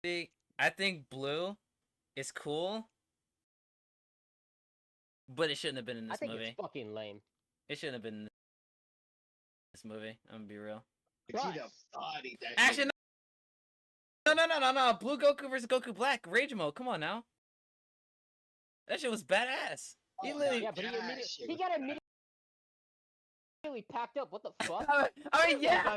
I think blue is cool, but it shouldn't have been in this movie. I think it's fucking lame. It shouldn't have been in this movie. I'm gonna be real. Actually, No. Blue Goku versus Goku Black Rage Mode. Come on now. That shit was badass. He literally. Yeah, but he got immediately packed up. What the fuck? I mean, yeah.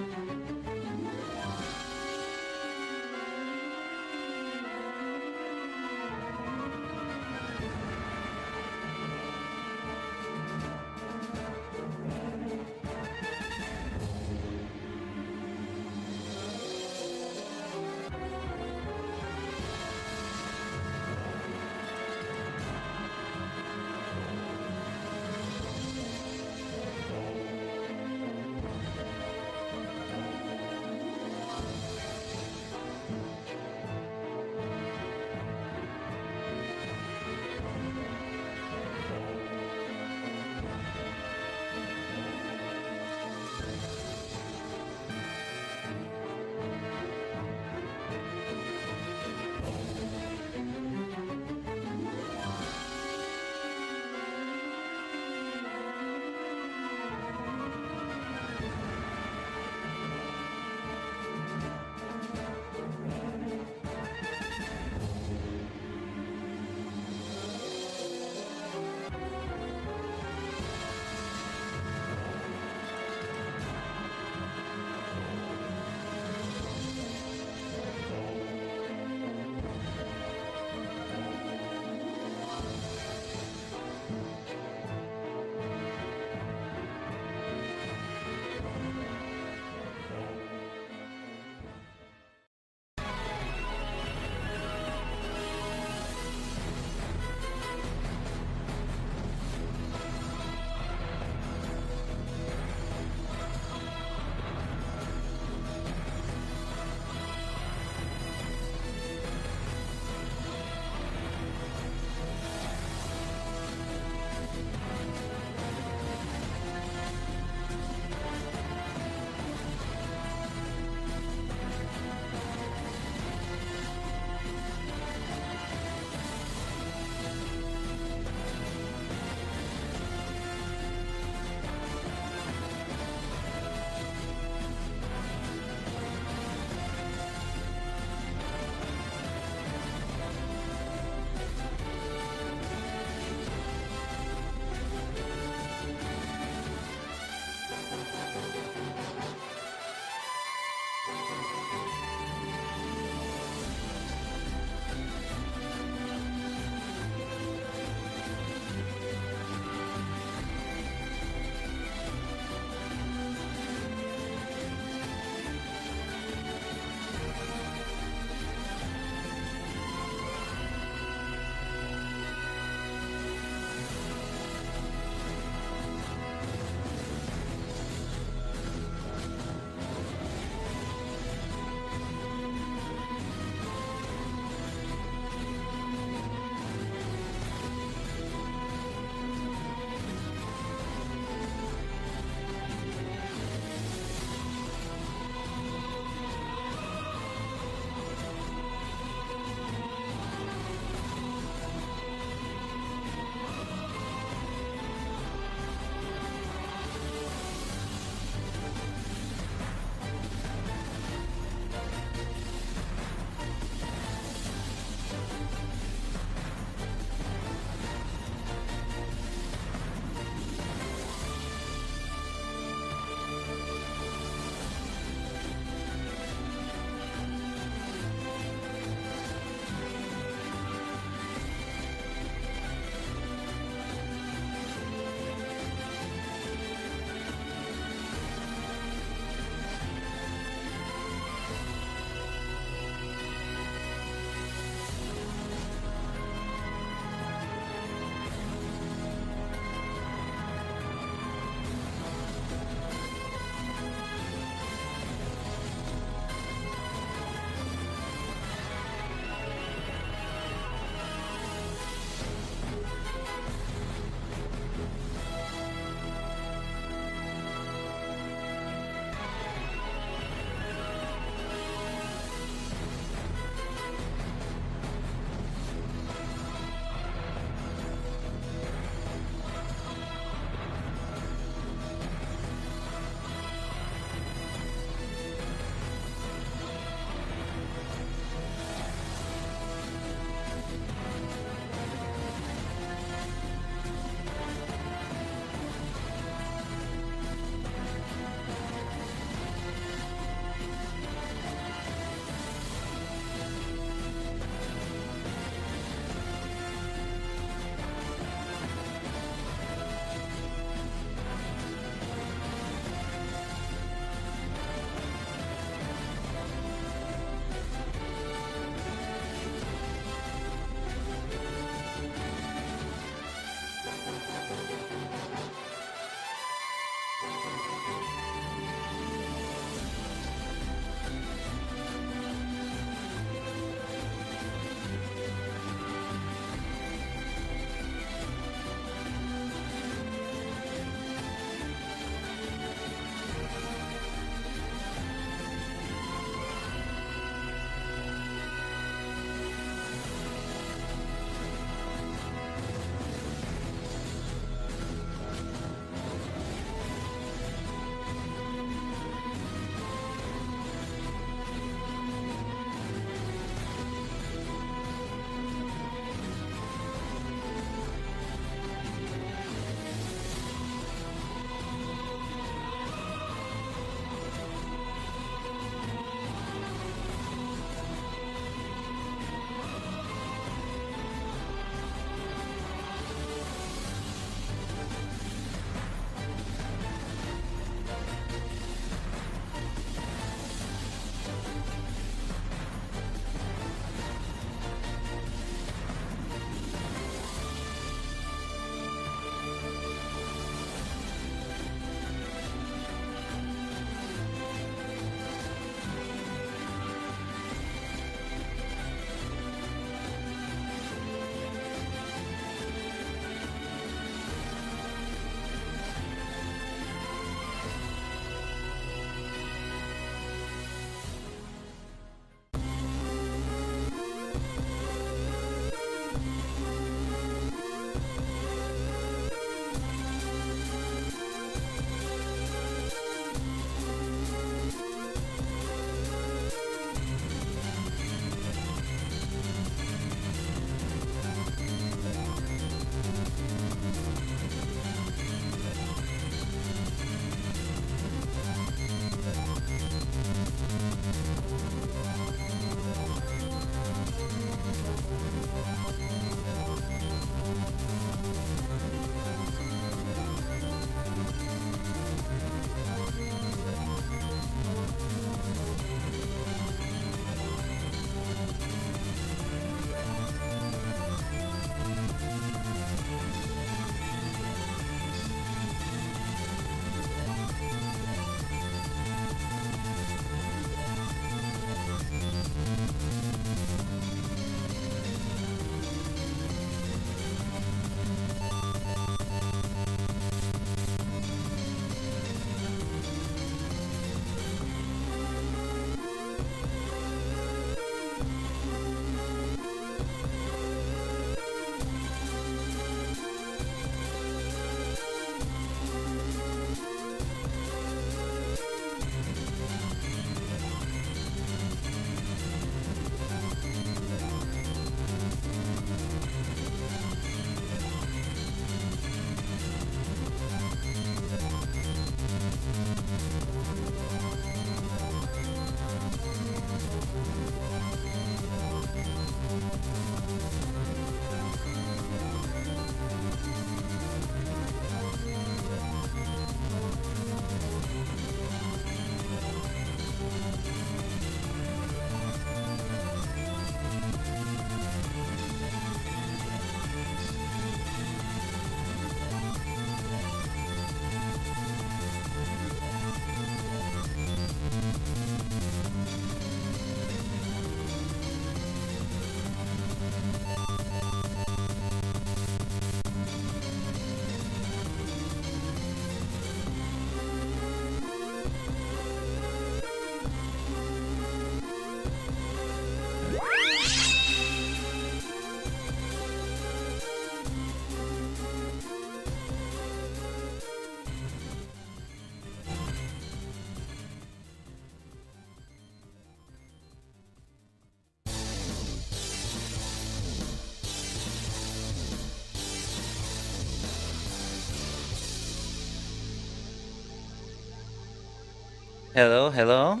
Hello, hello.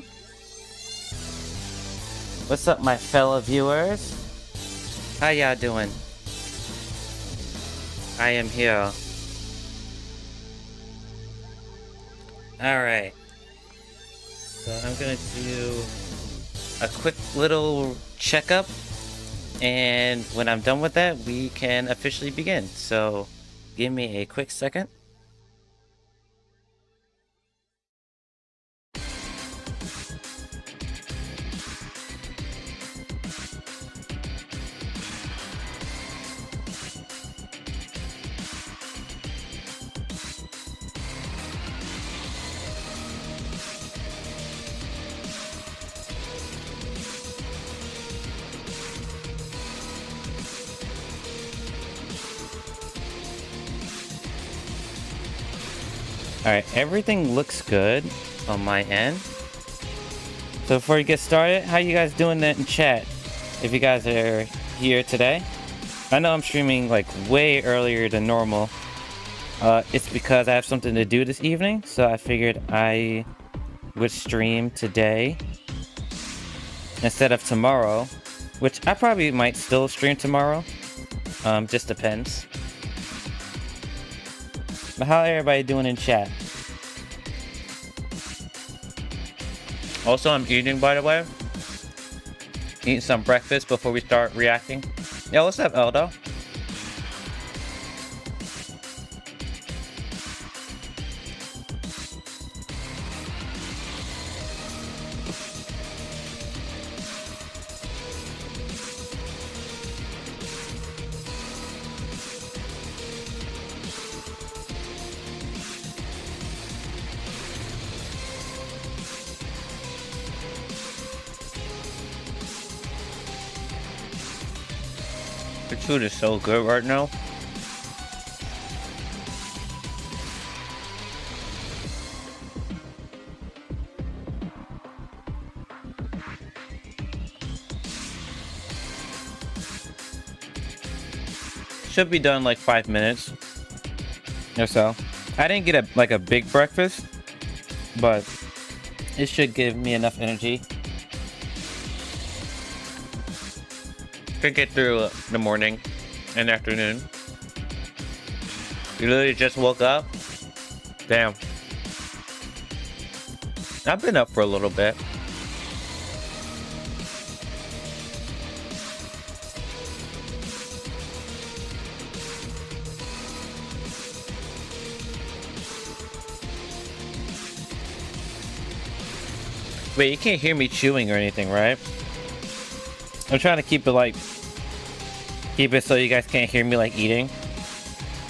What's up, my fellow viewers? How y'all doing? I am here. Alright. So I'm gonna do a quick little checkup, and when I'm done with that, we can officially begin. So give me a quick second. Alright, everything looks good on my end. So before we get started, how you guys doing that in chat? If you guys are here today. I know I'm streaming like way earlier than normal. It's because I have something to do this evening, so I figured I would stream today instead of tomorrow, which I probably might still stream tomorrow. Just depends. But how everybody doing in chat? Also, I'm eating, by the way. Eating some breakfast before we start reacting. Yo, what's up, Eldo? The food is so good right now. Should be done in like 5 minutes or so. I didn't get a big breakfast, but it should give me enough energy. Could get through the morning and afternoon. You literally just woke up? Damn. I've been up for a little bit. Wait, you can't hear me chewing or anything, right? I'm trying to keep it so you guys can't hear me like eating,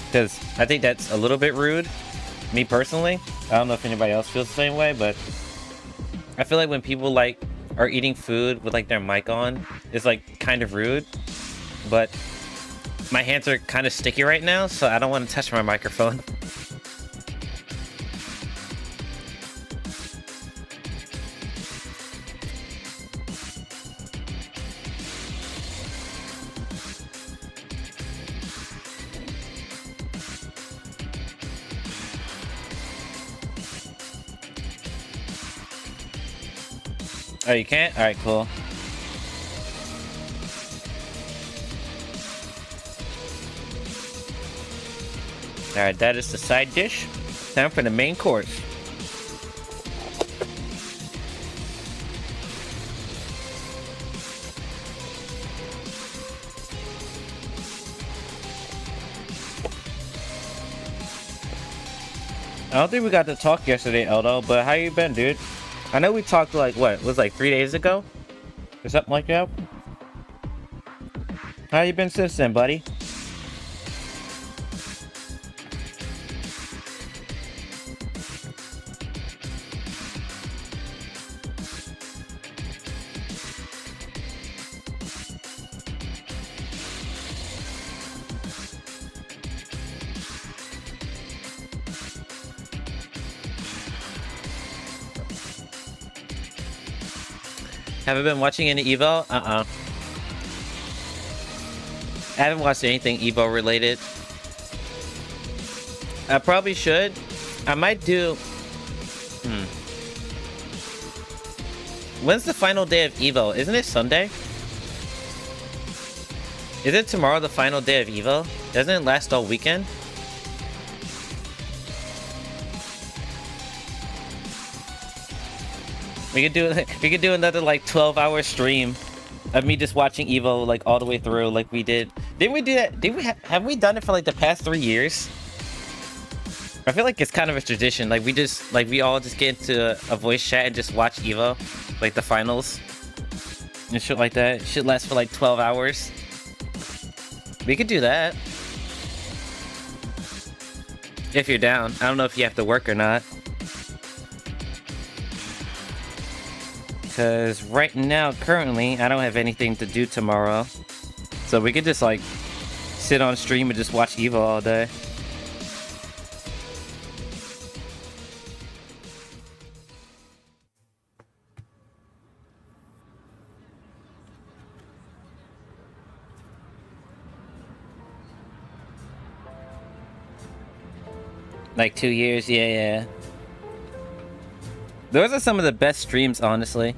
because I think that's a little bit rude, me personally. I don't know if anybody else feels the same way, but I feel like when people like are eating food with like their mic on, it's like kind of rude. But my hands are kind of sticky right now, so I don't want to touch my microphone. Oh, you can't? Alright, cool. Alright, that is the side dish. Time for the main course. I don't think we got to talk yesterday, Eldo, but how you been, dude? I know we talked like, what, it was like 3 days ago? Or something like that? How you been since then, buddy? Haven't been watching any Evo? I haven't watched anything Evo related. I probably should. I might do... When's the final day of Evo? Isn't it Sunday? Is it tomorrow the final day of Evo? Doesn't it last all weekend? We could do another like 12-hour stream of me just watching Evo like all the way through like we did. Didn't we do that? Have we done it for like the past 3 years? I feel like it's kind of a tradition. Like we all just get into a voice chat and just watch Evo, like the finals and shit like that. It should last for like 12 hours. We could do that if you're down. I don't know if you have to work or not. Because right now, currently, I don't have anything to do tomorrow. So we could just like sit on stream and just watch Evo all day. Like 2 years, yeah. Those are some of the best streams, honestly.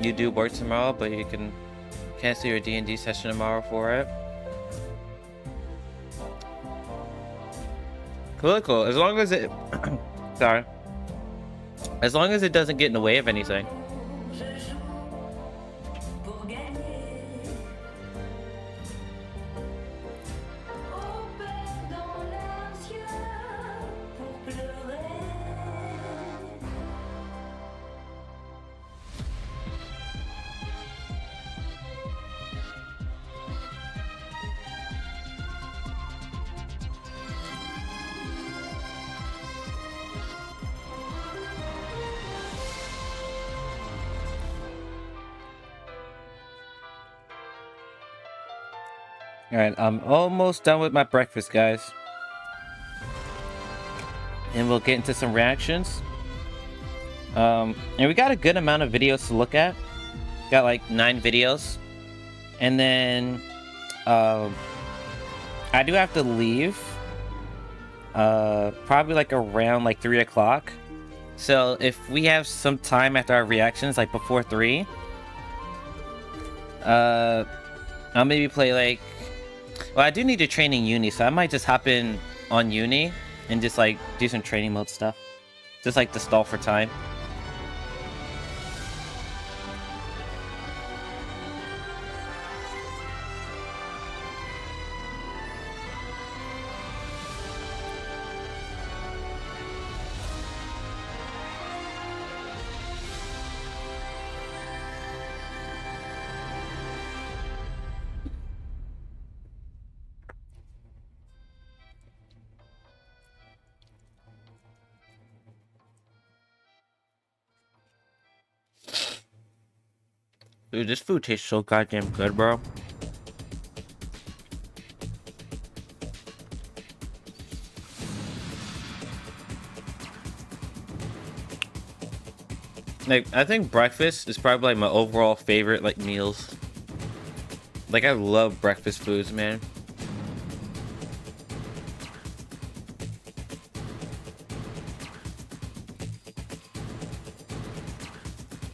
You do work tomorrow, but you can cancel your D&D session tomorrow for it. Cool. As long as it... Sorry. As long as it doesn't get in the way of anything. Alright, I'm almost done with my breakfast, guys. And we'll get into some reactions. And we got a good amount of videos to look at. Got like 9 videos. And then I do have to leave. Probably like around like 3 o'clock. So if we have some time after our reactions, like before 3, I'll maybe play like... Well, I do need to train in uni, so I might just hop in on uni and just like do some training mode stuff. Just like to stall for time. Dude, this food tastes so goddamn good, bro. Like, I think breakfast is probably like my overall favorite like meals. Like, I love breakfast foods, man.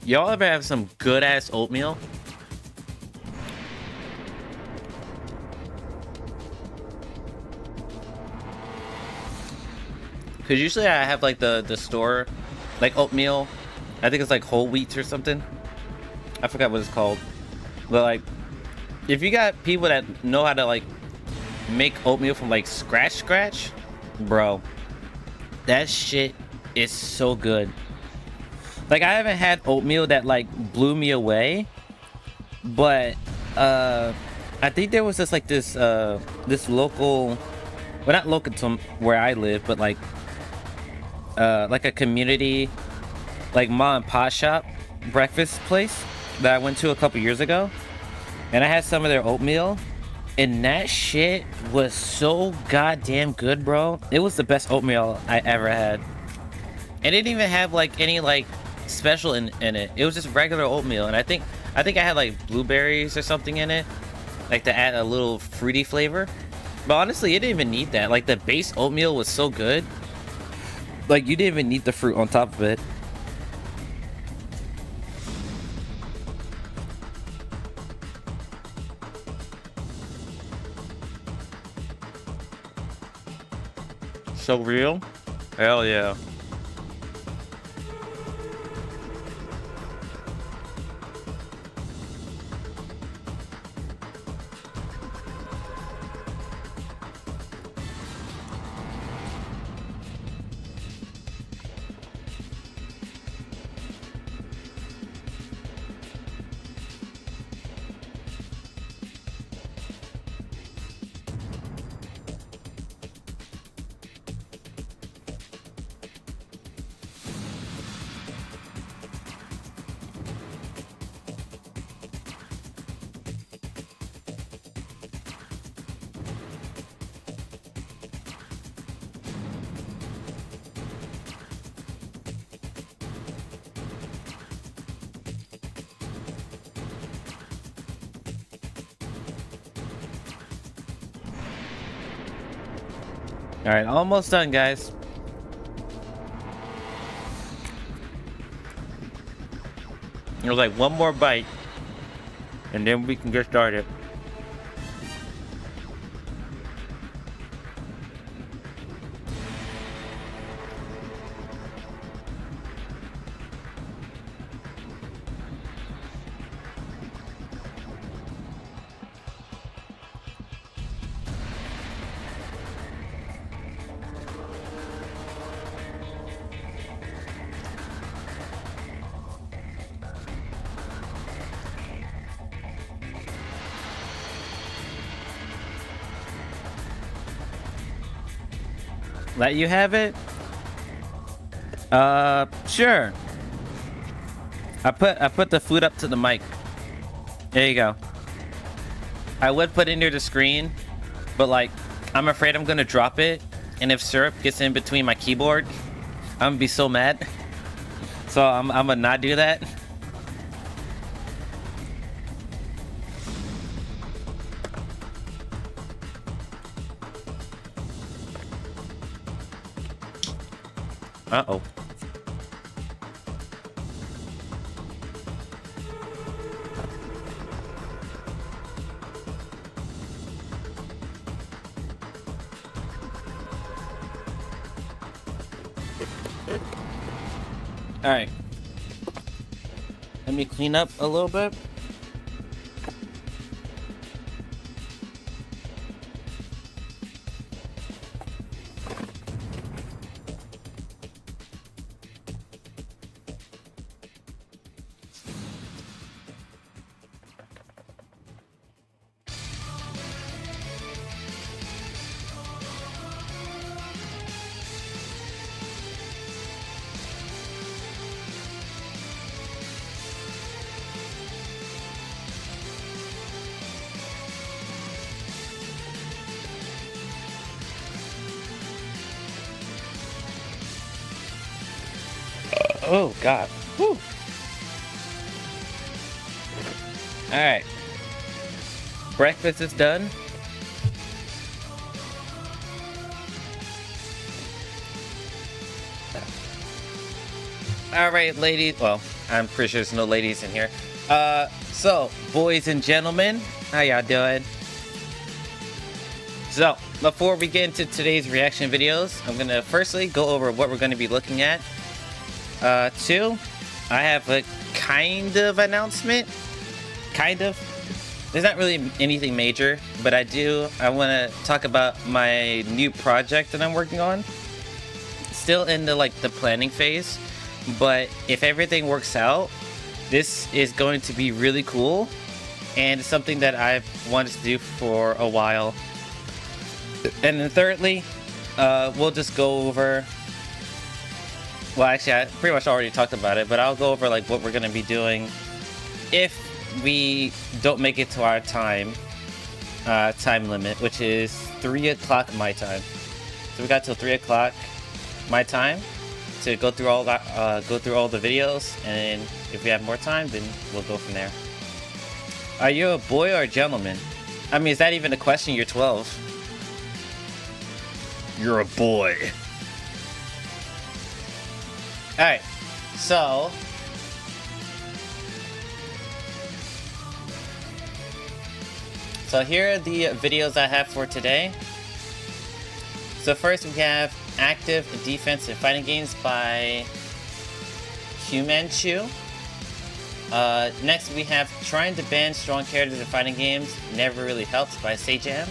Y'all ever have some good ass oatmeal? Cause usually I have like the store like oatmeal. I think it's like whole wheats or something. I forgot what it's called. But like, if you got people that know how to like make oatmeal from like scratch, bro, that shit is so good. Like, I haven't had oatmeal that like blew me away, but I think there was this like this local, well, not local to where I live, but like a community like mom and pop shop breakfast place that I went to a couple years ago, and I had some of their oatmeal, and that shit was so goddamn good, bro. It was the best oatmeal I ever had. It didn't even have like any like special in it. It was just regular oatmeal, and I think I had like blueberries or something in it, like to add a little fruity flavor. But honestly, it didn't even need that. Like the base oatmeal was so good. Like you didn't even need the fruit on top of it. So real? Hell yeah. All right, almost done, guys. There's like one more bite, and then we can get started. Let you have it? Sure. I put the food up to the mic. There you go. I would put it near the screen, but like, I'm afraid I'm gonna drop it, and if syrup gets in between my keyboard, I'm gonna be so mad. So I'm gonna not do that. Uh-oh. All right. Let me clean up a little bit. Oh God. Whew. All right. Breakfast is done. All right, ladies. Well, I'm pretty sure there's no ladies in here. So, boys and gentlemen, how y'all doing? So, before we get into today's reaction videos, I'm gonna firstly go over what we're gonna be looking at. Two, I have a kind of announcement. Kind of. There's not really anything major, but I want to talk about my new project that I'm working on. Still in the planning phase, but if everything works out, this is going to be really cool, and it's something that I've wanted to do for a while. And then thirdly, we'll just go over. Well, actually, I pretty much already talked about it, but I'll go over like what we're gonna be doing if we don't make it to our time limit, which is 3 o'clock my time. So we got till 3 o'clock my time to go through all that, go through all the videos, and if we have more time, then we'll go from there. Are you a boy or a gentleman? I mean, is that even a question? You're 12. You're a boy. Alright, so... So here are the videos I have for today. So first we have Active Defense in Fighting Games by Humanchu. Next we have Trying to Ban Strong Characters in Fighting Games Never Really Helps by Sejam.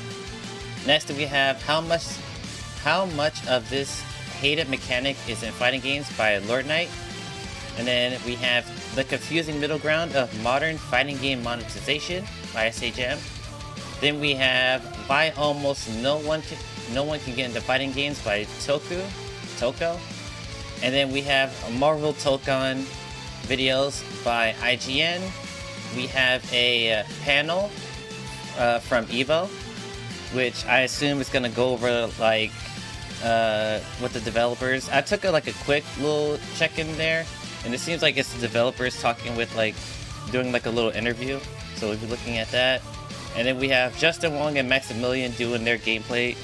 Next we have How much of this hated mechanic is in fighting games by Lord Knight. And then we have The Confusing Middle Ground of Modern Fighting Game Monetization by Sejam. Then we have Why Almost No One Can Get Into Fighting Games by Toko. And then we have Marvel Tokon videos by IGN. We have a panel from Evo, which I assume is gonna go over like with the developers. I took a quick little check in there, and it seems like it's the developers talking with doing a little interview. So we'll be looking at that. And then we have Justin Wong and Maximilian doing their gameplay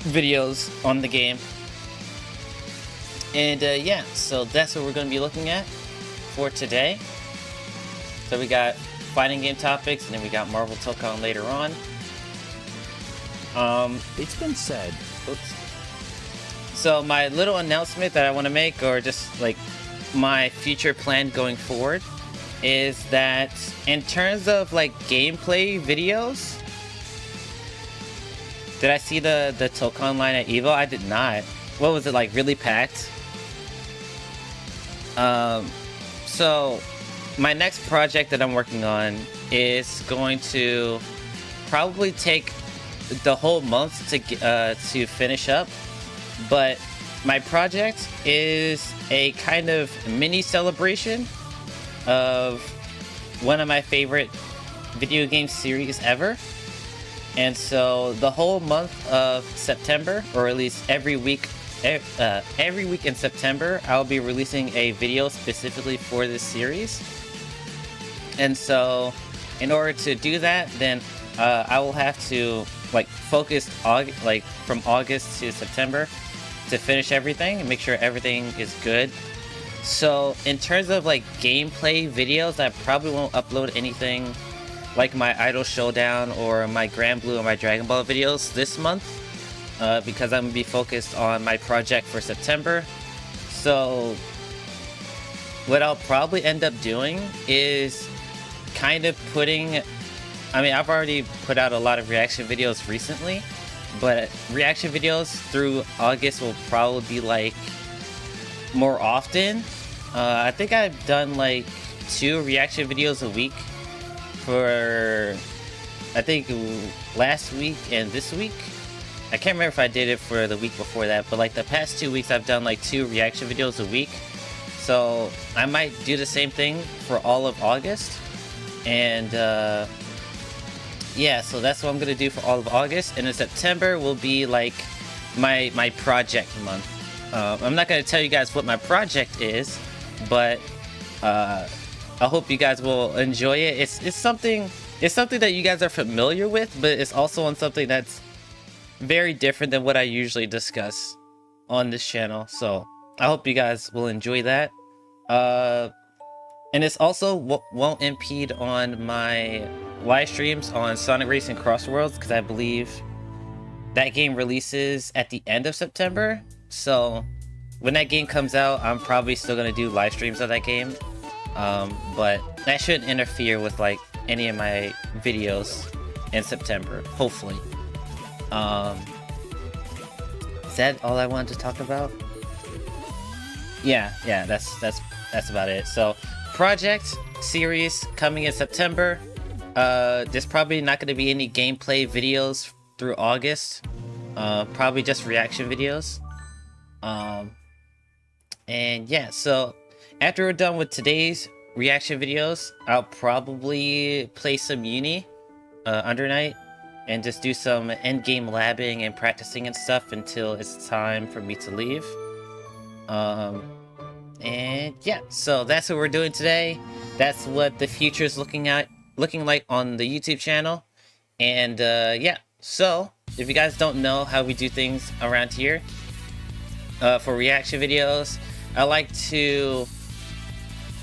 videos on the game. And yeah, so that's what we're going to be looking at for today. So we got fighting game topics, and then we got Marvel Tokon later on. It's been said. Oops. So my little announcement that I want to make, or just my future plan going forward, is that in terms of gameplay videos, did I see the Tokon line at Evo? I did not. What was it, really packed? So my next project that I'm working on is going to probably take the whole month to finish up, but my project is a kind of mini celebration of one of my favorite video game series ever. And so the whole month of September, or at least every week in September, I'll be releasing a video specifically for this series. And so in order to do that, then I will have to focus from August to September to finish everything and make sure everything is good. So in terms of gameplay videos, I probably won't upload anything like my Idol Showdown or my Grand Blue or my Dragon Ball videos this month, because I'm gonna be focused on my project for September. So what I'll probably end up doing is kind of I've already put out a lot of reaction videos recently, but reaction videos through August will probably be more often. I think I've done 2 reaction videos a week for I think last week and this week. I can't remember if I did it for the week before that, but the past 2 weeks I've done 2 reaction videos a week. So I might do the same thing for all of August. And yeah, so that's what I'm gonna do for all of August. And in September will be my project month. I'm not gonna tell you guys what my project is, but I hope you guys will enjoy it. It's something that you guys are familiar with, but it's also on something that's very different than what I usually discuss on this channel. So I hope you guys will enjoy that. And it's also won't impede on my live streams on Sonic Racing Cross Worlds, because I believe that game releases at the end of September. So when that game comes out, I'm probably still gonna do live streams of that game. But that shouldn't interfere with any of my videos in September, hopefully. Is that all I wanted to talk about? Yeah, that's about it. So project series coming in September. There's probably not going to be any gameplay videos through August. Probably just reaction videos. And yeah, so after we're done with today's reaction videos, I'll probably play some Uni Under Night and just do some end game labbing and practicing and stuff until it's time for me to leave. And yeah, so that's what we're doing today. That's what the future is looking like on the YouTube channel. And yeah, so if you guys don't know how we do things around here, for reaction videos, I like to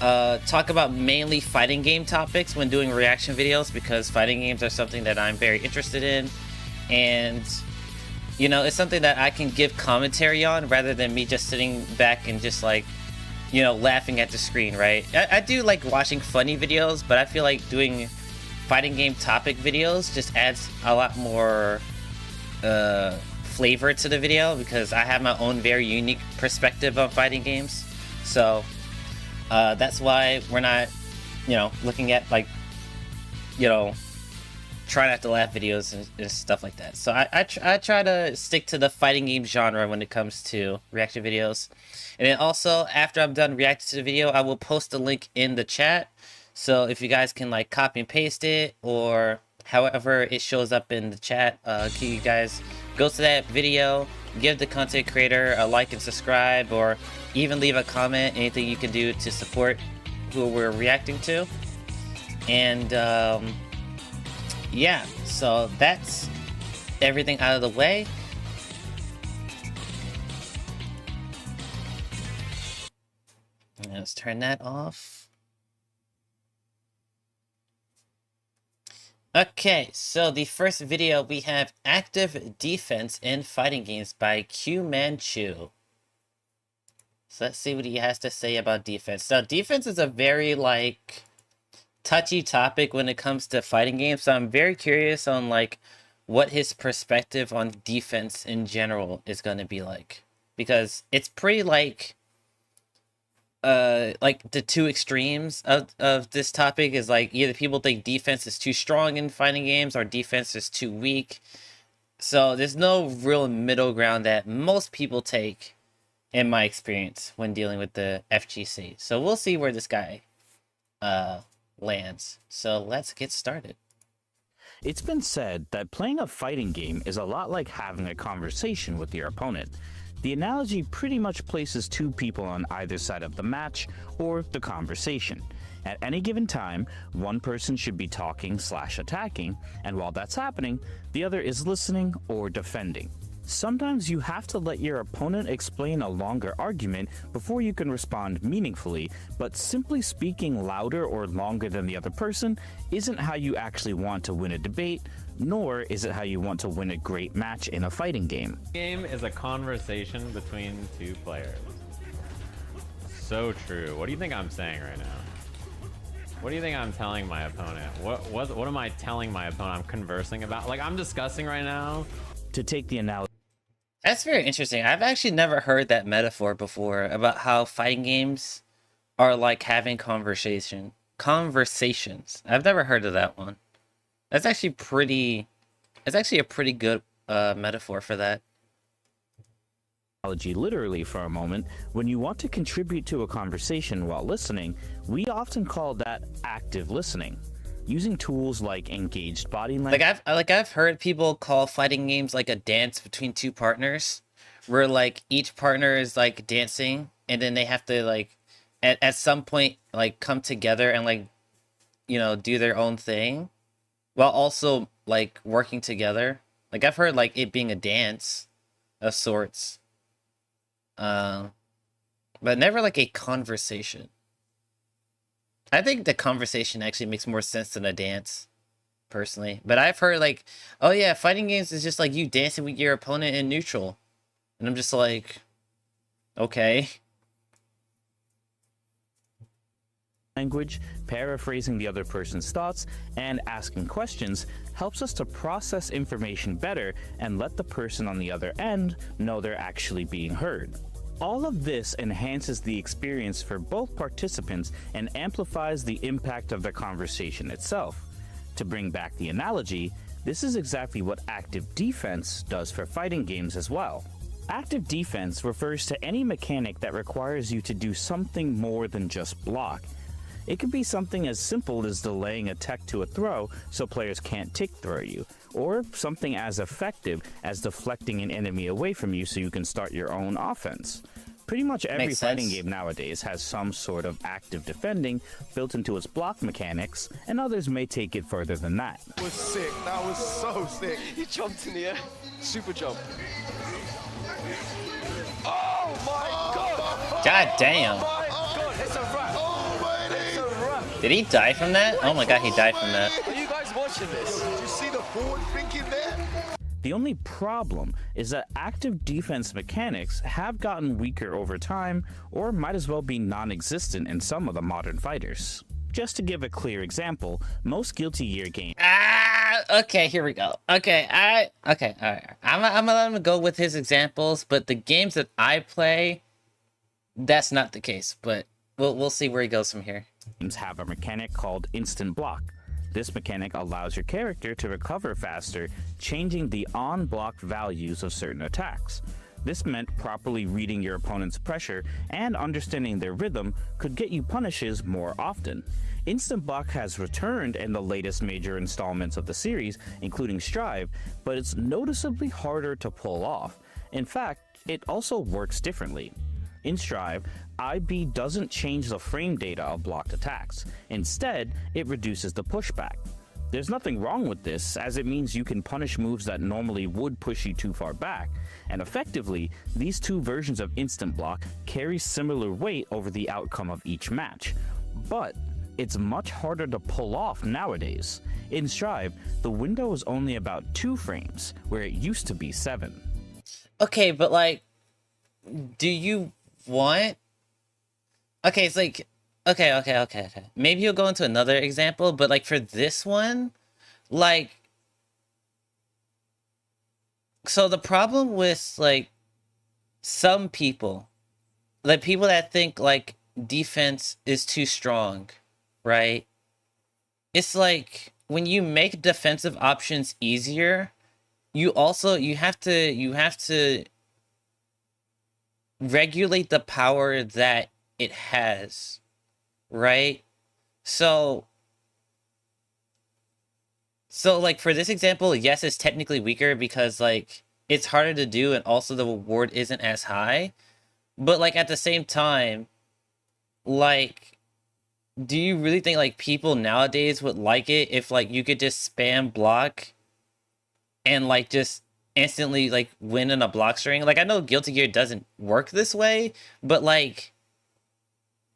talk about mainly fighting game topics when doing reaction videos, because fighting games are something that I'm very interested in, and you know, it's something that I can give commentary on rather than me just sitting back and just like, you know, laughing at the screen, right? I do like watching funny videos, but I feel like doing fighting game topic videos just adds a lot more flavor to the video, because I have my own very unique perspective on fighting games. So that's why we're not, you know, looking at like, you know, try not to laugh videos and stuff like that. So I try to stick to the fighting game genre when it comes to reaction videos. And then also, after I'm done reacting to the video, I will post a link in the chat. So if you guys can like copy and paste it, or however it shows up in the chat, can you guys go to that video, give the content creator a like and subscribe, or even leave a comment, anything you can do to support who we're reacting to. And yeah, so that's everything out of the way. Let's turn that off. Okay, so the first video, we have Active Defense in Fighting Games by Q Manchu. So let's see what he has to say about defense. Now, defense is a very like touchy topic when it comes to fighting games, so I'm very curious on like what his perspective on defense in general is going to be like, because it's pretty like the two extremes of this topic is like, either people think defense is too strong in fighting games or defense is too weak. So there's no real middle ground that most people take, in my experience, when dealing with the FGC. So we'll see where this guy lands. So let's get started. It's been said that playing a fighting game is a lot like having a conversation with your opponent. The analogy pretty much places two people on either side of the match or the conversation. At any given time, one person should be talking/attacking, and while that's happening, the other is listening or defending. Sometimes you have to let your opponent explain a longer argument before you can respond meaningfully, but simply speaking louder or longer than the other person isn't how you actually want to win a debate, nor is it how you want to win a great match in a fighting game. Game is a conversation between two players. So true. What do you think I'm saying right now? What do you think I'm telling my opponent? What am I telling my opponent? I'm conversing about, like, I'm discussing right now. To take the analogy, That's very interesting. I've actually never heard that metaphor before, about how fighting games are like having conversations. I've never heard of that one. That's actually a pretty good metaphor for that. literally for a moment, when you want to contribute to a conversation while listening, we often call that active listening. Using tools like engaged body language. I've heard people call fighting games like a dance between two partners, where like each partner is like dancing, and then they have to like at some point like come together and like, you know, do their own thing while also like working together. Like I've heard like it being a dance of sorts, but never like a conversation. I think the conversation actually makes more sense than a dance, personally. But I've heard like, oh yeah, fighting games is just like you dancing with your opponent in neutral. And I'm just like, okay. Language, paraphrasing the other person's thoughts, and asking questions helps us to process information better and let the person on the other end know they're actually being heard. All of this enhances the experience for both participants and amplifies the impact of the conversation itself. To bring back the analogy, this is exactly what active defense does for fighting games as well. Active defense refers to any mechanic that requires you to do something more than just block. It could be something as simple as delaying a tech to a throw so players can't tick throw you, or something as effective as deflecting an enemy away from you so you can start your own offense. Pretty much every Makes fighting sense. game nowadays has some sort of active defending built into its block mechanics, and others may take it further than that. That was sick. That was so sick. He jumped in the air. Super jump. Oh my god! God damn. Oh my god, it's a wrap. Oh, It's a wrap. Did he die from that? Oh my god, he died from that. Are you guys watching this? Did you see the forward thinking there? The only problem is that active defense mechanics have gotten weaker over time, or might as well be non-existent in some of the modern fighters. Just to give a clear example, most Guilty Gear games Okay, here we go. Okay, all right. I'm gonna let him go with his examples, but the games that I play, that's not the case. But we'll see where he goes from here. have a mechanic called Instant Block. This mechanic allows your character to recover faster, changing the on-block values of certain attacks. This meant properly reading your opponent's pressure and understanding their rhythm could get you punishes more often. Instant Block has returned in the latest major installments of the series, including Strive, but it's noticeably harder to pull off. In fact, it also works differently. In Strive, IB doesn't change the frame data of blocked attacks. Instead, it reduces the pushback. There's nothing wrong with this, as it means you can punish moves that normally would push you too far back, and effectively, these two versions of Instant Block carry similar weight over the outcome of each match. But it's much harder to pull off nowadays. In Strive, the window is only about 2 frames, where it used to be 7. Okay, but like, do you want? Okay, it's like, okay. Maybe you'll go into another example, but like for this one, like, so the problem with like some people, like people that think like defense is too strong, right? It's like when you make defensive options easier, you have to regulate the power that it has, right? So like for this example, yes, it's technically weaker because like it's harder to do and also the reward isn't as high. But like at the same time, like, do you really think like people nowadays would like it if like you could just spam block and like just instantly like win in a block string? Like I know Guilty Gear doesn't work this way, but like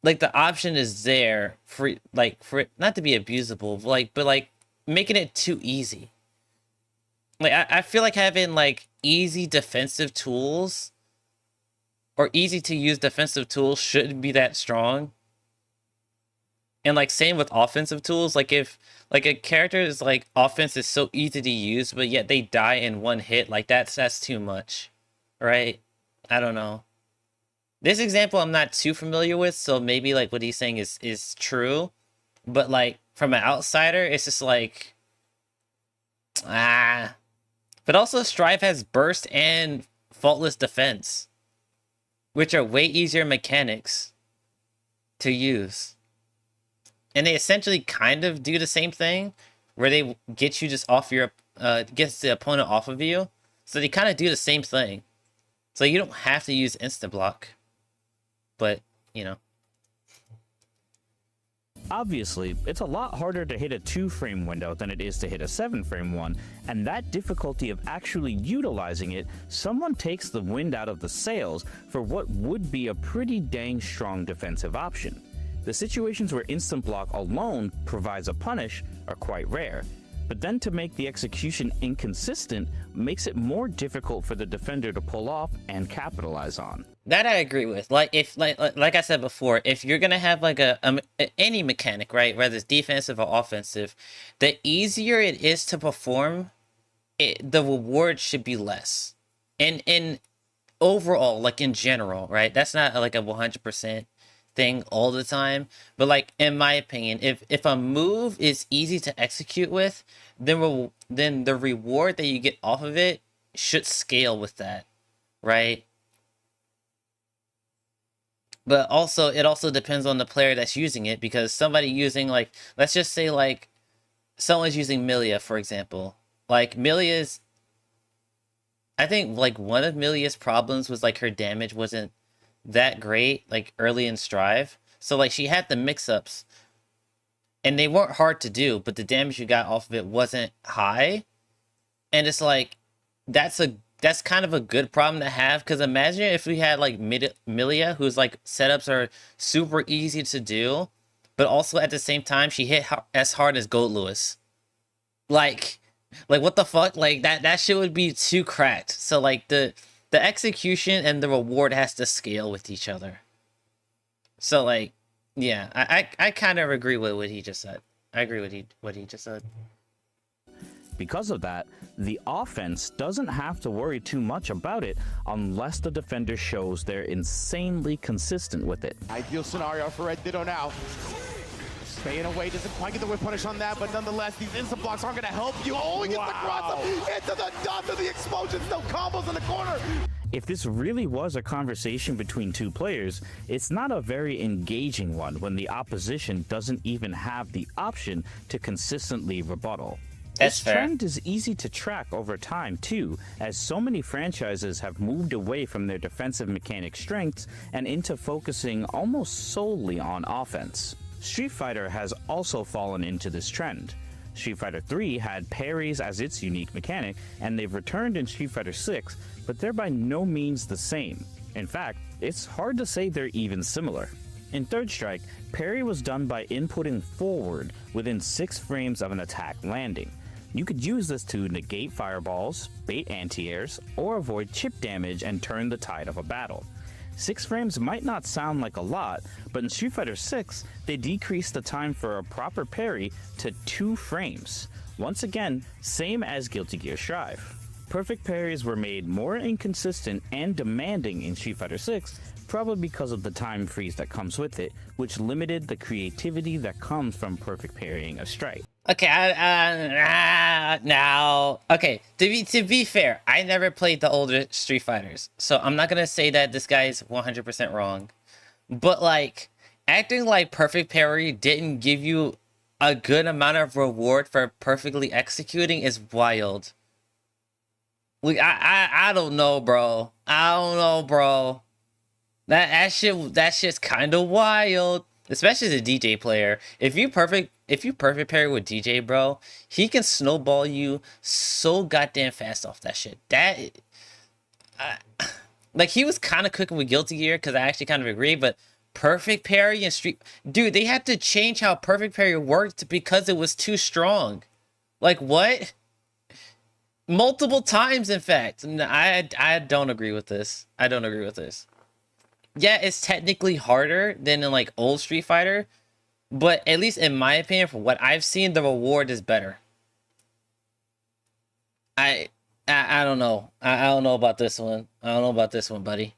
the option is there for it not to be abusable, but like making it too easy. Like I feel like having like easy defensive tools or easy to use defensive tools shouldn't be that strong. And like same with offensive tools, like if like a character's like offense is so easy to use, but yet they die in one hit, like that's too much, right? I don't know. This example I'm not too familiar with, so maybe like what he's saying is true, but like from an outsider, it's just like But also Strive has burst and faultless defense, which are way easier mechanics to use. And they essentially kind of do the same thing, where they get you just off your, gets the opponent off of you. So they kind of do the same thing. So you don't have to use instant block. But, you know. Obviously, it's a lot harder to hit a 2-frame window than it is to hit a 7-frame one, and that difficulty of actually utilizing it, someone takes the wind out of the sails for what would be a pretty dang strong defensive option. The situations where Instant Block alone provides a punish are quite rare, but then to make the execution inconsistent makes it more difficult for the defender to pull off and capitalize on. That I agree with. Like if like I said before, if you're gonna have like any mechanic, right, whether it's defensive or offensive, the easier it is to perform, the reward should be less. And overall, like in general, right? That's not like a 100% thing all the time, but like in my opinion, if a move is easy to execute with, then the reward that you get off of it should scale with that, right? But also it also depends on the player that's using it, because somebody using like, let's just say like someone's using Milia, for example. Like Milia's, I think like one of Milia's problems was like her damage wasn't that great like early in Strive. So like she had the mix-ups and they weren't hard to do, but the damage you got off of it wasn't high. And it's like that's kind of a good problem to have, because imagine if we had like Milia, whose like setups are super easy to do, but also at the same time she hit as hard as Gold Lewis. Like what the fuck? Like that shit would be too cracked. So like the execution and the reward has to scale with each other. So like, yeah, I kind of agree with what he just said. I agree with what he just said. Because of that, the offense doesn't have to worry too much about it unless the defender shows they're insanely consistent with it. Ideal scenario for Red Ditto now. Staying away, doesn't quite get the whip punish on that, but nonetheless, these instant blocks aren't going to help you. Oh, he gets the cross up into the dot of the explosions. No combos in the corner. If this really was a conversation between two players, it's not a very engaging one when the opposition doesn't even have the option to consistently rebuttal. That's this fair. trend is easy to track over time too, as so many franchises have moved away from their defensive mechanic strengths and into focusing almost solely on offense. Street Fighter has also fallen into this trend. Street Fighter 3 had parries as its unique mechanic, and they've returned in Street Fighter 6, but they're by no means the same. In fact, it's hard to say they're even similar. In Third Strike, parry was done by inputting forward within 6 frames of an attack landing. You could use this to negate fireballs, bait anti-airs, or avoid chip damage and turn the tide of a battle. 6 frames might not sound like a lot, but in Street Fighter 6, they decreased the time for a proper parry to 2 frames. Once again, same as Guilty Gear Strive. Perfect parries were made more inconsistent and demanding in Street Fighter 6, probably because of the time freeze that comes with it, which limited the creativity that comes from perfect parrying a strike. Okay, now, okay, to be fair, I never played the older Street Fighters, so I'm not gonna say that this guy is 100% wrong, but like, acting like perfect parry didn't give you a good amount of reward for perfectly executing is wild. Like, I don't know, bro. I don't know, bro. That shit's kind of wild, especially as a DJ player. If you perfect parry with DJ, bro, he can snowball you so goddamn fast off that shit. Like, he was kind of cooking with Guilty Gear, because I actually kind of agree, but perfect parry and Street, dude, they had to change how perfect parry worked because it was too strong. Like, what? Multiple times, in fact. I don't agree with this. I don't agree with this. Yeah, it's technically harder than in like old Street Fighter, but at least in my opinion, for what I've seen, the reward is better. I don't know. I don't know about this one. I don't know about this one, buddy.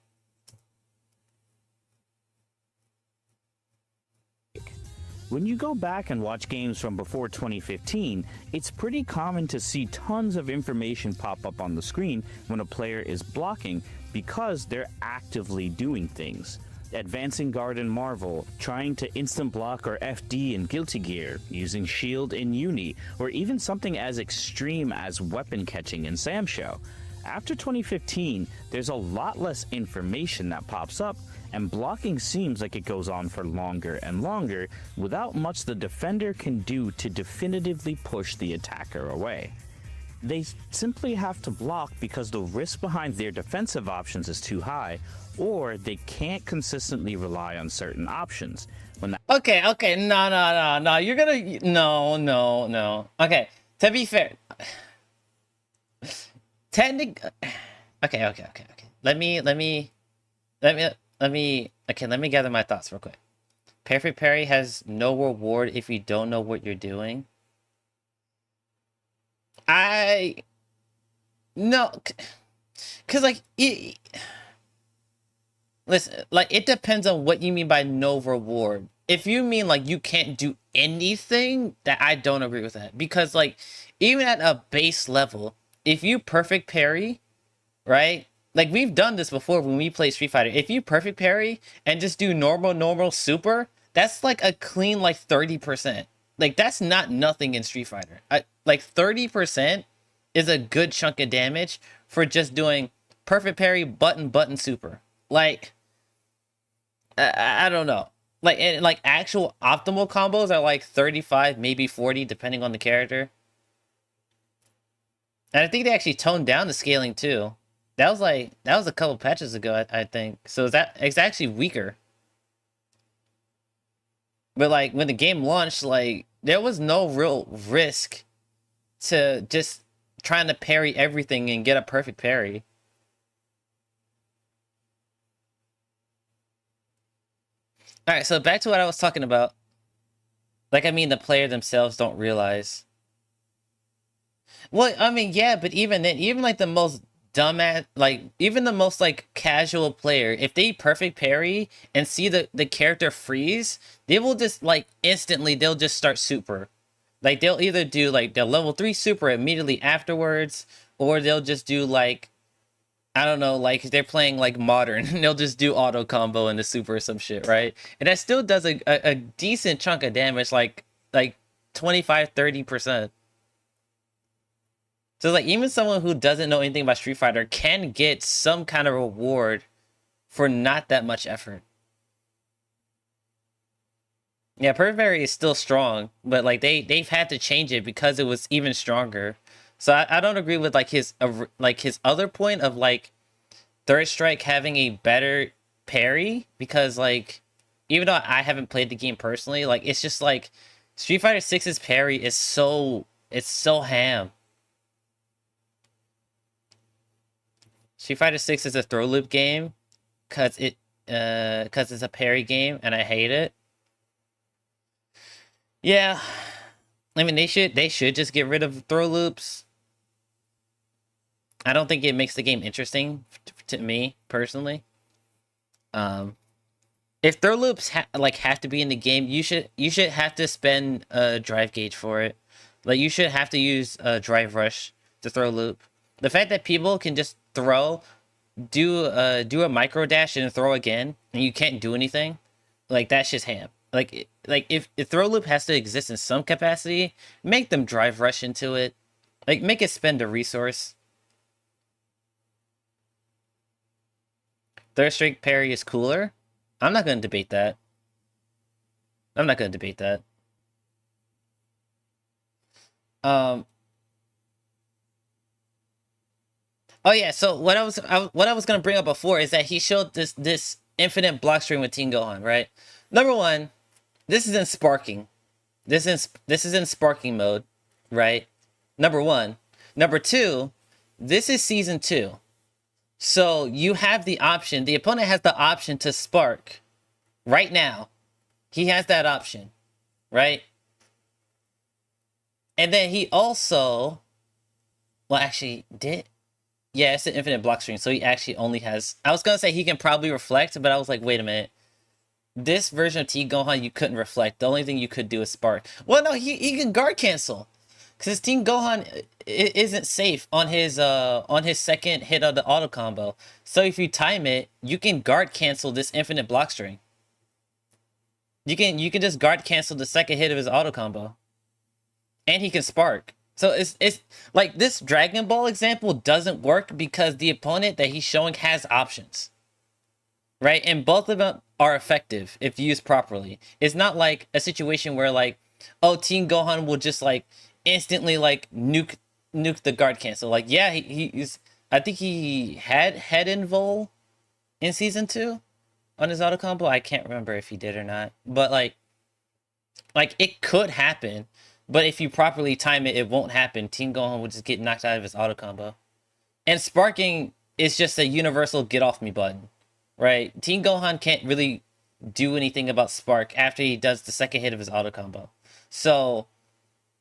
When you go back and watch games from before 2015, it's pretty common to see tons of information pop up on the screen when a player is blocking because they're actively doing things. Advancing guard in Marvel, trying to instant block or FD in Guilty Gear, using shield in Uni, or even something as extreme as weapon catching in Sam Show. After 2015, there's a lot less information that pops up, and blocking seems like it goes on for longer and longer without much the defender can do to definitively push the attacker away. They simply have to block because the risk behind their defensive options is too high, or they can't consistently rely on certain options. When that Okay, no, you're gonna, no. Okay, to be fair, okay. Let me gather my thoughts real quick. Perfect parry has no reward if you don't know what you're doing. No, cause like listen, like it depends on what you mean by no reward. If you mean like you can't do anything, that I don't agree with that, because like even at a base level, if you perfect parry, right? Like we've done this before when we play Street Fighter. If you perfect parry and just do normal, super, that's like a clean like 30%. Like that's not nothing in Street Fighter. Like 30% is a good chunk of damage for just doing perfect parry, button, super. Like I don't know. Like, and like actual optimal combos are like 35, maybe 40, depending on the character. And I think they actually toned down the scaling too. That was a couple patches ago, I think. So it's actually weaker. But like when the game launched, like there was no real risk to just trying to parry everything and get a perfect parry. All right, so back to what I was talking about. Like, I mean, the player themselves don't realize. Well, I mean, yeah, but even then, even like the most dumbass, like even the most like casual player, if they perfect parry and see the character freeze, they will just like instantly they'll just start super. Like they'll either do like their level 3 super immediately afterwards, or they'll just do like, I don't know, like they're playing like modern, they'll just do auto combo in the super or some shit, right? And that still does a decent chunk of damage, like 25-30%. So like even someone who doesn't know anything about Street Fighter can get some kind of reward for not that much effort. Yeah, Perfect Parry is still strong, but like they've had to change it because it was even stronger. So I don't agree with like his other point of like Third Strike having a better parry, because like even though I haven't played the game personally, like it's just like Street Fighter 6's parry is so ham. Street Fighter 6 is a throw loop game cuz it's a parry game and I hate it. Yeah. I mean they should just get rid of throw loops. I don't think it makes the game interesting to me personally. If throw loops have to be in the game, you should have to spend a drive gauge for it. Like you should have to use a drive rush to throw loop. The fact that people can just throw, do a micro dash and throw again, and you can't do anything, like that's just ham. Like if throw loop has to exist in some capacity, make them drive rush into it. Like make it spend a resource. Third strike parry is cooler. I'm not going to debate that. Oh yeah, so what I was gonna bring up before is that he showed this infinite block string with Teen Gohan, right? Number one, this is in sparking. This is in sparking mode, right? Number one. Number two, this is season 2. So you have the option, the opponent has the option to spark right now. He has that option, right? And then he also, well, actually did. Yeah, it's an infinite block string, so he actually only has... I was going to say he can probably reflect, but I was like, wait a minute. This version of Teen Gohan, you couldn't reflect. The only thing you could do is spark. Well, no, he can guard cancel. Because Teen Gohan isn't safe on his second hit of the auto combo. So if you time it, you can guard cancel this infinite block string. You can just guard cancel the second hit of his auto combo. And he can spark. So it's like this Dragon Ball example doesn't work because the opponent that he's showing has options. Right? And both of them are effective if used properly. It's not like a situation where like, oh, Teen Gohan will just like instantly like nuke the guard cancel. Like, yeah, he's I think he had head invul in season 2 on his auto combo. I can't remember if he did or not. But like it could happen. But if you properly time it, it won't happen. Teen Gohan will just get knocked out of his auto combo. And sparking is just a universal get off me button, right? Teen Gohan can't really do anything about spark after he does the second hit of his auto combo. So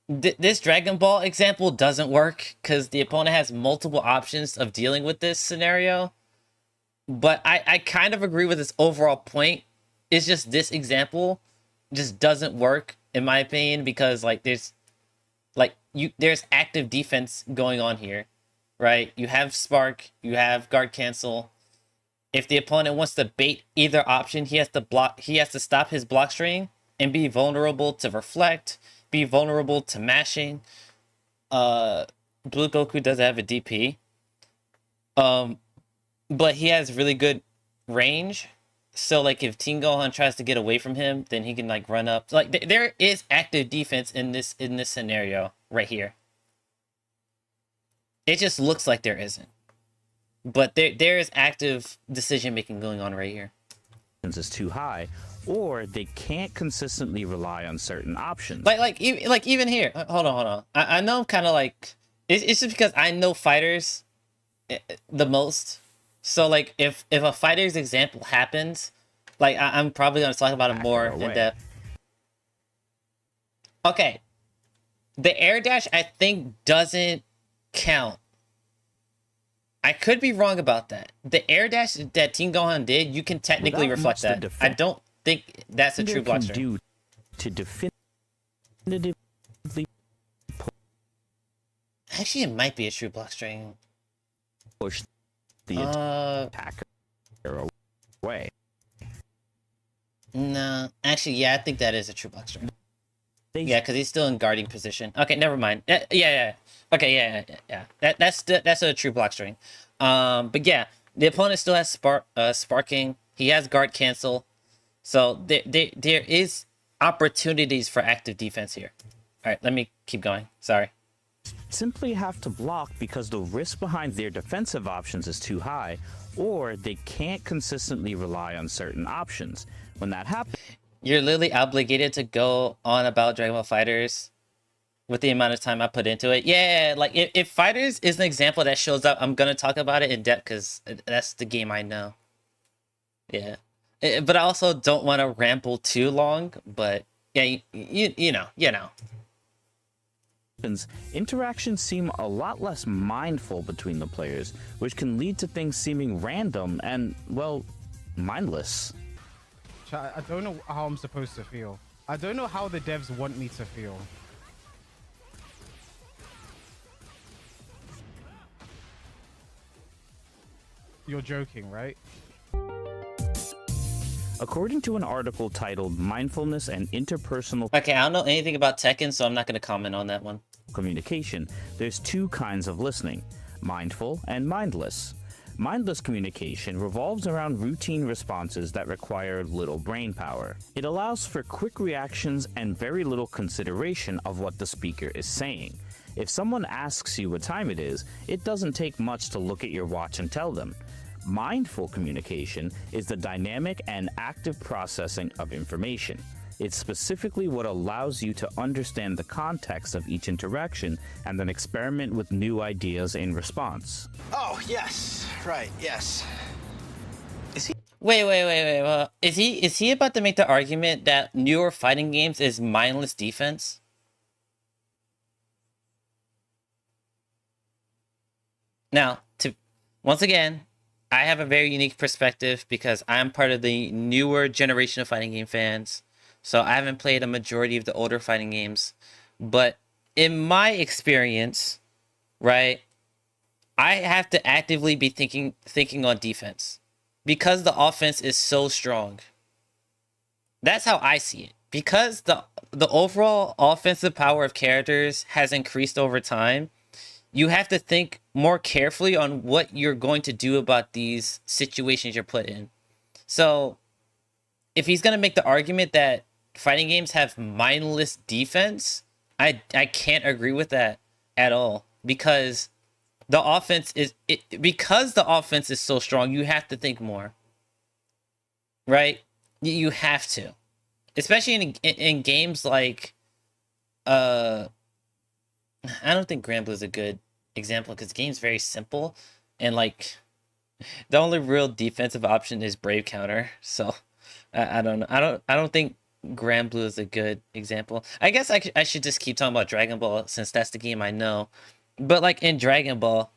this Dragon Ball example doesn't work because the opponent has multiple options of dealing with this scenario. But I kind of agree with his overall point. It's just this example just doesn't work in my opinion, because like there's active defense going on here, right? You have spark, you have guard cancel. If the opponent wants to bait either option, he has to stop his block string and be vulnerable to reflect, be vulnerable to mashing. Blue Goku doesn't have a DP. But he has really good range. So like if Team Gohan tries to get away from him, then he can like run up. Like there is active defense in this scenario right here. It just looks like there isn't. But there is active decision making going on right here. Is too high, or they can't consistently rely on certain options. Like even here. Hold on. I know I'm kind of like it's just because I know fighters the most. So like if a fighter's example happens, like I'm probably gonna talk about it more in depth. Okay, the air dash I think doesn't count. I could be wrong about that. The air dash that Team Gohan did, you can technically reflect that. I don't think that's a true block string. To definitively Actually, it might be a true block string. push the attacker away. No, actually, yeah, I think that is a true block string. They Yeah, because he's still in guarding position. Okay, never mind. Yeah. Okay, yeah. That's a true block string. But yeah, the opponent still has sparking. He has guard cancel. So there is opportunities for active defense here. All right, let me keep going. Sorry. simply have to block because the risk behind their defensive options is too high, or they can't consistently rely on certain options. When that happens, You're literally obligated to go on about Dragon Ball FighterZ with the amount of time I put into it. Yeah, like if FighterZ is an example that shows up, I'm gonna talk about it in depth because that's the game I know. Yeah, but I also don't want to ramble too long. But yeah, you know. interactions seem a lot less mindful between the players, which can lead to things seeming random and, well, mindless. I don't know how I'm supposed to feel. I don't know how the devs want me to feel. You're joking, right? According to an article titled Mindfulness and Interpersonal Okay, I don't know anything about Tekken, so I'm not gonna comment on that one. Communication, there's two kinds of listening, mindful and mindless. Mindless communication revolves around routine responses that require little brain power. It allows for quick reactions and very little consideration of what the speaker is saying. If someone asks you what time it is, it doesn't take much to look at your watch and tell them. Mindful communication is the dynamic and active processing of information. It's specifically what allows you to understand the context of each interaction and then experiment with new ideas in response. Oh, yes. Right, yes. Wait. Well, is he about to make the argument that newer fighting games is mindless defense? Now, once again, I have a very unique perspective because I'm part of the newer generation of fighting game fans. So I haven't played a majority of the older fighting games. But in my experience, right, I have to actively be thinking on defense because the offense is so strong. That's how I see it. Because the overall offensive power of characters has increased over time, you have to think more carefully on what you're going to do about these situations you're put in. So if he's going to make the argument that fighting games have mindless defense, I can't agree with that at all, because the offense is so strong, you have to think more, right? You have to, especially in games like I don't think Granblue is a good example because the game's very simple and like the only real defensive option is Brave Counter. So I don't know. I don't think Granblue is a good example. I guess I should just keep talking about Dragon Ball since that's the game I know. But like in Dragon Ball,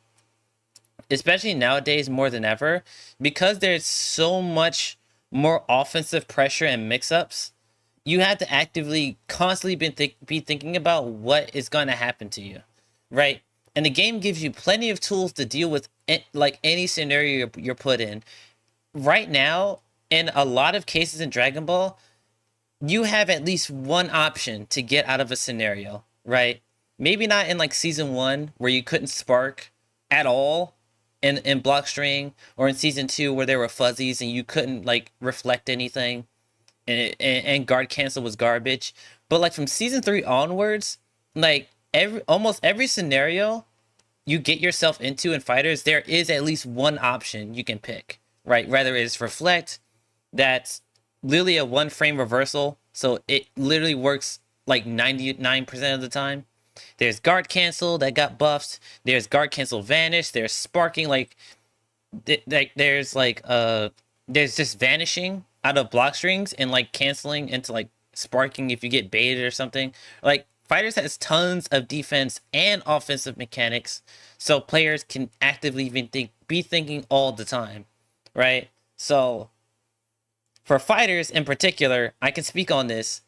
especially nowadays more than ever, because there's so much more offensive pressure and mix-ups, you have to actively constantly be thinking about what is going to happen to you, right? And the game gives you plenty of tools to deal with like any scenario you're put in. Right now, in a lot of cases in Dragon Ball, you have at least one option to get out of a scenario, right? Maybe not in like season 1 where you couldn't spark at all, in block string, or in season 2 where there were fuzzies and you couldn't like reflect anything, and guard cancel was garbage. But like from season 3 onwards, like almost every scenario you get yourself into in fighters, there is at least one option you can pick, right? Whether it's reflect, that's literally a 1 frame reversal, so it literally works like 99% of the time. There's guard cancel that got buffed. There's guard cancel vanish. There's sparking, like there's just vanishing out of block strings and like canceling into like sparking if you get baited or something. Like fighters has tons of defense and offensive mechanics, so players can actively be thinking all the time, right? So for fighters in particular, I can speak on this.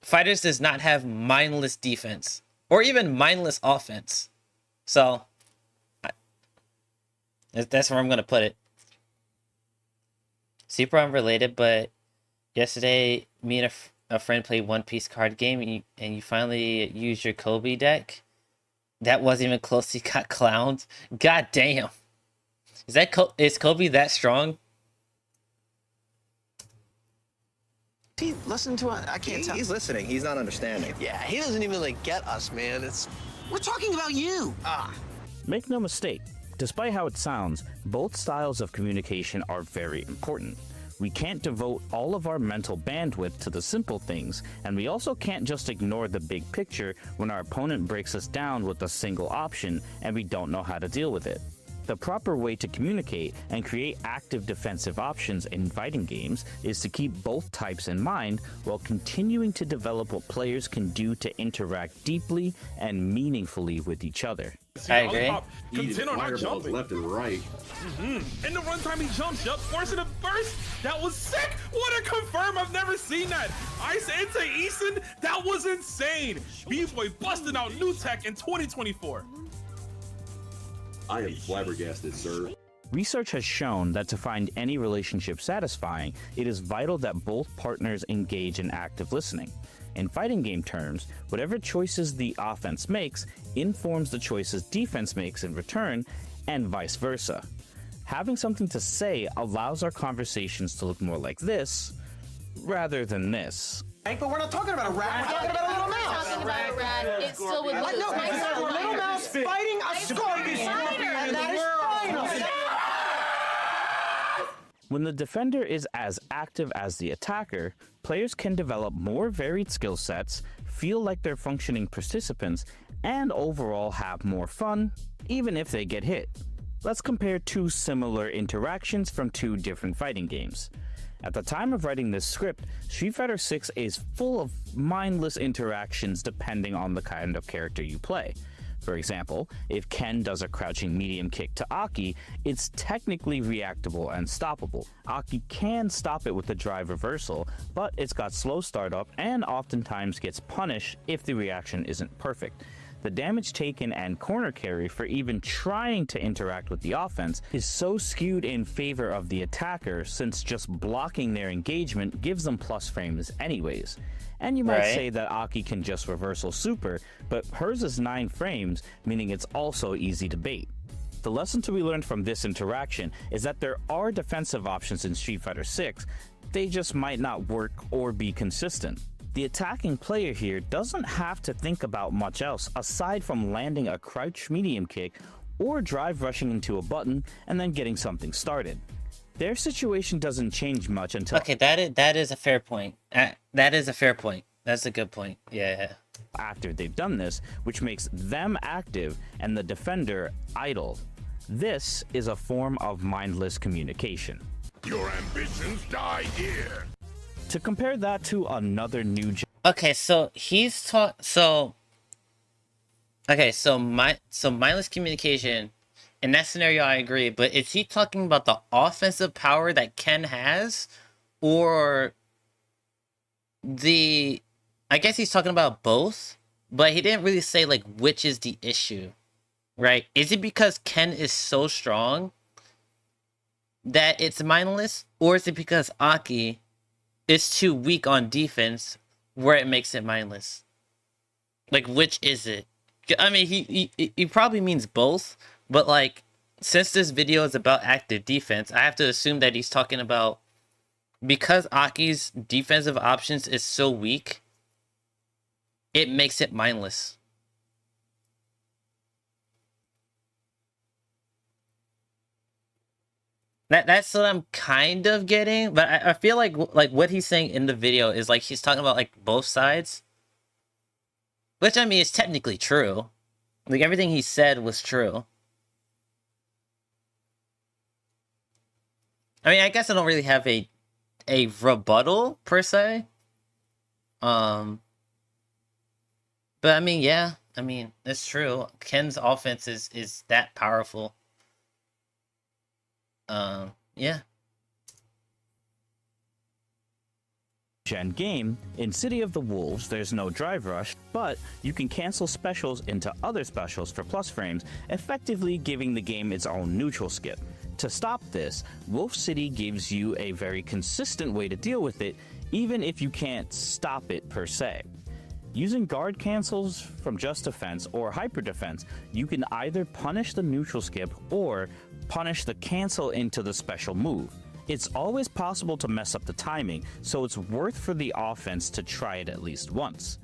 Fighters does not have mindless defense or even mindless offense. So that's where I'm going to put it. Super unrelated, but yesterday me and a friend played One Piece card game, and you finally used your Kobe deck. That wasn't even close. He got clowned. God damn. Is Kobe that strong? He listen to it. I can't tell. He's listening. He's not understanding. Yeah, he doesn't even like get us, man. We're talking about you. Make no mistake, despite how it sounds, both styles of communication are very important. We can't devote all of our mental bandwidth to the simple things, and we also can't just ignore the big picture when our opponent breaks us down with a single option and we don't know how to deal with it. The proper way to communicate and create active defensive options in fighting games is to keep both types in mind while continuing to develop what players can do to interact deeply and meaningfully with each other. I agree. Contend on not jumping. Left and right. In the runtime, he jumps up, forcing a burst. That was sick. What a confirm. I've never seen that. Ice into Eason. That was insane. B-Boy busting out new tech in 2024. I am flabbergasted, sir. Research has shown that to find any relationship satisfying, it is vital that both partners engage in active listening. In fighting game terms, whatever choices the offense makes informs the choices defense makes in return, and vice versa. Having something to say allows our conversations to look more like this, rather than this. But we're not talking about a rat. We're talking about a little mouse. Talking about a rat, it still would lose. No, it's a little mouse fighting a scorpion, and that is final. When the defender is as active as the attacker, players can develop more varied skill sets, feel like they're functioning participants, and overall have more fun, even if they get hit. Let's compare 2 similar interactions from 2 different fighting games. At the time of writing this script, Street Fighter 6 is full of mindless interactions depending on the kind of character you play. For example, if Ken does a crouching medium kick to Aki, it's technically reactable and stoppable. Aki can stop it with a drive reversal, but it's got slow startup and oftentimes gets punished if the reaction isn't perfect. The damage taken and corner carry for even trying to interact with the offense is so skewed in favor of the attacker, since just blocking their engagement gives them plus frames anyways. And you might say that Aki can just reversal super, but hers is 9 frames, meaning it's also easy to bait. The lesson to be learned from this interaction is that there are defensive options in Street Fighter 6, they just might not work or be consistent. The attacking player here doesn't have to think about much else aside from landing a crouch medium kick or drive rushing into a button and then getting something started. Their situation doesn't change much until... Okay, that is a fair point. That is a fair point. That's a good point. Yeah. After they've done this, which makes them active and the defender idle. This is a form of mindless communication. Your ambitions die here. To compare that to another new... Okay, so he's mindless communication. In that scenario, I agree. But is he talking about the offensive power that Ken has, or the? I guess he's talking about both. But he didn't really say like which is the issue, right? Is it because Ken is so strong that it's mindless, or is it because Aki is too weak on defense where it makes it mindless? Like, which is it? I mean, he probably means both, but like, since this video is about active defense, I have to assume that he's talking about because Aki's defensive options is so weak, it makes it mindless. That's what I'm kind of getting, but I feel like what he's saying in the video is like he's talking about like both sides, which I mean is technically true. Like everything he said was true. I mean, I guess I don't really have a rebuttal per se. But I mean, yeah, I mean it's true. Ken's offense is that powerful. Yeah. Gen game, in City of the Wolves, there's no drive rush, but you can cancel specials into other specials for plus frames, effectively giving the game its own neutral skip. To stop this, Wolf City gives you a very consistent way to deal with it, even if you can't stop it per se. Using guard cancels from Just Defense or Hyper Defense, you can either punish the neutral skip or punish the cancel into the special move. It's always possible to mess up the timing, so it's worth for the offense to try it at least once.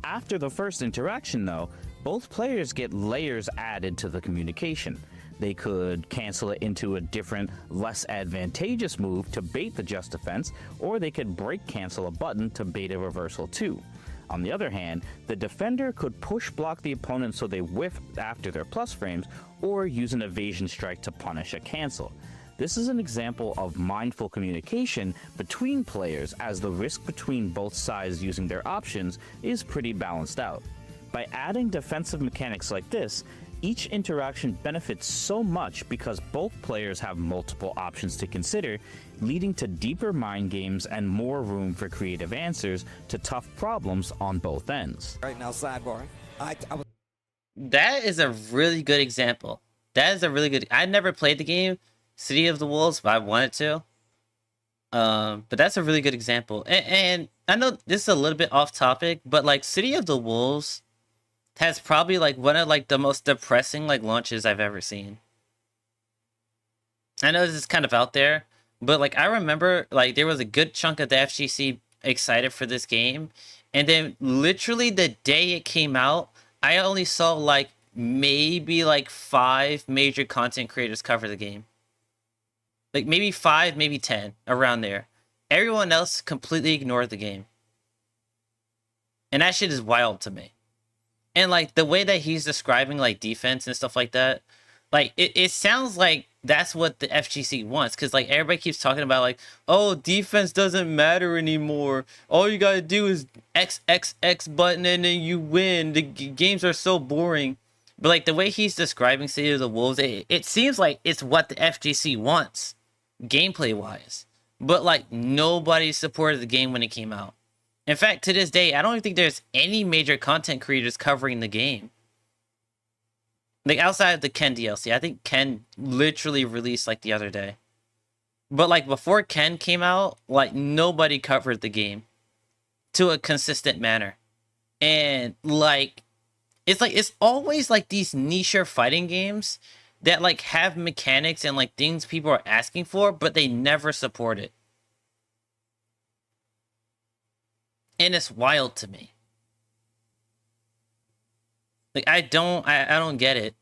After the first interaction though, both players get layers added to the communication. They could cancel it into a different, less advantageous move to bait the Just Defense, or they could break cancel a button to bait a reversal too. On the other hand, the defender could push block the opponent so they whiff after their plus frames, or use an evasion strike to punish a cancel. This is an example of mindful communication between players, as the risk between both sides using their options is pretty balanced out. By adding defensive mechanics like this, each interaction benefits so much because both players have multiple options to consider, leading to deeper mind games and more room for creative answers to tough problems on both ends. Right now, sidebar. That is a really good example. That is a really good... I never played the game, City of the Wolves, but I wanted to. But that's a really good example. And I know this is a little bit off topic, but like City of the Wolves has probably like one of like the most depressing like launches I've ever seen. I know this is kind of out there, but like I remember like there was a good chunk of the FGC excited for this game, and then literally the day it came out, I only saw like maybe like 5 major content creators cover the game. Like maybe 5, maybe 10, around there. Everyone else completely ignored the game. And that shit is wild to me. And like the way that he's describing like defense and stuff like that, like it sounds like that's what the FGC wants. Cause like everybody keeps talking about like, oh, defense doesn't matter anymore. All you gotta do is X button and then you win. The games are so boring. But like the way he's describing City of the Wolves, it seems like it's what the FGC wants, gameplay wise. But like nobody supported the game when it came out. In fact, to this day, I don't even think there's any major content creators covering the game. Like outside of the Ken DLC, I think Ken literally released like the other day. But like before Ken came out, like nobody covered the game to a consistent manner. And like it's always like these niche fighting games that like have mechanics and like things people are asking for, but they never support it. And it's wild to me. Like I don't get it.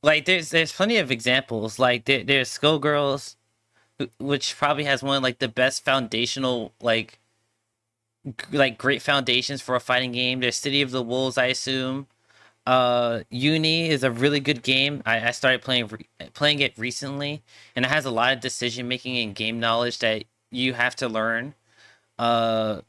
Like there's plenty of examples. Like there's Skullgirls, which probably has one of like the best foundational like great foundations for a fighting game. There's City of the Wolves, I assume. Uni is a really good game. I started playing it recently, and it has a lot of decision making and game knowledge that you have to learn. I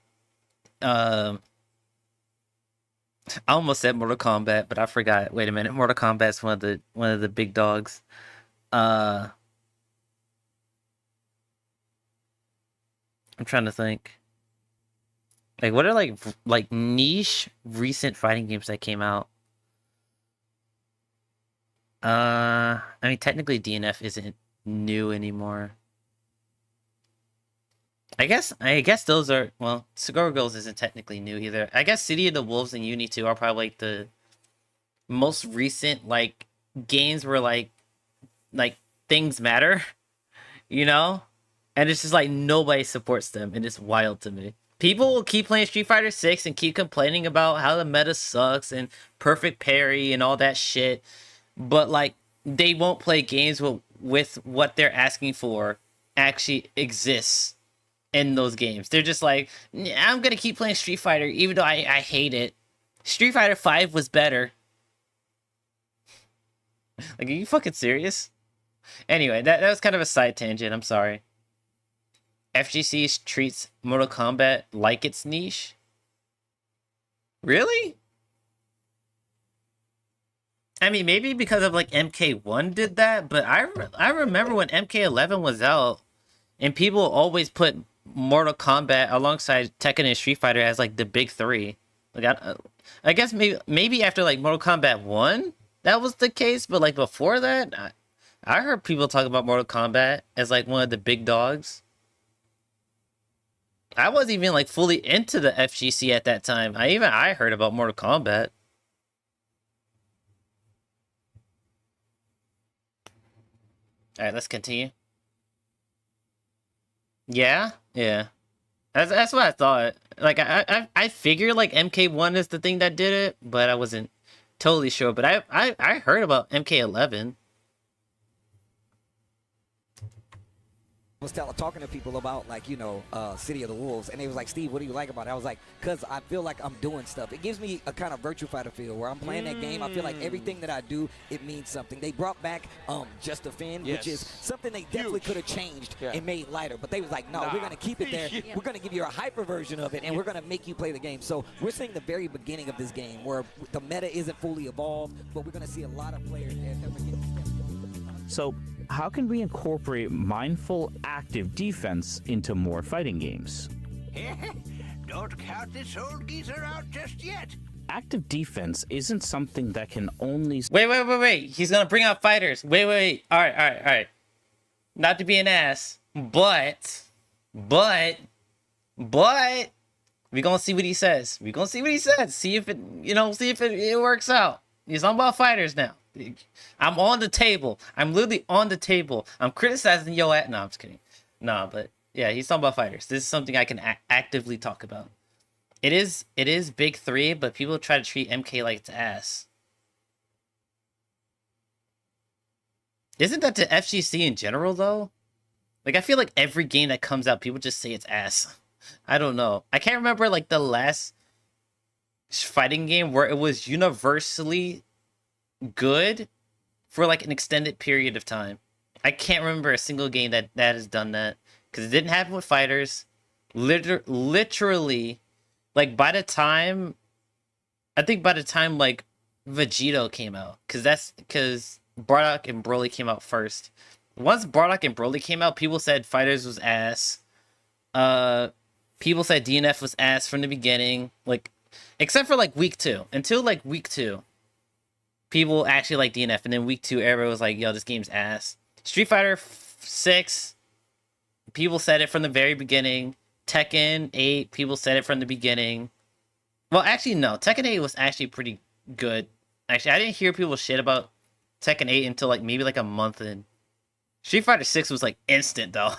almost said Mortal Kombat, but I forgot. Wait a minute, Mortal Kombat's one of the big dogs. I'm trying to think. Like, what are like niche recent fighting games that came out? I mean, technically DNF isn't new anymore. I guess those are, well, Cigar Girls isn't technically new either. I guess City of the Wolves and Uni 2 are probably like the most recent like games where like things matter, you know? And it's just like nobody supports them, and it's wild to me. People will keep playing Street Fighter 6 and keep complaining about how the meta sucks and perfect parry and all that shit, but like they won't play games with what they're asking for actually exists in those games. They're just like, I'm gonna keep playing Street Fighter even though I hate it. Street Fighter 5 was better. Like, are you fucking serious? Anyway, that was kind of a side tangent. I'm sorry. FGC treats Mortal Kombat like its niche? Really? I mean, maybe because of like MK1 did that, but I remember when MK11 was out, and people always put Mortal Kombat alongside Tekken and Street Fighter as like the big three. Like I guess maybe after like Mortal Kombat 1 that was the case, but like before that, I heard people talk about Mortal Kombat as like one of the big dogs. I wasn't even like fully into the FGC at that time. I heard about Mortal Kombat. All right, let's continue. Yeah. That's what I thought. Like I figured like MK1 is the thing that did it, but I wasn't totally sure. But I heard about MK11. Was talking to people about like, you know, City of the Wolves, and they was like, Steve, what do you like about it? I was like, cause I feel like I'm doing stuff. It gives me a kind of Virtua Fighter feel where I'm playing that game. I feel like everything that I do, it means something. They brought back Just Defend, which is something they definitely could have changed and made lighter, but they was like, no, we're gonna keep it there. We're gonna give you a hyper version of it, and we're gonna make you play the game. So we're seeing the very beginning of this game where the meta isn't fully evolved, but we're gonna see a lot of players that we're getting. So, how can we incorporate mindful, active defense into more fighting games? Don't count this old geezer out just yet. Active defense isn't something that can only... Wait. He's gonna bring out fighters. Wait. All right. Not to be an ass, but we gonna see what he says. See if it works out. He's talking about fighters now. I'm on the table. I'm literally on the table. I'm criticizing yo at. No, I'm just kidding. Nah, but yeah, he's talking about fighters. This is something I can actively talk about. It is big three, but people try to treat MK like it's ass. Isn't that to FGC in general though? Like I feel like every game that comes out, people just say it's ass. I don't know. I can't remember like the last fighting game where it was universally good for like an extended period of time. I can't remember a single game that has done that, because it didn't happen with fighters. Literally, like by the time like Vegito came out, because Bardock and Broly came out first. Once Bardock and Broly came out, people said fighters was ass. People said DNF was ass from the beginning, like except for like week 2. Until like week 2. People actually like DNF, and then week 2, everyone was like, yo, this game's ass. Street Fighter 6, people said it from the very beginning. Tekken 8, people said it from the beginning. Well, actually, no. Tekken 8 was actually pretty good. Actually, I didn't hear people shit about Tekken 8 until like maybe like a month in. Street Fighter 6 was like instant, though.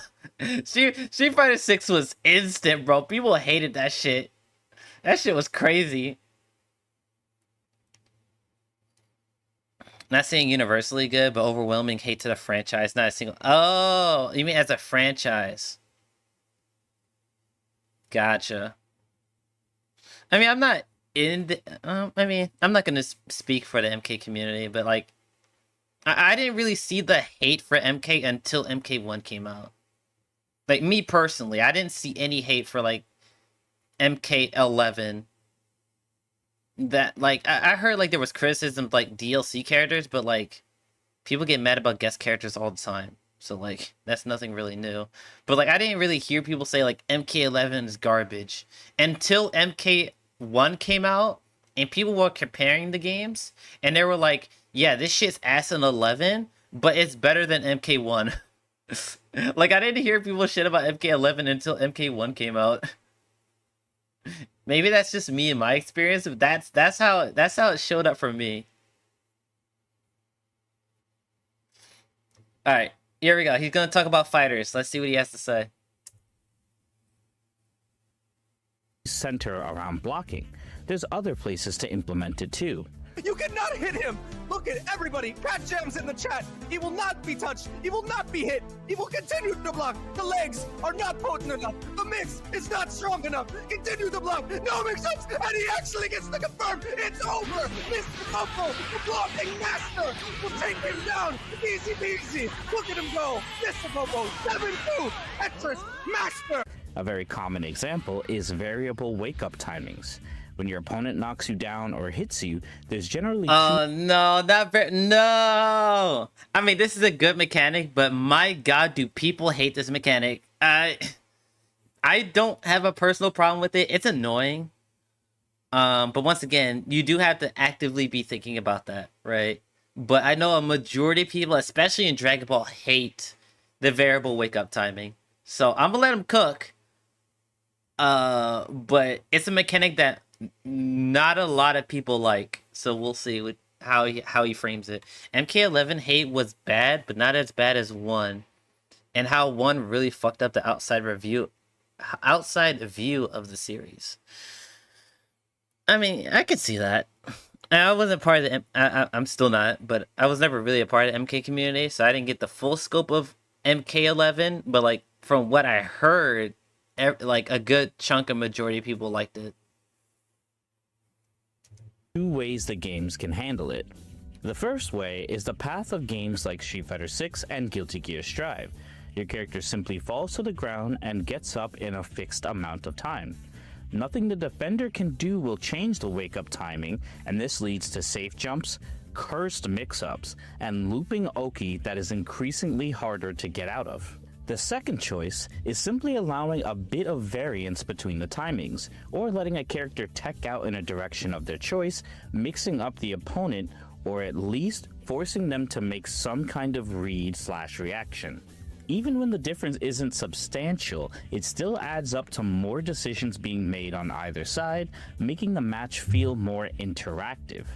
Street Fighter 6 was instant, bro. People hated that shit. That shit was crazy. Not saying universally good, but overwhelming hate to the franchise. Not a single... Oh, you mean as a franchise. Gotcha. I mean, I'm not in the... I'm not going to speak for the MK community, but like... I didn't really see the hate for MK until MK1 came out. Like, me personally, I didn't see any hate for like MK11. That like I heard like there was criticism of like DLC characters, but like people get mad about guest characters all the time, so like that's nothing really new. But like I didn't really hear people say like MK11 is garbage until MK1 came out, and people were comparing the games, and they were like, yeah, this shit's ass in 11, but it's better than MK1. Like I didn't hear people shit about MK11 until MK1 came out. Maybe that's just me and my experience, but that's how it showed up for me. All right, here we go. He's gonna talk about fighters. Let's see what he has to say. Center around blocking. There's other places to implement it too. You cannot hit him! Look at everybody! Pat Jam's in the chat! He will not be touched! He will not be hit! He will continue to block! The legs are not potent enough! The mix is not strong enough! Continue to block! No mix-ups! And he actually gets the confirm! It's over! Mr. Buffalo, the blocking master, will take him down! Easy peasy! Look at him go! Mr. Bobo, 7-2! Tetris Master! A very common example is variable wake-up timings. When your opponent knocks you down or hits you, there's generally no, no. I mean, this is a good mechanic, but my God, do people hate this mechanic? I don't have a personal problem with it. It's annoying. But once again, you do have to actively be thinking about that, right? But I know a majority of people, especially in Dragon Ball, hate the variable wake-up timing. So I'm gonna let them cook. But it's a mechanic that not a lot of people like, so we'll see how he frames it. MK11 hate was bad, but not as bad as 1, and how 1 really fucked up the outside view of the series. I mean, I could see that. I wasn't part of the I'm still not, but I was never really a part of the MK community, so I didn't get the full scope of MK11. But like from what I heard, like a good chunk of majority of people liked it. 2 ways the games can handle it. The first way is the path of games like Street Fighter 6 and Guilty Gear Strive. Your character simply falls to the ground and gets up in a fixed amount of time. Nothing the defender can do will change the wake-up timing, and this leads to safe jumps, cursed mix-ups, and looping Oki that is increasingly harder to get out of. The second choice is simply allowing a bit of variance between the timings, or letting a character tech out in a direction of their choice, mixing up the opponent, or at least forcing them to make some kind of read/reaction. Even when the difference isn't substantial, it still adds up to more decisions being made on either side, making the match feel more interactive.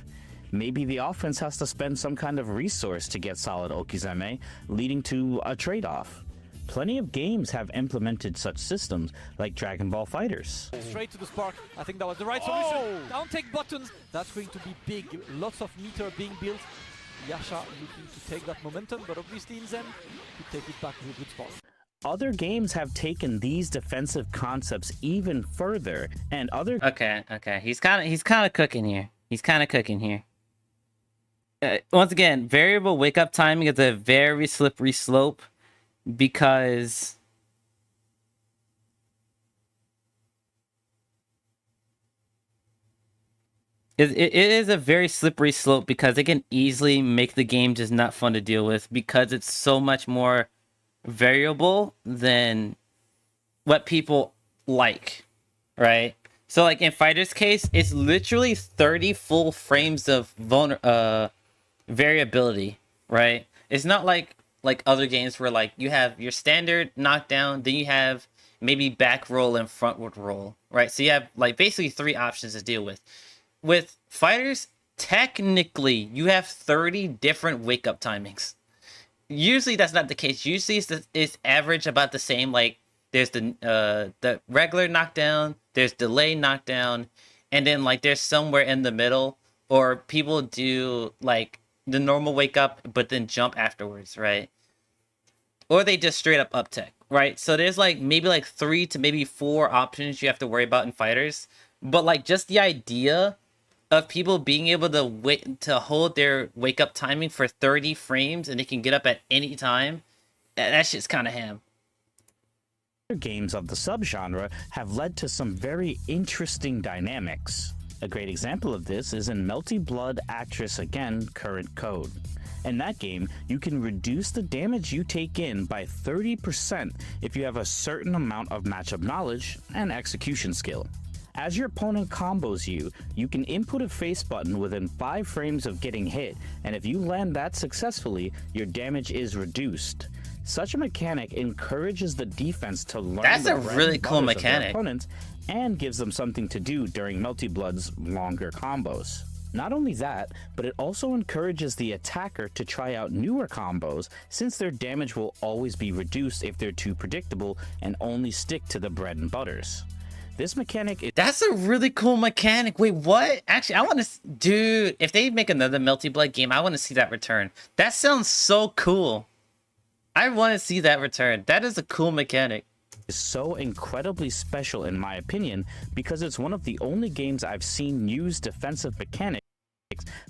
Maybe the offense has to spend some kind of resource to get solid Okizeme, leading to a trade-off. Plenty of games have implemented such systems, like Dragon Ball FighterZ. Straight to the spark. I think that was the right solution. Down take buttons. That's going to be big. Lots of meter being built. Yasha looking to take that momentum, but obviously in Zen, to take it back to a good spot. Other games have taken these defensive concepts even further, and other... Okay. He's kind of cooking here. Once again, variable wake-up timing is a very slippery slope, because it is a very slippery slope, because it can easily make the game just not fun to deal with, because it's so much more variable than what people like, right? So like in Fighter's case, it's literally 30 full frames of variability, right? It's not like other games where like you have your standard knockdown, then you have maybe back roll and frontward roll, right? So you have like basically 3 options to deal with. With Fighters, technically you have 30 different wake up timings. Usually that's not the case. Usually it's average about the same. Like there's the regular knockdown, there's delay knockdown, and then like there's somewhere in the middle, or people do like the normal wake up but then jump afterwards, right? Or they just straight up tech, right? So there's like maybe like 3 to maybe 4 options you have to worry about in Fighters. But like just the idea of people being able to hold their wake up timing for 30 frames and they can get up at any time, that shit's kind of ham. Other games of the subgenre have led to some very interesting dynamics. A great example of this is in Melty Blood Actress Again Current Code. In that game, you can reduce the damage you take in by 30% if you have a certain amount of matchup knowledge and execution skill. As your opponent combos you, you can input a face button within 5 frames of getting hit, and if you land that successfully, your damage is reduced. Such a mechanic encourages the defense to learn That's a really cool mechanic. Opponents and gives them something to do during Melty Blood's longer combos. Not only that, but it also encourages the attacker to try out newer combos, since their damage will always be reduced if they're too predictable and only stick to the bread and butters. This mechanic is— That's a really cool mechanic. Wait, what? Actually, I want to... Dude, if they make another Melty Blood game, I want to see that return. That sounds so cool. I want to see that return. That is a cool mechanic. Is so incredibly special in my opinion because it's one of the only games I've seen use defensive mechanics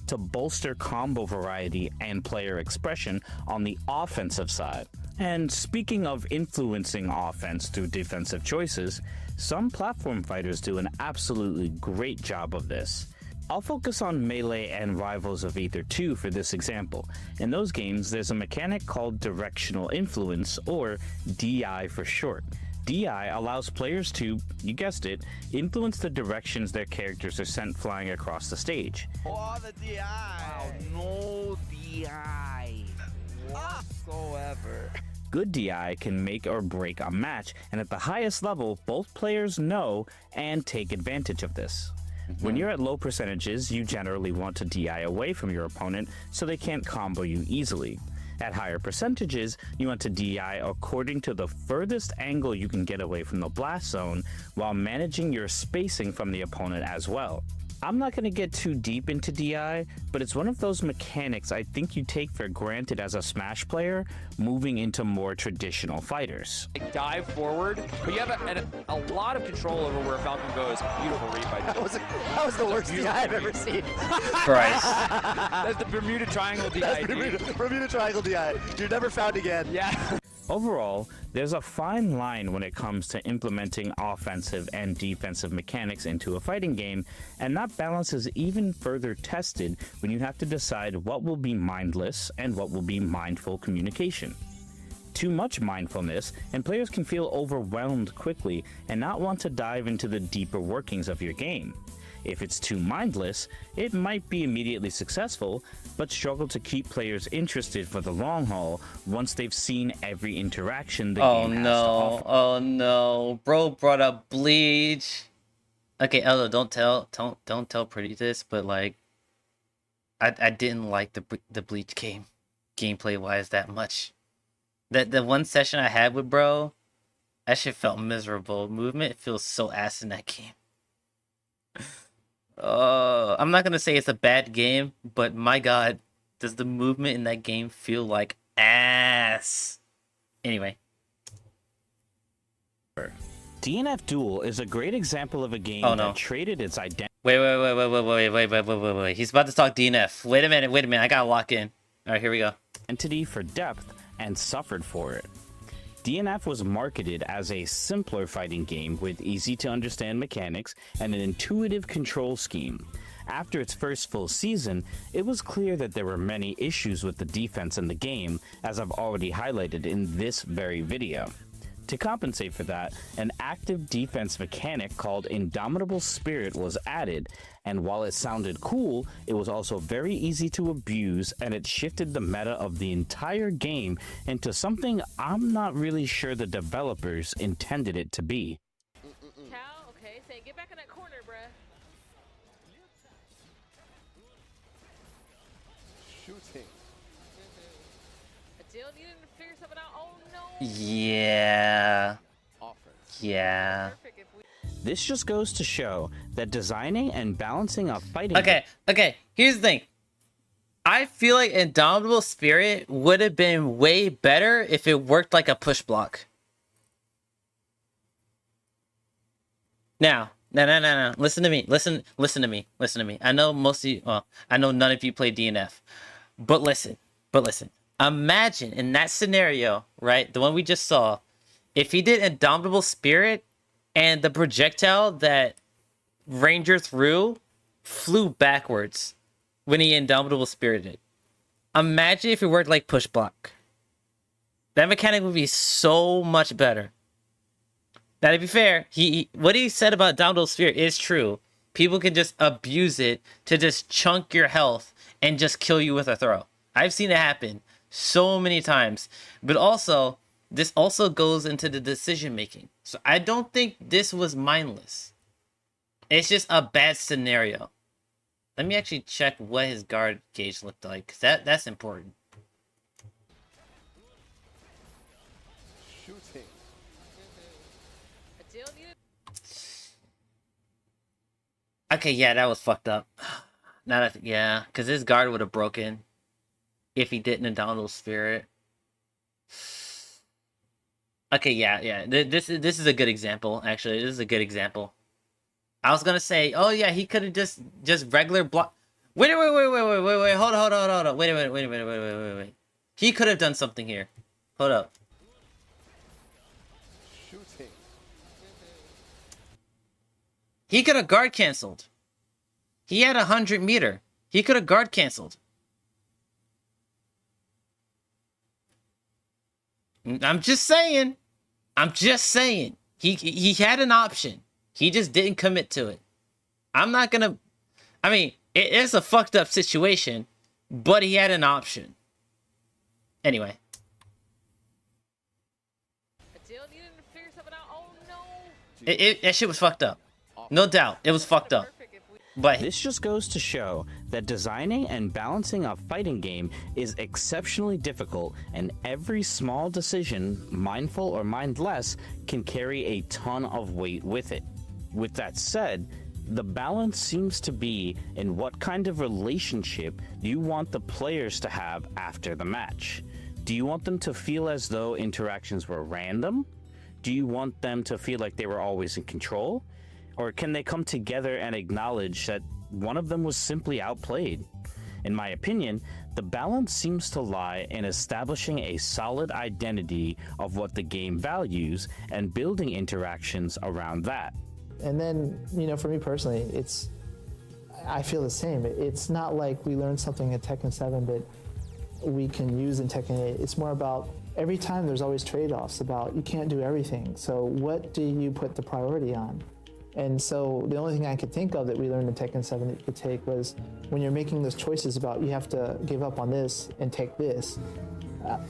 to bolster combo variety and player expression on the offensive side. And speaking of influencing offense through defensive choices, some platform fighters do an absolutely great job of this. I'll focus on Melee and Rivals of Aether 2 for this example. In those games, there's a mechanic called Directional Influence, or DI for short. DI allows players to, you guessed it, influence the directions their characters are sent flying across the stage. Oh, the DI. Wow, no DI whatsoever. Good DI can make or break a match, and at the highest level, both players know and take advantage of this. When you're at low percentages, you generally want to DI away from your opponent so they can't combo you easily. At higher percentages, you want to DI according to the furthest angle you can get away from the blast zone while managing your spacing from the opponent as well. I'm not going to get too deep into DI, but it's one of those mechanics I think you take for granted as a Smash player, moving into more traditional fighters. Dive forward, but you have a lot of control over where Falcon goes. Beautiful read by That was the worst DI I've ever seen. Christ. That's the Bermuda Triangle DI. Bermuda Triangle DI. You're never found again. Yeah. Overall, there's a fine line when it comes to implementing offensive and defensive mechanics into a fighting game, and that balance is even further tested when you have to decide what will be mindless and what will be mindful communication. Too much mindfulness, and players can feel overwhelmed quickly and not want to dive into the deeper workings of your game. If it's too mindless, it might be immediately successful, but struggle to keep players interested for the long haul once they've seen every interaction the game has to offer. Oh no, bro brought up Bleach. Okay, Ella, don't tell Pretty this, but like, I didn't like the Bleach game, gameplay wise that much. The one session I had with bro, that shit felt miserable. Movement feels so ass in that game. I'm not gonna say it's a bad game, but my god, does the movement in that game feel like ass? Anyway. DNF Duel is a great example of a game that traded its identity. Wait. He's about to talk DNF. Wait a minute. I gotta lock in. Alright, here we go. Identity for depth and suffered for it. DNF was marketed as a simpler fighting game with easy-to-understand mechanics and an intuitive control scheme. After its first full season, it was clear that there were many issues with the defense in the game, as I've already highlighted in this very video. To compensate for that, an active defense mechanic called Indomitable Spirit was added, and while it sounded cool, it was also very easy to abuse, and it shifted the meta of the entire game into something I'm not really sure the developers intended it to be. Cal, okay, say get back in that corner, bruh. Shooting. Adele needed to figure something out. Oh no. Yeah. Yeah. This just goes to show that designing and balancing a fighting... Okay, here's the thing. I feel like Indomitable Spirit would have been way better if it worked like a push block. Now, no. Listen to me. Listen to me. I know most of you, well, I know none of you play DNF. But listen. Imagine in that scenario, right? The one we just saw, if he did Indomitable Spirit and the projectile that Ranger threw flew backwards when he Indomitable Spirited. Imagine if it worked like push block. That mechanic would be so much better. Now, to be fair, what he said about Indomitable Spirit is true. People can just abuse it to just chunk your health and just kill you with a throw. I've seen it happen so many times. But also, this also goes into the decision making. So I don't think this was mindless. It's just a bad scenario. Let me actually check what his guard gauge looked like, 'cause that's important. Shooting. Okay, yeah, that was fucked up. Now that, yeah, because his guard would have broken if he didn't Indonal Spirit. Okay, yeah. This is a good example. Actually, this is a good example. I was gonna say, oh yeah, he could have just regular block. Wait. Hold on. Wait. He could have done something here. Hold up. Shooting. He could have guard canceled. He had 100 meter. He could have guard canceled. I'm just saying. He had an option. He just didn't commit to it. I'm not gonna. I mean, it is a fucked up situation, but he had an option. Anyway. That shit was fucked up. No doubt, it was fucked up. But this just goes to show that designing and balancing a fighting game is exceptionally difficult, and every small decision, mindful or mindless, can carry a ton of weight with it. With that said, the balance seems to be in what kind of relationship you want the players to have after the match. Do you want them to feel as though interactions were random? Do you want them to feel like they were always in control? Or can they come together and acknowledge that one of them was simply outplayed? In my opinion, the balance seems to lie in establishing a solid identity of what the game values and building interactions around that. And then, you know, for me personally, I feel the same. It's not like we learned something in Tekken 7 that we can use in Tekken 8. It's more about every time there's always trade-offs about you can't do everything. So what do you put the priority on? And so the only thing I could think of that we learned in Tekken 7 that you could take was when you're making those choices about you have to give up on this and take this,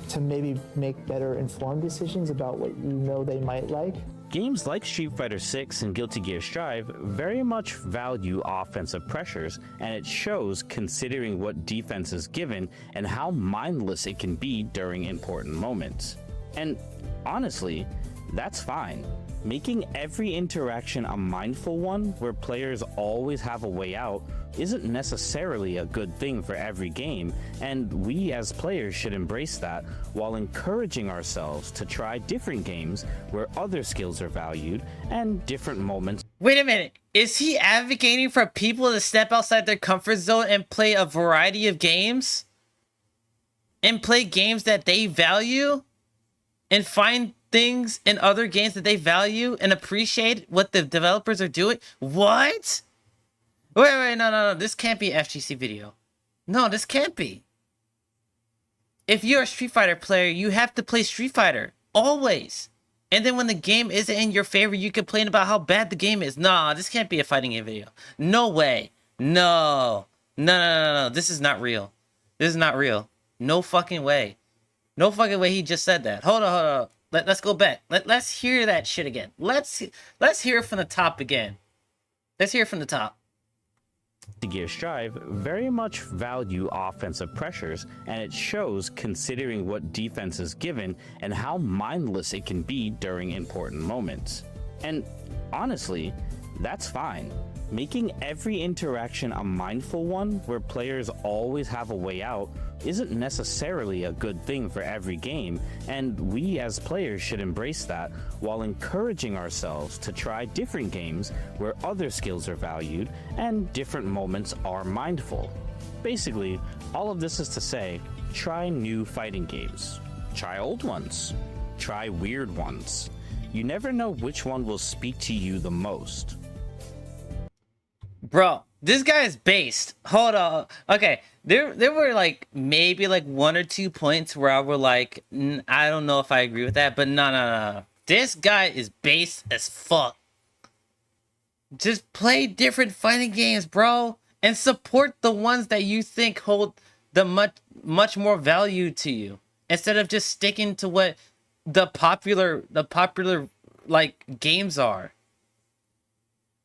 to maybe make better informed decisions about what you know they might like. Games like Street Fighter 6 and Guilty Gear Strive very much value offensive pressures, and it shows considering what defense is given and how mindless it can be during important moments. And honestly, that's fine. Making every interaction a mindful one where players always have a way out isn't necessarily a good thing for every game, and we as players should embrace that while encouraging ourselves to try different games where other skills are valued and different moments. Wait a minute, is he advocating for people to step outside their comfort zone and play a variety of games? And play games that they value? And find things in other games that they value and appreciate what the developers are doing? What? Wait, no. This can't be an FGC video. No, this can't be. If you're a Street Fighter player, you have to play Street Fighter. Always. And then when the game isn't in your favor, you complain about how bad the game is. Nah, this can't be a fighting game video. No way. No. No. This is not real. This is not real. No fucking way. No fucking way he just said that. Hold on. Let's go back. Let's hear that shit again. Let's hear it from the top again. Let's hear it from the top. Gear Strive very much value offensive pressures, and it shows considering what defense is given and how mindless it can be during important moments. And honestly, that's fine. Making every interaction a mindful one where players always have a way out isn't necessarily a good thing for every game, and we as players should embrace that while encouraging ourselves to try different games where other skills are valued and different moments are mindful. Basically, all of this is to say, try new fighting games. Try old ones. Try weird ones. You never know which one will speak to you the most. Bro, this guy is based. Hold on. Okay, there were like maybe like 1 or 2 points where I were like, I don't know if I agree with that, but no. This guy is based as fuck. Just play different fighting games, bro, and support the ones that you think hold the much more value to you, instead of just sticking to what the popular like games are.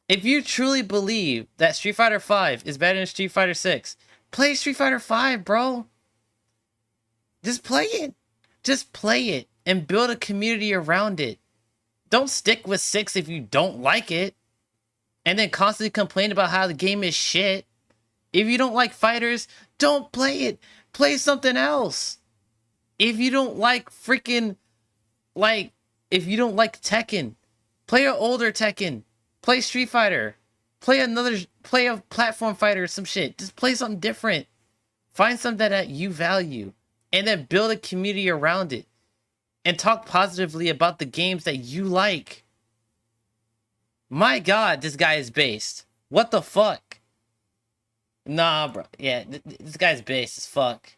If you truly believe that Street Fighter 5 is better than Street Fighter 6, play Street Fighter 5, bro. Just play it. Just play it and build a community around it. Don't stick with 6 if you don't like it and then constantly complain about how the game is shit. If you don't like fighters, don't play it. Play something else. If you don't like freaking, like, if you don't like Tekken, play an older Tekken. Play Street Fighter. Play a platform fighter or some shit. Just play something different. Find something that you value. And then build a community around it. And talk positively about the games that you like. My god, this guy is based. What the fuck? Nah, bro. Yeah, this guy's based as fuck.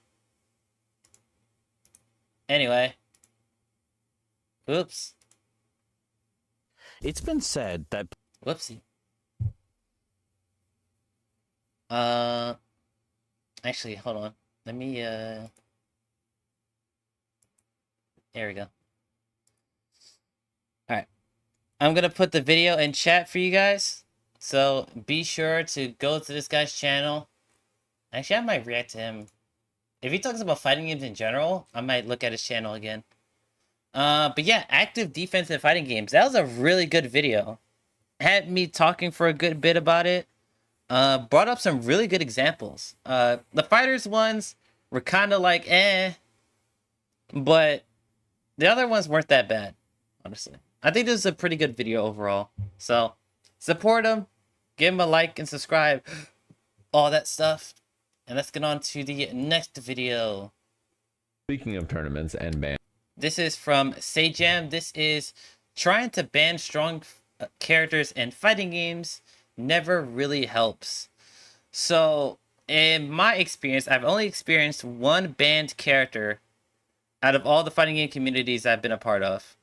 Anyway. Oops. It's been said that... Whoopsie. Actually, hold on. Let me, There we go. Alright. I'm gonna put the video in chat for you guys. So, be sure to go to this guy's channel. Actually, I might react to him. If he talks about fighting games in general, I might look at his channel again. But yeah, active defensive fighting games. That was a really good video. Had me talking for a good bit about it. Brought up some really good examples. The fighters ones were kind of like, eh. But the other ones weren't that bad, honestly. I think this is a pretty good video overall. So, support him. Give him a like and subscribe. All that stuff. And let's get on to the next video. Speaking of tournaments and bans. This is from Sajam. This is trying to ban strong characters in fighting games never really helps. So, in my experience, I've only experienced one banned character out of all the fighting game communities I've been a part of.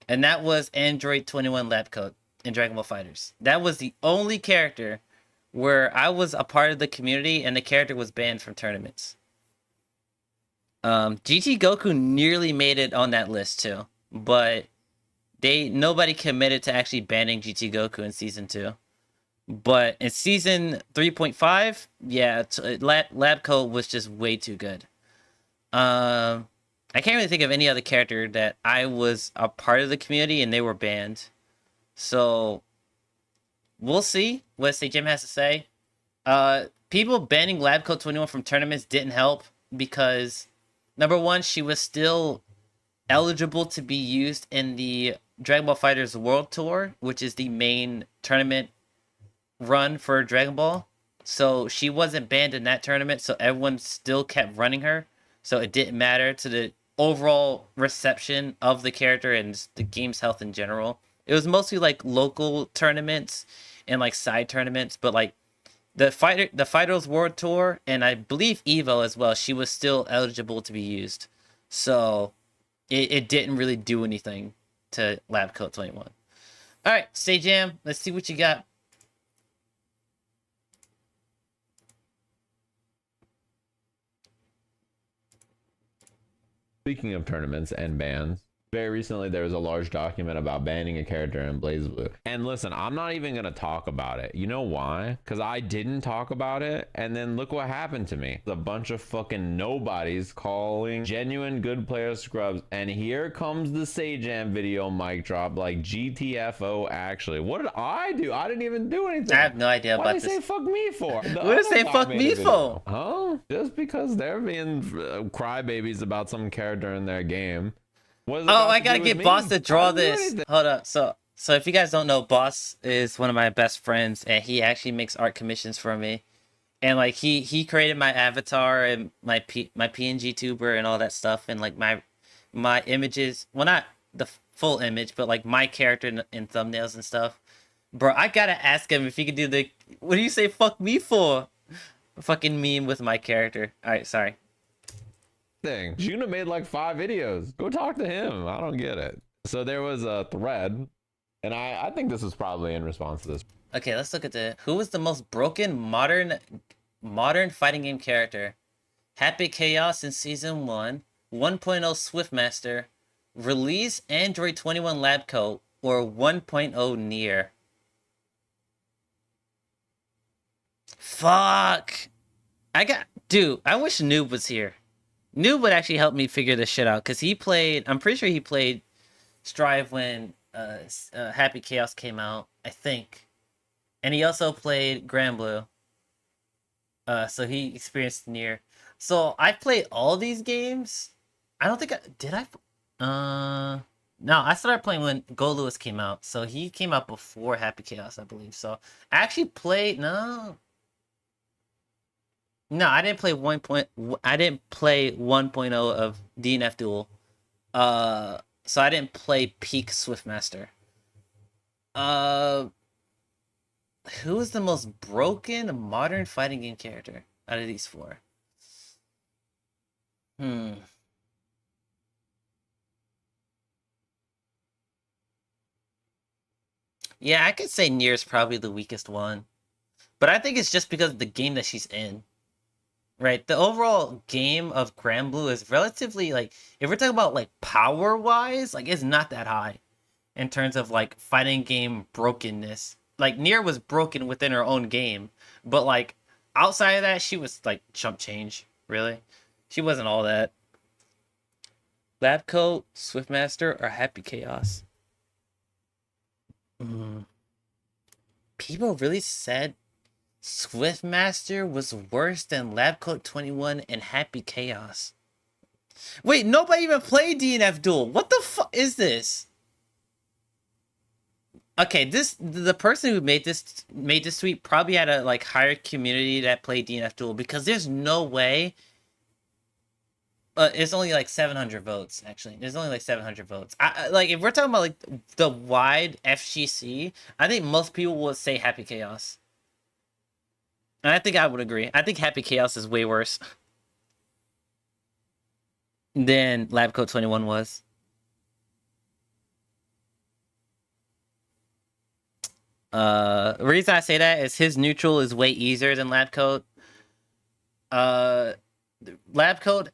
And that was Android 21 Lab Coat in Dragon Ball FighterZ. That was the only character where I was a part of the community and the character was banned from tournaments. GT Goku nearly made it on that list too, but nobody committed to actually banning GT Goku in season 2. But in season 3.5, yeah, Lab Coat was just way too good. I can't really think of any other character that I was a part of the community and they were banned. So we'll see what Sajim has to say. People banning Lab Coat 21 from tournaments didn't help because, number one, she was still eligible to be used in the Dragon Ball FighterZ World Tour, which is the main tournament run for Dragon Ball. So she wasn't banned in that tournament, so everyone still kept running her. So it didn't matter to the overall reception of the character and the game's health in general. It was mostly like local tournaments and like side tournaments, but like the FighterZ World Tour and I believe Evo as well, she was still eligible to be used. So it didn't really do anything to Lab Coat 21. All right, Sajam, let's see what you got. Speaking of tournaments and bans, very recently there was a large document about banning a character in BlazBlue. And listen, I'm not even going to talk about it. You know why? Because I didn't talk about it, and then look what happened to me. A bunch of fucking nobodies calling genuine good player scrubs, and here comes the Sajam video mic drop like GTFO actually. What did I do? I didn't even do anything. I have no idea about this. What did they say fuck me for? What did they say fuck me for? Huh? Just because they're being crybabies about some character in their game. Oh, I gotta get Boss to draw this. Hold up. So if you guys don't know, Boss is one of my best friends, and he actually makes art commissions for me. And like he created my avatar and my PNG tuber and all that stuff, and like my images. Well, not the full image, but like my character in thumbnails and stuff. Bro, I gotta ask him if he could do the what do you say fuck me for? A fucking meme with my character. All right, sorry. Thing. Juna made like 5 videos. Go talk to him. I don't get it. So there was a thread, and I think this was probably in response to this. Okay, let's look at who was the most broken modern fighting game character. Happy Chaos in Season 1, 1.0 Swiftmaster, Release Android 21 Lab Coat, or 1.0 Nier. Fuck. Dude, I wish Noob was here. Noob would actually help me figure this shit out, because I'm pretty sure he played Strive when Happy Chaos came out, I think. And he also played Grand Blue. So he experienced Nier. So I played all these games. I don't think no, I started playing when Go Lewis came out. So he came out before Happy Chaos, I believe. So I actually played No, I didn't play 1.0 of DNF Duel. So I didn't play Peak Swiftmaster. Who is the most broken modern fighting game character out of these four? Yeah, I could say Nier is probably the weakest one. But I think it's just because of the game that she's in. Right? The overall game of Grand Blue is relatively, like, if we're talking about, like, power-wise, like, it's not that high in terms of, like, fighting game brokenness. Like, Nier was broken within her own game, but, like, outside of that, she was, like, chump change, really. She wasn't all that. Lab Coat, Swiftmaster, or Happy Chaos? People really said Swiftmaster was worse than Labcoat 21 and Happy Chaos. Wait, nobody even played DNF Duel. What the fuck is this? Okay, the person who made this tweet probably had a like higher community that played DNF Duel, because there's no way. It's only like 700 votes, actually. There's only like 700 votes. Like, if we're talking about like the wide FGC, I think most people would say Happy Chaos. And I think I would agree. I think Happy Chaos is way worse than Labcoat 21 was. The reason I say that is his neutral is way easier than Labcoat. Labcoat,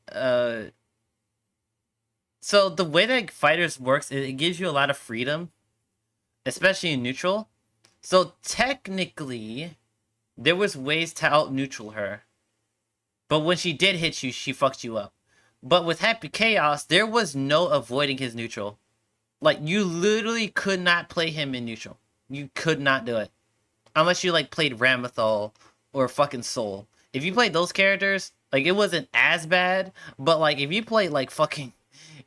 so the way that Fighters works, it gives you a lot of freedom, especially in neutral. So technically, there was ways to out-neutral her. But when she did hit you, she fucked you up. But with Happy Chaos, there was no avoiding his neutral. Like, you literally could not play him in neutral. You could not do it. Unless you, like, played Ramethal or fucking Soul. If you played those characters, like, it wasn't as bad. But, like, if you play, like, fucking...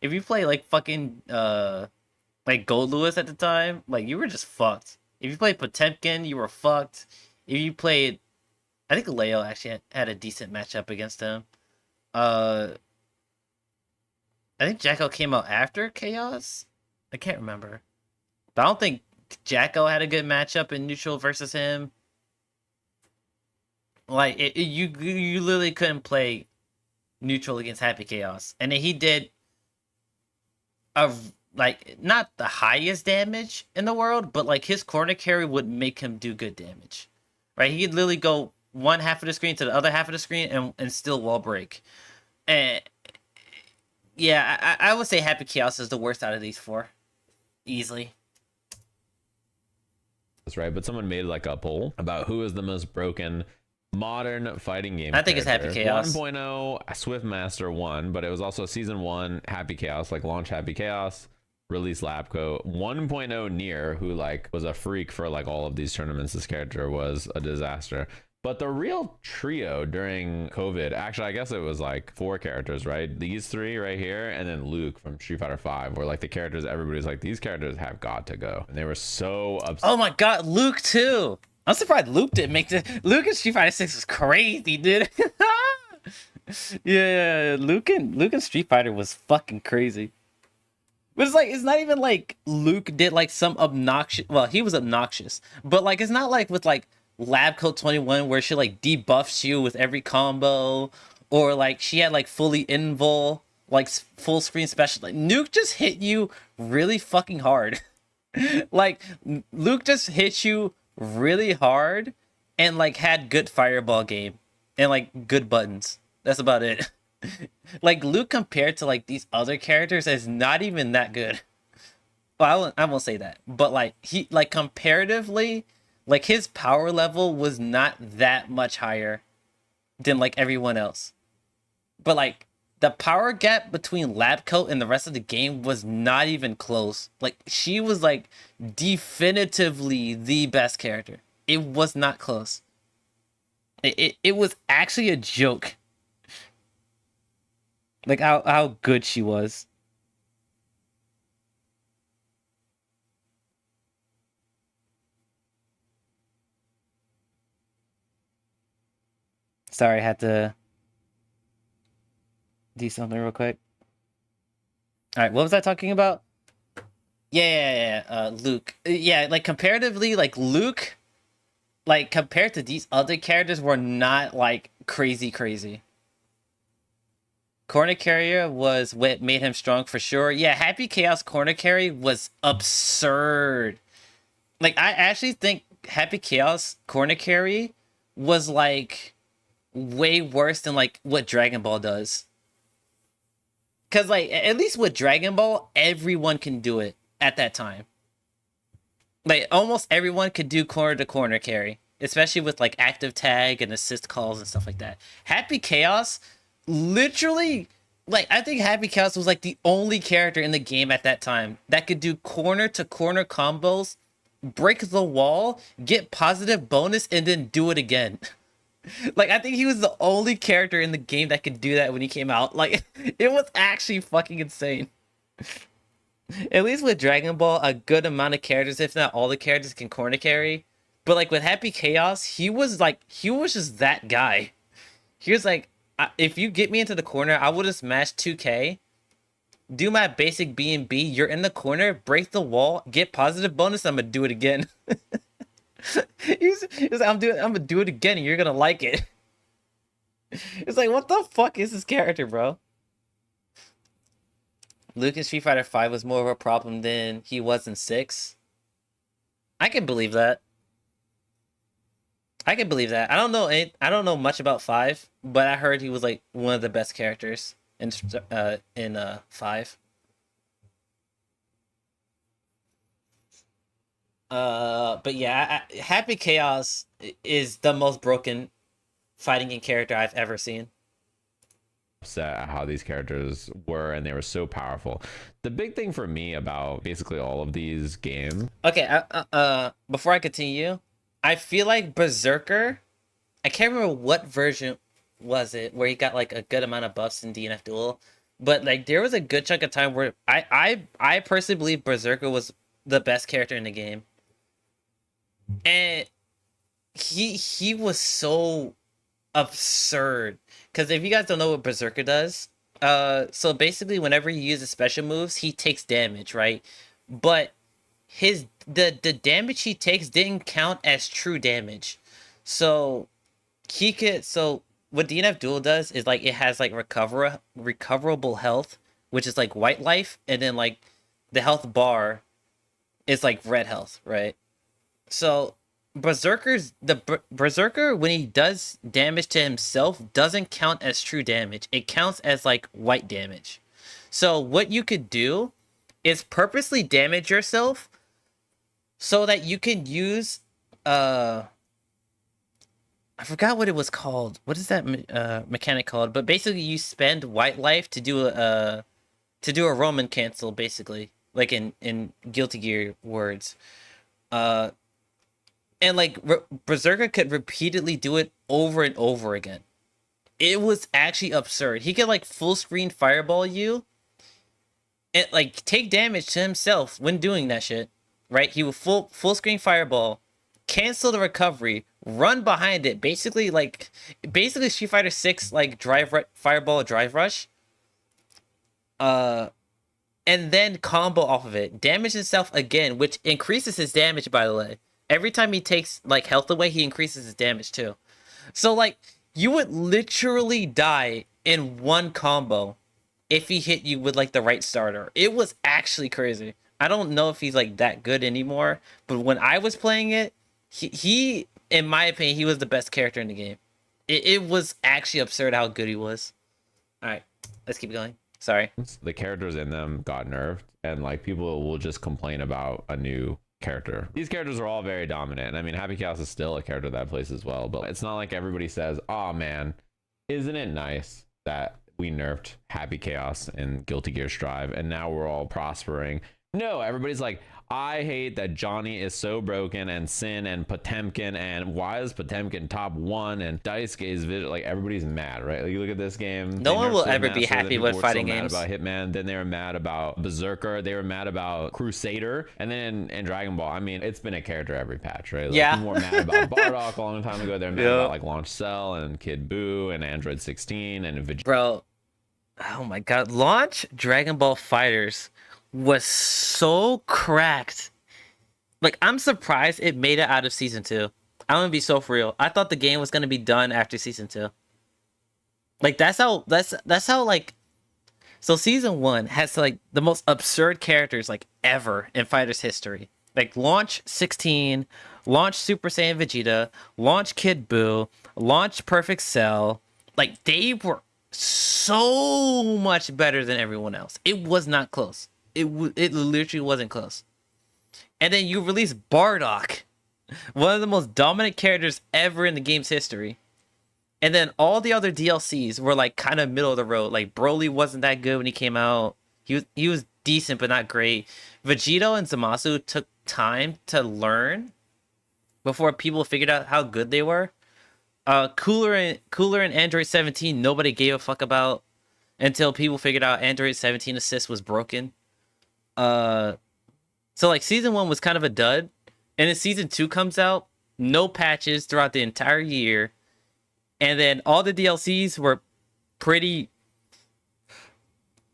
If you play, like, fucking, like, Gold Lewis at the time, like, you were just fucked. If you played Potemkin, you were fucked. If you played... I think Leo actually had a decent matchup against him. I think Jacko came out after Chaos? I can't remember. But I don't think Jacko had a good matchup in neutral versus him. Like, you literally couldn't play neutral against Happy Chaos. And then he did like, not the highest damage in the world, but like his corner carry would make him do good damage. Right? He could literally go one half of the screen to the other half of the screen and still wall break. And yeah, I would say Happy Chaos is the worst out of these four. Easily. That's right, but someone made like a poll about who is the most broken modern fighting game. I think it's Happy Chaos. 1.0 Swiftmaster won, but it was also Season 1 Happy Chaos, like launch Happy Chaos, release Labco. 1.0 Nier, who like was a freak for like all of these tournaments. This character was a disaster. But the real trio during COVID, actually, I guess it was like 4 characters, right? These 3 right here, and then Luke from Street Fighter 5, where like the characters, everybody's like, these characters have got to go. And they were so upset. Oh my god, Luke too! I'm surprised Luke didn't make this. Luke in Street Fighter 6 was crazy, dude. Yeah, Luke in Street Fighter was fucking crazy. But it's like, it's not even like Luke did like some obnoxious, well, he was obnoxious, but like, it's not like with like Labcoat 21 where she like debuffs you with every combo, or like she had like fully invul, like full screen special. Like Nuke just hit you really fucking hard. Like Luke just hit you really hard and like had good fireball game and like good buttons. That's about it. Like Luke compared to like these other characters is not even that good. Well, I won't say that, but like he like comparatively, Like his power level was not that much higher than like everyone else. But like the power gap between Lab Coat and the rest of the game was not even close. Like she was like definitively the best character. It was not close. It was actually a joke. Like how good she was. Sorry, I had to do something real quick. All right, what was I talking about? Yeah, Luke. Yeah, like comparatively, like Luke, like compared to these other characters, were not like crazy. Corner Carrier was what made him strong for sure. Yeah, Happy Chaos Corner Carry was absurd. Like I actually think Happy Chaos Corner Carry was like way worse than like what Dragon Ball does. Cause like at least with Dragon Ball, everyone can do it at that time. Like almost everyone could do corner to corner carry, especially with like active tag and assist calls and stuff like that. Happy Chaos, literally, like I think Happy Chaos was like the only character in the game at that time that could do corner to corner combos, break the wall, get positive bonus, and then do it again. Like, I think he was the only character in the game that could do that when he came out. Like, it was actually fucking insane. At least with Dragon Ball, a good amount of characters, if not all the characters, can corner carry. But, like, with Happy Chaos, he was just that guy. He was like, if you get me into the corner, I would have smashed 2K, do my basic B&B, you're in the corner, break the wall, get positive bonus, I'm gonna do it again. He's like, I'm gonna do it again and you're gonna like it. It's like, what the fuck is this character, bro? Luke in Street Fighter 5 was more of a problem than he was in 6. I can believe that. I don't know much about 5, but I heard he was like one of the best characters in 5. But yeah, Happy Chaos is the most broken fighting game character I've ever seen. Upset at how these characters were, and they were so powerful. The big thing for me about basically all of these games. Okay, before I continue, I feel like Berserker, I can't remember what version was it where he got like a good amount of buffs in DNF Duel, but like there was a good chunk of time where I personally believe Berserker was the best character in the game. And he was so absurd, because if you guys don't know what Berserker does, so basically whenever he uses special moves, he takes damage, right? But the damage he takes didn't count as true damage. So what DNF Duel does is like it has like recoverable health, which is like white life, and then like the health bar is like red health, right? So Berserker, when he does damage to himself, doesn't count as true damage. It counts as like white damage. So what you could do is purposely damage yourself so that you can use I forgot what it was called. What is that mechanic called? But basically you spend white life to do a Roman cancel, basically, like in Guilty Gear words. And like Berserker could repeatedly do it over and over again. It was actually absurd. He could like full screen fireball you and like take damage to himself when doing that shit, right? He would full screen fireball, cancel the recovery, run behind it, basically Street Fighter 6 like fireball drive rush, and then combo off of it, damage himself again, which increases his damage, by the way. Every time he takes like health away, he increases his damage too. So like you would literally die in one combo if he hit you with like the right starter. It was actually crazy. I don't know if he's like that good anymore, but when I was playing it, he in my opinion, he was the best character in the game. It was actually absurd how good he was. All right, let's keep going. Sorry. The characters in them got nerfed, and like people will just complain about a new character. These characters are all very dominant. I mean, Happy Chaos is still a character that plays as well, but it's not like everybody says, oh man, isn't it nice that we nerfed Happy Chaos in Guilty Gear Strive and now we're all prospering? No, everybody's like, I hate that Johnny is so broken, and Sin and Potemkin, and why is Potemkin top 1 and Daisuke's video? Like, everybody's mad, right? Like, you look at this game. No one will ever be happy with fighting games. About Hitman, then they were mad about Berserker, they were mad about Crusader, and then in Dragon Ball, I mean, it's been a character every patch, right? Like, yeah. People were mad about Bardock a long time ago. They're mad about like Launch Cell and Kid Buu and Android 16 and Vegeta. Bro, oh my god, Launch Dragon Ball Fighters was so cracked. Like, I'm surprised it made it out of season 2. I'm gonna be so for real. I thought the game was gonna be done after season 2. Like, that's how like, so season 1 has like the most absurd characters like ever in Fighters history. Like Launch 16, Launch Super Saiyan Vegeta, Launch Kid Buu, Launch Perfect Cell. Like, they were so much better than everyone else. It was not close. It literally wasn't close. And then you release Bardock, one of the most dominant characters ever in the game's history. And then all the other DLCs were like kind of middle of the road. Like Broly wasn't that good when he came out. He was decent but not great. Vegito and Zamasu took time to learn before people figured out how good they were. Cooler and Android 17 nobody gave a fuck about until people figured out Android 17 assist was broken. So like season 1 was kind of a dud, and then season 2 comes out, no patches throughout the entire year, and then all the DLCs were pretty,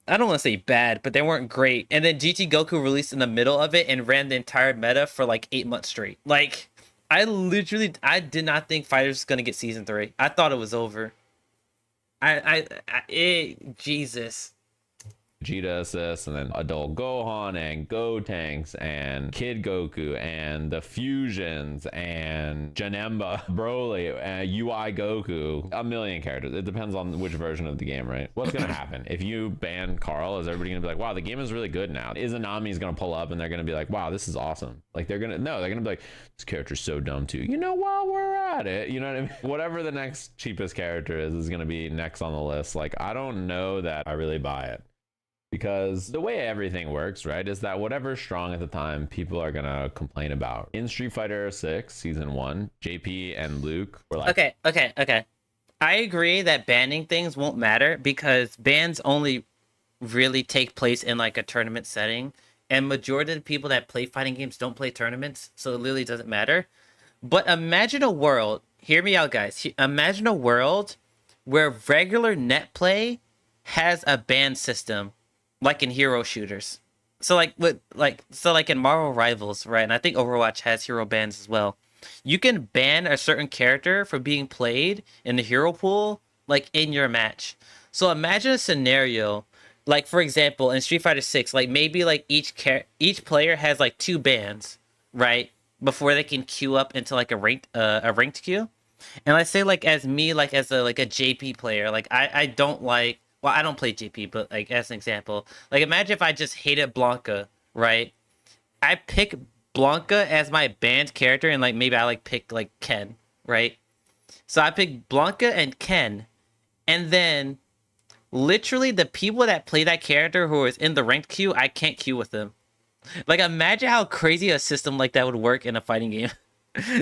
I don't want to say bad, but they weren't great. And then GT Goku released in the middle of it and ran the entire meta for like 8 months straight. Like, I did not think Fighters was gonna get season 3. I thought it was over. Jesus. Vegeta assists, and then Adult Gohan and Gotenks and Kid Goku and the Fusions and Janemba, Broly, UI Goku, a million characters. It depends on which version of the game, right? What's gonna happen if you ban Carl? Is everybody gonna be like, wow, the game is really good now? Izanami's gonna pull up and they're gonna be like, wow, this is awesome. Like, they're gonna be like, this character's so dumb too. You know, while we're at it, you know what I mean? Whatever the next cheapest character is gonna be next on the list. Like, I don't know that I really buy it. Because the way everything works, right, is that whatever's strong at the time, people are gonna complain about. In Street Fighter 6 Season 1, JP and Luke were like... Okay. I agree that banning things won't matter because bans only really take place in like a tournament setting. And majority of the people that play fighting games don't play tournaments, so it really doesn't matter. But imagine a world, hear me out guys, imagine a world where regular net play has a ban system. Like in hero shooters. So like in Marvel Rivals, right? And I think Overwatch has hero bans as well. You can ban a certain character for being played in the hero pool, like in your match. So imagine a scenario, like for example, in Street Fighter 6, like maybe like each player has like 2 bans, right? Before they can queue up into like a ranked queue. And let's say like as me, like as a JP player, like I don't like, well, I don't play GP, but like as an example, like imagine if I just hated Blanca, right? I pick Blanca as my banned character, and like maybe I like pick like Ken, right? So I pick Blanca and Ken, and then literally the people that play that character who is in the ranked queue, I can't queue with them. Like imagine how crazy a system like that would work in a fighting game.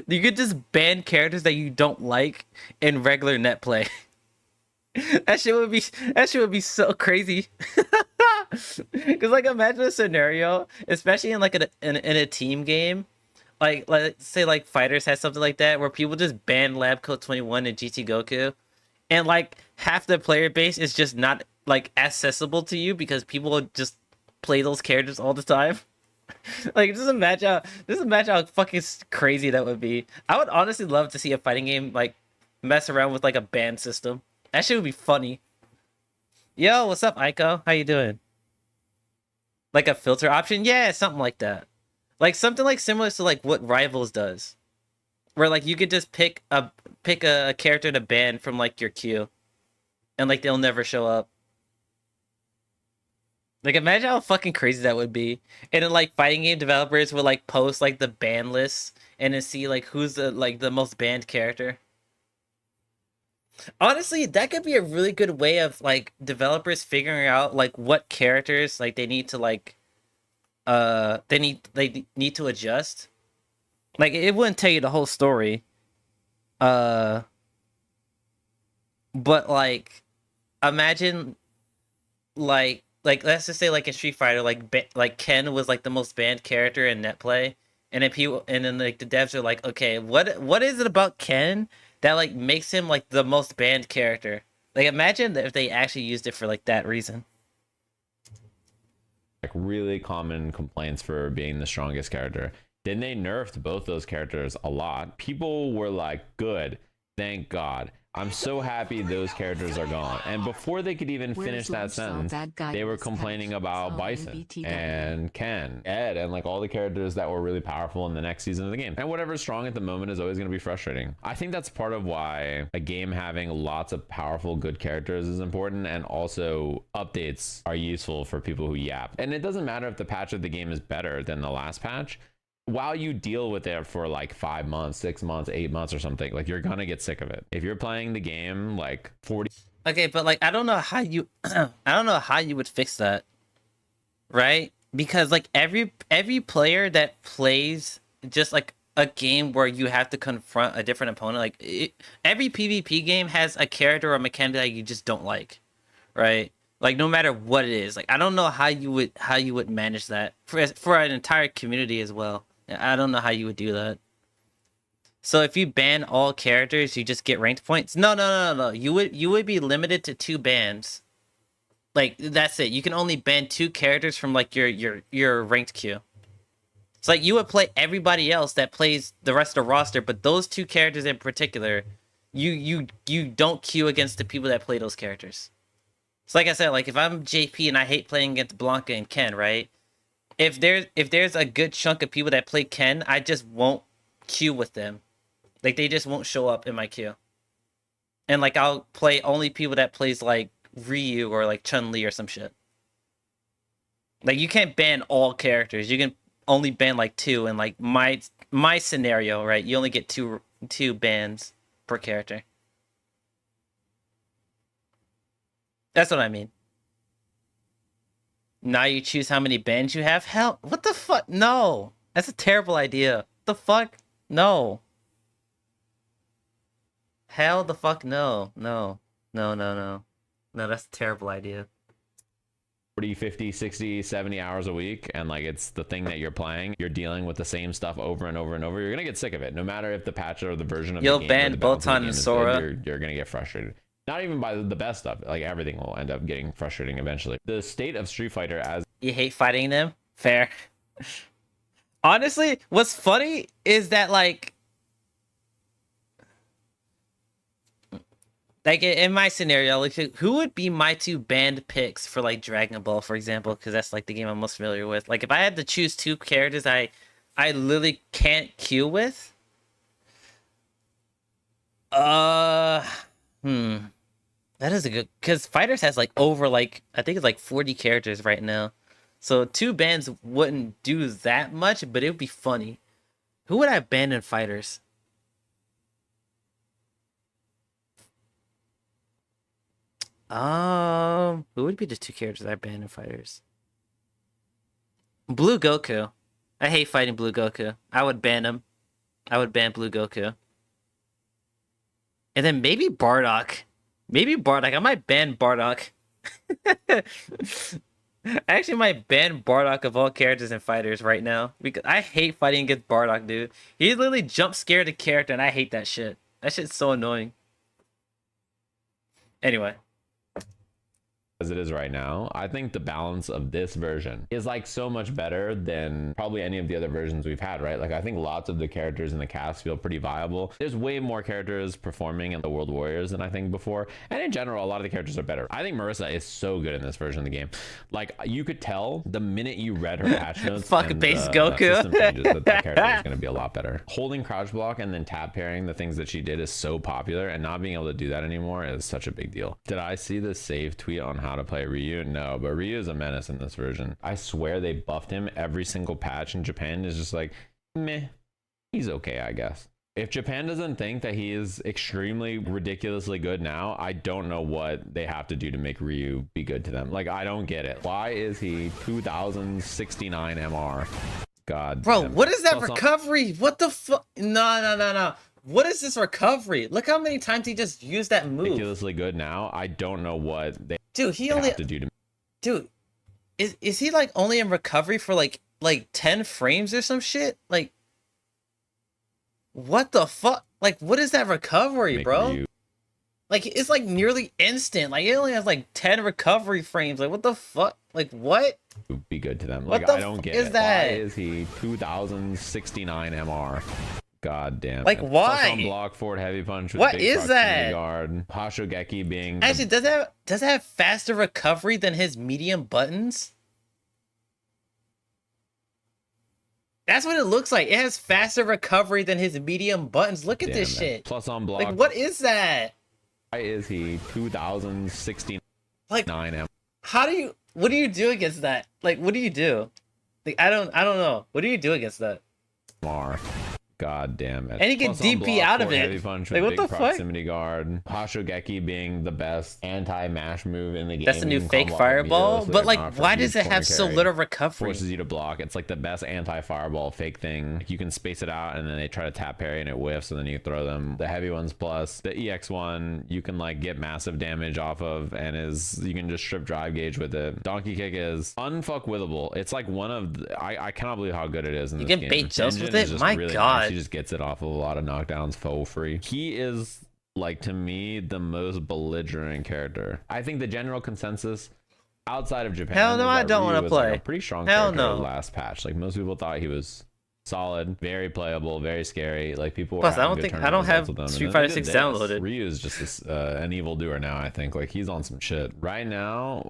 You could just ban characters that you don't like in regular net play. That shit would be so crazy. Cause like imagine a scenario, especially in like in a team game, like let's say like Fighters has something like that where people just ban Lab Coat 21 and GT Goku, and like half the player base is just not like accessible to you because people just play those characters all the time. Like just imagine how fucking crazy that would be. I would honestly love to see a fighting game like mess around with like a ban system. That shit would be funny. Yo, what's up, Aiko? How you doing? Like a filter option? Yeah, something like that. Like something like similar to like what Rivals does. Where like you could just pick a character to ban from like your queue. And like they'll never show up. Like, imagine how fucking crazy that would be. And then, like, fighting game developers would, like, post, like, the ban list and then see, like, who's the most banned character. Honestly, that could be a really good way of, like, developers figuring out, like, what characters, like, they need to, like, they need to adjust. Like, it wouldn't tell you the whole story. But, like, imagine, like let's just say, like, in Street Fighter, like Ken was, like, the most banned character in net play, and then people, and then, like, the devs are like, okay, what is it about Ken that, like, makes him, like, the most banned character? Like, imagine if they actually used it for, like, that reason. Like, really common complaints for being the strongest character. Then they nerfed both those characters a lot. People were like, good, thank God. I'm so happy those characters are gone. And before they could even finish that sentence, they were complaining about Bison and Ken, Ed, and, like, all the characters that were really powerful in the next season of the game. And whatever's strong at the moment is always going to be frustrating. I think that's part of why a game having lots of powerful, good characters is important, and also updates are useful for people who yap. And it doesn't matter if the patch of the game is better than the last patch. While you deal with it for, like, 5 months, 6 months, 8 months or something, like, you're gonna get sick of it. If you're playing the game, like, 40... Okay, but, like, I don't know how you I don't know how you would fix that, right? Because, like, every player that plays just, like, a game where you have to confront a different opponent, like, every PvP game has a character or mechanic that you just don't like, right? Like, no matter what it is. Like, I don't know how you would manage that for an entire community as well. I don't know how you would do that. So if you ban all characters, you just get ranked points? No. You would be limited to 2 bans. Like, that's it. You can only ban 2 characters from, like, your ranked queue. It's like you would play everybody else that plays the rest of the roster, but those 2 characters in particular, you don't queue against the people that play those characters. So, like I said, like, if I'm JP and I hate playing against Blanca and Ken, right? If there's a good chunk of people that play Ken, I just won't queue with them. Like, they just won't show up in my queue. And, like, I'll play only people that plays, like, Ryu or, like, Chun-Li or some shit. Like, you can't ban all characters. You can only ban, like, 2. And, like, my scenario, right? You only get two bans per character. That's what I mean. Now you choose how many bans you have? Hell, what the fuck? No. That's a terrible idea. What the fuck? No. Hell the fuck no. No, that's a terrible idea. 40, 50, 60, 70 hours a week, and, like, it's the thing that you're playing. You're dealing with the same stuff over and over and over. You're gonna get sick of it. No matter if the patch or the version of the game ban Botan and Sora. You're gonna get frustrated. Not even by the best stuff. Like, everything will end up getting frustrating eventually. The state of Street Fighter as... You hate fighting them? Fair. Honestly, what's funny is that, like in my scenario, like, who would be my 2 banned picks for, like, Dragon Ball, for example? Because that's, like, the game I'm most familiar with. Like, if I had to choose 2 characters I literally can't queue with. That is a good, because Fighters has, like, over, like, I think it's like 40 characters right now. So 2 bans wouldn't do that much, but it would be funny. Who would I ban in Fighters? Who would be the 2 characters I ban in Fighters? Blue Goku. I hate fighting Blue Goku. I would ban him. I would ban Blue Goku. And then maybe Bardock. Maybe Bardock. I might ban Bardock. I actually might ban Bardock of all characters and fighters right now. Because I hate fighting against Bardock, dude. He literally jump scared the character, and I hate that shit. That shit's so annoying. Anyway. As it is right now, I think the balance of this version is, like, so much better than probably any of the other versions we've had, right? Like, I think lots of the characters in the cast feel pretty viable. There's way more characters performing in the World Warriors than I think before, and in general, a lot of the characters are better. I think Marissa is so good in this version of the game. Like, you could tell the minute you read her patch notes fuck and base the Goku system changes that character is going to be a lot better. Holding crouch block and then tab pairing the things that she did is so popular, and not being able to do that anymore is such a big deal. Did I see the save tweet on how how to play Ryu? No, but Ryu is a menace in this version. I swear they buffed him. Every single patch in Japan is just like, meh, he's okay, I guess. If Japan doesn't think that he is extremely ridiculously good now, I don't know what they have to do to make Ryu be good to them. Like, I don't get it. Why is he 2069 MR? God Bro, damn. what is that Plus, recovery? What the fuck? No. What is this recovery? Look how many times he just used that move. Ridiculously good now. I don't know what they Dude, only have to do to. Dude, is he like only in recovery for like 10 frames or some shit? Like, what the fuck? Like, what is that recovery, Make bro? Ryu Like, it's like nearly instant. Like, it only has like 10 recovery frames. Like, what the fuck? Like, what? be good to them. What Like, the I don't get is it. that? Why is he 2069 MR? God damn. Like, it. why? Plus on block forward heavy punch with What big is proximity that? guard. Hashogeki being Actually, does it have faster recovery than his medium buttons? That's what it looks like. It has faster recovery than his medium buttons. Look at this shit. Plus on block. Like, what is that? Why is he 2069 MR? What do you do against that? Like, what do you do? Like, I don't know. What do you do against that? God damn it. And he can Plus on DP block out of forward it. Heavy punch Like, with what big the fuck? proximity guard. Hashogeki being the best anti-mash move in the game. That's the new You can fake combo fireball. immediately, But so like, not for why huge does it corner have so carry. little recovery? Forces you to block. It's like the best anti-fireball fake thing. You can space it out and then they try to tap parry and it whiffs and then you throw them. The heavy ones plus the EX1 you can like get massive damage off of and you can just strip drive gauge with it. Donkey kick is unfuckwithable. It's like one of I cannot believe how good it is in You this can game. bait jumps with Engine is it? just My really God. nice. He just gets it off of a lot of knockdowns for free. He is like, to me, the most belligerent character. I think the general consensus outside of Japan Hell no, is I that don't Ryu wanna was, like, play. a pretty strong Hell character no. last patch. Like, most people thought he was solid, very playable, very scary. Like, people were Plus, I having don't good think- I tournament don't have results with him. Street And then Fighter they did 6 this. downloaded. Ryu is just an evildoer now, I think. Like, he's on some shit. Right now,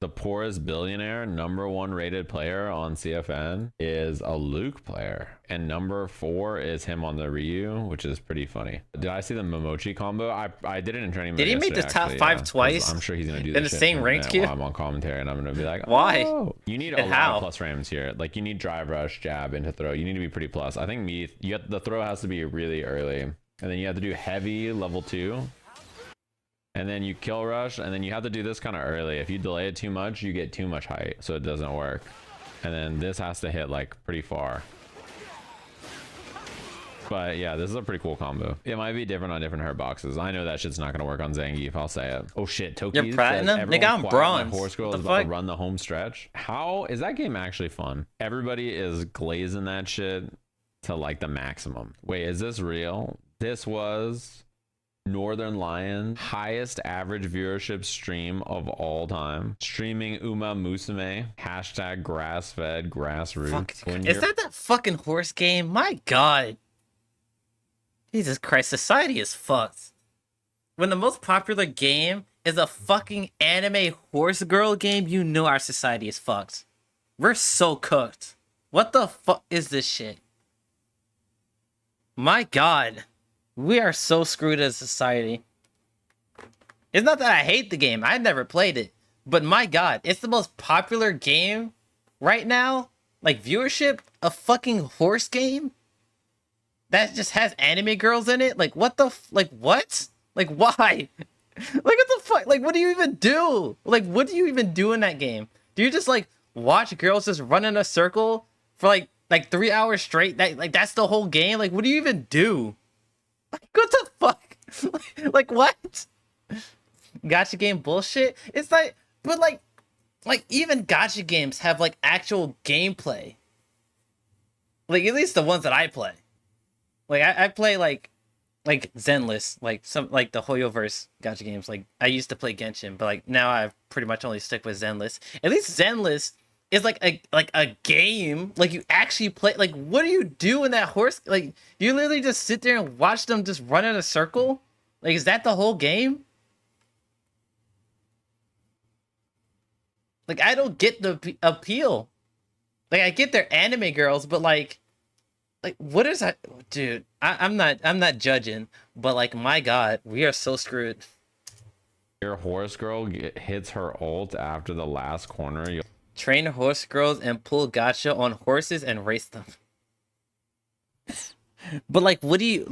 the poorest billionaire, #1 rated player on CFN is a Luke player. And #4 is him on the Ryu, which is pretty funny. Did I see the Momochi combo? I did it in training. Did he make the yesterday, top actually, 5 yeah, 'cause twice? I'm sure he's gonna do In this the shit same in a ranked minute queue? while I'm on commentary, and I'm gonna be like, Why? "Oh." You need a And lot how? of plus frames here. Like, you need drive rush, jab, into throw. You need to be pretty plus. I think the throw has to be really early, and then you have to do heavy level 2. And then you kill rush, and then you have to do this kind of early. If you delay it too much, you get too much height, so it doesn't work. And then this has to hit like pretty far. But yeah, this is a pretty cool combo. It might be different on different hurt boxes. I know that shit's not gonna work on Zangief, I'll say it. Oh shit, Toki. You're platinum? Nigga, I'm bronze. Horse girl What is the about to fuck? run the home stretch. How is that game actually fun? Everybody is glazing that shit to like the maximum. Wait, is this real? This was Northern Lion highest average viewership stream of all time, streaming Uma Musume hashtag grass-fed grassroots. When Is you're- that fucking horse game? My God. Jesus Christ, society is fucked. When the most popular game is a fucking anime horse girl game, you know our society is fucked. We're so cooked. What the fuck is this shit? My God. We are so screwed as a society. It's not that I hate the game. I never played it. But my God, it's the most popular game right now. Like, viewership, a fucking horse game that just has anime girls in it. Like, what the like, what? Like, why? Like, what the fuck? Like, what do you even do? Like, what do you even do in that game? Do you just like watch girls just run in a circle for like 3 hours straight? That's the whole game? Like, what do you even do? Like, what the fuck? Like, what? Gacha game bullshit? It's like, but like even gacha games have like actual gameplay. Like, at least the ones that I play. Like, I play like Zenless, like some like the Hoyoverse gacha games. Like, I used to play Genshin, but like now I've pretty much only stick with Zenless. At least Zenless is like a game. Like, you actually play. Like, what do you do in that horse? Like, you literally just sit there and watch them just run in a circle. Like, is that the whole game? Like, I don't get the appeal. Like, I get they're anime girls, but like what is that, dude? I'm not judging, but like, my God, we are so screwed. Your horse girl hits her ult after the last corner. You'll Train horse girls and pull gotcha on horses and race them. But like, what do you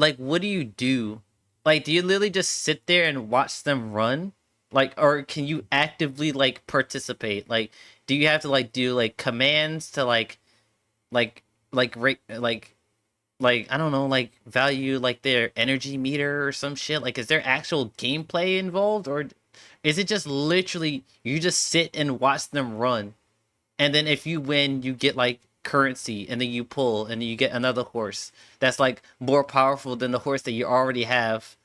do? Like, do you literally just sit there and watch them run? Like, or can you actively like participate? Like, do you have to like do like commands to like I don't know, like value like their energy meter or some shit? Like, is there actual gameplay involved, or is it just literally you just sit and watch them run? And then if you win, you get like currency, and then you pull, and then you get another horse that's like more powerful than the horse that you already have.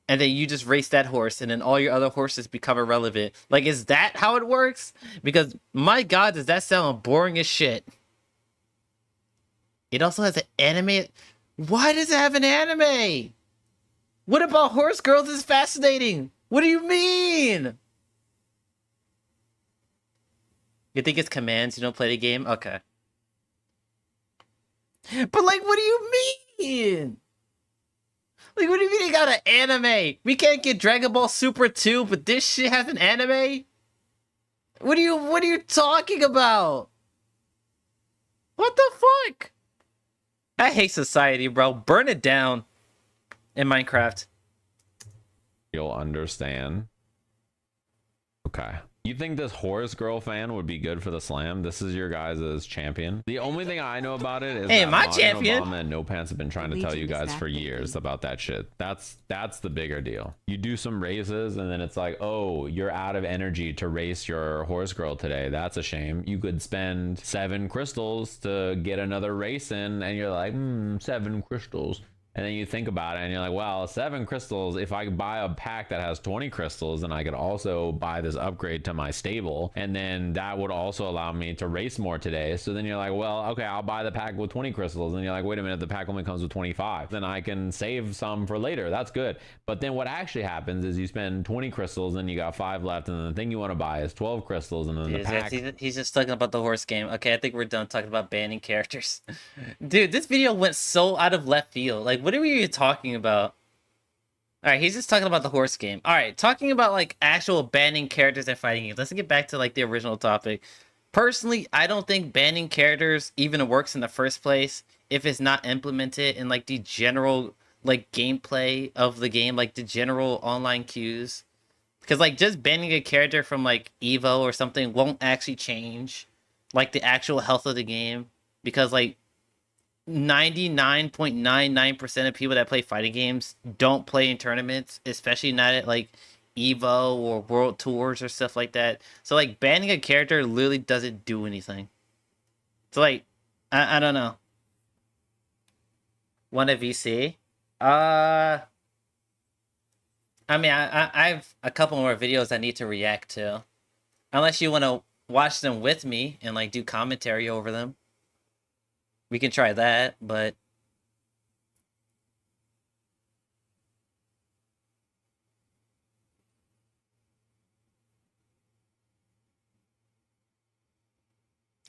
And then you just race that horse, and then all your other horses become irrelevant. Like, is that how it works? Because my God, does that sound boring as shit? It also has an anime. Why does it have an anime? What about horse girls is fascinating? What do you mean? You think it's commands? You don't play the game? Okay. But like, what do you mean? Like, what do you mean you got an anime? We can't get Dragon Ball Super 2, but this shit has an anime? What are you talking about? What the fuck? I hate society, bro. Burn it down in Minecraft. You'll understand. Okay. You think this horse girl fan would be good for the slam? This is your guys' champion. The only thing I know about it is that my Mod champion. Obama and No Pants have been trying to tell you guys for years about that shit. That's the bigger deal. You do some races and then it's like, oh, you're out of energy to race your horse girl today. That's a shame. You could spend 7 crystals to get another race in, and you're like, 7 crystals. And then you think about it and you're like, well, 7 crystals, if I could buy a pack that has 20 crystals, then I could also buy this upgrade to my stable. And then that would also allow me to race more today. So then you're like, well, okay, I'll buy the pack with 20 crystals. And you're like, wait a minute, the pack only comes with 25. Then I can save some for later. That's good. But then what actually happens is you spend 20 crystals and you got 5 left. And then the thing you want to buy is 12 crystals. And then the pack... He's just talking about the horse game. Okay, I think we're done talking about banning characters. Dude, this video went so out of left field. Like, what are we even talking about? Alright, he's just talking about the horse game. Alright, talking about like actual banning characters and fighting games. Let's get back to like the original topic. Personally, I don't think banning characters even works in the first place if it's not implemented in like the general like gameplay of the game, like the general online queues. Because like just banning a character from like Evo or something won't actually change like the actual health of the game, because like 99.99% of people that play fighting games don't play in tournaments, especially not at like Evo or World Tours or stuff like that. So like banning a character literally doesn't do anything. So like, I don't know. Want a VC? I mean, I have a couple more videos I need to react to. Unless you want to watch them with me and like do commentary over them. We can try that, but...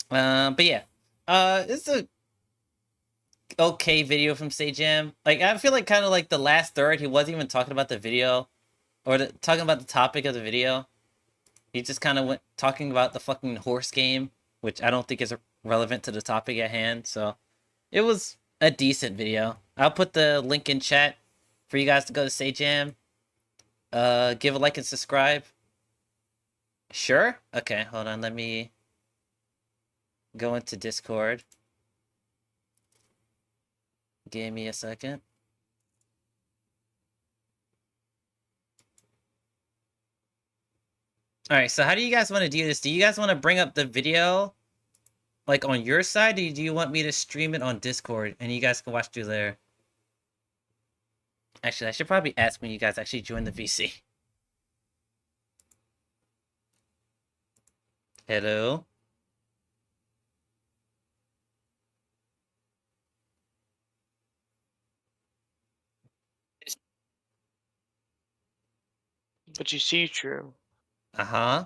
But yeah. It's a okay video from Sajam. Like, I feel like kind of like the last third, he wasn't even talking about the video. Or talking about the topic of the video. He just kind of went talking about the fucking horse game, which I don't think is relevant to the topic at hand, so it was a decent video. I'll put the link in chat for you guys to go to Sajam. Give a like and subscribe. Sure? Okay, hold on, let me go into Discord. Give me a second. Alright, so how do you guys want to do this? Do you guys want to bring up the video like on your side, or do you want me to stream it on Discord and you guys can watch through there? Actually, I should probably ask when you guys actually join the VC. Hello? But you see, True. Uh-huh.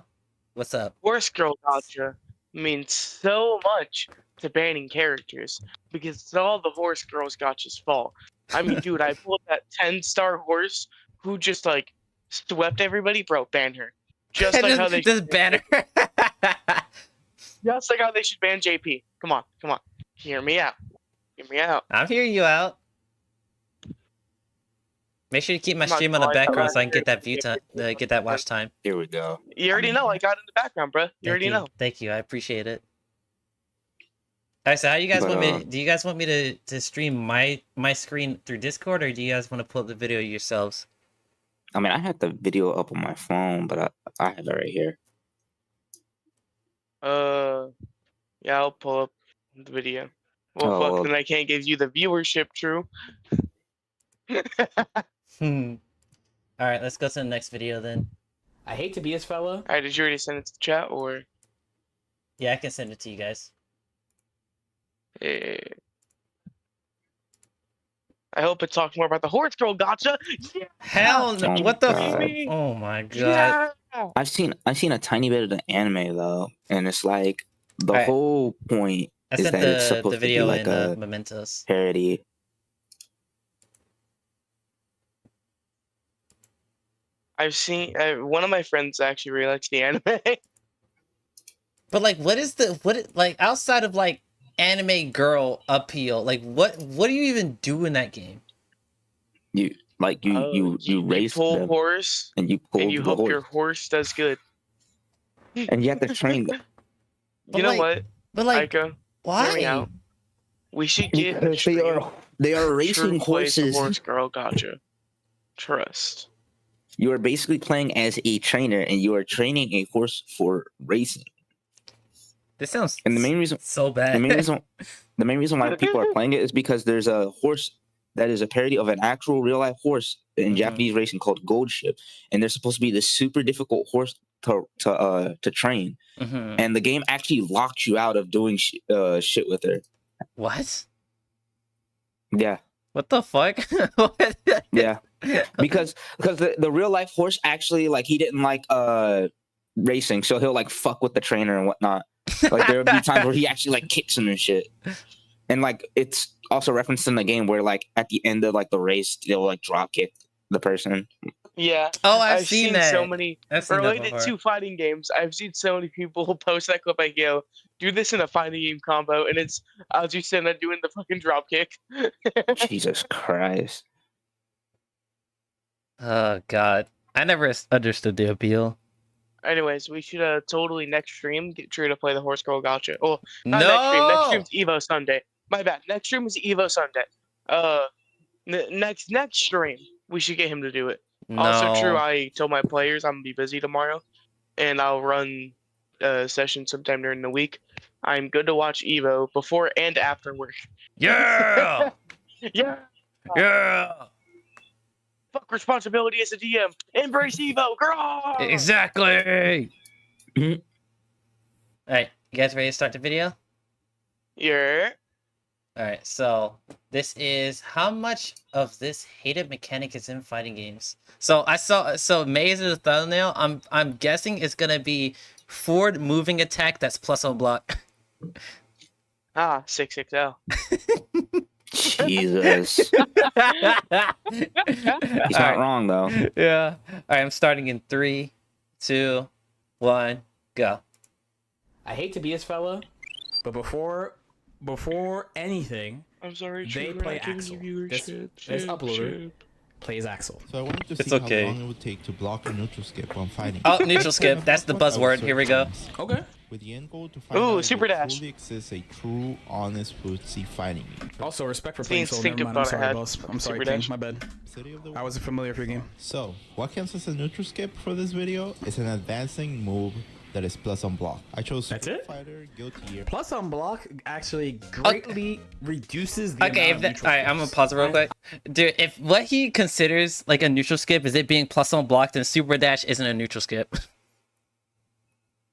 What's up? Horse girl gotcha means so much to banning characters because it's all the horse girls gotcha's fault. I mean, dude, I pulled that 10-star horse who just like swept everybody, bro, ban her. Just like how they just ban her. just like how they should ban JP. Come on, come on. Hear me out. Hear me out. I'm hearing you out. Make sure you keep my Come on, stream on the boy. background so I can get that view time, get that watch time. Here we go. You already know. I got it in the background, bro. You already know. Thank you. I appreciate it. Alright, so how you guys want me? Do you guys want me to stream my screen through Discord, or do you guys want to pull up the video yourselves? I mean, I had the video up on my phone, but I have it right here. Yeah, I'll pull up the video. Well, Oh, fuck, then I can't give you the viewership, true. Alright, let's go to the next video then. I hate to be his fella. Alright, did you already send it to the chat, or? Yeah, I can send it to you guys. I hope it talks more about the horse girl gotcha. Yeah! Hell no! Oh What the? God. Oh my god! Yeah! I've seen a tiny bit of the anime though, and it's like the Alright. whole point I is sent that it's the supposed video to be like in a Mementos. parody. I've seen one of my friends actually really likes the anime. But like, what is like outside of like anime girl appeal? Like, what do you even do in that game? You race pull them horse and you pull and you the hope horse, your horse does good. and you have to train them. But You know like- what? But like, Ica, hear me why? out. We should get a Because stream. they are True racing plays the horses. horse girl gotcha. Trust. You are basically playing as a trainer, and you are training a horse for racing. This sounds And the main reason so bad. the main reason why people are playing it is because there's a horse that is a parody of an actual real life horse in Japanese racing called Gold Ship, and they're supposed to be this super difficult horse to train. Mhm. And the game actually locks you out of doing shit with her. What? Yeah, What the fuck? What? yeah. Because the real life horse actually, like, he didn't like racing, so he'll like fuck with the trainer and whatnot. Like there'll be times where he actually like kicks him and shit. And like it's also referenced in the game where like at the end of like the race they'll like drop kick the person. Yeah. Oh, I've seen that. so many I've seen that related before. to fighting games. I've seen so many people post that clip like, "Yo, do this in a fighting game combo," and it's Azucena doing the fucking drop kick. Jesus Christ. Oh god, I never understood the appeal. Anyways, we should totally next stream get True to play the horse girl gotcha. Oh, not No! next stream. Next stream's Evo Sunday. My bad. Next stream is Evo Sunday. Next stream we should get him to do it. Also, True, No. I told my players I'm gonna be busy tomorrow, and I'll run a session sometime during the week. I'm good to watch Evo before and after work. Yeah! Yeah. Yeah! Fuck responsibility as a DM. Embrace Evo, girl. Exactly! Alright, you guys ready to start the video? Yeah. Alright, so this is how much of this hated mechanic is in fighting games. So Maze is the thumbnail. I'm guessing it's gonna be forward moving attack that's plus on block. Ah, 6XL. Jesus. He's not wrong though. Yeah. Alright, I'm starting in 3, 2, 1, go. I hate to be his fella, but before anything, I'm sorry, they True, play we're not giving Axel. you This viewership. uploader plays Axel. So I wanted to It's see okay. how long it would take to block or neutral skip when fighting. Oh, neutral skip. That's the buzzword. Here we go. Okay. With the end goal to find Ooh, out if super there dash. truly exists a true, honest, footsie fighting game. Also, respect for The playing Soul. Never instinctive mind. I'm thought I sorry, had. boss. I'm sorry, Super King. dash. My bad. City of the I wasn't familiar with your game. So, what counts as a neutral skip for this video is an advancing move that is plus on block. I chose That's Street it? Fighter, Guilty Gear. Plus on block actually greatly reduces the Okay, if amount that, of neutral alright, I'm gonna skips. pause it real quick. Dude, if what he considers like a neutral skip is it being plus on block, then super dash isn't a neutral skip.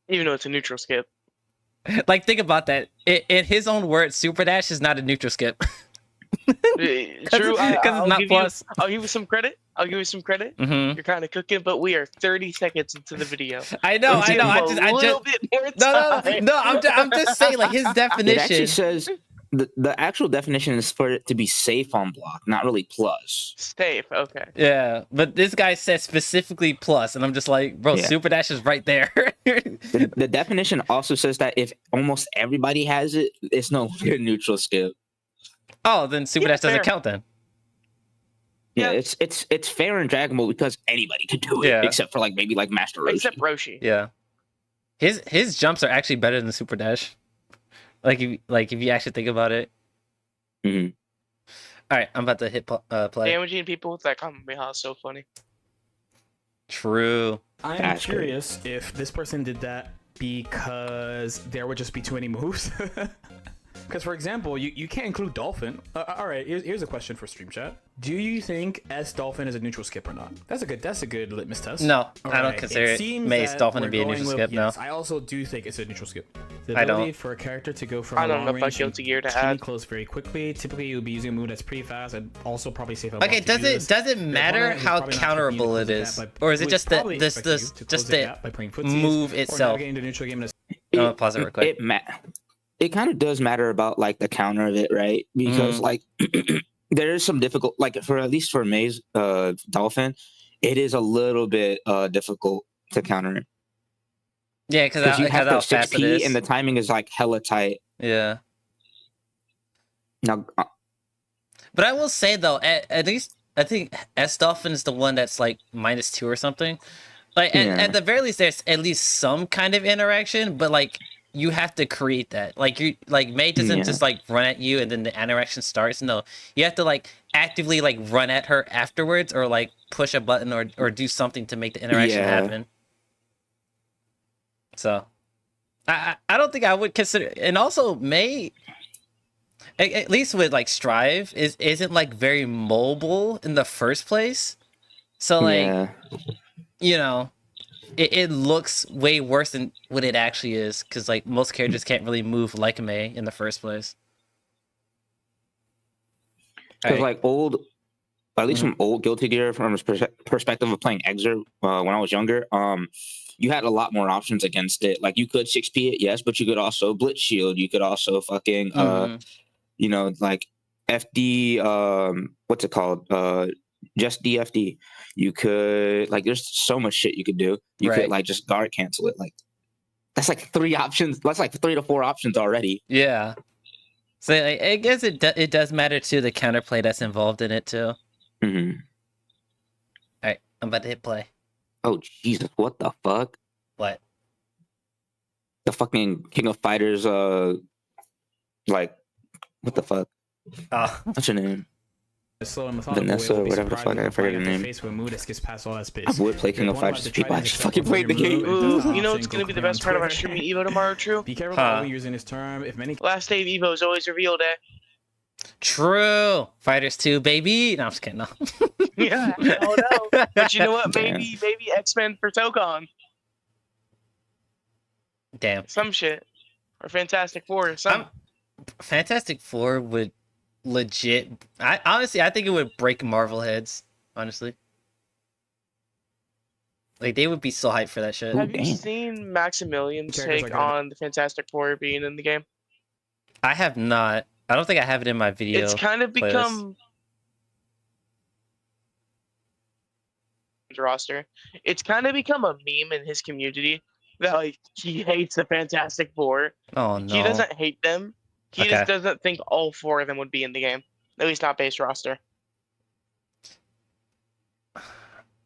Even though it's a neutral skip. Like, think about that. In his own words, super dash is not a neutral skip. True, it's not plus. I'll give you some credit. Mhm. You're kind of cooking, but we are 30 seconds into the video. I know. Give him I a just little bit more no. time. I'm just saying, like his It actually definition. says the actual definition is for it to be safe on block, not really plus. Safe, okay. Yeah, but this guy said specifically plus, and I'm just like, bro, Yeah. super dash is right there. The definition also says that if almost everybody has it, it's no longer neutral skip. Oh, then super dash doesn't fair. count then. Yeah, it's fair in Dragon Ball because anybody could do it, Yeah. except for like maybe like Master Roshi. Except Roshi. Yeah, his jumps are actually better than super dash. Like if you actually think about it. Mhm. All right, I'm about to hit play. Damaging people with that Kamehameha is so funny. True. I'm That's great. curious if this person did that because there would just be too many moves. Because, for example, you can't include Dolphin. All right, here's a question for stream chat. Do you think S Dolphin is a neutral skip or not? That's a good litmus test. No, All I don't right, consider seems Mace that Dolphin to we're be a going neutral with skip. yes. No. I also do think it's a neutral skip. The I ability don't. for a character to go from I don't know long if I range feel to to gear to teeny add. close very quickly. Typically, you'll be using a move that's pretty fast and also probably safe. Okay, does it matter how counterable it is, or is it just the move itself? I'm gonna pause it real quick. It kind of does matter about like the counter of it, right? Because like there is some difficult, like for at least for Maze Dolphin, it is a little bit difficult to counter it. Yeah, because you have how the fast it 6P is. and the timing is like hella tight. Yeah. Now, But I will say though, at least I think S Dolphin is the one that's like -2 or something. Like at the very least, there's at least some kind of interaction, but like you have to create that. Like May doesn't just like run at you and then the interaction starts. No, you have to like actively like run at her afterwards, or like push a button or do something to make the interaction happen. So, I don't think I would consider. And also May, at least with like Strive, isn't like very mobile in the first place. So like, you know, it looks way worse than what it actually is, because like most characters can't really move like May in the first place. Because like at least from old Guilty Gear, from a perspective of playing Exer when I was younger, you had a lot more options against it. Like you could 6P it, yes, but you could also Blitz Shield. You could also fucking, you know, like FD, what's it called? Just DFD. You could like, there's so much shit you could do. You could like just guard cancel it. Like that's like 3 options. That's like 3 to 4 options already. Yeah. So like, I guess it does matter too, the counterplay that's involved in it too. All right, I'm about to hit play. Oh Jesus! What the fuck? What? The fucking King of Fighters. Like, what the fuck? Oh. What's your name? Slow and methodical Vanessa, way will be whatever the fuck, I forget her name. face with a move that skips past all that space. I would play King of Fighters if people actually fucking played the game. Ooh, you know what's gonna be the best part of our streaming Evo tomorrow, True? Be careful about using this term. If many Last day of Evo is always reveal day. True. Fighters 2, baby. No, I'm just kidding. No. Yeah, oh no. But you know what? Maybe X-Men for Tokon. Damn. Some shit. Or Fantastic Four. Some. Fantastic Four would legit. I think it would break Marvel heads. Honestly, like they would be so hyped for that shit. Have you seen Maximilian's take on the Fantastic Four being in the game? I have not. I don't think I have it in my video. It's kind of become roster. It's kind of become a meme in his community that like he hates the Fantastic Four. Oh no. He doesn't hate them. He just doesn't think all 4 of them would be in the game. At least not base roster.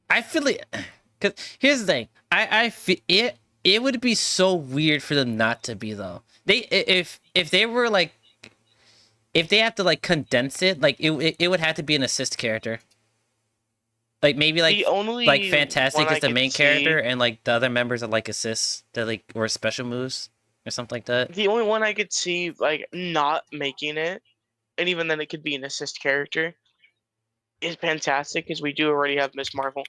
I feel like, because here's the thing. I feel it would be so weird for them not to be though. If they were like, if they have to like condense it, like it would have to be an assist character. Like maybe like Fantastic is the main character and like the other members are like assists that like or special moves or something like that. The only one I could see like not making it, and even then it could be an assist character, is Fantastic, because we do already have Miss Marvel.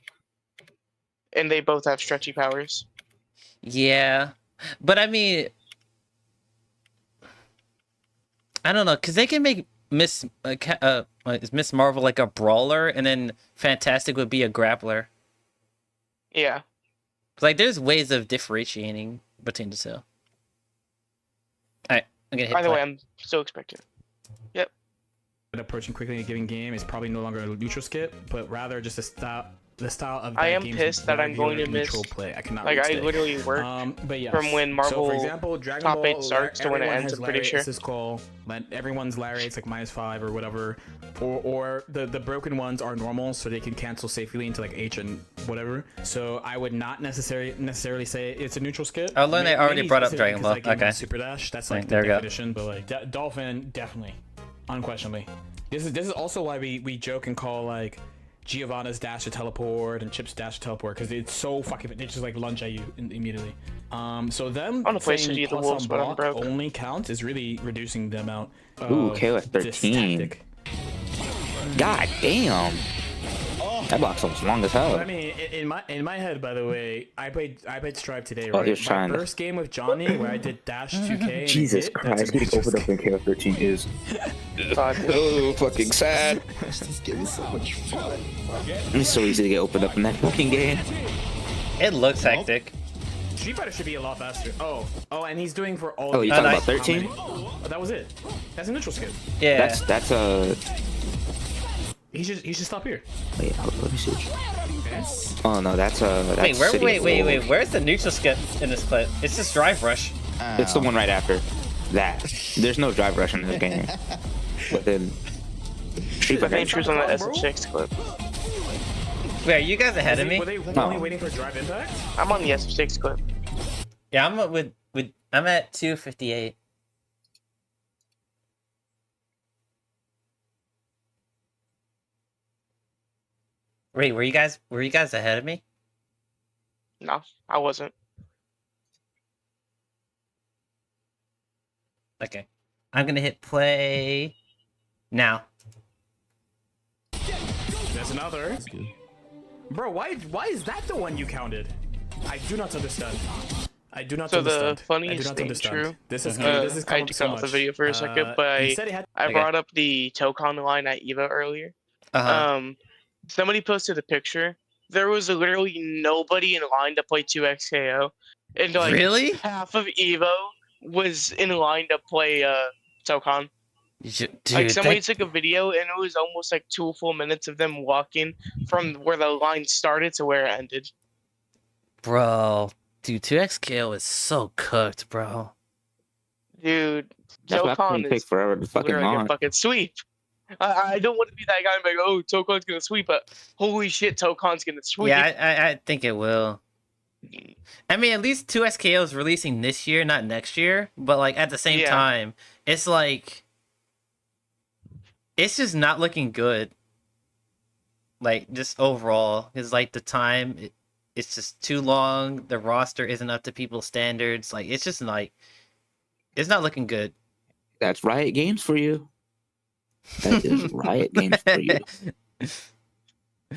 And they both have stretchy powers. Yeah. But I mean, I don't know, because they can make Miss Marvel like a brawler, and then Fantastic would be a grappler. Yeah. Like, there's ways of differentiating between the two. Alright, I'm gonna hit By the play. way, I'm so expectant. Yep. Approaching quickly in a given game is probably no longer a neutral skip, but rather just a style. The style of I that am game's pissed that I'm going to miss. neutral play. I cannot Like I stay. literally worked But yes. from when Marvel So for example, Dragon Top Ball 8 starts to when it everyone ends. has I'm pretty sure. Lariat call, but everyone's Lariat's like -5 or whatever, or the broken ones are normal, so they can cancel safely into like H and whatever. So I would not necessarily say it's a neutral skip. Oh, Lorne, they already Maybe brought up specific Dragon Ball. because, like, in Okay. Super Dash, that's Right, like there the we go. definition, but like Dolphin definitely, unquestionably. This is also why we joke and call like Giovanna's dash to teleport and Chip's dash to teleport because it's so fucking. They just like lunge at you immediately. So them I wanna play saying City of the plus Wolves, on but I'm block broke. only counts is really reducing the amount. Ooh, of KO at this 13. tactic. God damn. That block's almost long as hell. But I mean, in my head, by the way, I played Strive today, Oh, right? he was trying My to- first game with Johnny, where I did dash 2K. and Jesus hit, that's Christ, a getting neutral opened up in KO 13 is so fucking sad. This game is so much fun. It's so easy to get opened up in that fucking game. It looks hectic. Street Fighter should be a lot faster. Oh, and he's doing for all. Oh, you the- talking about How 13? many? Oh, that was it. That's a neutral skip. Yeah. That's a. He should stop here. Wait, let me see. Oh no, that's a. That's Wait, City of Wolves. where's the neutral skip in this clip? It's just Drive Rush. It's the one right after that. There's no drive rush in this game. But then. I think she was on the SF6 clip. Wait, are you guys ahead of me? Were they No. only waiting for Drive Impact? I'm on the SF6 clip. Yeah, I'm I'm at 258. Wait, were you guys ahead of me? No, I wasn't. Okay. I'm gonna hit play now. There's another. Bro, why is that the one you counted? I do not understand. I do not So understand. the funniest I do not thing, understand. true. This is I coming had to so cut off the much. video for a second, but he said he had. I brought up the Tokon line at Eva earlier. Somebody posted a picture. There was literally nobody in line to play 2XKO, and like Really? half of Evo was in line to play Tokon. Dude, Like somebody took a video, and it was almost like 2 full minutes of them walking from where the line started to where it ended. Bro, dude, 2XKO is so cooked, bro. Dude, That's why Tokon it takes is forever to fucking literally a launch. fucking sweep. I don't want to be that guy and be like, oh, Tokon's gonna sweep, but holy shit, Tokon's gonna sweep. Yeah, I think it will. I mean, at least 2SKO is releasing this year, not next year. But like at the same Yeah. time, it's like it's just not looking good. Like just overall, it's like the time it's just too long. The roster isn't up to people's standards. Like it's just like it's not looking good. That's Riot Games for you. That is Riot Games for you.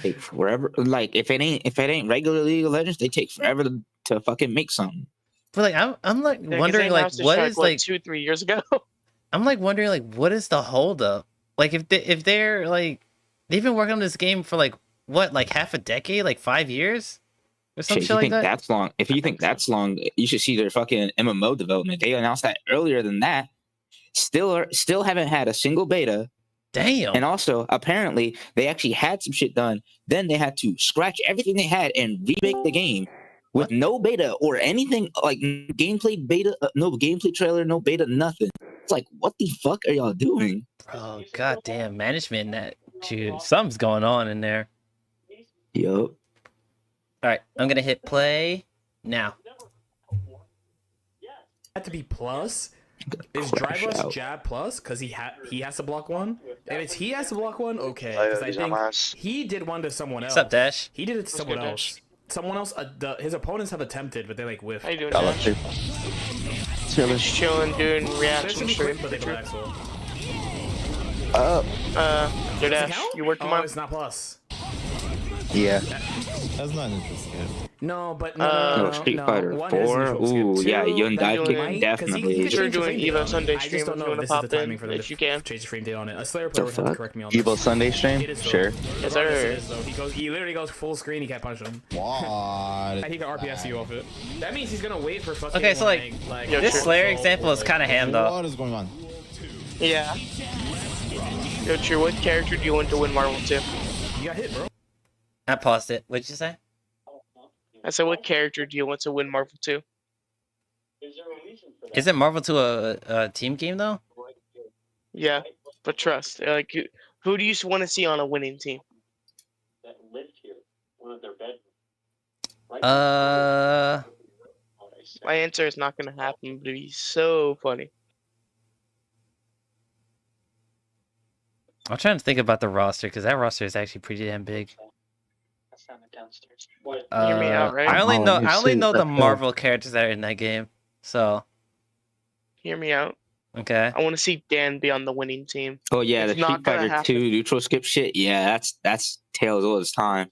Take forever. Like if it ain't regular League of Legends, they take forever to fucking make something. But like I'm like Yeah, 'cause wondering they like announced the what track, is like 2-3 years ago. I'm like wondering like what is the holdup? Like if they're like they've been working on this game for like what, like half a decade, like 5 years or some Shit, shit you like think that. that's long? If you think that's long, you should see their fucking MMO development. They announced that earlier than that. Still haven't had a single beta. Damn. And also, apparently, they actually had some shit done. Then they had to scratch everything they had and remake the game with no beta or anything like gameplay beta, no gameplay trailer, no beta, nothing. It's like, what the fuck are y'all doing? Oh goddamn management that dude, something's going on in there. Yup. All right, I'm gonna hit play now. Had to be plus. Is Drive Rush jab plus? Because he has to block one. If he has to block one, okay. Because I think he did one to someone else. What's up, Dash? He did it to someone else. Someone else. His opponents have attempted, but they like whiffed. How you doing, Dash? Just chilling, doing reaction Quick, stream. but they go back slow. Your Does it Dash, count? you working Oh, on? it's not plus. Yeah. That's not interesting. No, but No, Street Fighter One is 4. neutral skip. Ooh, yeah, Two, Yun that Dai you kick might- 'cause definitely. he could You're change the doing frame date Evo on it. Sunday I stream just if don't you know wanna if this is pop the timing in, for them if to you can. change the frame date on it. A Slayer The pro would have to fuck? correct me on Evo this. Sunday stream? It is though. Sure. Yes, Regardless, it sir. is, though. He literally goes full screen. He can't punch him. What? And he can RPS you off it. That means he's gonna wait for fucking. Okay, so like Yo, this sure. Slayer example is kind of ham though. What is going on? Yeah. Yo, True, what character do you want to win Marvel 2? You got hit, bro. I paused it. What'd you say? I said, what character do you want to win Marvel 2? Isn't Marvel 2 a team game though? Yeah, but trust. Like, who do you want to see on a winning team? My answer is not going to happen, but it'd be so funny. I'm trying to think about the roster because that roster is actually pretty damn big. Hear me out, right? I only know the Let's go. Marvel characters that are in that game. So Hear me out. okay. I want to see Dan be on the winning team. Oh yeah, It's the not Street gonna Fighter happen. 2 neutral skip shit. Yeah, that's Tales all its time.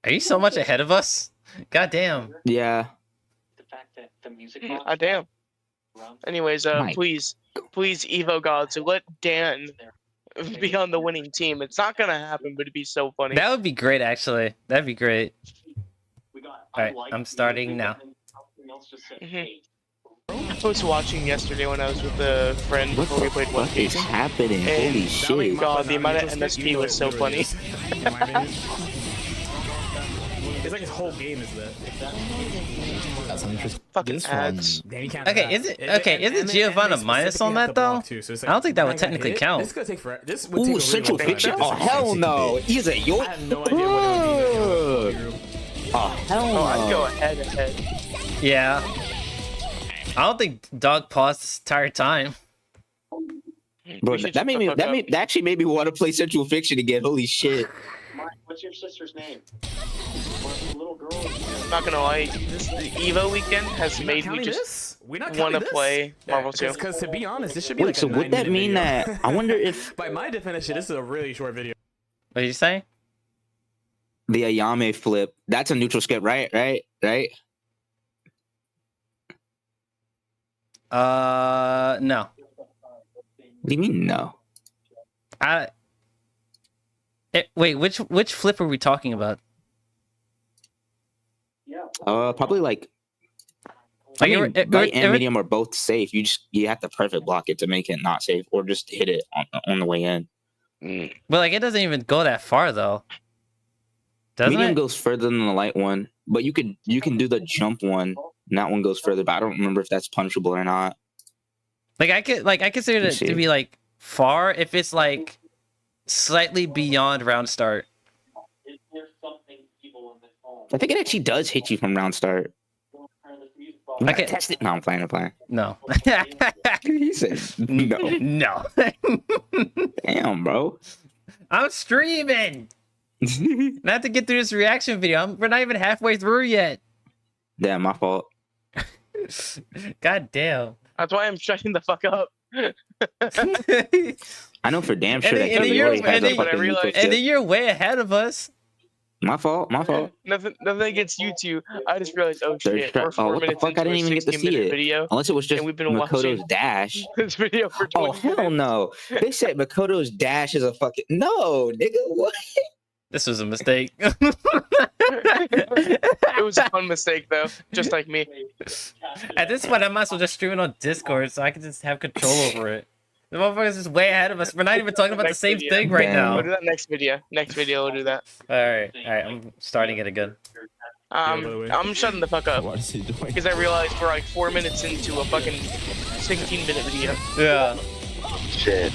Are you so much ahead of us? God damn. Yeah. Ah, damn. Anyways, My- please, Evo Gods, let Dan be on the winning team. It's not gonna happen, but it'd be so funny. That would be great, actually. That'd be great. Alright, I'm starting now. Mhm. I was watching yesterday when I was with a friend What before we the played One fuck is Piece. happening? And Holy shit. God, the amount of MSP was so funny. It's like his whole game is that. That's an interesting. Fucking This ads. one. Damn, you can't Okay, pass. isn't Giovanna minus on that though? I don't think that would technically count. This could take forever. This would take a Ooh, really Central long time. Fiction? This Oh is hell crazy. no! He's a yo. I have no idea what it would be. Oh hell no! Oh, I'd go ahead. Yeah. I don't think Dog paused this entire time. Bro, We should that shut made the me. fuck That up. made. That actually made me want to play Central Fiction again. Holy shit! What's your sister's name? Not gonna lie, this the Evo weekend has We're not made me counting just this? We're not want counting to this? play Marvel 2. Because to be honest, this should be Wait, like so a would that 9-minute mean video. that? I wonder if By my definition, this is a really short video. What did you say? the Ayame flip. That's a neutral skip, right? Right? No. What do you mean no? Wait, which flip are we talking about? Probably like. Like, I mean, light and every- medium are both safe. You have to perfect block it to make it not safe, or just hit it on the way in. But like, it doesn't even go that far though. Doesn't Medium it? goes further than the light one, but you can do the jump one, and that one goes further. But I don't remember if that's punchable or not. Like I consider it Let's to see. be like far if it's like slightly beyond round start. I think it actually does hit you from round start. I can test it. No, I'm playing. No. He said no. No. Damn, bro. I'm streaming. Not to get through this reaction video. We're not even halfway through yet. Damn, my fault. God damn. That's why I'm shutting the fuck up. I know for damn sure And that then Kelly you're- already has and a then- fucking neutral And then skip. you're way ahead of us. My fault. Nothing against you two. I just realized, oh They're shit, tra- we're 4 what the minutes fuck? I into didn't a even get to see 60-minute it. video. Unless it was just and we've been Makoto's watching dash. this video for 20 Oh hell no! They said Makoto's dash is a fucking no, nigga. What? This was a mistake. It was a fun mistake though, just like me. At this point, I might as well just stream it on Discord so I can just have control over it. The motherfucker's just way ahead of us. We're not even talking about the Next same video. thing right Damn. now. We'll do that next video. Next video, we'll do that. Alright, I'm starting it again. I'm shutting the fuck up What is he doing? because I realized we're like 4 minutes into a fucking 16-minute video. Yeah. Shit.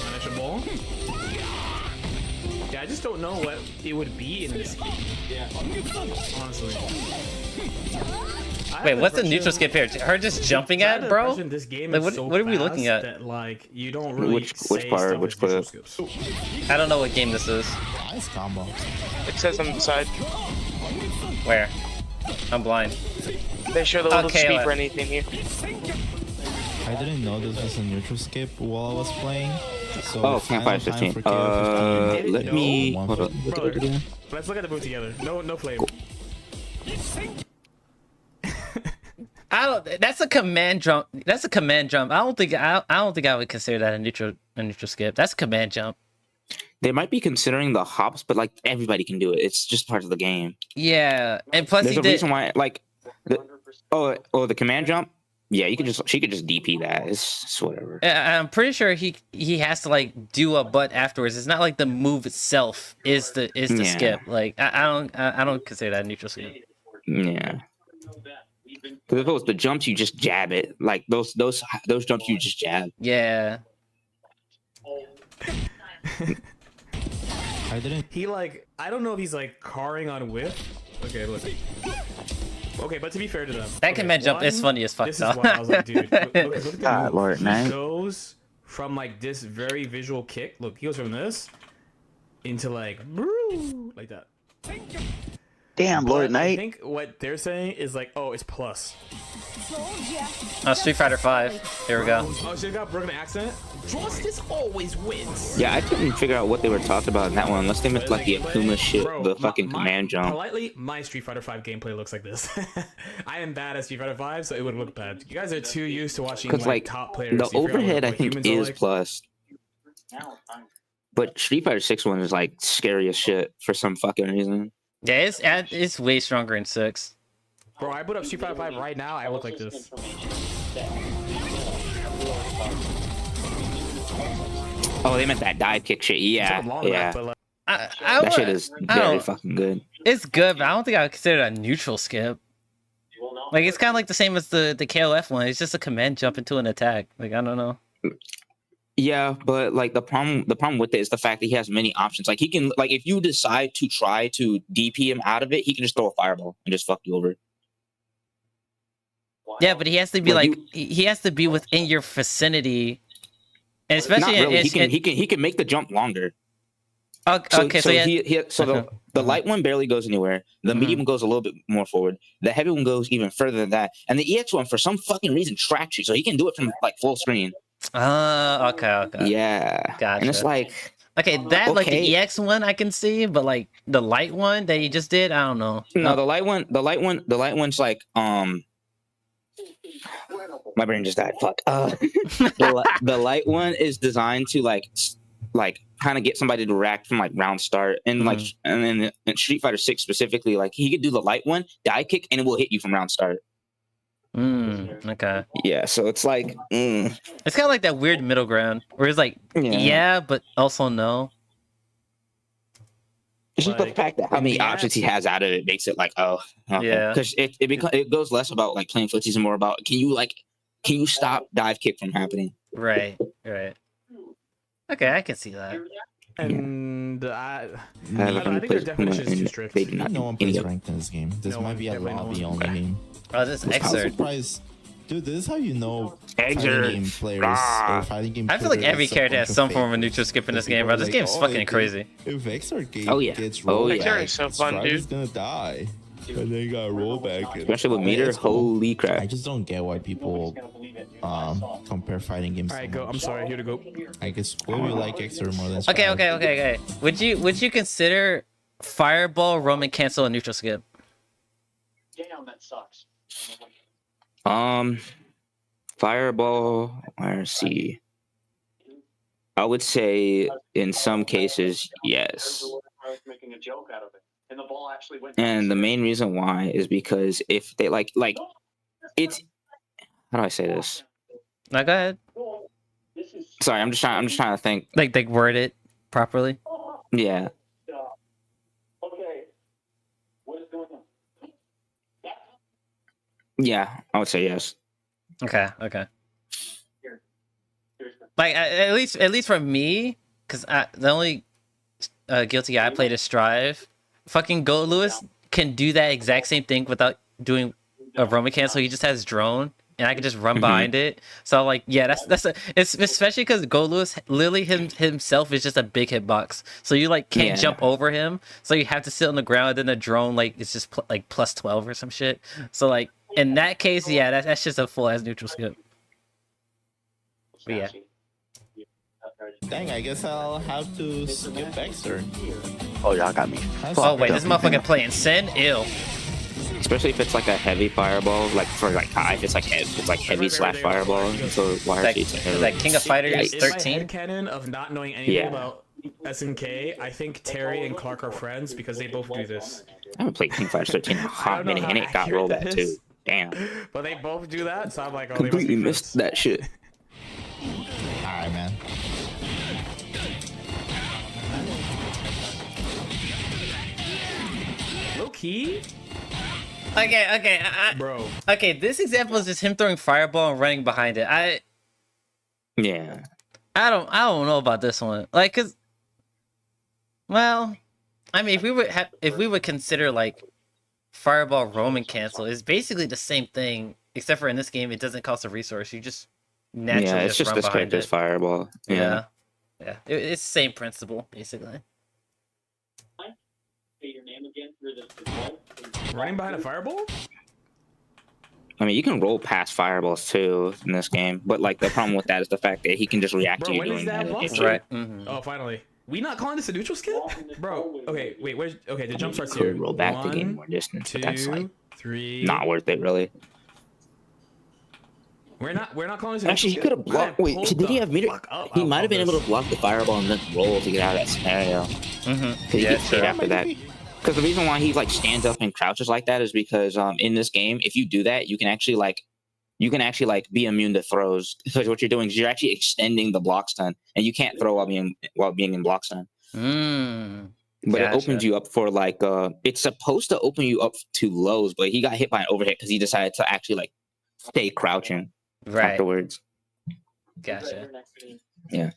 Punishable. Yeah, I just don't know what it would be in this game. Yeah. Honestly. Wait, what's the neutral skip here? Her just jumping at, bro? This game Like, is what, so what are we looking fast at? That, like, you don't really Which say part? stuff Which with neutral clip? skips. I don't know what game this is. Nice combo. It says on the side. Where? I'm blind. They show the little Okay, speed let- running thing here. I didn't know this was a neutral skip while I was playing. So Oh, the final campfire time 15. for KO 15. Let me. One Hold for- on. What did I do again? Let's look at the boot together. No flame. I don't. That's a command jump. That's a command jump. I don't think I would consider that a neutral skip. That's a command jump. They might be considering the hops, but like everybody can do it. It's just part of the game. Yeah, and plus There's he a did. reason why, like, the command jump. Yeah, she could just DP that. It's whatever. I'm pretty sure he has to like do a butt afterwards. It's not like the move itself is the Yeah. skip. Like I don't consider that a neutral skip. Yeah. Because if it was the jumps, you just jab it. Like those jumps, you just jab. Yeah. He like, I don't know if he's like carring on whiff. Okay, look. Okay, but to be fair to them, That command jump is funny as fuck This though. is why I was like, dude, look at the God, move. Lord, He man. goes from like this very visual kick. Look, he goes from this into like like that. Damn, Lord I Knight. think what they're saying is like, oh, it's plus. Street Fighter 5. Here we go. Oh, she got broken accent. Justice always wins. Yeah, I couldn't figure out what they were talking about in that one, unless they meant like the Akuma shit, the fucking command jump. Politely, my Street Fighter 5 gameplay looks like this. I am bad at Street Fighter 5, so it would look bad. You guys are too used to watching Because like top players. the so you forgot overhead, what I think humans are is like. plus. But Street Fighter 6 one is like scary as shit for some fucking reason. Yeah, it's way stronger in 6. Bro, I put up Street Fighter 5 right now. I look like this. Oh, they meant that dive kick shit. Yeah, yeah. That shit is very fucking good. It's good, but I don't think I would consider it a neutral skip. Like it's kind of like the same as the KOF one. It's just a command jump into an attack. Like I don't know. Yeah, but like the problem with it is the fact that he has many options. Like he can, like if you decide to try to DP him out of it, he can just throw a fireball and just fuck you over. Yeah, but he has to be Like, he has to be within your vicinity, and especially Not really. in, He can make the jump longer. Okay, so the light one barely goes anywhere. The medium one goes a little bit more forward. The heavy one goes even further than that. And the EX one, for some fucking reason, tracks you, so he can do it from like full screen. Okay. Yeah. Gotcha. And it's like, okay, like the EX one I can see, but like the light one that he just did, I don't know. No, the light one's like, my brain just died. Fuck. The light one is designed to like kind of get somebody to react from like round start, and like, and then in Street Fighter 6 specifically, like he could do the light one, dive kick, and it will hit you from round start. Okay. Yeah, so it's like, it's kind of like that weird middle ground where it's like, yeah, but also no. It's just the fact that how many options he has out of it makes it like, oh, okay. Yeah. Because it goes less about like playing footsies and more about can you stop dive kick from happening? Right. Okay, I can see that. And I think their definition is too strict. No one plays ranked in this game. This might be a lobby-only game. Oh, this is I'm Exert. surprised. Dude, this is how you know fighting Exert. game players or fighting game I feel like creators every is a character has bunch of some fake. form of neutral skip in this game, bro. This People are game's like, fucking if- crazy. If Exert gets Oh, rollback, yeah. is so fun, dude. Strider's gonna die. But they got rollback. Especially with meter, It's cool. holy crap. I just don't get why people compare fighting games. All right, go. I'm sorry. Here to go. I guess what do you like Exert more than Okay. Would you consider Fireball Roman cancel a neutral skip? Damn, that sucks. Fireball, RC. I would say in some cases, yes. I was making a joke out of it, and the ball actually went. And the main reason why is because if they like it's, how do I say this? No, go ahead. Sorry, I'm just trying to think. Like word it properly. Yeah. Okay, what is going on? Yeah, I would say yes. Okay. Like at least for me, because the only guilty I played is Strive. Fucking Goat Lewis can do that exact same thing without doing a Roman cancel. He just has drone, and I can just run behind it. So like, yeah, it's especially because Goat Lewis literally himself is just a big hitbox. So you like can't jump over him. So you have to sit on the ground, and then the drone like it's just like plus 12 or some shit. So like in that case, yeah, that's just a full ass neutral skip. But yeah. Dang, I guess I'll have to skip Exert. Oh, y'all got me. Oh wait, this motherfucker playing Sin? Ew. Especially if it's like a heavy fireball, like for like high, if it's like heavy slash fireball. So why Is that King of Fighters In 13? my headcanon of not knowing anything Yeah. about SNK, I think Terry and Clark are friends because they both do this. I haven't played King Fighters 13 in a I hot don't know minute, how and it got accurate rolled that back is, too. Damn. But they both do that, so I'm like, oh, Completely missed that shit. Alright, man. Low key. Okay, bro. Okay, this example is just him throwing fireball and running behind it. Yeah. I don't know about this one. Like, cause, well, I mean, if we would consider like fireball, roam, and cancel, it's basically the same thing, except for in this game, it doesn't cost a resource. You just naturally Yeah, it's just run this behind character's it. fireball. Yeah. It's the same principle basically. Say your name again for the Running behind a fireball? I mean, you can roll past fireballs too in this game, but like the problem with that is the fact that he can just react Bro, to you when is doing that that. block? Right. Oh, finally. We not calling this a neutral skip? Bro, okay, wait, where's... Okay, the jump starts Could here. roll back to gain 1, more distance, but 2, that's like 3... not worth it, really. We're not calling this a Actually, he neutral could have blocked. Wait, did he have meter? He might have been able to block the fireball and then roll to get out of that scenario. Because he gets hit after that. Because the reason why he like stands up and crouches like that is because in this game, if you do that, you can actually be immune to throws. Because what you're doing is you're actually extending the block stun, and you can't throw while being in block stun. But it opens you up for like it's supposed to open you up to lows, but he got hit by an overhit because he decided to actually like stay crouching afterwards. Gotcha. Yeah.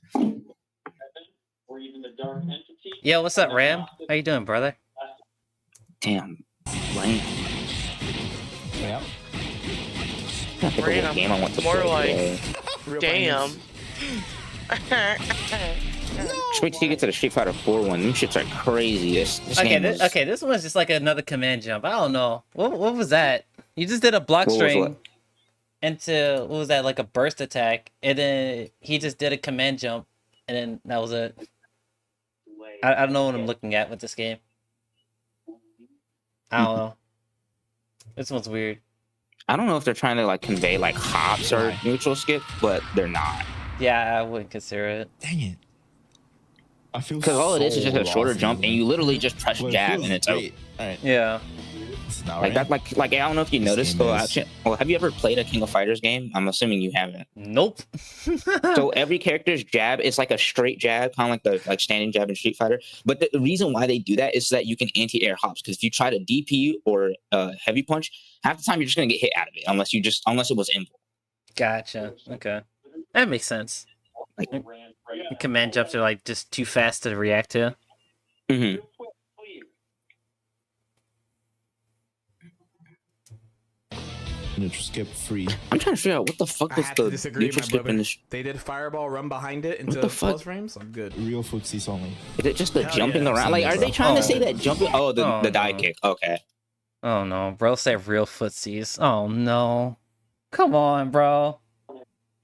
or even the dark entity. Yo, what's up, Ram? How you doing, brother? Damn, lame. Yep. I think Ram, what game I want to more play like, today. damn. Just wait till you get to the Street Fighter 4 one. Them shits are crazy. This game was- This one's just like another command jump. I don't know. What was that? You just did a block What was string what? into, what was that, like a burst attack, and then he just did a command jump, and then that was it. I don't know what I'm looking at with this game. I don't know. This one's weird. I don't know if they're trying to like convey like hops or neutral skip, but they're not. Yeah, I wouldn't consider it. Dang it. I feel Because all it is just a so shorter lost jump, and you literally just press Well, it jab, feels and it's out. great. Alright. Yeah. It's not Like right. that, like I don't know if you noticed. game So is- actually, well, have you ever played a King of Fighters game? I'm assuming you haven't. Nope. So every character's jab is like a straight jab, kind of like the standing jab in Street Fighter. But the reason why they do that is so that you can anti-air hops. Because if you try to DP or heavy punch, half the time you're just gonna get hit out of it, unless it was input. Gotcha. Okay. That makes sense. Like, the command jumps are like just too fast to react to. Mm-hmm. Neutral skip free. I'm trying to figure out what the fuck I was have to the disagree, neutral my skip brother. in this. They did fireball, run behind it into the fuck? pause frames. I'm good. Real footsies only. Is it just the Hell jumping yeah. around? Like, are they trying to say that jumping? Oh, the Oh, die no. kick. Okay. Oh no, bro, say real footsies. Oh no. Come on, bro.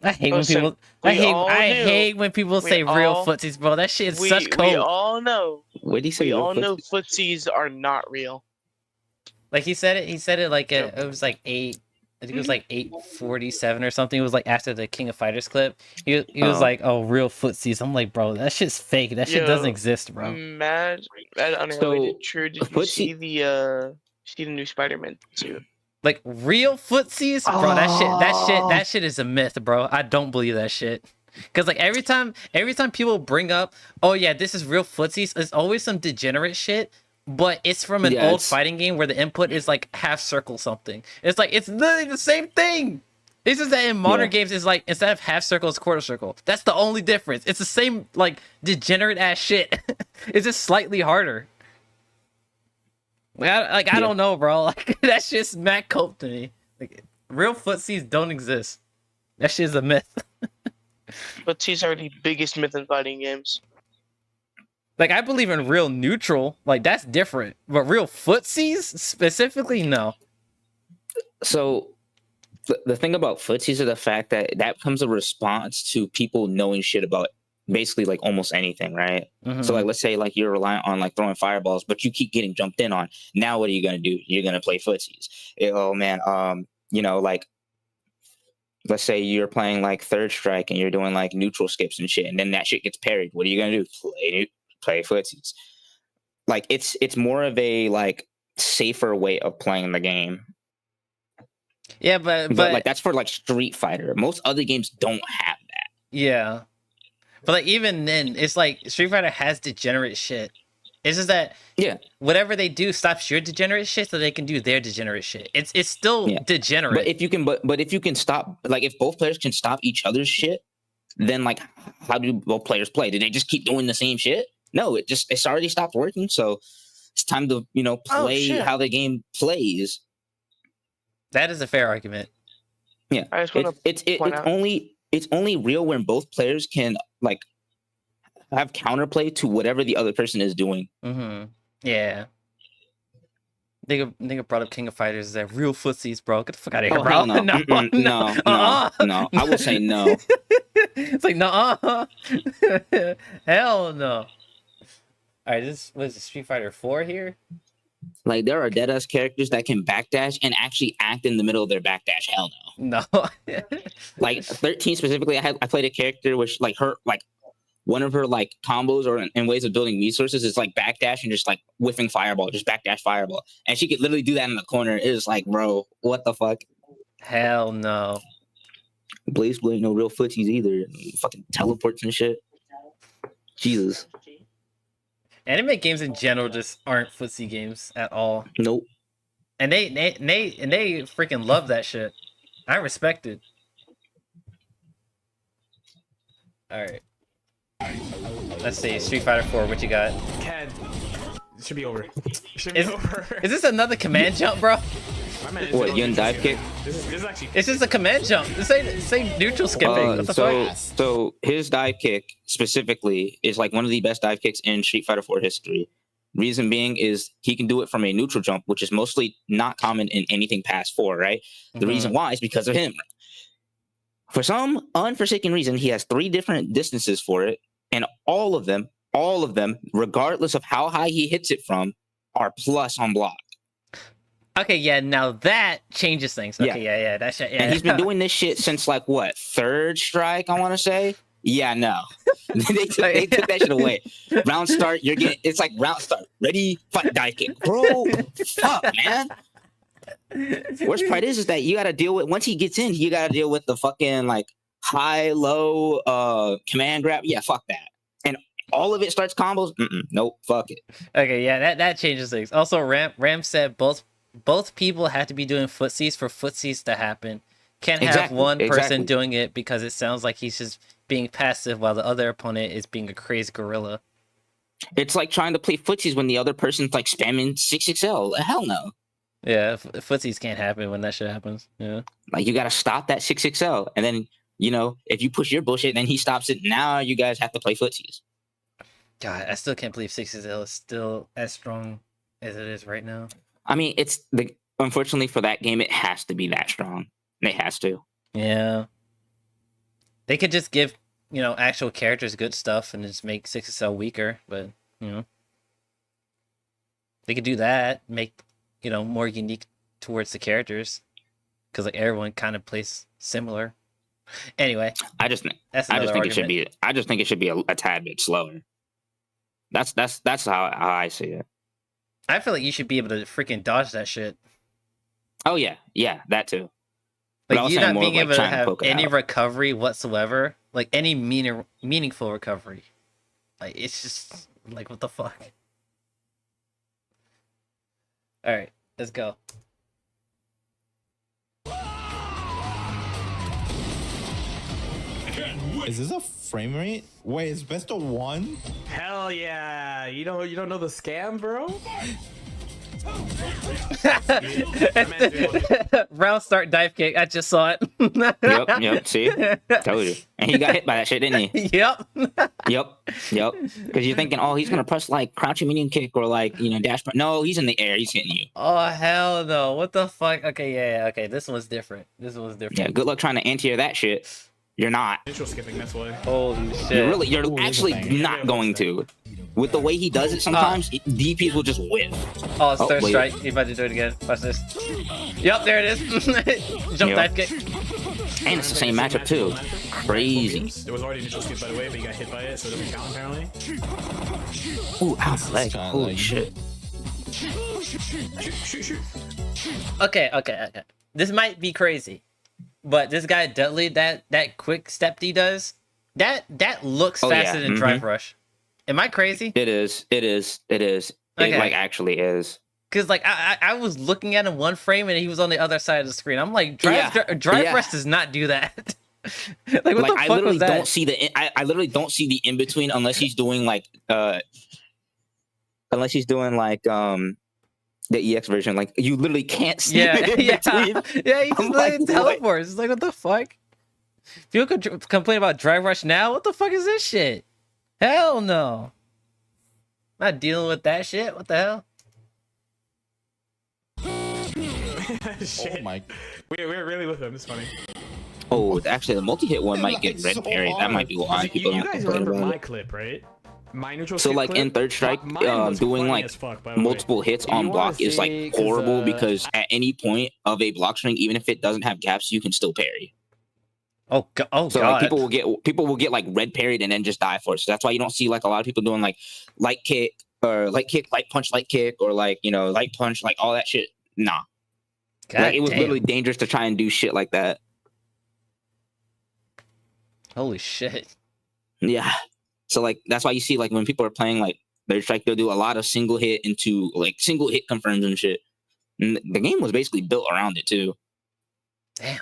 I hate Listen, when people I we all knew. hate when people We say real all- footsies, bro. That shit is We, such we code. all know. What did he say? We real all know footsies? footsies are not real. Like he said it like it was like 8, I think it was like 8:47 or something. It was like after the King of Fighters clip. He was Oh. like, "Oh, real footsies." I'm like, "Bro, that shit's fake. That shit Yo, doesn't exist, bro." Mad unrelated. True. Did you footsie- see the new Spider-Man suit? Like real footsies, bro. That shit is a myth, bro. I don't believe that shit. Cause like every time people bring up, oh yeah, this is real footsies, it's always some degenerate shit. But it's from an Yeah, old it's- fighting game where the input is like half circle something. It's like it's literally the same thing. It's just that in modern Yeah. games, it's like instead of half circle, it's quarter circle. That's the only difference. It's the same like degenerate ass shit. It's just slightly harder. I don't know, bro. Like that's just mad cope to me. Like real footsies don't exist. That shit is a myth. Footsies are the biggest myth in fighting games. Like I believe in real neutral. Like that's different. But real footsies specifically, no. So the thing about footsies is the fact that that becomes a response to people knowing shit about basically like almost anything, right? Mhm. So like let's say like you're reliant on like throwing fireballs, but you keep getting jumped in on. Now what are you gonna do? You're gonna play footsies. Oh man, you know, like let's say you're playing like third strike and you're doing like neutral skips and shit, and then that shit gets parried. What are you gonna do? Play footsies. Like it's more of a like safer way of playing the game. Yeah, but like that's for like Street Fighter. Most other games don't have that. Yeah. But like even then, it's like Street Fighter has degenerate shit. It's just that whatever they do stops your degenerate shit so they can do their degenerate shit. It's still degenerate. But if you can but if you can stop, like if both players can stop each other's shit, then like how do both players play? Do they just keep doing the same shit? No, it's already stopped working, so it's time to, play how the game plays. That is a fair argument. Yeah. It's only real when both players can like have counterplay to whatever the other person is doing. Mm-hmm. Yeah. Nigga brought up King of Fighters. Is that real footsies, bro? Get the fuck out of here, bro. Hell no. No. I will say no. It's like, no. Hell no. All right, this was Street Fighter 4 here. Like there are deadass characters that can backdash and actually act in the middle of their backdash. Hell no. No. Like 13 specifically, I played a character which like her like one of her like combos or in ways of building resources is like backdash and just like whiffing fireball, just backdash fireball, and she could literally do that in the corner. It is like, bro, what the fuck? Hell no. Blaze Blue ain't no real footsies either. Fucking teleports and shit. Jesus. Anime games in general just aren't footsie games at all. Nope. And they freaking love that shit. I respect it. All right. Let's see, Street Fighter 4. What you got? Ken, it should be over. It should be over. Is this another command jump, bro? What, Yun dive kick? This is actually. It's just a command jump. This ain't neutral skipping. What the fuck? So his dive kick specifically is like one of the best dive kicks in Street Fighter 4 history. Reason being is he can do it from a neutral jump, which is mostly not common in anything past 4, right? The reason why is because of him. For some unforsaken reason, he has 3 different distances for it, and all of them, regardless of how high he hits it from, are plus on block. Okay, yeah, now that changes things. Okay, yeah, that shit. Yeah. And he's been doing this shit since like what, 3rd strike, I want to say. Yeah, no, they took that shit away. Round start, it's like round start, ready, fight, dive kick, bro. Fuck, man. Worst part is that you got to deal with, once he gets in, you got to deal with the fucking like high, low, command grab. Yeah, fuck that. And all of it starts combos. Nope, fuck it. Okay, yeah, that changes things. Also, Ram said both people have to be doing footsies for footsies to happen. Can't have one person doing it because it sounds like he's just being passive while the other opponent is being a crazy gorilla. It's like trying to play footsies when the other person's like spamming 6XL. Hell no. Yeah, footsies can't happen when that shit happens. Yeah. Like you got to stop that 6XL. And then, if you push your bullshit, then he stops it. Now you guys have to play footsies. God, I still can't believe 6XL is still as strong as it is right now. I mean, unfortunately for that game, it has to be that strong. It has to. Yeah. They could just give, actual characters good stuff and just make 6XL weaker, but, they could do that, make, more unique towards the characters, because like everyone kind of plays similar. Anyway, I just think it should be a tad bit slower. That's how I see it. I feel like you should be able to freaking dodge that shit. Oh yeah, that too. Like you not being able to have any recovery whatsoever, like any meaningful recovery. Like it's just like what the fuck. All right, let's go. Is this a frame rate? Wait, it's best of 1? Hell yeah! You don't know the scam, bro? Round start dive kick. I just saw it. Yep. See, told you. And he got hit by that shit, didn't he? Yep. Because you're thinking, oh, he's gonna press like crouching minion kick or like dash. No, he's in the air. He's hitting you. Oh hell no! What the fuck? Okay, yeah. Okay, this one's different. Yeah, good luck trying to anti-air that shit. You're not. Neutral skipping, that's why. Holy shit. You're actually not going to. With the way he does it sometimes, DPs will just whiff. Oh, it's 3rd strike. He's about to do it again. Watch this. Yep, there it is. Jump dive kick. And it's the same matchup too. Crazy. There was already neutral skip by the way, but you got hit by it, so it doesn't count apparently. Ooh, ow, leg. Holy shit. Shoot. Okay. this might be crazy, but this guy Dudley, that quick step he does, that looks faster than Drive Rush. Am I crazy? It is. It Okay. like actually is. Cause like I was looking at him one frame and he was on the other side of the screen. I'm like, Drive Rush does not do that. Like what the I fuck literally was that? don't see I literally don't see the in between unless he's doing like the EX version. Like you literally can't see it in between. Yeah, he just I'm literally like, teleports. It's like what the fuck? People could complain about Drive Rush now. What the fuck is this shit? Hell no. Not dealing with that shit. What the hell? Shit. Oh my. We're really with him. It's funny. Oh, actually, the multi-hit one might get red parried. That might be why people You don't guys complain remember about my it. clip, right? My neutral So skip like clip? in Third Strike, Mine was doing funny like as fuck, by the way. multiple hits If you on wanna block is see, like 'cause, horrible because at any point of a block string, even if it doesn't have gaps, you can still parry. Oh So like people will get like red parried and then just die for it. So that's why you don't see like a lot of people doing like light kick, light punch, light kick, or like light punch, like all that shit. Nah. Like, it was literally dangerous to try and do shit like that. Holy shit. Yeah. So like that's why you see like when people are playing like Third Strike, they'll do a lot of single hit confirms and shit. And the game was basically built around it too. Damn.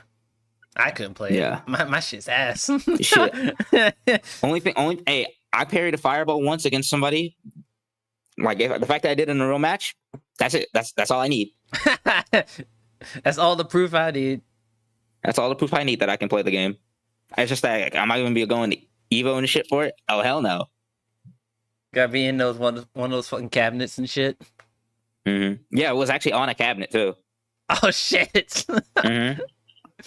I couldn't play it. My shit's ass. Shit. Hey, I parried a fireball once against somebody. Like the fact that I did it in a real match, that's it. That's all I need. That's all the proof I need. That's all the proof I need that I can play the game. It's just that I'm not gonna be going to Evo and shit for it. Oh hell no. Gotta be in those one of those fucking cabinets and shit. Mm-hmm. Yeah, it was actually on a cabinet too. Oh shit. Mm-hmm.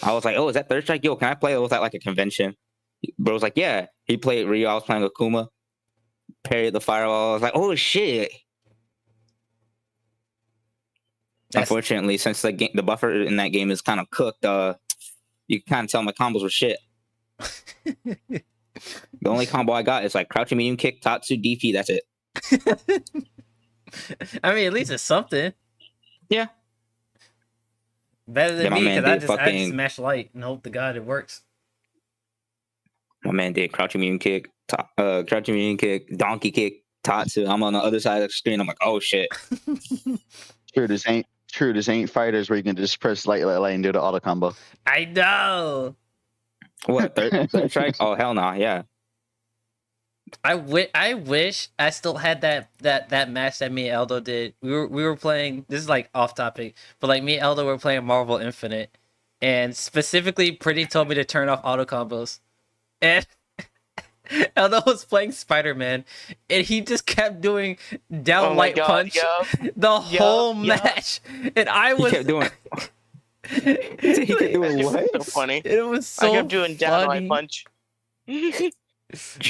I was like, oh, is that Third Strike? Yo, can I play? Or was that like a convention? Bro was like, yeah. He played Ryu. I was playing Akuma. Parried the fireball. I was like, oh shit. Unfortunately, since the buffer in that game is kind of cooked, you can kind of tell my combos were shit. The only combo I got is like crouching medium kick, Tatsu, DP. That's it. I mean, at least it's something. Yeah. Better than Yeah, my me man because did I just fucking- smash light and hope to God it works. My man did crouching medium kick, donkey kick, Tatsu. I'm on the other side of the screen. I'm like, oh shit. This ain't fighters where you can just press light and do the auto combo. I know. What third strike? Oh hell no, yeah. I wish I still had that match that me and Eldo did. We were playing. This is like off topic, but like me and Eldo were playing Marvel Infinite, and specifically, Pretty told me to turn off auto combos, and Eldo was playing Spider-Man, and he just kept doing down light punch the whole match, and I was He kept doing. He kept doing what? So funny. It was so I kept doing down funny. light punch.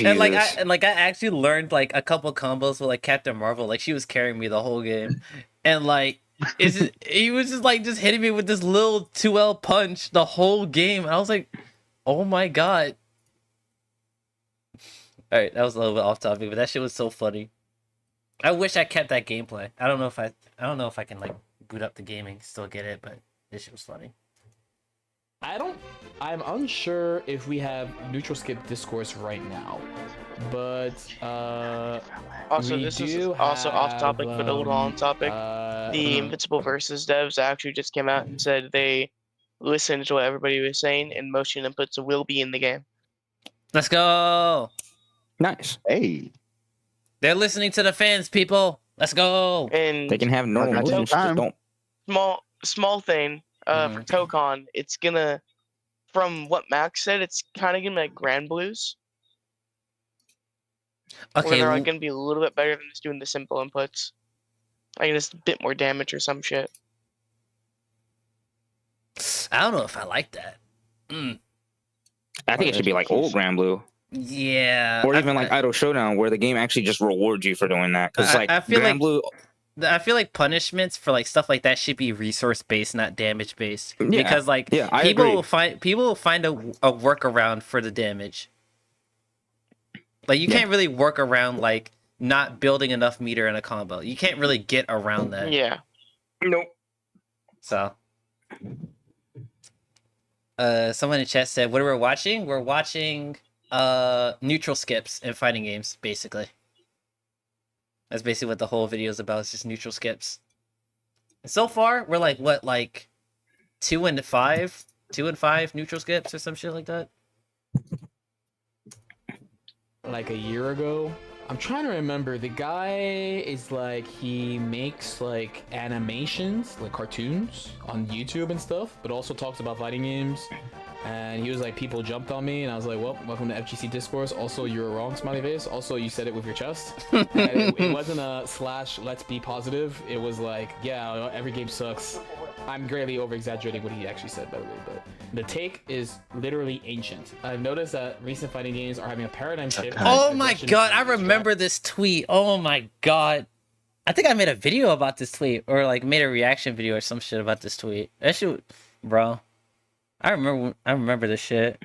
And like I actually learned like a couple combos with like Captain Marvel. Like she was carrying me the whole game, and like he was just hitting me with this little 2L punch the whole game. And I was like, oh my god. All right, that was a little bit off topic, but that shit was so funny. I wish I kept that gameplay. I don't know if I can like boot up the game and still get it, but this shit was funny. I'm unsure if we have neutral skip discourse right now, but Also, this is also off topic, but a little on topic. The Invincible Versus devs actually just came out and said they listened to what everybody was saying, and motion inputs will be in the game. Let's go. Nice. Hey. They're listening to the fans, people. Let's go. And They can have normal motions, just don't. small thing for Tokon, it's gonna, from what Max said, it's kind of gonna be like Grand Blues. Okay. Where they're like gonna be a little bit better than just doing the simple inputs. Like just a bit more damage or some shit. I don't know if I like that. I think it should be like old Grand Blue. Yeah. Or even like Idol Showdown, where the game actually just rewards you for doing that. Because like I feel Grand Blue. I feel like punishments for like stuff like that should be resource based, not damage based. Yeah, Because like I people agree. will find a workaround for the damage. Like you can't really work around like not building enough meter in a combo. You can't really get around that. Yeah. Nope. So Someone in chat said, what are we watching? We're watching neutral skips in fighting games, basically. That's basically what the whole video is about. It's just neutral skips. And so far, we're like, what, like 2 and 5? 2 and 5 neutral skips or some shit like that? Like a year ago, I'm trying to remember. The guy is like, he makes like animations, like cartoons on YouTube and stuff, but also talks about fighting games. And he was like, people jumped on me, and I was like, well, welcome to FGC Discourse. Also, you were wrong, smiley face. Also, you said it with your chest. And it wasn't a / let's be positive. It was like, yeah, every game sucks. I'm greatly over-exaggerating what he actually said, by the way, but the take is literally ancient. I've noticed that recent fighting games are having a paradigm shift. Oh my god, I remember this tweet. Oh my god. I think I made a video about this tweet, or like made a reaction video or some shit about this tweet. That shit, bro. I remember this shit.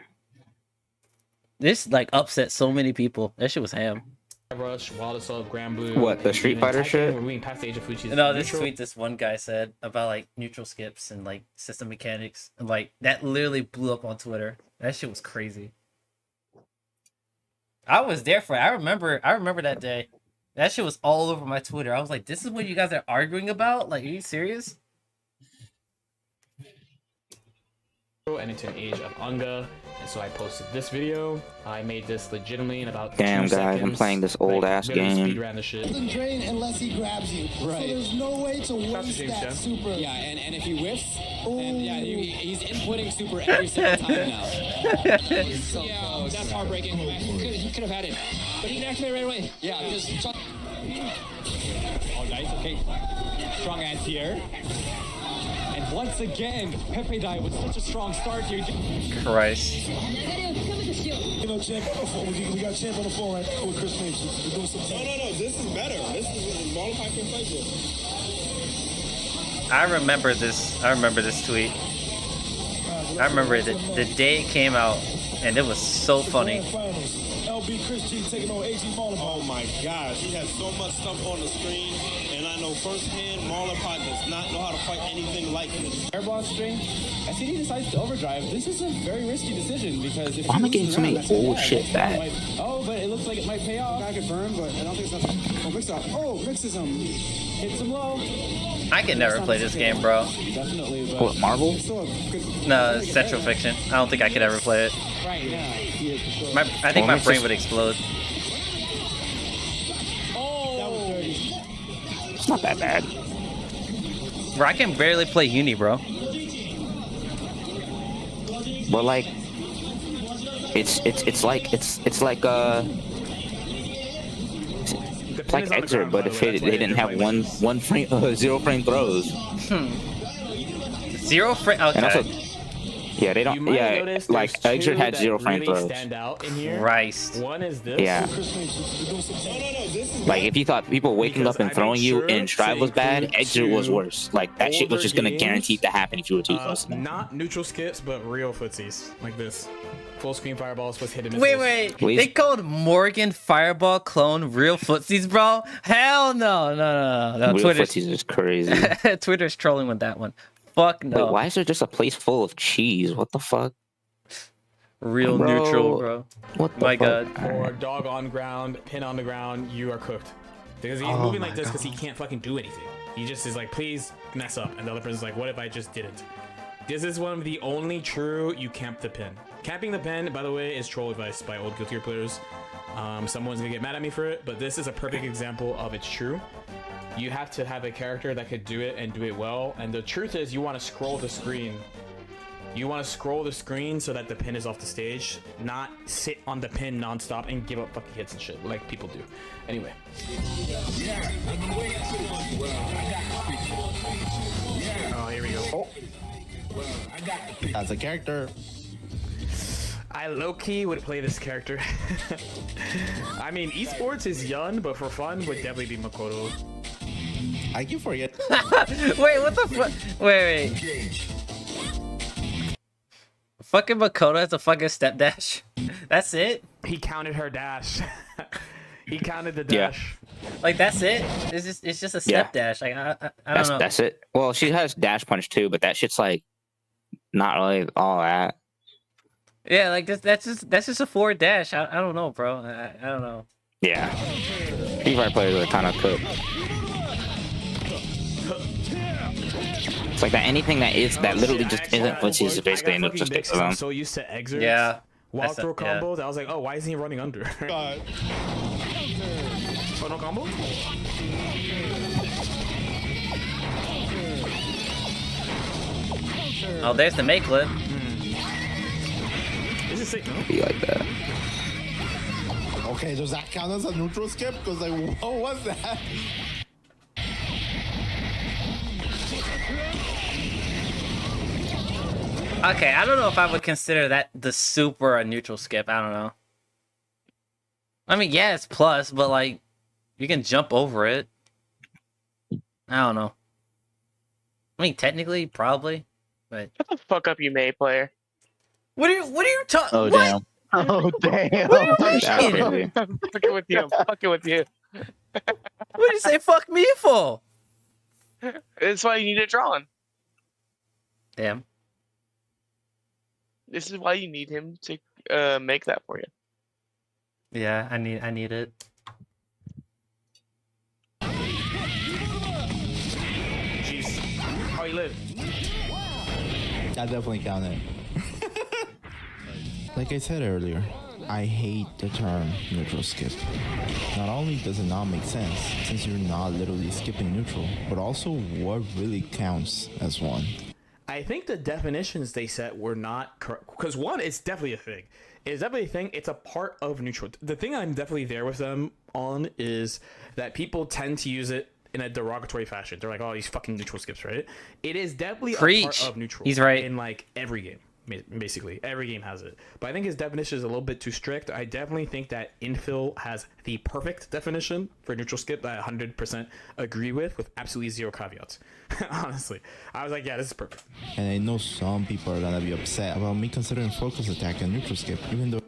This like upset so many people. That shit was ham. Rush, Wild Assault, Grand Blue. What, the Street Fighter shit? We're moving past the age of Fuji's No, this neutral. tweet this one guy said about like neutral skips and like system mechanics, and like that literally blew up on Twitter. That shit was crazy. I was there for it. I remember that day. That shit was all over my Twitter. I was like, this is what you guys are arguing about? Like, are you serious? And into an age of Unga, and so I posted this video. I made this legitimately in about Damn, 2 guys, seconds. I'm playing this old ass literally game. Speed ran the shit. Doesn't drain unless he grabs you. Right. So there's no way to That's waste the same that shit. super. Yeah, and if he whiffs, and yeah, he's inputting super every single time now. Yeah, that's heartbreaking. He could have had it, but he can activate right away. Yeah, just. Oh, nice. Okay, strong anti-air. And once again, Pepe died with such a strong start here. Christ. You know, champ, we got champ on the phone right now with Chris Mason. We're doing some No, this is better. This is Marlon Pipe can play this. I remember this tweet. I remember it the day it came out, and it was so funny. LB Chris G taking on AG Marlon. Oh my gosh, he has so much stuff on the screen, and I know firsthand Marlon Pipe does not know how to fight anything like this. Airball string. As he decides to overdrive, this is a very risky decision because if Why am I he getting loses so many around, that's old bad. shit back? Oh, but it looks like it might pay off. I confirm, but I don't think it's oh, mix up. Oh, mixes him. Hits him low. I could never play this game, bro. Definitely, What, Marvel? No, it's Central Fiction. I don't think I could ever play it. Right now. I think my brain would explode. It's not that bad. Bro, I can barely play Uni, bro. But like, it's like Exert, but if they didn't have one frame, 0 frame throws. 0 frame. Okay. And also, yeah, they don't. Yeah, like Exert had 0 frame throws. Stand out in here. Christ. One is this. Yeah. Like if you thought people waking up and throwing you in Strive was bad, Exert was worse. Like that shit was just gonna guarantee to happen if you were too close. Not neutral skips, but real footsies like this. Full screen fireballs with hidden Wait, missiles. they called Morgan Fireball clone real footsies, bro? Hell no. Real Twitter's, footsies is crazy. Twitter's trolling with that one. Fuck no. Wait, why is there just a place full of cheese? What the fuck? Real neutral, bro. What the My fuck? god. Or dog on ground, pin on the ground, you are cooked. Because he's Oh moving my like this because he God. can't fucking do anything. He just is like, please mess up. And the other person's like, what if I just didn't? This is one of the only true you camp the pin. Camping the pin, by the way, is troll advice by old Guilty Gear players. Someone's gonna get mad at me for it, but this is a perfect example of it's true. You have to have a character that could do it and do it well. And the truth is, you want to scroll the screen. You want to scroll the screen so that the pin is off the stage, not sit on the pin nonstop and give up fucking hits and shit like people do. Anyway. Oh, here we go. As a character, I low-key would play this character. I mean, esports is young, but for fun would definitely be Makoto. I keep forgetting. Wait, what the fuck? Wait. Fucking Makoto has a fucking step dash. That's it? He counted her dash. He counted the dash. Like that's it? It's just a step dash. Like I don't know. That's it. Well, she has dash punch too, but that shit's like not really all that. Yeah, like that's just a forward dash. I don't know, bro. I don't know. Yeah. Free Fire players are kind of cooked. It's like that anything that literally just isn't footsies is basically a neutral skip for them. I'm so used to exerts. Yeah. Walk through combos. I was like, oh, why isn't he running under? Oh, no combo? Oh, there's the make clip. Is it sick? No? Be like that. Okay, does that count as a neutral skip? Because like, what was that? Okay, I don't know if I would consider that the super a neutral skip. I don't know. I mean, yeah, it's plus, but like, you can jump over it. I don't know. I mean, technically, probably, but Shut the fuck up, you May player. what are you talking? Oh damn. Oh damn. I'm fucking with you. I'm fucking with you. What did you say? Fuck me for? That's why you need it drawn. Damn. This is why you need him to make that for you. Yeah, I need it. Jeez. How you live? That definitely counted. Like I said earlier, I hate the term neutral skip. Not only does it not make sense, since you're not literally skipping neutral, but also what really counts as one. I think the definitions they set were not correct. Because one, it's definitely a thing. It's definitely a thing. It's a part of neutral. The thing I'm definitely there with them on is that people tend to use it in a derogatory fashion. They're like, oh, these fucking neutral skips, right? It is definitely a part of neutral. He's right. In like every game. Basically, every game has it. But I think his definition is a little bit too strict. I definitely think that Infill has the perfect definition for neutral skip that I 100% agree with absolutely zero caveats. Honestly. I was like, yeah, this is perfect. And I know some people are gonna be upset about me considering focus attack and neutral skip, even though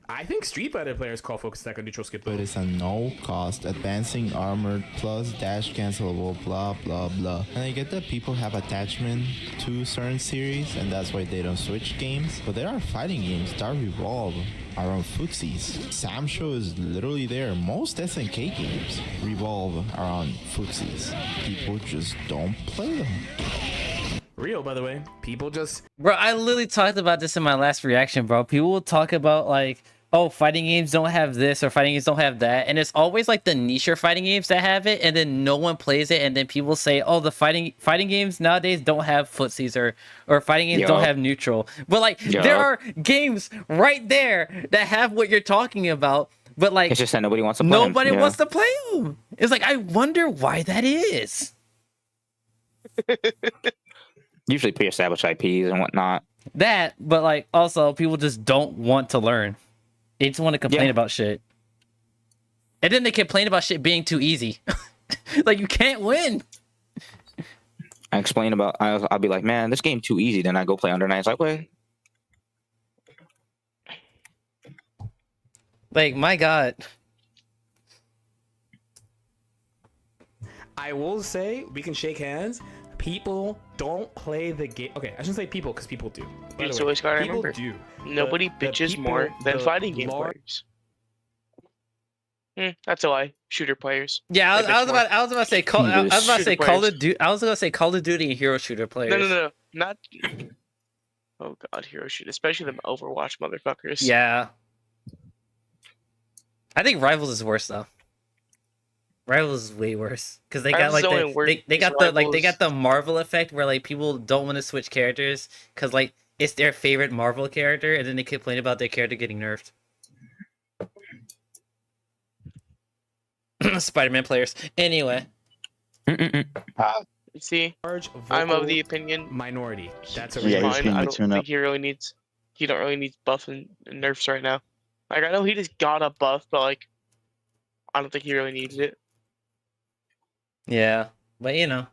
I think Street Fighter players call focus attack a neutral skip. but it's a no-cost, advancing, armored, plus dash cancelable, blah blah blah. And I get that people have attachment to certain series, and that's why they don't switch games. But there are fighting games that revolve around footsies. Samsho is literally there. Most SNK games revolve around footsies. People just don't play them. Real, by the way. People just... Bro, I literally talked about this in my last reaction, bro. People will talk about like, oh, fighting games don't have this or fighting games don't have that, and it's always like the nicher fighting games that have it, and then no one plays it, and then people say, oh, the fighting games nowadays don't have footsies or fighting games don't have neutral. But like, there are games right there that have what you're talking about, but like, it's just that nobody wants to play nobody them. wants to play them. It's like, I wonder why that is. Usually pre-established IPs and whatnot. That, but like, also people just don't want to learn. They just want to complain about shit. And then they complain about shit being too easy. Like, you can't win. I explain about, I'll be like, man, this game too easy. Then I go play Under Night. It's like, wait. Like, my God. I will say, we can shake hands. People don't play the game. Okay, I shouldn't say people because people do. You just always gotta remember. Nobody bitches more than fighting game players. That's a lie. Shooter players. Yeah, I was about to say Call of Duty. I was gonna say Call of Duty and hero shooter players. No, not. Oh God, hero shooter, especially them Overwatch motherfuckers. Yeah. I think Rivals is worse though. Rivals is way worse because they got like they got the Marvel effect where like people don't want to switch characters because like it's their favorite Marvel character, and then they complain about their character getting nerfed. Spider-Man players. Anyway. See, I'm of the opinion minority. That's fine. I don't think he don't really need buff and nerfs right now. Like, I know he just got a buff, but like, I don't think he really needed it. Yeah, but you know,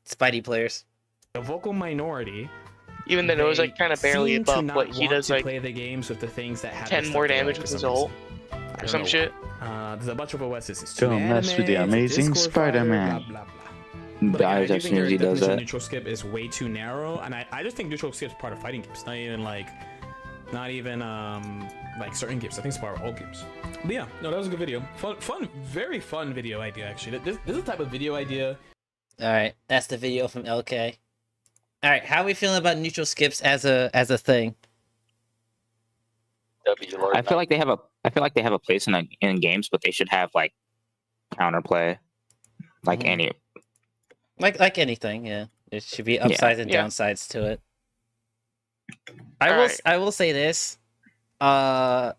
Spidey players. The vocal minority. Even though it was like kind of barely a buff, but he does like play the games with the things that have 10 more damage with his ult or some shit. There's a bunch of OSs. Don't mess with the amazing Spider-Man. I just think he does that. Neutral skip is way too narrow, and I just think neutral skip is part of fighting games. Not even like Not even like certain games. I think it's part of all games. But yeah, no, that was a good video. Fun, very fun video idea actually. This is the type of video idea. All right, that's the video from LK. All right, how are we feeling about neutral skips as a thing? I feel like they have a place in games, but they should have like counterplay, like any. Like anything, yeah. There should be upsides and downsides to it. I will say this. Real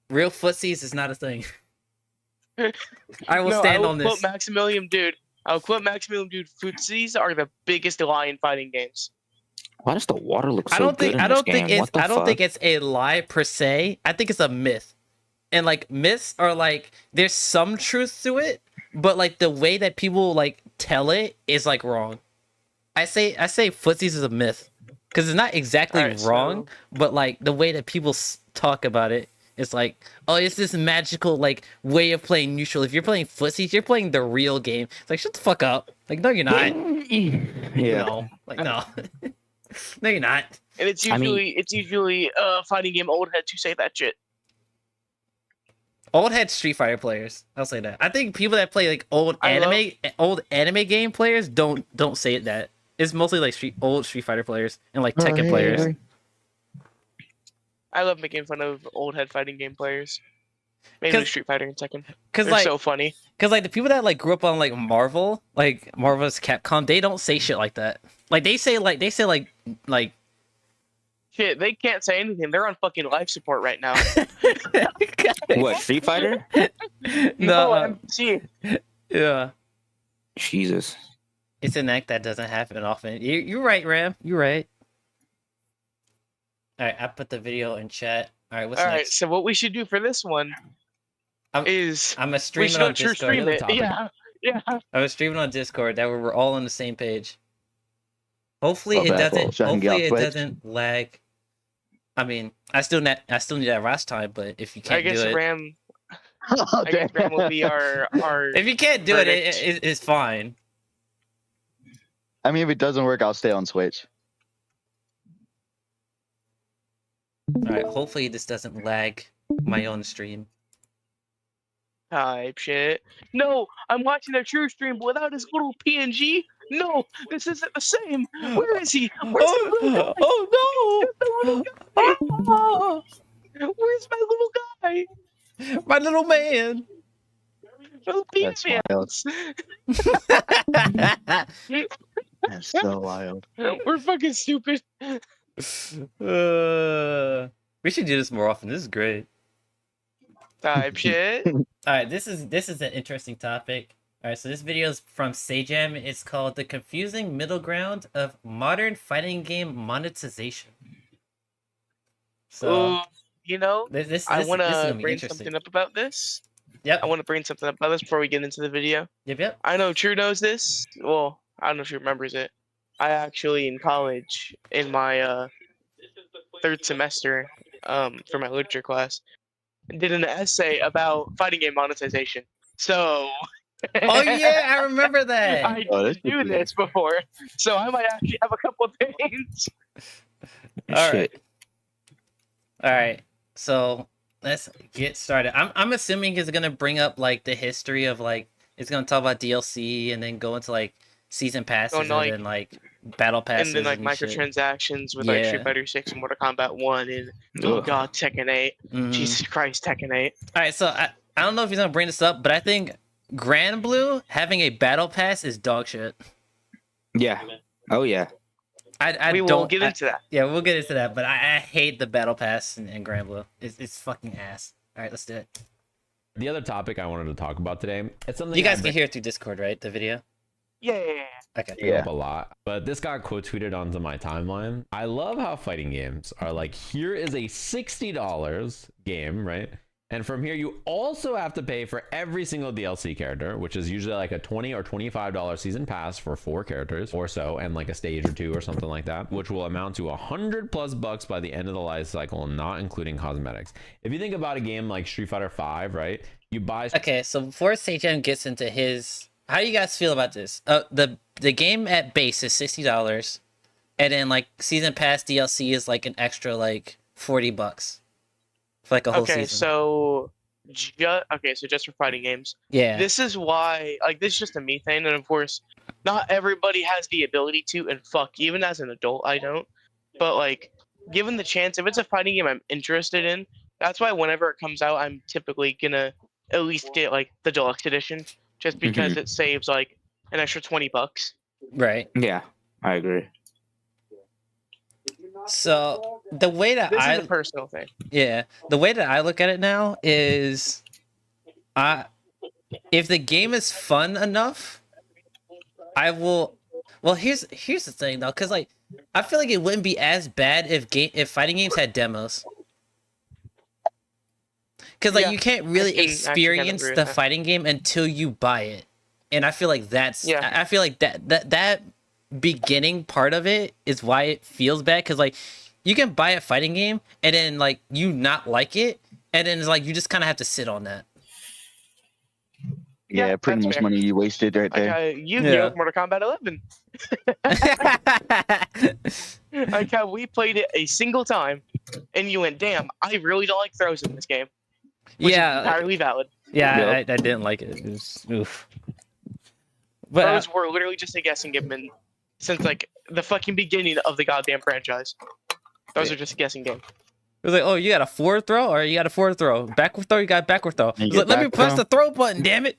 footsies is not a thing. I will stand on this. Quote Maximilian, dude. I'll quote Maximilian, dude. Footsies are the biggest lie in fighting games. Why does the water look so I don't think good in I don't this think game? it's I don't think it's a lie per se. I think it's a myth. And like myths are like there's some truth to it, but like the way that people like tell it is like wrong. I say footsies is a myth because it's not exactly wrong, but like the way that people talk about it is like, oh, it's this magical like way of playing neutral. If you're playing footsies, you're playing the real game. It's like shut the fuck up. Like no, you're not. No, like no. No, you're not. And it's usually fighting game old heads who say that shit. Old head Street Fighter players. I'll say that. I think people that play like old anime game players don't say it that. It's mostly like old Street Fighter players and like Tekken players. I love making fun of old head fighting game players. Maybe Street Fighter and Tekken. Cause they're like, so funny. Cause like the people that like grew up on like Marvel, like Marvel's Capcom, they don't say shit like that. Like they say like shit. They can't say anything. They're on fucking life support right now. What, Street Fighter? No. MC. Yeah. Jesus. It's an act that doesn't happen often. You're right, Ram. You're right. All right, I put the video in chat. All right, what's All next? right, so what we should do for this one is I'm a stream it on Discord. Stream it. Yeah. I was streaming on Discord. That way we're all on the same page. Hopefully it doesn't. Hopefully it doesn't lag. I mean, I still need that rest time, but if you can't do it, I guess Ram will be our. If you can't do it's fine. I mean, if it doesn't work, I'll stay on Switch. All right. Hopefully this doesn't lag my own stream. Type shit. No, I'm watching a true stream without his little PNG. No, this isn't the same. Where is he? Where's the little guy? Oh no! Oh. Where's my little guy? My little man. Little That's wild. man. That's so wild. We're fucking stupid. We should do this more often. This is great. Type shit. All right, this is an interesting topic. All right, so this video is from Sajam. It's called "The Confusing Middle Ground of Modern Fighting Game Monetization." So, you know, I want to bring something something up about this. Yep. I want to bring something up about this before we get into the video. Yep. I know True knows this. Well, I don't know if she remembers it. I actually, in college, in my third semester, for my literature class, did an essay about fighting game monetization. So. Oh yeah, I remember that. I didn't do this before, so I might actually have a couple things. All right. So let's get started. I'm assuming it's gonna bring up like the history of like it's gonna talk about DLC and then go into like season passes and then like battle passes and then like microtransactions with like Street Fighter 6 and Mortal Kombat 1 and oh god, Tekken 8. Jesus Christ, Tekken 8. All right, so I don't know if he's gonna bring this up, but I think Grand Blue having a battle pass is dog shit. Yeah. Oh yeah. We will get into that. Yeah, we'll get into that. But I hate the battle pass in Grand Blue. It's fucking ass. All right, let's do it. The other topic I wanted to talk about today, it's something you guys can hear through Discord, right? The video. Yeah. Okay. Up a lot, but this got quote tweeted onto my timeline. I love how fighting games are like, here is a $60 game, right? And from here, you also have to pay for every single DLC character, which is usually like a $20 or $25 season pass for 4 characters or so, and like a stage or 2 or something like that, which will amount to $100+ by the end of the life cycle, not including cosmetics. If you think about a game like Street Fighter 5, right? You buy. Okay, so before Seijan gets into his, how do you guys feel about this? The game at base is $60, and then like season pass DLC is like an extra like $40 for like a whole Okay, season. so just for fighting games. Yeah. This is why, like, this is just a me thing, and of course, not everybody has the ability to. And fuck, even as an adult, I don't. But like, given the chance, if it's a fighting game I'm interested in, that's why whenever it comes out, I'm typically gonna at least get like the deluxe edition, just because it saves like an extra $20. Right. Yeah, I agree. So the way that This is a personal thing. Yeah, the way that I look at it now is, if the game is fun enough, I will. Well, here's the thing though, because like I feel like it wouldn't be as bad if fighting games had demos. Because like you can't really experience the fighting game until you buy it, and I feel like I feel like that beginning part of it is why it feels bad. Because like you can buy a fighting game and then like you not like it, and then it's like you just kind of have to sit on that. Yeah, pretty much money you wasted right there. Yu-Gi-Oh! Mortal Kombat 11. Like how we played it a single time, and you went, "Damn, I really don't like throws in this game." Which is entirely valid. Yeah, I didn't like it. It was oof. But throws were literally just a guessing game since like the fucking beginning of the goddamn franchise. Those are just a guessing game. It was like, oh, you got a forward throw, or you got a forward throw, backward throw, you got a backward throw. Like, let me press the throw button, damn it.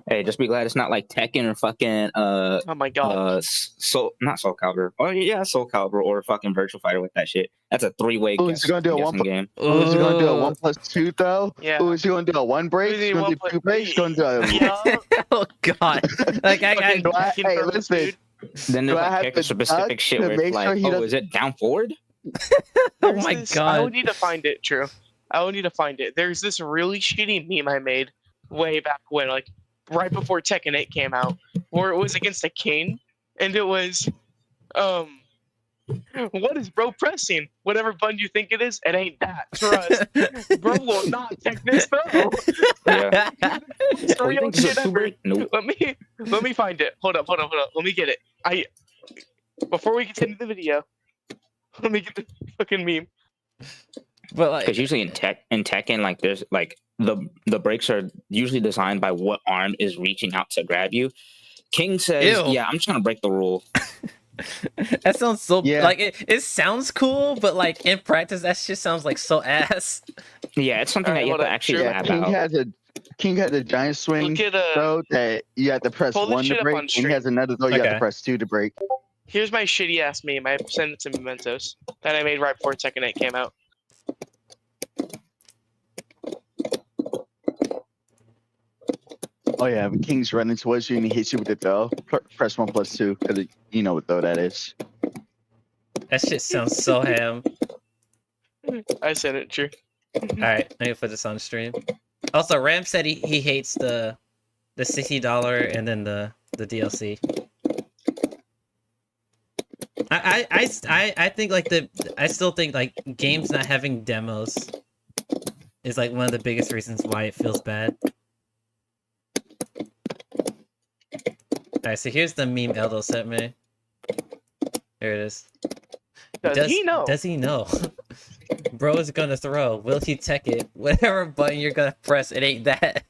Hey, just be glad it's not like Tekken or fucking oh my god, not Soul Calibur. Oh yeah, Soul Calibur or fucking Virtual Fighter with that shit. That's a 3-way. Oh, is he gonna do a game? Oh, is he gonna do a 1+2 throw? Yeah. Oh, is he gonna do a 1 break? Is he gonna do 2 breaks? He's gonna do a... Oh god. Like hey, listen. Then there's like character specific shit where it's like, oh, is it down forward? Oh my god. I would need to find it. True. I would need to find it. There's this really shitty meme I made way back when, like right before Tekken 8 came out, where it was against a king, and it was, what is bro pressing? Whatever button you think it is, it ain't that. Trust. Bro will not take this throw. Yeah. Sorry, nope. Let me find it. Hold up. Let me get it. Before we continue the video, let me get the fucking meme. But like, because usually in Tekken, like there's like the breaks are usually designed by what arm is reaching out to grab you. King says, "Yeah, I'm just gonna break the rule." That sounds so like it sounds cool, but like in practice, that shit sounds like so ass. Yeah, it's something that you have to actually lab King out. King has a giant swing throw that you have to press 1 to break, and he has another throw you have to press 2 to break. Here's my shitty ass meme. I sent it to Mementos that I made right before Tekken 8 came out. Oh yeah, when King's running towards you and he hits you with the throw, press 1+2 because you know what throw that is. That shit sounds so ham. I sent it, true. Alright, I'm gonna put this on stream. Also, Ram said he hates the $60 and then the DLC. I think like I still think like games not having demos is like one of the biggest reasons why it feels bad. Alright, so here's the meme Eldo sent me. Here it is. Does he know? Does he know? Bro is gonna throw. Will he tech it? Whatever button you're gonna press, it ain't that.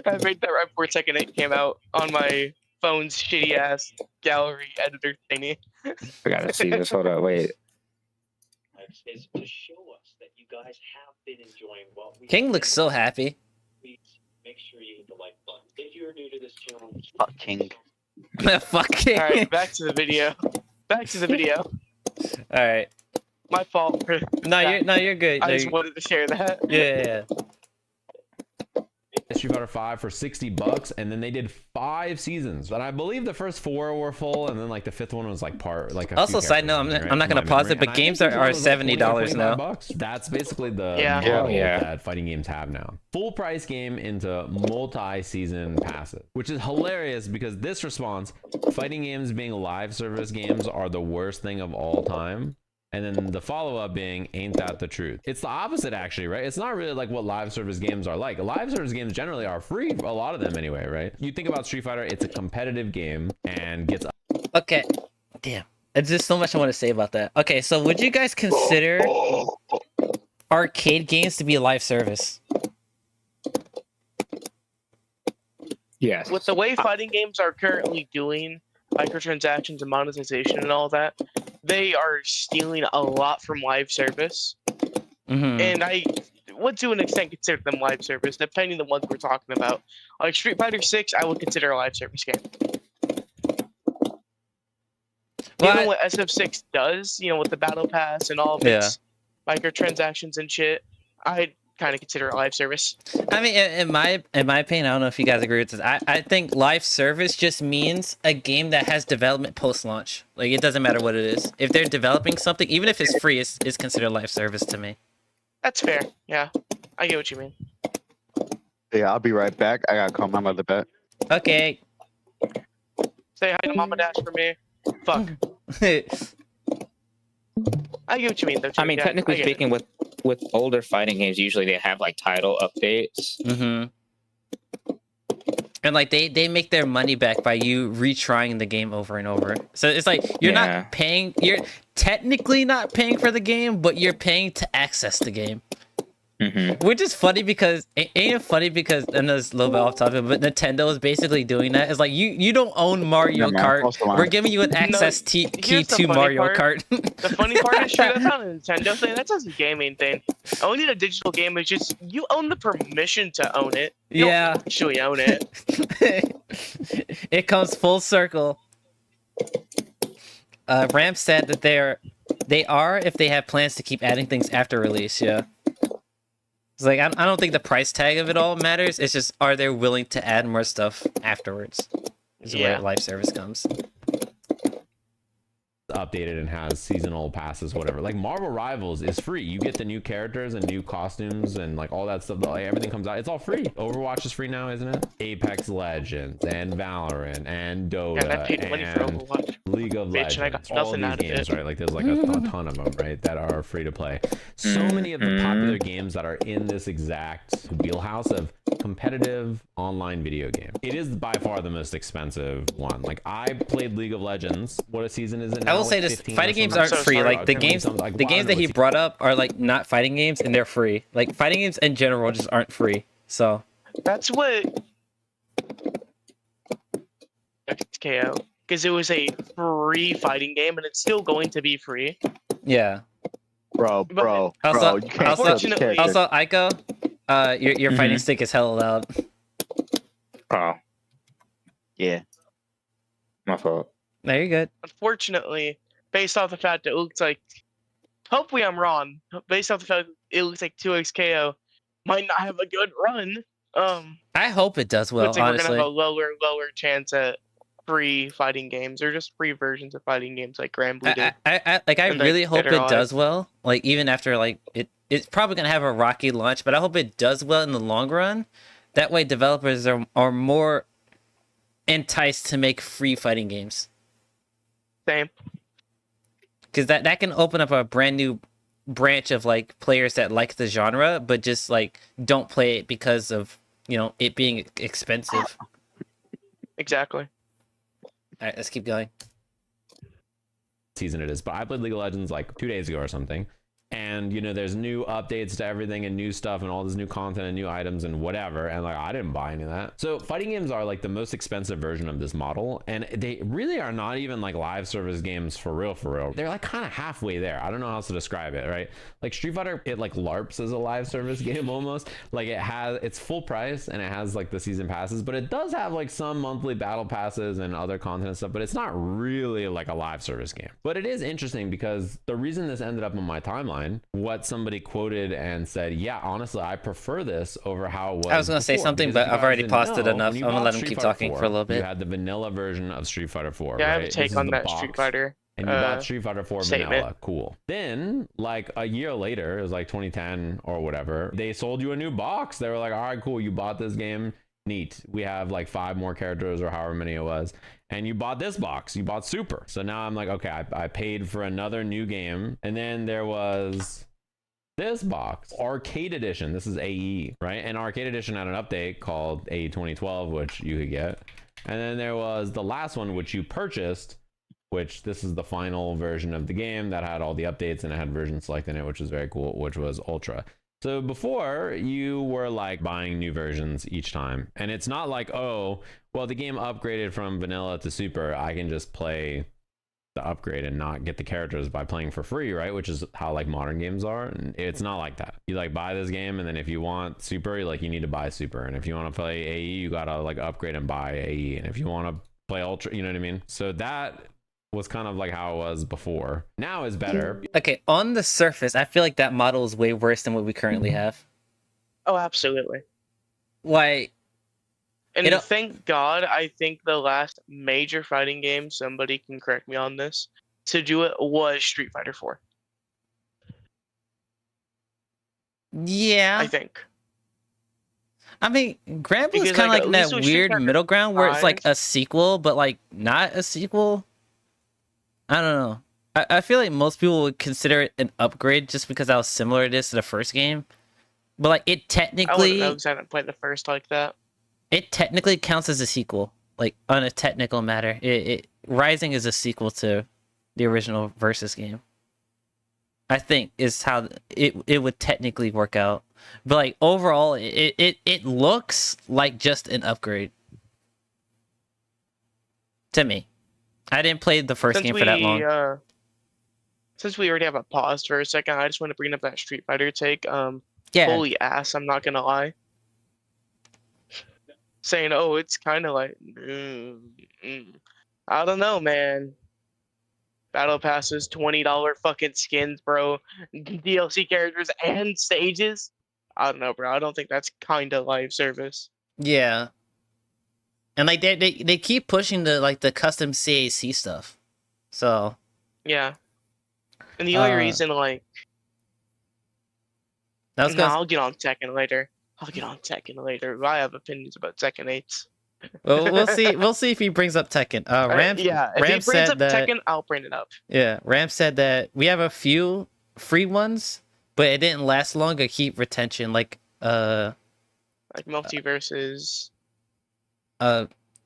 I made that right before Tekken 8 came out on my phone's shitty ass gallery editor thingy. I gotta see this. Hold on, wait. Is to show us that you guys have been enjoying what we King looks so happy. Please make sure you hit the like button. If you're new to this channel, Fuck King. Fuck King. Alright, back to the video. Alright. My fault. No, you're good. I just wanted to share that. Yeah. Street Fighter 5 for $60, and then they did 5 seasons. And I believe the first 4 were full, and then like the 5th one was like part like. Also, side note, I'm not gonna pause it, but games are $70 now. That's basically the model that fighting games have now. Full price game into multi-season passive, which is hilarious because this response, fighting games being live service games are the worst thing of all time. And then the follow-up being, ain't that the truth? It's the opposite, actually, right? It's not really like what live service games are like. Live service games generally are free, a lot of them anyway, right? You think about Street Fighter, it's a competitive game and gets... Okay. Damn. There's just so much I want to say about that. Okay, so would you guys consider arcade games to be a live service? Yes. With the way fighting games are currently doing microtransactions and monetization and all that, they are stealing a lot from live service. And I would to an extent consider them live service, depending on the ones we're talking about. Like Street Fighter 6, I would consider a live service game. Given what SF6 does, you know, with the battle pass and all of its microtransactions and shit, I'd kind of consider it a live service. I mean, in my opinion, I don't know if you guys agree with this. I think live service just means a game that has development post-launch. Like, it doesn't matter what it is. If they're developing something, even if it's free, it's considered live service to me. That's fair. Yeah, I get what you mean. Yeah, I'll be right back. I gotta call my mother back. Okay. Say hi to Mama Dash for me. Fuck. I get what you mean, though. I mean, yeah, technically speaking, with older fighting games, usually they have like title updates. And like they make their money back by you retrying the game over and over. So it's like you're not paying. You're technically not paying for the game, but you're paying to access the game. Which is funny because ain't it funny because I know it's a little bit off topic, but Nintendo is basically doing that. It's like you don't own Mario Kart. We're giving you an access key to Mario Kart. The funny part is, that's not a Nintendo thing. That's just a gaming thing. Owning a digital game is just you own the permission to own it. You don't actually own it. It comes full circle. Ram said that they are if they have plans to keep adding things after release. Yeah. It's like I don't think the price tag of it all matters. It's just are they willing to add more stuff afterwards? Is where live service comes. Updated and has seasonal passes, whatever. Like Marvel Rivals is free. You get the new characters and new costumes and like all that stuff. Like everything comes out. It's all free. Overwatch is free now, isn't it? Apex Legends and Valorant and Dota and League of Legends. I got all these games, right? Like there's like a ton of them, right? That are free to play. So many of the popular games that are in this exact wheelhouse of competitive online video game. It is by far the most expensive one. Like I played League of Legends. What a season is it now? I will say this: fighting games aren't free. Like the games that he brought up are like not fighting games, and they're free. Like fighting games in general just aren't free. So that's what KO, because it was a free fighting game, and it's still going to be free. Yeah. Bro, also, you can't also, Aiko, your fighting stick is hella loud. Oh. Yeah. My fault. No, you're good. Unfortunately, based off the fact that it looks like, hopefully I'm wrong, based off the fact that it looks like 2XKO might not have a good run. I hope it does well, honestly. We're going to have a lower chance at free fighting games, or just free versions of fighting games like Grand Blue did. I really hope it does well. Like, even after, like, it's probably going to have a rocky launch, but I hope it does well in the long run. That way developers are more enticed to make free fighting games. Same. Because that can open up a brand new branch of like players that like the genre, but just like don't play it because of, you know, it being expensive. Exactly. All right, let's keep going. Season it is, but I played League of Legends like 2 days ago or something. And, you know, there's new updates to everything and new stuff and all this new content and new items and whatever. And, like, I didn't buy any of that. So fighting games are, like, the most expensive version of this model. And they really are not even, like, live service games for real, for real. They're, like, kind of halfway there. I don't know how else to describe it, right? Like, Street Fighter, it, like, LARPs as a live service game almost. Like, it's full price and it has, like, the season passes. But it does have, like, some monthly battle passes and other content and stuff. But it's not really, like, a live service game. But it is interesting because the reason this ended up on my timeline, what somebody quoted and said, yeah, honestly, I prefer this over how it was. I was going to say something, but I've already paused it enough. I'm going to let him keep talking for a little bit. You had the vanilla version of Street Fighter 4. Yeah, right? I have a take on that Street Fighter. And you bought Street Fighter 4 vanilla. Cool. Then, like a year later, it was like 2010 or whatever, they sold you a new box. They were like, all right, cool, you bought this game. Neat. We have like 5 more characters or however many it was. And you bought this box. You bought Super. So now I'm like, okay, I paid for another new game. And then there was this box, Arcade Edition. This is AE, right? And Arcade Edition had an update called AE 2012, which you could get. And then there was the last one, which you purchased which this is the final version of the game that had all the updates and it had version select in it, which was very cool, which was Ultra. So before, you were like buying new versions each time, and it's not like, oh, well, the game upgraded from vanilla to super, I can just play the upgrade and not get the characters by playing for free, right? Which is how like modern games are. And it's not like that. You like buy this game, and then if you want super, you need to buy super, and if you want to play AE, you gotta like upgrade and buy AE, and if you want to play Ultra, you know what I mean? So that was kind of like how it was before. Now is better. Okay, on the surface, I feel like that model is way worse than what we currently have. Oh, absolutely. Like, and thank God, I think the last major fighting game, somebody can correct me on this, to do it was Street Fighter 4. Yeah. I think. I mean, Grand Blue is kind of like in that weird middle ground where it's like a sequel, but like not a sequel. I don't know. I feel like most people would consider it an upgrade just because how similar it is to the first game. But like it technically... I wouldn't know because I haven't played the first like that. It technically counts as a sequel, like on a technical matter. Rising is a sequel to the original Versus game. I think is how it would technically work out. But like overall, it looks like just an upgrade to me. I didn't play the first game for that long. Since we already have a pause for a second, I just want to bring up that Street Fighter take. Yeah. Holy ass, I'm not gonna lie. Saying, oh, it's kind of like, I don't know, man. Battle passes, $20 fucking skins, bro. DLC characters and stages. I don't know, bro. I don't think that's kind of live service. Yeah. And like they keep pushing the custom CAC stuff. So. Yeah. And the only reason, like. I'll get on Tekken later. I have opinions about Tekken 8s. Well, we'll see. We'll see if he brings up Tekken. Ram, yeah, if Ram he brings said up that, Tekken, I'll bring it up. Yeah, Ram said that we have a few free ones, but it didn't last long or keep retention. Like multiverses.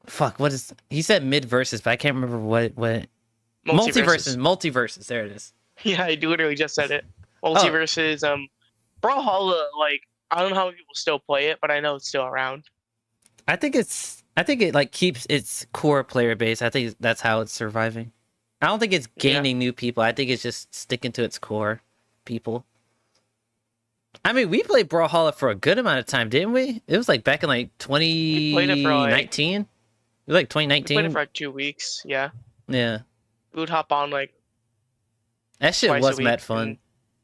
Fuck. What is he said? Mid verses, but I can't remember what. Multiverses. There it is. Yeah, I literally just said it. Multiverses. Brawlhalla. Like I don't know how people still play it, but I know it's still around. I think it like keeps its core player base. I think that's how it's surviving. I don't think it's gaining new people. I think it's just sticking to its core people. I mean, we played Brawlhalla for a good amount of time, didn't we? It was like back in like 2019. It was like 2019. We played it for like 2 weeks. Yeah. Yeah. We would hop on like. That shit was mad fun.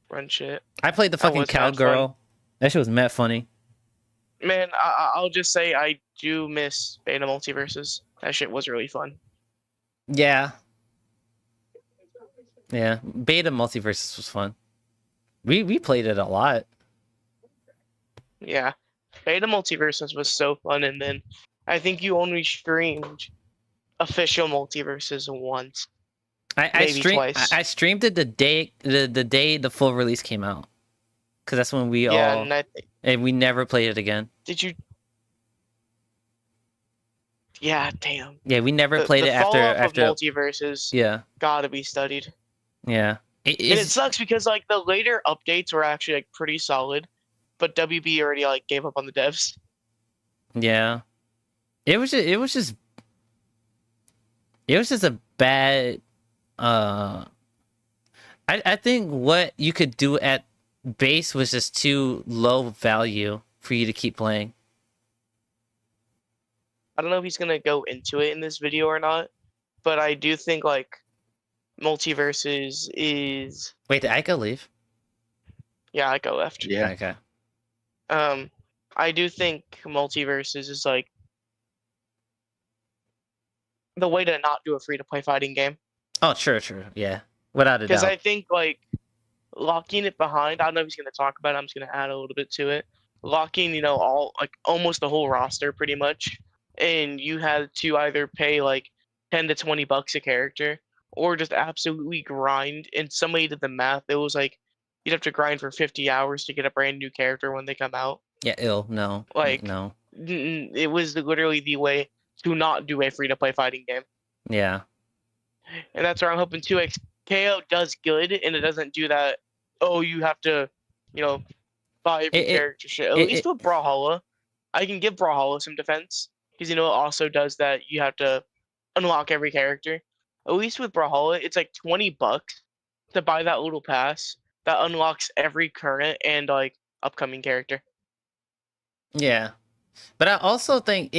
Run shit. I played the fucking cowgirl. That shit was mad funny. Man, I'll just say I do miss Beta Multiverses. That shit was really fun. Yeah. Yeah, Beta Multiverses was fun. We played it a lot. Yeah. Beta Multiverses was so fun, and then I think you only streamed official Multiverses once. Maybe twice. I streamed it the day the full release came out. Because that's when we all... And we never played it again. Did you... Yeah, damn. Yeah, we never played it after... Multiverses gotta be studied. Yeah. And it sucks because, like, the later updates were actually, like, pretty solid. But WB already, like, gave up on the devs. Yeah. It was just a bad... I think what you could do at base was just too low value for you to keep playing. I don't know if he's gonna go into it in this video or not, but I do think like Multiverses is. Wait, did Aiko leave? Yeah, Aiko left. Yeah. Okay. I do think Multiverses is like the way to not do a free-to-play fighting game. Oh, sure, yeah, without a doubt. Because I think like. Locking it behind, I don't know if he's going to talk about it, I'm just going to add a little bit to it. Locking, all, like, almost the whole roster, pretty much. And you had to either pay, like, 10 to 20 bucks a character, or just absolutely grind. And somebody did the math, it was like, you'd have to grind for 50 hours to get a brand new character when they come out. Yeah, no. Like, no. It was literally the way to not do a free-to-play fighting game. Yeah. And that's where I'm hoping 2x KO does good, and it doesn't do that. Oh, you have to, buy every character shit. At least with Brawlhalla, I can give Brawlhalla some defense because it also does that. You have to unlock every character. At least with Brawlhalla, it's like $20 to buy that little pass that unlocks every current and upcoming character. Yeah, but I also think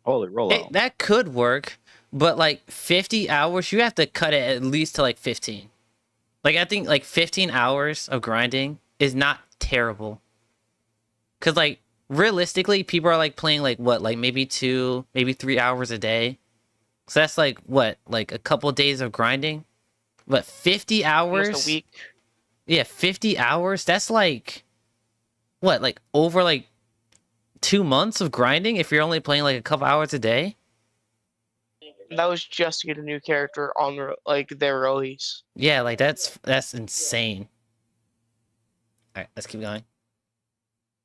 holy rollout. That could work, but like 50 hours, you have to cut it at least to like 15. Like I think like 15 hours of grinding is not terrible. Cause like realistically, people are like playing like what, like maybe 2, maybe 3 hours a day. So that's like what, like a couple days of grinding. But 50 hours, almost a week. Yeah, 50 hours. That's like what, like over like 2 months of grinding if you're only playing like a couple hours a day. That was just to get a new character on their release. Yeah, like that's insane. All right, let's keep going.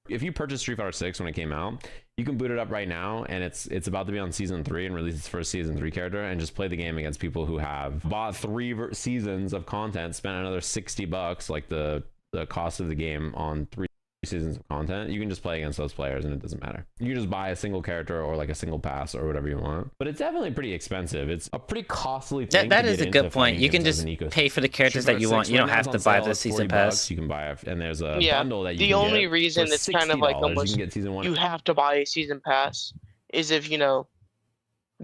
If you purchased Street Fighter 6 when it came out, you can boot it up right now, and it's about to be on season 3 and release its first season 3 character, and just play the game against people who have bought 3 seasons of content, spent another $60, like the cost of the game on 3 seasons of content. You can just play against those players and it doesn't matter. You can just buy a single character or like a single pass or whatever you want, but it's definitely pretty expensive. It's a pretty costly thing. That is a good point. You can just pay for the characters that you want. You don't have to buy the season pass. You can buy it, and there's a Yeah, bundle that you the can only get reason for it's kind of like $60. almost You can get season 1. you have to buy a season pass is if you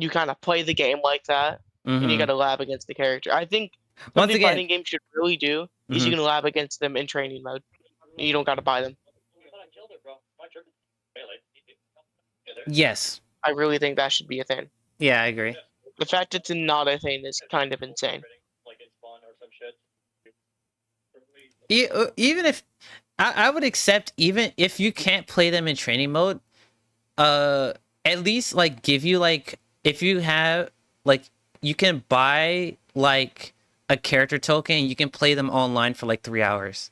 kind of play the game like that and you got to lab against the character. I think something fighting games should really do is you can lab against them in training mode. You don't got to buy them. Yes. I really think that should be a thing. Yeah, I agree. The fact it's not a thing is kind of insane. Even if I would accept, even if you can't play them in training mode, at least like give you like, if you have like, you can buy like a character token and you can play them online for like 3 hours.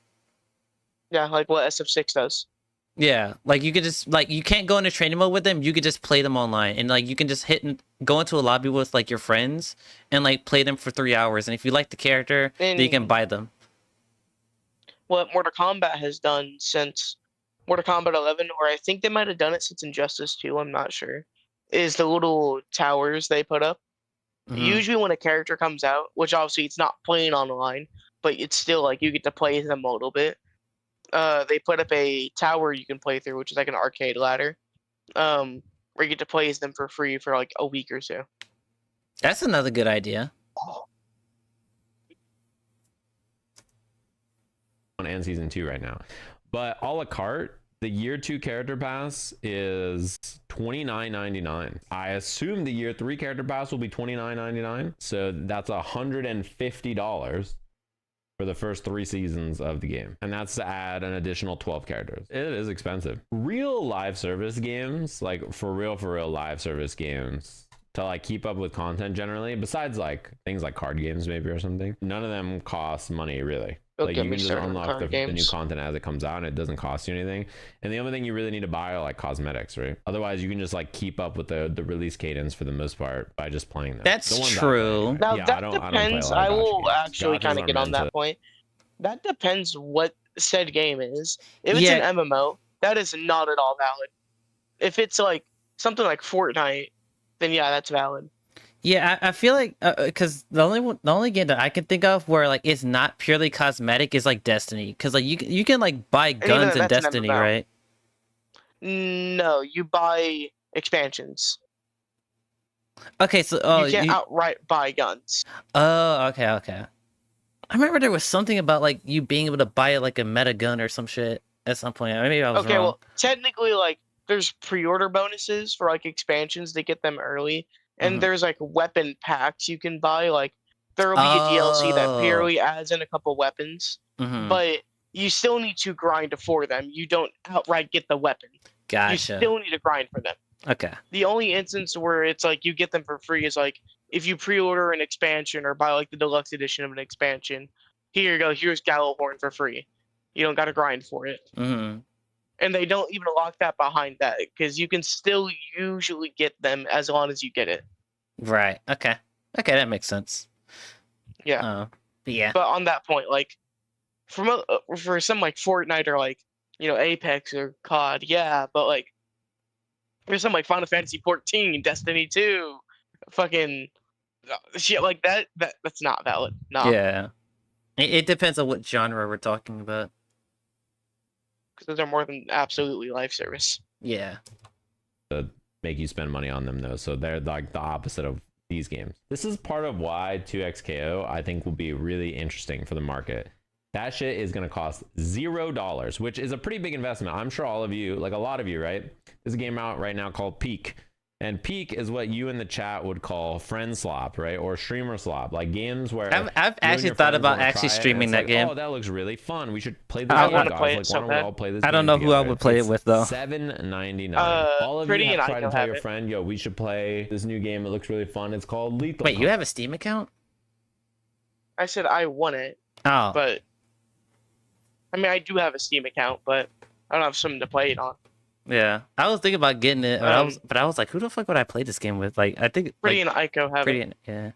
Yeah, like what SF6 does. Yeah, like you could just like, you can't go into training mode with them. You could just play them online, and like you can just go into a lobby with like your friends and like play them for 3 hours. And if you like the character, then you can buy them. What Mortal Kombat has done since Mortal Kombat 11, or I think they might have done it since Injustice 2, I'm not sure, is the little towers they put up. Usually when a character comes out, which obviously it's not playing online, but it's still like you get to play them a little bit. They put up a tower you can play through, which is like an arcade ladder, where you get to play as them for free for like a week or so. That's another good idea. And season 2 right now, but a la carte, the year 2 character pass is $29.99. I assume the year 3 character pass will be $29.99, so that's $150 for the first 3 seasons of the game, and that's to add an additional 12 characters. It is expensive. Real live service games, like for real live service games, to like keep up with content generally, besides like things like card games maybe or something, none of them cost money really. Like you can just unlock the new content as it comes out, and it doesn't cost you anything. And the only thing you really need to buy are like cosmetics, right? Otherwise, you can just like keep up with the release cadence for the most part by just playing them. That's true. Now that depends. I will actually kind of get on that point. That depends what said game is. If it's an MMO, that is not at all valid. If it's like something like Fortnite, then yeah, that's valid. Yeah, I feel like because the only game that I can think of where like it's not purely cosmetic is like Destiny, because like you can like buy guns in Destiny, right? No, you buy expansions. Okay, so you can't outright buy guns. Oh, okay. I remember there was something about like you being able to buy like a meta gun or some shit at some point. Maybe I was wrong. Well, technically, like there's pre-order bonuses for like expansions to get them early. And there's like weapon packs you can buy. Like there will be a DLC that purely adds in a couple weapons, but you still need to grind for them. You don't outright get the weapon. Gotcha. You still need to grind for them. Okay. The only instance where it's like you get them for free is like if you pre-order an expansion or buy like the deluxe edition of an expansion. Here you go. Here's Gallowhorn for free. You don't got to grind for it. And they don't even lock that behind that, because you can still usually get them as long as you get it. Right. Okay, that makes sense. Yeah. Yeah. But on that point, like, for some like Fortnite or like Apex or COD, yeah. But like for some like Final Fantasy 14, Destiny 2, fucking shit like that's not valid. Nah. Yeah. It depends on what genre we're talking about. Because those are more than absolutely live service. Yeah. To make you spend money on them though, so they're like the opposite of these games. This is part of why 2XKO I think will be really interesting for the market. That shit is going to cost $0, which is a pretty big investment. I'm sure all of you, like a lot of you, right? There's a game out right now called Peak. And Peak is what you in the chat would call friend slop, right? Or streamer slop. Like games where I've actually thought about actually streaming that game. Oh, that looks really fun. We should play this I game, want guys. to play it like, so why don't we bad. all play this I don't game know who I together? would play it with though. $7.99. All of Pretty you and have tried to Ico tell have your it. friend, yo, we should play this new game. It looks really fun. It's called Lethal. Wait, you have a Steam account? I said I want it. Oh. But I mean, I do have a Steam account, but I don't have something to play it on. Yeah, I was thinking about getting it, but I was like, who the fuck would I play this game with? Like, I think Pretty like, and Ico have Pretty it. and, yeah.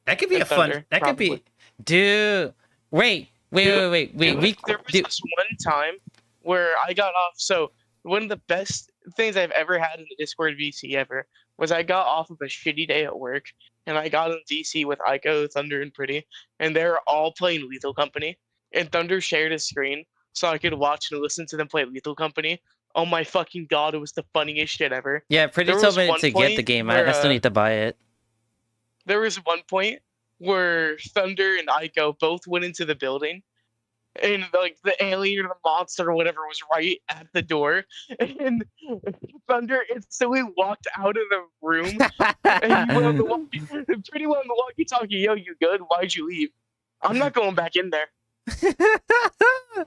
That could be And a fun. Thunder, That could probably. be, dude. Wait. There was this one time where I got off. So one of the best things I've ever had in the Discord VC ever was I got off of a shitty day at work, and I got in VC with Ico, Thunder, and Pretty, and they're all playing Lethal Company. And Thunder shared his screen so I could watch and listen to them play Lethal Company. Oh my fucking god, it was the funniest shit ever. Yeah, Pretty There told was me one to get point the game. where, I still need to buy it. There was one point where Thunder and Ico both went into the building, and like the alien or the monster or whatever was right at the door, and Thunder instantly walked out of the room. And he went on the Pretty well on the walkie-talkie, yo, you good? Why'd you leave? I'm not going back in there.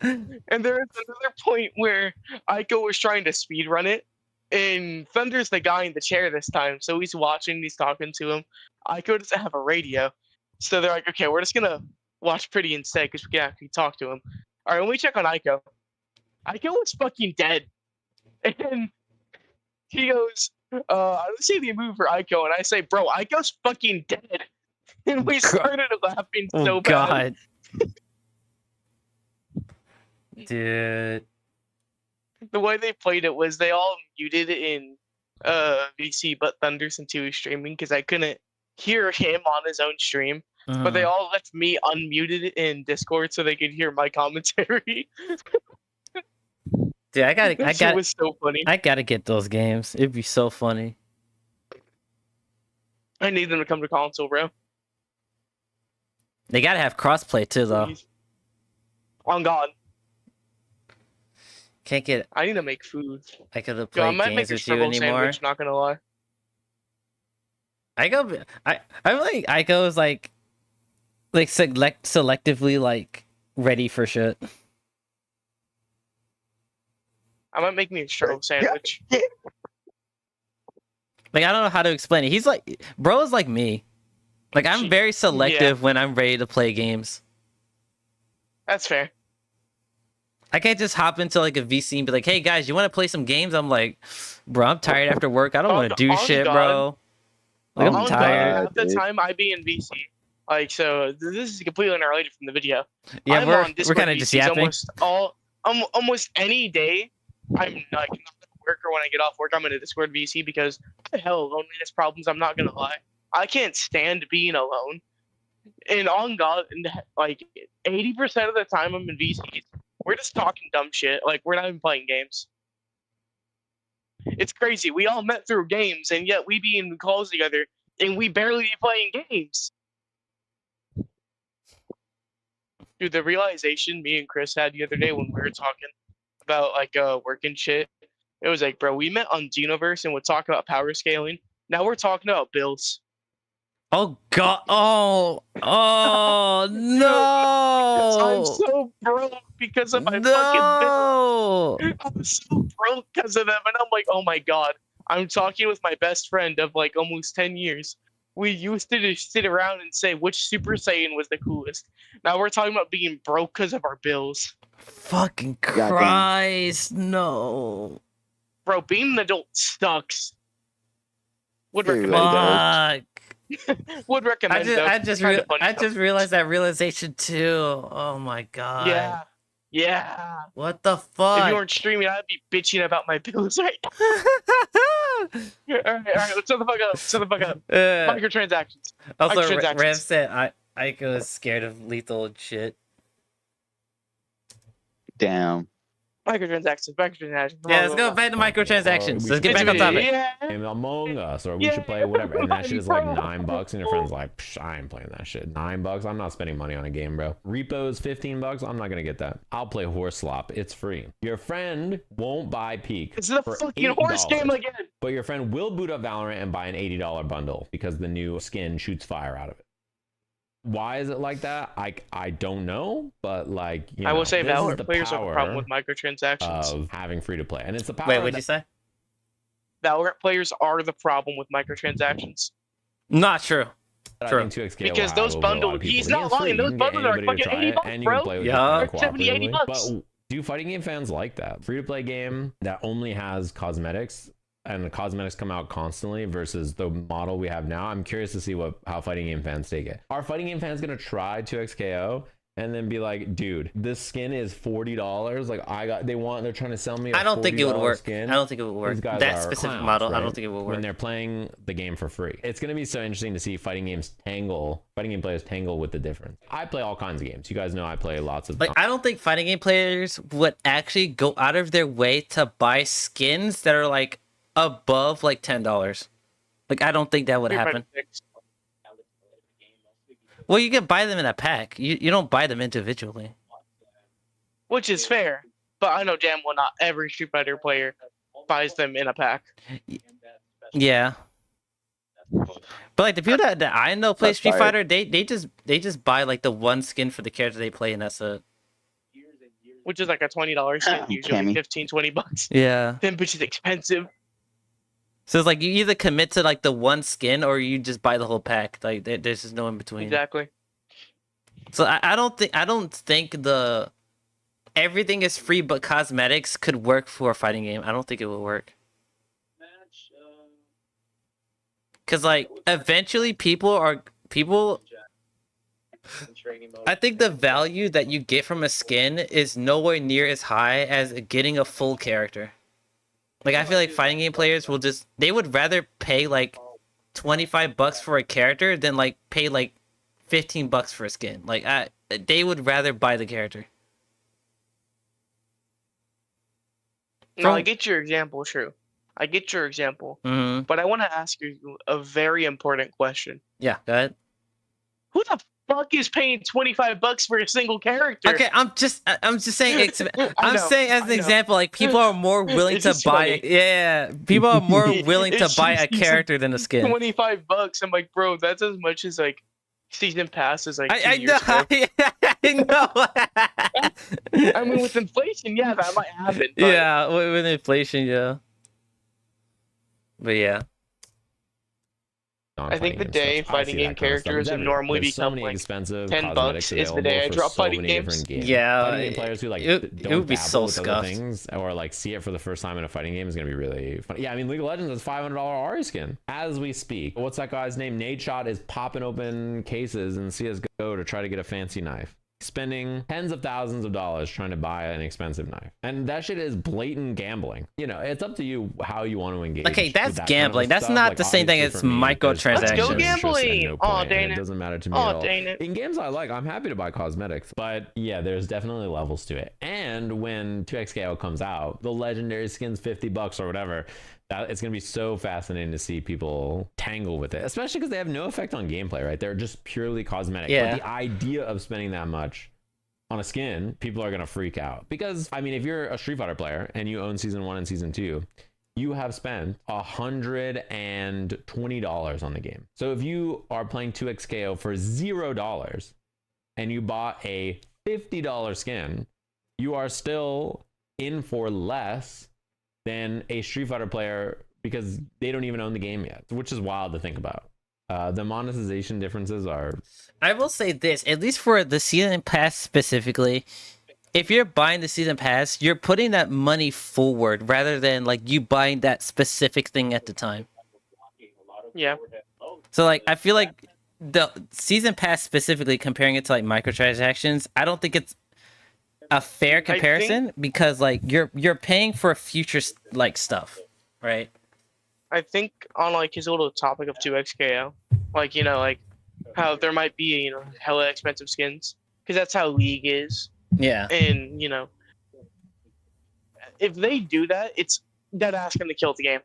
And there was another point where Ico was trying to speedrun it, and Thunder's the guy in the chair this time, so he's watching, he's talking to him. Ico doesn't have a radio, so they're like, okay, we're just gonna watch Pretty instead because we can actually talk to him. All right, let me check on Ico. Ico was fucking dead, and he goes, I don't see the move for Ico, and I say, bro, Ico's fucking dead. And we started laughing so bad. Dude. The way they played it was they all muted it in VC, but Thunderson 2 was streaming because I couldn't hear him on his own stream. But they all left me unmuted in Discord so they could hear my commentary. Dude, I That gotta, shit was so funny. I gotta get those games. It'd be so funny. I need them to come to console, bro. They gotta have crossplay too, though. On God. Can't get. I need to make food. I could Yo, I play might games make a with you shrivel anymore. sandwich, not gonna lie. I like Ico is like selectively like ready for shit. I might make me a shrivel sandwich. Like I don't know how to explain it. He's like, bro is like me. Like I'm very selective when I'm ready to play games. That's fair. I can't just hop into like a VC and be like, "Hey guys, you want to play some games?" I'm like, "Bro, I'm tired after work. I don't want to do shit, bro. Like I'm tired." Half the time I be in VC. Like so, this is completely unrelated from the video. Yeah, I'm we're on Discord kind of just VCs yapping. almost any day. I'm like not at work or when I get off work, I'm in a Discord VC because hell, loneliness problems. I'm not gonna lie. I can't stand being alone. And on God, like 80% of the time I'm in VCs, we're just talking dumb shit. Like we're not even playing games. It's crazy. We all met through games, and yet we be in calls together, and we barely be playing games. Dude, the realization me and Chris had the other day when we were talking about like work and shit, it was like, bro, we met on Genoverse and would talk about power scaling. Now we're talking about builds. Oh God! Oh no! I'm so broke because of my fucking builds. I'm so broke because of them, and I'm like, oh my God. I'm talking with my best friend of like almost 10 years. We used to just sit around and say which Super Saiyan was the coolest. Now we're talking about being broke because of our bills. Fucking Christ, no. Bro, being an adult sucks. Would Fuck. Would recommend. I just realized that realization too. Oh my god. Yeah. Yeah. What the fuck? If you weren't streaming, I'd be bitching about my bills right now. all right, let's shut the fuck up. Shut the fuck up. Microtransactions. Also, Microtransactions. Rev said Ike was scared of lethal and shit. Damn. Microtransactions. Yeah, let's go back to microtransactions. Let's get back on topic. Game Among Us, or we should play whatever. And that shit is like $9, and your friend's like, Psh, I ain't playing that shit. $9? I'm not spending money on a game, bro. Repo's $15. I'm not gonna get that. I'll play Horse Slop. It's free. Your friend won't buy Peak. It's a fucking horse game again. But your friend will boot up Valorant and buy an $80 bundle because the new skin shoots fire out of it. Why is it like that? I don't know, but like, you know, I will say Valorant players have a power problem with microtransactions. of having free to play, and it's the power. Wait, what'd you say? Valorant players are the problem with microtransactions. Not true. True. Because those bundles, he's not lying. Those bundles are fucking $80, bro. Yeah, $70, $80. But do fighting game fans like that? Free to play game that only has cosmetics, and the cosmetics come out constantly versus the model we have now. I'm curious to see how fighting game fans take it. Are fighting game fans gonna try 2xKO and then be like, dude, this skin is $40? Like they're trying to sell me a I don't think it would work. skin. I don't think it would work. These guys That are specific clowns, model, I right? don't think it would work. When they're playing the game for free. It's gonna be so interesting to see fighting game players tangle with the difference. I play all kinds of games. You guys know I play lots of I don't think fighting game players would actually go out of their way to buy skins that are like above like $10. Like I don't think that would happen. Well, you can buy them in a pack. You don't buy them individually. Which is fair, but I know damn well not every Street Fighter player buys them in a pack. Yeah. But like the people that I know play Street Fighter, they just buy like the one skin for the character they play, and that's it. Which is like a $20 skin, usually 15, $20. Yeah. Then which is expensive. So it's like you either commit to like the one skin or you just buy the whole pack. Like there's just no in between. Exactly. So I don't think the everything is free but cosmetics could work for a fighting game. I don't think it will work. Cause like eventually people I think the value that you get from a skin is nowhere near as high as getting a full character. Like I feel like fighting game players they would rather pay like $25 for a character than like pay like $15 for a skin. Like they would rather buy the character. No, I get your example, true. I get your example. Mm-hmm. But I want to ask you a very important question. Yeah, go ahead. Who the fuck is paying $25 for a single character? Okay, I'm just saying. I'm saying as an example, like people are more willing to buy. Funny. Yeah, people are more willing to buy a character than a skin. $25. I'm like, bro, that's as much as like season passes. Like I know. I know. I mean, with inflation, yeah, that might happen. But... Yeah, with inflation, yeah. But yeah. I think the day fighting game characters would normally become like $10 is the day I drop fighting games. Yeah, fighting game players who like it would be so scuffed. Things or like see it for the first time in a fighting game is gonna be really fun. Yeah, I mean League of Legends is $500 Ari skin as we speak. What's that guy's name? Nade Shot is popping open cases in CS:GO to try to get a fancy knife. Spending tens of thousands of dollars trying to buy an expensive knife, and that shit is blatant gambling. You know, it's up to you how you want to engage. Okay, that's that gambling. Kind of that's stuff. not like, the same thing as microtransactions. Let's go gambling. Oh, dang it it. Doesn't matter to me at all. Dang it. In games I like, I'm happy to buy cosmetics, but yeah, there's definitely levels to it. And when 2xKO comes out, the legendary skin's $50 or whatever. It's going to be so fascinating to see people tangle with it, especially because they have no effect on gameplay, right? They're just purely cosmetic. Yeah. But the idea of spending that much on a skin, people are going to freak out. Because, I mean, if you're a Street Fighter player and you own Season 1 and Season 2, you have spent $120 on the game. So if you are playing 2xKO for $0 and you bought a $50 skin, you are still in for less than a Street Fighter player because they don't even own the game yet, which is wild to think about. The monetization differences are... I will say this, at least for the season pass specifically, if you're buying the season pass, you're putting that money forward rather than like you buying that specific thing at the time. Yeah. So like I feel like the season pass specifically comparing it to like microtransactions, I don't think it's a fair comparison because like you're paying for future like stuff, right? I think on like his little topic of 2xKO, like like how there might be hella expensive skins because that's how League is. Yeah. And if they do that, it's dead ass gonna kill the game.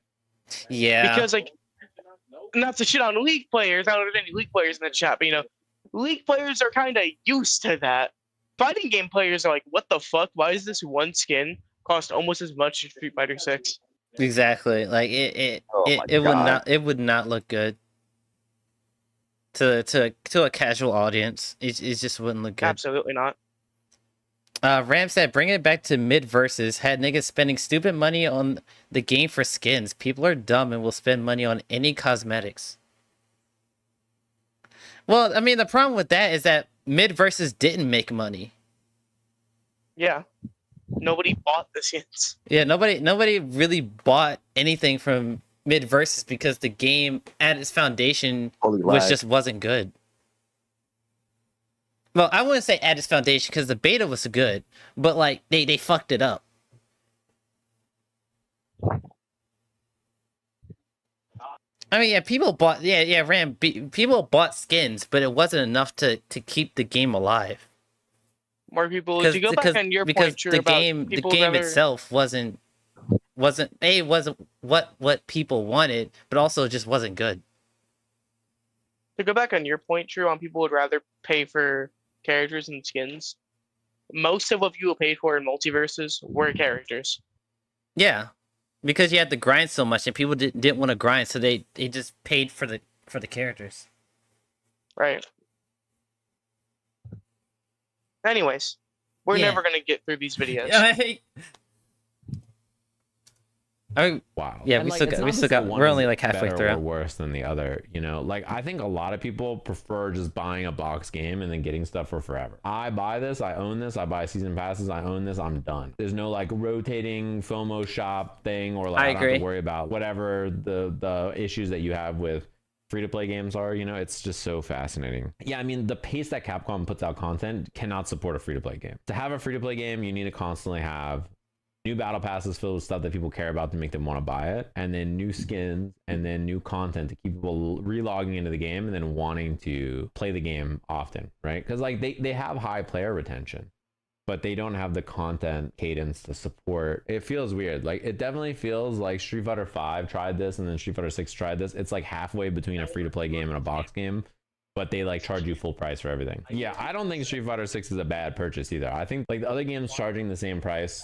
Yeah. Because like, not to shit on League players, I don't have any League players in the chat, but League players are kind of used to that. Fighting game players are like, what the fuck? Why is this one skin cost almost as much as Street Fighter 6? Exactly. Like it would not look good to a casual audience. It just wouldn't look good. Absolutely not. Ram said, bringing it back to mid versus had niggas spending stupid money on the game for skins. People are dumb and will spend money on any cosmetics. Well, I mean, the problem with that is that mid versus didn't make money. Yeah. Nobody bought the skins. Yeah, nobody really bought anything from mid versus because the game at its foundation wasn't good. Well, I wouldn't say at its foundation because the beta was good, but like they fucked it up. I mean, yeah, people bought people bought skins, but it wasn't enough to keep the game alive. More people. To go back on your point, True, the game itself wasn't what people wanted, but also just wasn't good. To go back on your point, True, on people would rather pay for characters and skins. Most of what people paid for in multiverses were characters. Yeah, because you had to grind so much, and people didn't want to grind, so they just paid for the characters. Right. Anyways, we're never gonna get through these videos. Wow. Yeah, we still got. We're only like halfway through. Or worse than the other, Like I think a lot of people prefer just buying a box game and then getting stuff for forever. I buy this, I own this, I buy season passes, I own this, I'm done. There's no like rotating FOMO shop thing, or like I don't have to worry about whatever the issues that you have with free-to-play games are. It's just so fascinating. Yeah, I mean, the pace that Capcom puts out content cannot support a free-to-play game. To have a free-to-play game, you need to constantly have new battle passes filled with stuff that people care about to make them want to buy it, and then new skins, and then new content to keep people re-logging into the game and then wanting to play the game often, right? Because like they have high player retention, but they don't have the content cadence to support. It feels weird. Like it definitely feels like Street Fighter 5 tried this and then Street Fighter 6 tried this. It's like halfway between a free-to-play game and a box game, but they like charge you full price for everything. Yeah, I don't think Street Fighter 6 is a bad purchase either. I think like the other games charging the same price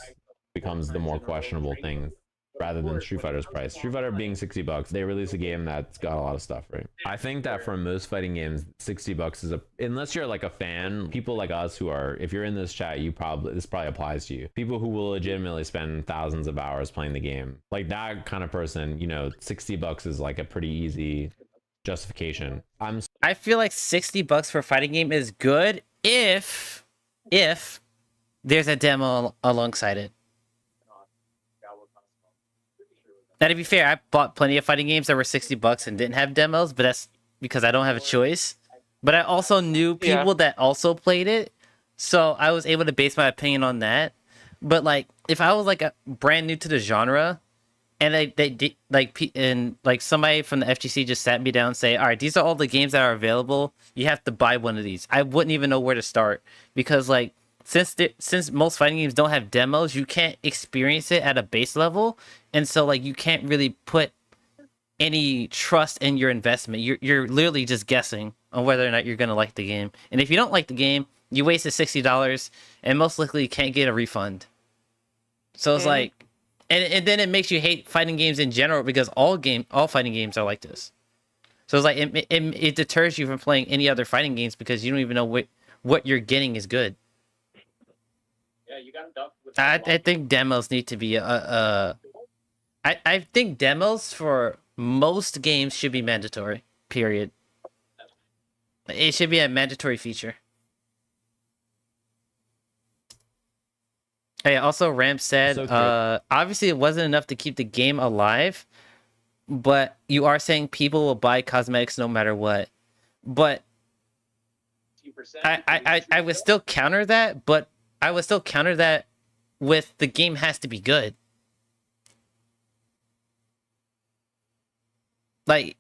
becomes the more questionable thing rather than Street Fighter's price. Street Fighter being $60, they release a game that's got a lot of stuff, right? I think that for most fighting games, $60 is unless you're like a fan, people like us who are, if you're in this chat, this probably applies to you. People who will legitimately spend thousands of hours playing the game. Like that kind of person, $60 is like a pretty easy justification. I feel like $60 for a fighting game is good if there's a demo alongside it. Now, to be fair, I bought plenty of fighting games that were $60 and didn't have demos, but that's because I don't have a choice. But I also knew people that also played it, so I was able to base my opinion on that. But like, if I was like a brand new to the genre, and they somebody from the FGC just sat me down and say, all right, these are all the games that are available. You have to buy one of these. I wouldn't even know where to start because like, since most fighting games don't have demos, you can't experience it at a base level, and so like you can't really put any trust in your investment. You're literally just guessing on whether or not you're gonna like the game, and if you don't like the game, you wasted $60, and most likely you can't get a refund. So it's like, and then it makes you hate fighting games in general because all fighting games are like this. So it's like it deters you from playing any other fighting games because you don't even know what you're getting is good. Yeah, you got ducked with I think demos need to be I think demos for most games should be mandatory. Period. It should be a mandatory feature. Hey, also Ram said, obviously it wasn't enough to keep the game alive, but you are saying people will buy cosmetics no matter what. But I would still counter that, but I would still counter that with the game has to be good. Like,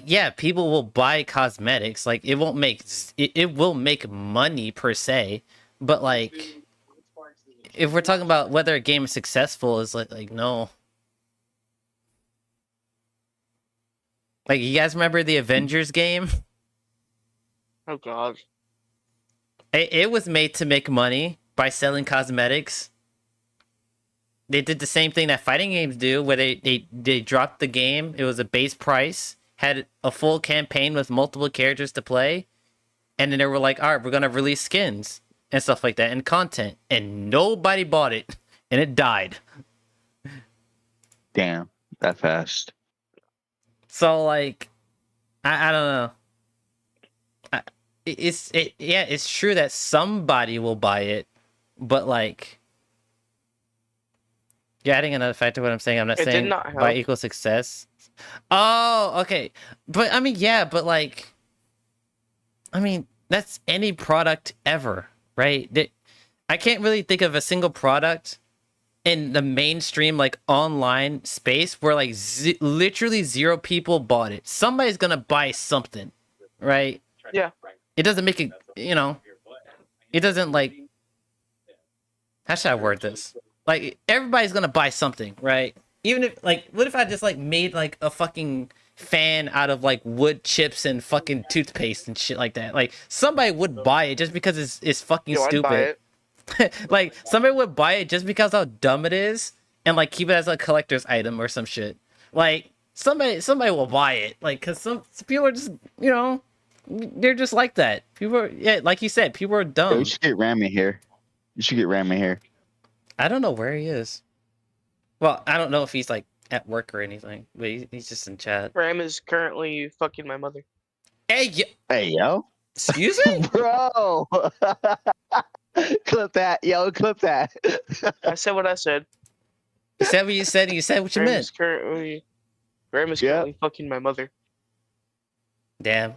yeah, people will buy cosmetics. Like, it won't make it will make money per se, but like, if we're talking about whether a game is successful, is like no. Like, you guys remember the Avengers game? Oh God. It was made to make money by selling cosmetics. They did the same thing that fighting games do, where they dropped the game. It was a base price, had a full campaign with multiple characters to play, and then they were like, all right, we're going to release skins and stuff like that and content. And nobody bought it, and it died. Damn, that fast. So, like, I don't know. It's true that somebody will buy it, but like, you're adding another factor to what I'm saying. I'm not saying buy equals success. Oh, okay. But I mean, yeah, but like, I mean, that's any product ever, right? I can't really think of a single product in the mainstream, like, online space where like literally 0 people bought it. Somebody's gonna buy something, right? Yeah. It doesn't make it, you know, it doesn't like, how should I word this? Like, everybody's gonna buy something, right? Even if, like, what if I just like made like a fucking fan out of like wood chips and fucking toothpaste and shit like that? Like, somebody would buy it just because it's fucking stupid. Like, somebody would buy it just because how dumb it is and like keep it as a collector's item or some shit. Like, somebody will buy it, like, because some people are just, you know, they're just like that. People are, yeah, like you said, people are dumb. Yo, you should get Rami here. You should get Rami here. I don't know where he is. Well, I don't know if he's like at work or anything, but he's just in chat. Ram is currently fucking my mother. Hey, hey, yo. Excuse me, bro. Clip that, yo. Clip that. I said what I said. You said what you said, and you said what you meant. Ram is currently fucking my mother. Damn.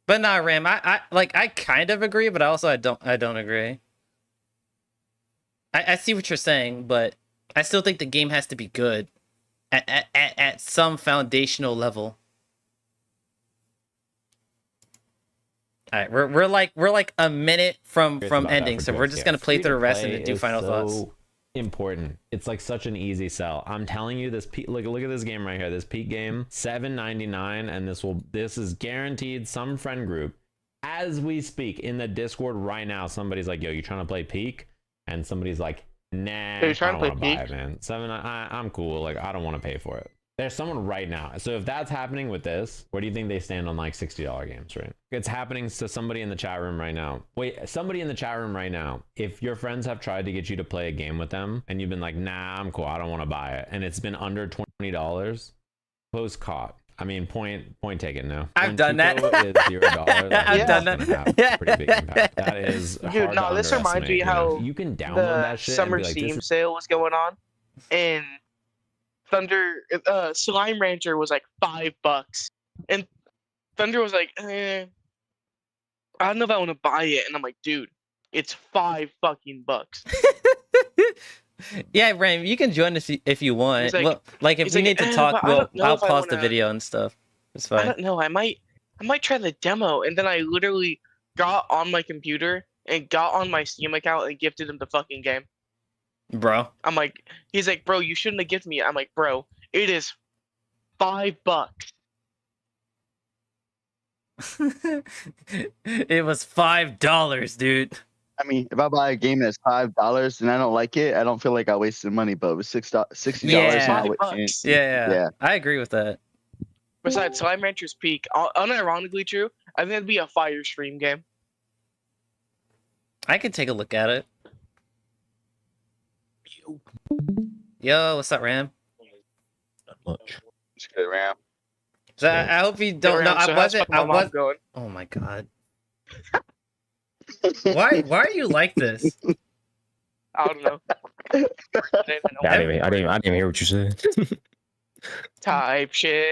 But nah, Ram, I kind of agree, but I don't agree. I see what you're saying, but I still think the game has to be good at some foundational level. All right, we're like a minute from ending, so we're just gonna play through the rest and do final thoughts. Important. It's like such an easy sell. I'm telling you, this look at this game right here. This Peak game, $7.99, and this is guaranteed some friend group as we speak in the Discord right now. Somebody's like, "Yo, you trying to play Peak?" And somebody's like, "Nah, I don't want to buy it, man. I'm cool. Like, I don't want to pay for it." There's someone right now. So if that's happening with this, where do you think they stand on like $60 games, right? It's happening to somebody in the chat room right now. Wait, somebody in the chat room right now. If your friends have tried to get you to play a game with them and you've been like, "Nah, I'm cool. I don't want to buy it," and it's been under $20, post caught. I mean, point taken now. I've done that. Is $0. I've done that. Pretty big impact. That is dude. No, this reminds me how you can download the that shit. Summer and be like, Steam sale was going on, and Slime Rancher was like $5, and Thunder was like, I don't know if I want to buy it, and I'm like, dude, it's $5 fucking bucks. Yeah, Ram, you can join us if you want. Like, well, like if you need to talk, I'll pause the video and stuff. It's fine. I don't know. I might try the demo, and then I literally got on my computer and got on my Steam account and gifted him the fucking game. Bro. I'm like, he's like, "Bro, you shouldn't have gifted me." I'm like, "Bro, it is $5." It was $5, dude. I mean, if I buy a game that's $5 and I don't like it, I don't feel like I wasted money. But with $60, Yeah, I agree with that. Besides, Slime Rancher's Peak, unironically true, I think it'd be a fire stream game. I could take a look at it. Yo, what's up, Ram? Not much. It's good, Ram. So I hope you don't know. I was going. Oh my god. Why are you like this? I don't know. I didn't hear what you said. Type shit.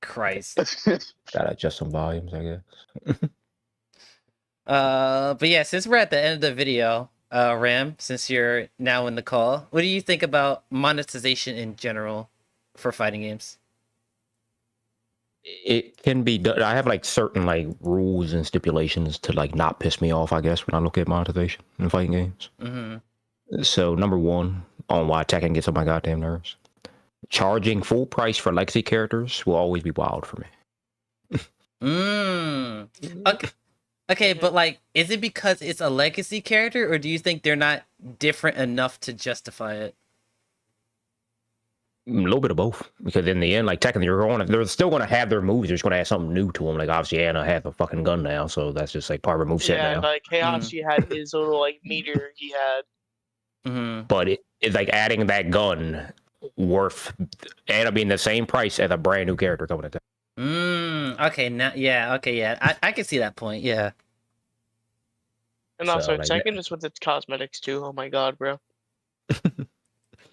Christ. Gotta adjust some volumes, I guess. But yeah, since we're at the end of the video, Ram, since you're now in the call, what do you think about monetization in general for fighting games? It can be done. I have like certain like rules and stipulations to like not piss me off, I guess, when I look at monetization in fighting games. Mm-hmm. So number one, on why Tekken gets on my goddamn nerves. Charging full price for legacy characters will always be wild for me. Okay. Okay, but like, is it because it's a legacy character, or do you think they're not different enough to justify it? A little bit of both, because in the end, like Tekken, they're still going to have their moves. They're just going to have something new to them. Like obviously, Anna has a fucking gun now, so that's just like part of her moveset Yeah, now. like Heihachi had his little like meter he had. Mm-hmm. But it's like adding that gun worth Anna being the same price as a brand new character coming into. Okay, now, yeah, okay, yeah. I can see that point, yeah. And also, Tekken is with its cosmetics too. Oh my god, bro.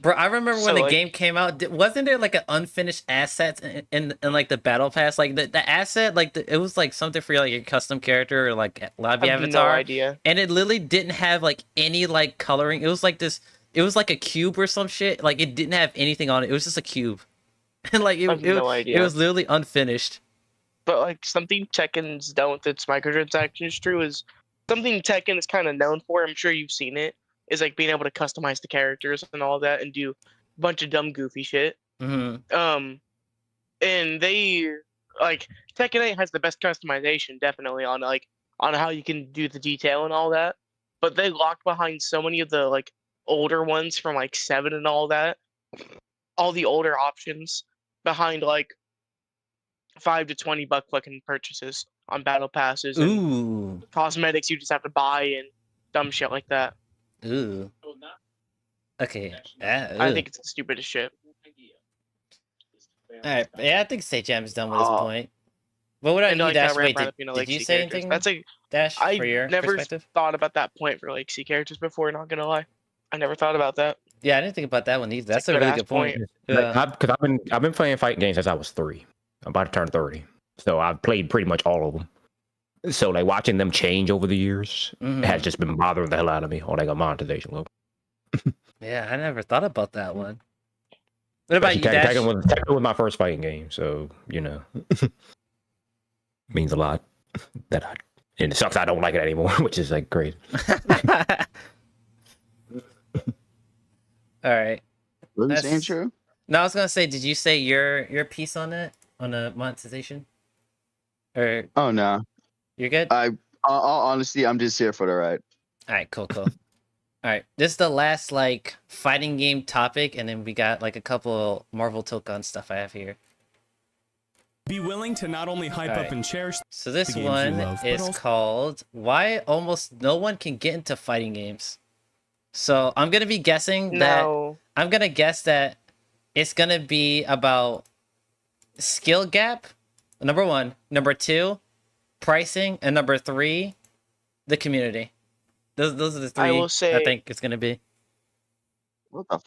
Bro, I remember when the game came out, wasn't there like an unfinished asset in like the battle pass? Like the asset, like it was like something for like a custom character or like lobby avatar. No idea. And it literally didn't have like any like coloring. It was like this. It was like a cube or some shit. Like it didn't have anything on it. It was just a cube, and like it was literally unfinished. But like something Tekken's done with its microtransactions, true, is something Tekken is kind of known for. I'm sure you've seen it. Is like being able to customize the characters and all that, and do a bunch of dumb, goofy shit. Mm-hmm. And they like Tekken 8 has the best customization, definitely on how you can do the detail and all that. But they locked behind so many of the like older ones from like 7 and all that, all the older options behind like $5 to $20 fucking purchases on battle passes and cosmetics you just have to buy and dumb shit like that. Ooh. Okay. I think it's the stupidest shit. Alright, yeah, I think Jam is done with his point. What would I need, Dash? Wait, did you say anything? That's like Dash, I for your never perspective? thought about that point for like C characters before. Not gonna lie, I never thought about that. Yeah, I didn't think about that one either. That's a really good point. Yeah. Because I've been playing fighting games since I was 3. I'm about to turn 30, so I've played pretty much all of them. So like watching them change over the years has just been bothering the hell out of me on like a monetization level. Yeah, I never thought about that one. What about you, Dash? Tekken was my first fighting game, so you know, means a lot. And it sucks I don't like it anymore, which is like great. All right. Was you saying true? No, I was gonna say, did you say your piece on it on the monetization? Or oh no, you're good. Honestly, I'm just here for the ride. All right, cool. All right, this is the last like fighting game topic, and then we got like a couple Marvel Tokon stuff I have here. Be willing to not only hype up and cherish. So this one is called "Why Almost No One Can Get Into Fighting Games." So I'm gonna be guessing that I'm gonna guess that it's gonna be about skill gap, number 1, number 2, pricing, and number 3, the community. Those are the 3 I think it's gonna be.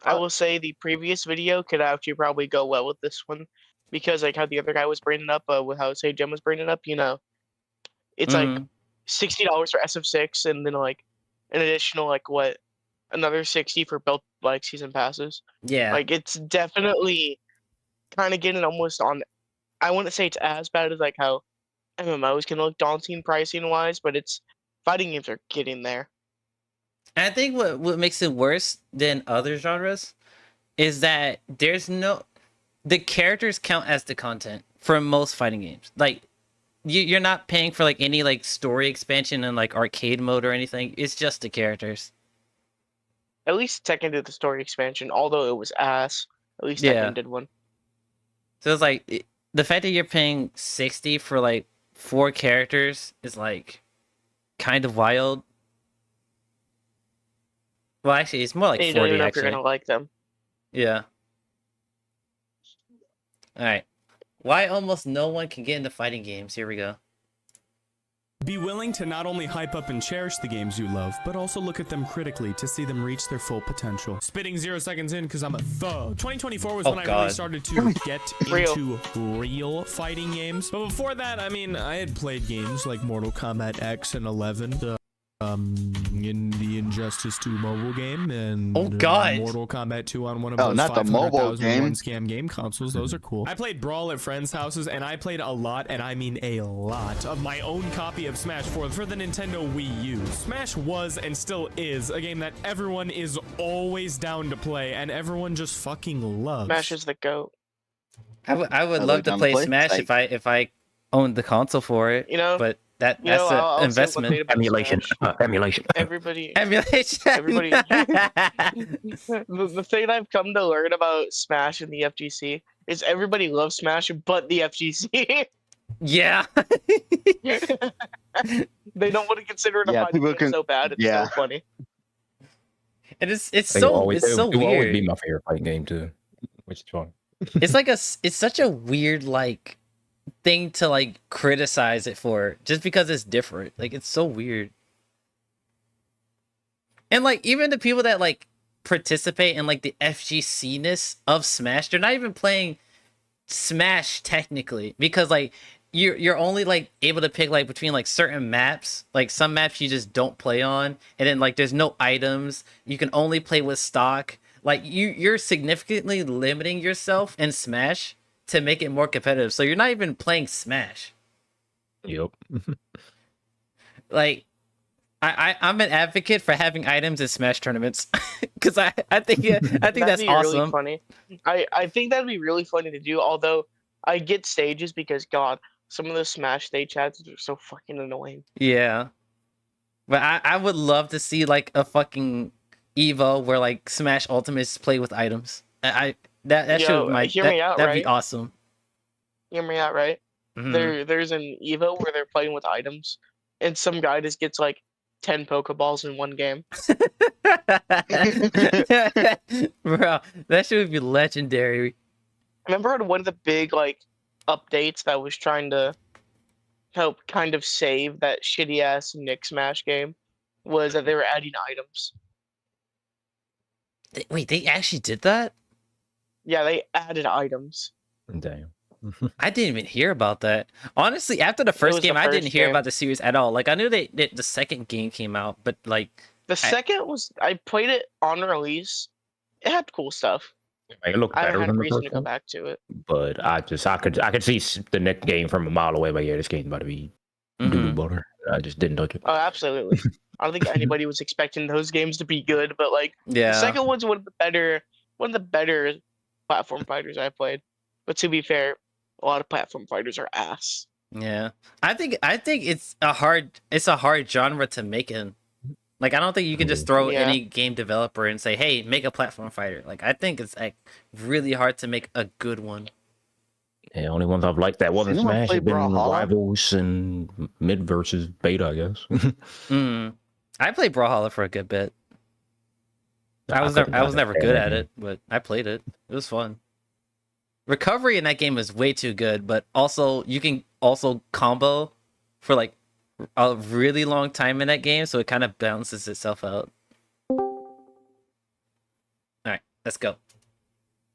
I will say the previous video could actually probably go well with this one, because like how the other guy was bringing up, with how Jim was bringing up, you know, it's like $60 for SF6, and then like an additional like another 60 for built like season passes. Yeah, like it's definitely kind of getting almost on. I wouldn't say it's as bad as like how MMOs can look daunting pricing wise, but it's fighting games are getting there. And I think what makes it worse than other genres is that the characters count as the content for most fighting games. Like you're not paying for like any like story expansion and like arcade mode or anything. It's just the characters. At least Tekken did the story expansion, although it was ass. At least Tekken did one. So it's like the fact that you're paying 60 for like 4 characters is like kind of wild. Well, actually, it's more like 40. You don't even know if actually, you're gonna like them. Yeah. All right. Why almost no one can get into fighting games? Here we go. Be willing to not only hype up and cherish the games you love, but also look at them critically to see them reach their full potential. Spitting 0 seconds in because I'm a thug. 2024 was when I really started to get into real fighting games. But before that, I mean, I had played games like Mortal Kombat X and 11. In the Injustice 2 mobile game and Mortal Kombat 2 on one of those not the mobile game. scam game consoles. Those are cool. I played Brawl at friends' houses, and I played a lot, and I mean a lot, of my own copy of Smash 4 for the Nintendo Wii U. Smash was and still is a game that everyone is always down to play, and everyone just fucking loves. Smash is the GOAT. I would love to play Smash if I owned the console for it. You know, but that's an investment. Emulation. Emulation. Everybody. Emulation. Everybody. The thing I've come to learn about Smash and the FGC is everybody loves Smash, but the FGC. Yeah. They don't want to consider it a fighting game so bad. It's so funny. And it's so weird. It will always be my favorite fighting game too, which is fun. It's like it's such a weird like thing to like criticize it for just because it's different. Like it's so weird. And like even the people that like participate in like the FGC-ness of Smash, they're not even playing Smash technically, because like you're only like able to pick like between like certain maps. Like some maps you just don't play on, and then like there's no items. You can only play with stock. Like you're significantly limiting yourself in Smash to make it more competitive. So you're not even playing Smash. Yep. Like I'm an advocate for having items in Smash tournaments because I think that's awesome. Really funny. I think that'd be really funny to do. Although I get stages because God, some of the Smash stage chats are so fucking annoying. Yeah, but I would love to see like a fucking Evo where like Smash Ultimates play with items. That should that'd be awesome. Hear me out, right? Mm-hmm. There's an Evo where they're playing with items, and some guy just gets like 10 Pokeballs in one game. Bro, that should be legendary. I remember on one of the big like updates that was trying to help kind of save that shitty ass Nick Smash game was that they were adding items. Wait, they actually did that? Yeah, they added items. Damn. I didn't even hear about that. Honestly, after the first game, I didn't hear about the series at all. Like I knew that the second game came out, but like the second was I played it on release. It had cool stuff. It looked better I had a than the reason first to go one, back to it. but I could see the next game from a mile away. But yeah, this game's about to be doo-doo butter. I just didn't touch it. Oh, absolutely. I don't think anybody was expecting those games to be good, but like yeah, the second one's one of the better platform fighters I played. But to be fair, a lot of platform fighters are ass. Yeah, I think it's a hard genre to make in. Like I don't think you can just throw any game developer and say, "Hey, make a platform fighter." Like I think it's like really hard to make a good one. Yeah, only ones I've liked that wasn't Smash have been Rivals and Mid versus Beta, I guess. I played Brawlhalla for a good bit. I was never good at it, but I played it. It was fun. Recovery in that game is way too good, but also you can also combo for like a really long time in that game, so it kind of balances itself out. All right, let's go.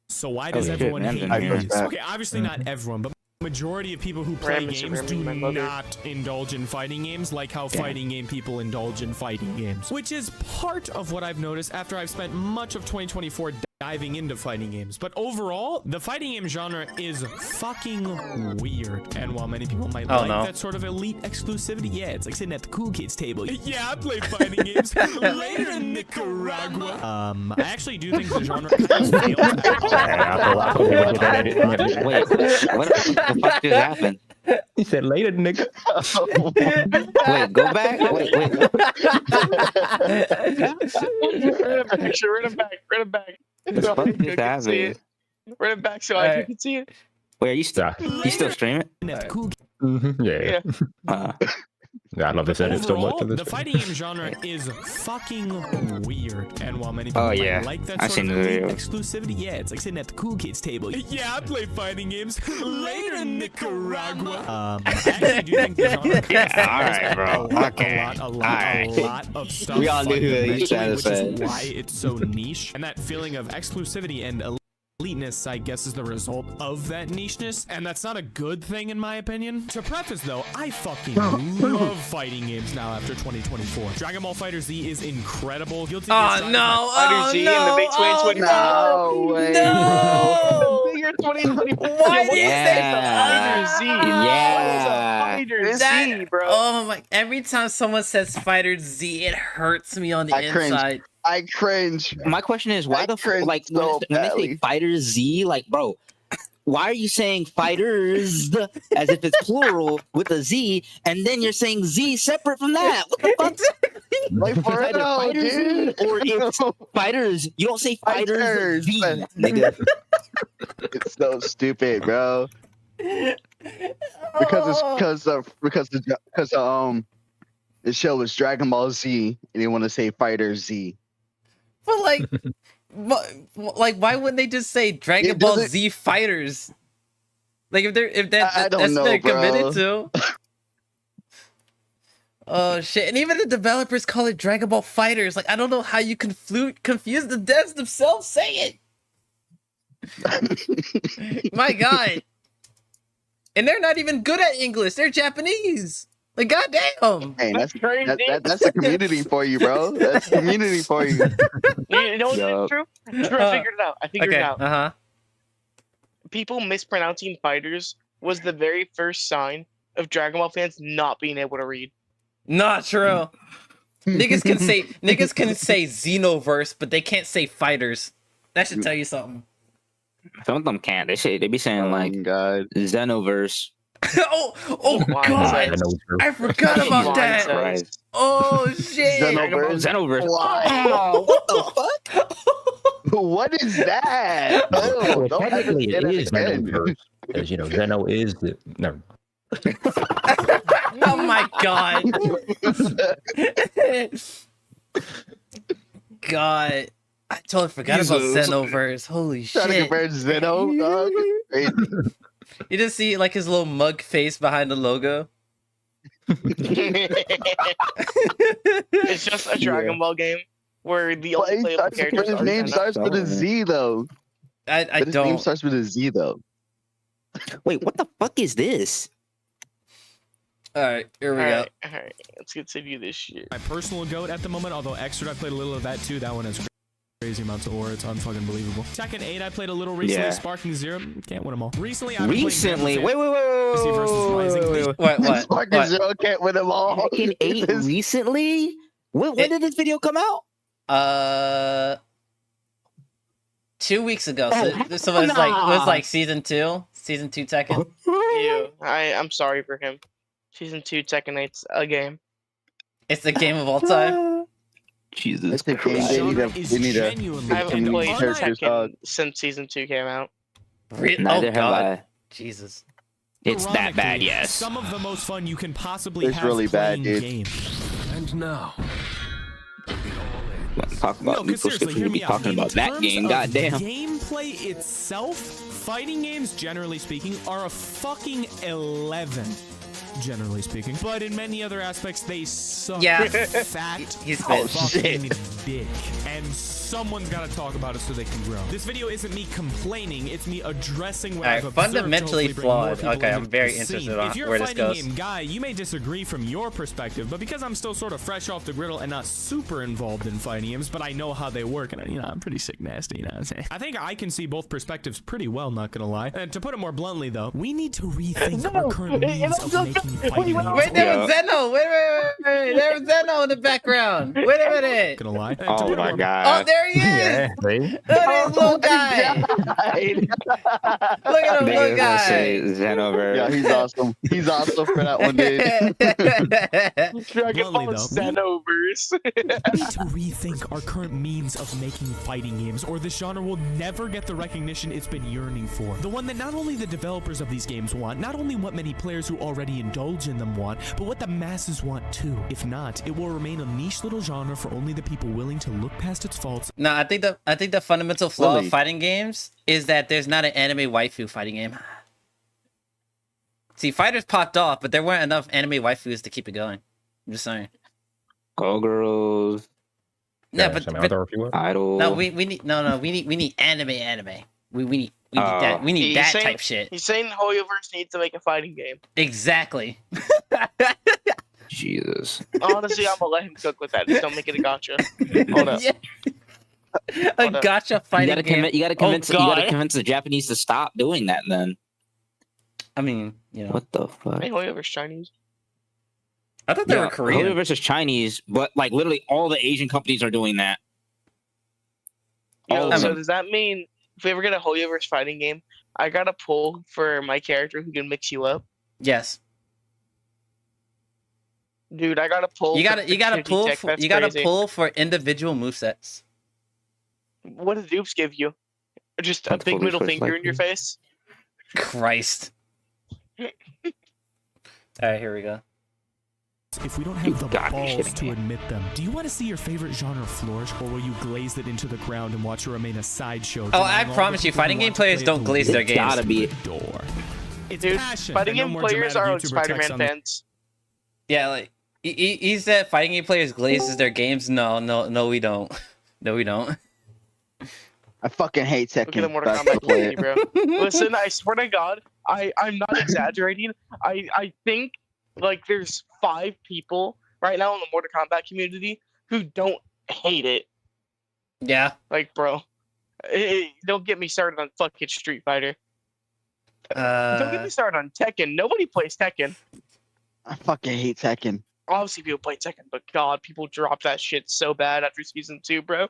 So why does everyone hate games? Okay, obviously not everyone, but majority of people who play games do not indulge in fighting games like how fighting game people indulge in fighting games, which is part of what I've noticed after I've spent much of 2024 diving into fighting games. But overall, the fighting game genre is fucking weird. And while many people might that sort of elite exclusivity, yeah, it's like sitting at the cool kids table. Yeah, I play fighting games later in Nicaragua. I actually do think the genre kind of failed. Wait, what the fuck just happened? He said later, nigga. Wait, go back. Wait. Run it back. What the fuck just happened? Run it back so I can see it. Wait, are you still streaming? Yeah. I love this edit so much. Overall, the fighting game genre is fucking weird. And while many people might like that sort of exclusivity, yeah, it's like sitting at the cool kids table. Yeah, I play fighting games. Later, Nicaragua. I actually do think the genre Alright, bro. a lot of stuff. We all knew who he trying to say. Which is why it's so niche. And that feeling of exclusivity and eliteness, I guess, is the result of that nicheness, and that's not a good thing in my opinion. To preface though, I fucking love fighting games now after 2024. Dragon Ball FighterZ is incredible. Guilty Fighter Z in the big 2024. No way. No. The year 2024. Why do you say Fighter Z? Yeah. Fighter Z, bro. Oh my! Every time someone says Fighter Z, it hurts me on the inside. I cringe. My question is, why the fuck, like, so when they say Fighter Z, like, bro, why are you saying fighters as if it's plural with a Z, and then you're saying Z separate from that? What the fuck? Like, for real, Fighters dude. or it's fighters. You don't say fighters Z, nigga. It's so stupid, bro. Because the show is Dragon Ball Z, and they want to say Fighter Z. But like, why wouldn't they just say Dragon Ball Z Fighters? Like, that's what they're committed to. Oh shit! And even the developers call it Dragon Ball Fighters. Like, I don't know how you confuse the devs themselves. Say it. My God. And they're not even good at English. They're Japanese. Like, goddamn. Hey, that's the community for you, bro. That's community for you. You know what's true? True, I figured it out. I figured it out. People mispronouncing fighters was the very first sign of Dragon Ball fans not being able to read. Not true. Niggas can say Xenoverse, but they can't say fighters. That should tell you something. Some of them can't. They be saying like Xenoverse. oh God! I forgot about that. Christ. Oh shit! Xenoverse. Oh, what the fuck? What is that? Well, technically it is Xenoverse, because you know Zeno is the no. Oh my God! God, I totally forgot about Xenoverse. Holy shit! Trying to compare Zeno, dog. You just see like his little mug face behind the logo. It's just a Dragon Ball game where the only playable characters his name starts with a Z though. I don't. His name starts with a Z though. Wait, what the fuck is this? All right, here we go. All right, let's continue this shit. My personal goat at the moment, although Extra I played a little of that too. That one has crazy amounts of ore. It's unfucking believable. Tekken 8 I played a little recently. Sparking 0 can't win them all. Recently I've been playing wait. What? Sparking 0 can't win them all. Tekken 8 recently? When did this video come out? 2 weeks ago. So it was like season 2 Tekken. Ew. I'm sorry for him. Season 2 Tekken 8's a game. It's the game of all time. Jesus Christ. They need to I haven't played Tekken since season 2 came out. Really? Neither have God. I. Jesus. It's that bad, yes. Some of the most fun you can possibly have really playing bad, dude. games. And now, talk about seriously, hear me out. talking about that game, goddamn. Gameplay itself, fighting games, generally speaking, are a fucking 11. Generally speaking, but in many other aspects, they suck. Yeah, fat fucking dick, and someone's got to talk about it so they can grow. This video isn't me complaining; it's me addressing what I've observed. Fundamentally flawed. Okay, I'm very interested on if you're where a this fighting goes. game guy, you may disagree from your perspective, but because I'm still sort of fresh off the griddle and not super involved in fighting games, but I know how they work, and I'm pretty sick nasty. You know what I'm saying? I think I can see both perspectives pretty well. Not gonna lie. And to put it more bluntly, though, we need to rethink our current means of making fighting games. Wait, there was Zeno. Wait. There was Zeno in the background. Wait a minute. Gonna lie. Oh my god. Oh, there he is! Yeah, see? Look at this little guy! Look at him, little guy! Xenoverse. Yeah, he's awesome. He's awesome for that one, dude. Dragon Bluntly, Ball though, Xenoverse. We need to rethink our current means of making fighting games, or this genre will never get the recognition it's been yearning for. The one that not only the developers of these games want, not only what many players who already indulge in them want, but what the masses want too. If not, it will remain a niche little genre for only the people willing to look past its faults. No, I think the fundamental flaw of fighting games is that there's not an anime waifu fighting game. See, fighters popped off, but there weren't enough anime waifus to keep it going. I'm just saying. Call girls. No, Yeah, but Idol. no, we need we need anime. We need that He's that saying- type shit. He's saying Hoyoverse needs to make a fighting game. Exactly. Jesus. Honestly, I'm gonna let him cook with that. Just don't make it a gotcha. Hold up. A gotcha fighting You gotta, game. you gotta Oh, convince. You gotta God. convince the Japanese to stop doing that. Then. I mean, you know. What the fuck? Hey, Hoyoverse Chinese. I thought they were Korean. Korea versus Chinese, but like literally all the Asian companies are doing that. Yo, of so them. does that mean if we ever get a Hoyoverse fighting game, I got a pull for my character who can mix you up? Yes. Dude, I got a pull. You for gotta Tech, pull that's you gotta crazy. pull for individual movesets. What do dupes give you? Just a That's big fully middle first finger in your likely. face? Christ. Alright, here we go. If we don't have the gotta be balls shitting to me. admit them, do you want to see your favorite genre flourish, or will you glaze it into the ground and watch it remain a sideshow? Oh, I denying all promise the you, people who fighting want game to players play it don't the glaze way their it games. Gotta be. door. It's Dude, passion. fighting and no game more players dramatic are YouTuber Spider-Man text on the- fans. Yeah, like he said fighting game players glazes their games. No, we don't. No, we don't. I fucking hate Look at the Tekken. Mortal but I still Kombat play community, it. bro. Listen, I swear to God, I'm not exaggerating. I think like there's 5 people right now in the Mortal Kombat community who don't hate it. Yeah. Like, bro, don't get me started on fucking Street Fighter. Don't get me started on Tekken. Nobody plays Tekken. I fucking hate Tekken. Obviously, people play Tekken, but God, people drop that shit so bad after season 2, bro.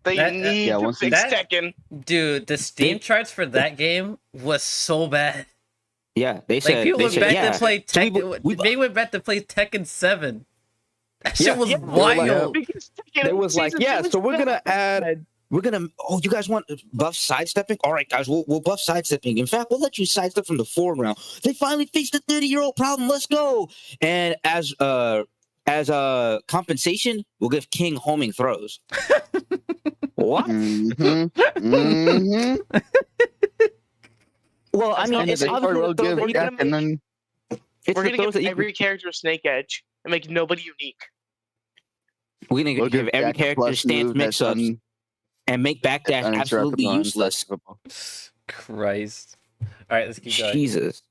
They need to fix Tekken. Dude, the Steam charts for that game was so bad. Yeah, they said. Like people they went said, back yeah. to play So Tekken. They went back to play Tekken 7. That shit Yeah. was Yeah, they were like, wild. They was like, yeah, so we're gonna add. We're gonna. Oh, you guys want buff sidestepping? All right, guys, we'll buff sidestepping. In fact, we'll let you sidestep from the foreground. They finally fixed the 30-year-old problem. Let's go. And as compensation, we'll give King homing throws. What? Well, I mean, it's obviously the throws that you can make. It's We're the gonna throws give that you every character a Snake Edge and make nobody unique. We're gonna We'll give every Jack character plus stance move that's mix-ups and make backdash absolutely uninterruptible and useless. Christ. All right, let's keep going. Jesus.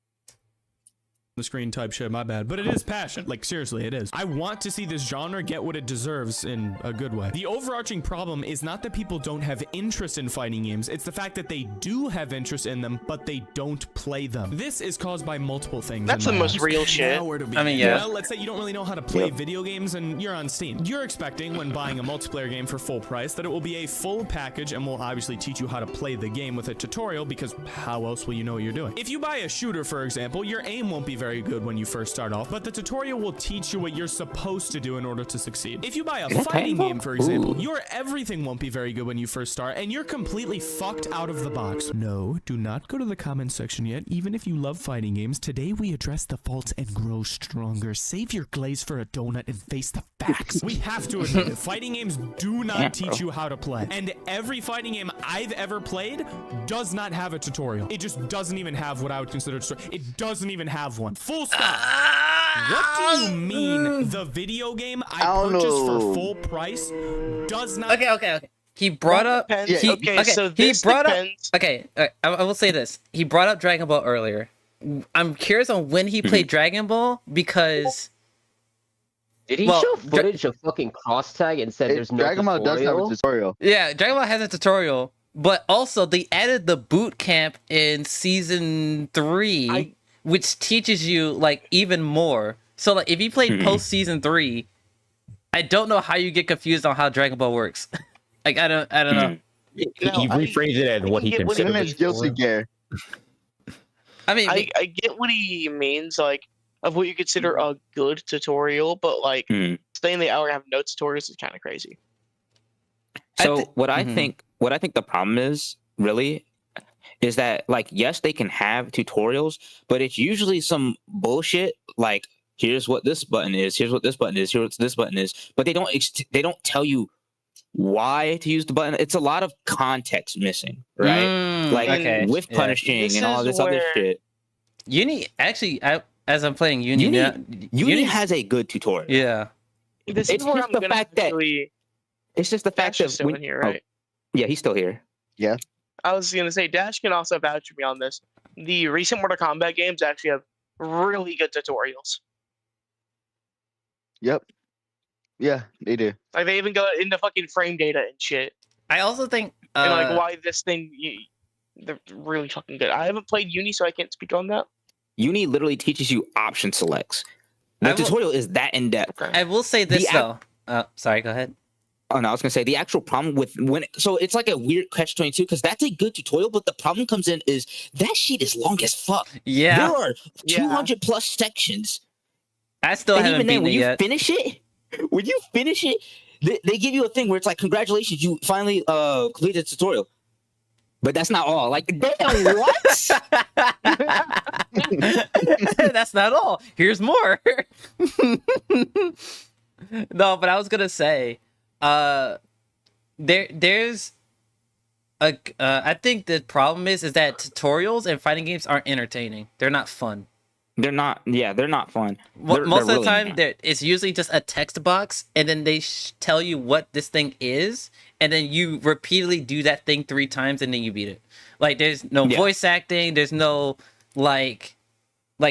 The screen type shit, my bad. But it is passion. Like, seriously, it is. I want to see this genre get what it deserves in a good way. The overarching problem is not that people don't have interest in fighting games, it's the fact that they do have interest in them, but they don't play them. This is caused by multiple things. That's in the my most eyes. real shit. Now where to I mean, yeah. Well, let's say you don't really know how to play video games and you're on Steam. You're expecting, when buying a multiplayer game for full price, that it will be a full package and will obviously teach you how to play the game with a tutorial, because how else will you know what you're doing? If you buy a shooter, for example, your aim won't be very good when you first start off, but the tutorial will teach you what you're supposed to do in order to succeed. If you buy a fighting game, for example, your everything won't be very good when you first start, and you're completely fucked out of the box. No, do not go to the comment section yet. Even if you love fighting games, today we address the faults and grow stronger. Save your glaze for a donut and face the facts. We have to admit it. Fighting games do not teach you how to play, and every fighting game I've ever played does not have a tutorial. It just doesn't even have what I would consider a tutorial. It doesn't even have one. Full stop. What do you mean the video game I purchased for full price does not? Okay. He brought up. Okay, I will say this. He brought up Dragon Ball earlier. I'm curious on when he played Dragon Ball because. Did he show footage of fucking cross tag and said there's no Dragon Ball does have a tutorial. Yeah, Dragon Ball has a tutorial, but also they added the boot camp in season 3, which teaches you like even more. So like if you played post season 3, I don't know how you get confused on how Dragon Ball works. Like I don't know. He rephrased it as what he considered his guilty gear. I mean, I get what he means, like of what you consider a good tutorial, but like staying the hour and have no tutorials is kind of crazy. So what I think the problem is really is that like yes they can have tutorials, but it's usually some bullshit like here's what this button is, here's what this button is, here's what this button is, but they don't tell you why to use the button. It's a lot of context missing, right? Like with punishing and all this other shit. Uni actually, as I'm playing Uni, Uni has a good tutorial. Yeah, it's just the fact that it's just the fact that when here, right? Yeah, he's still here. Yeah. I was gonna say Dash can also vouch for me on this. The recent Mortal Kombat games actually have really good tutorials. Yep. Yeah, they do. Like they even go into fucking frame data and shit. I also think and like why this thing, they're really fucking good. I haven't played Uni, so I can't speak on that. Uni literally teaches you option selects. The tutorial is that in depth. I will say this though. Sorry, go ahead. Oh no, I was gonna say the actual problem with so it's like a weird catch-22 because that's a good tutorial, but the problem comes in is that shit is long as fuck. Yeah, there are 200 plus sections. I still haven't beaten it yet. When you finish it, they give you a thing where it's like, congratulations, you finally completed the tutorial. But that's not all. Like, damn, what? That's not all. Here's more. No, but I was gonna say, there's a. I think the problem is that tutorials and fighting games aren't entertaining. They're not fun. They're not. Yeah, they're not fun. Most of the time, it's usually just a text box, and then they tell you what this thing is, and then you repeatedly do that thing 3 times, and then you beat it. Like, there's no voice acting. There's no like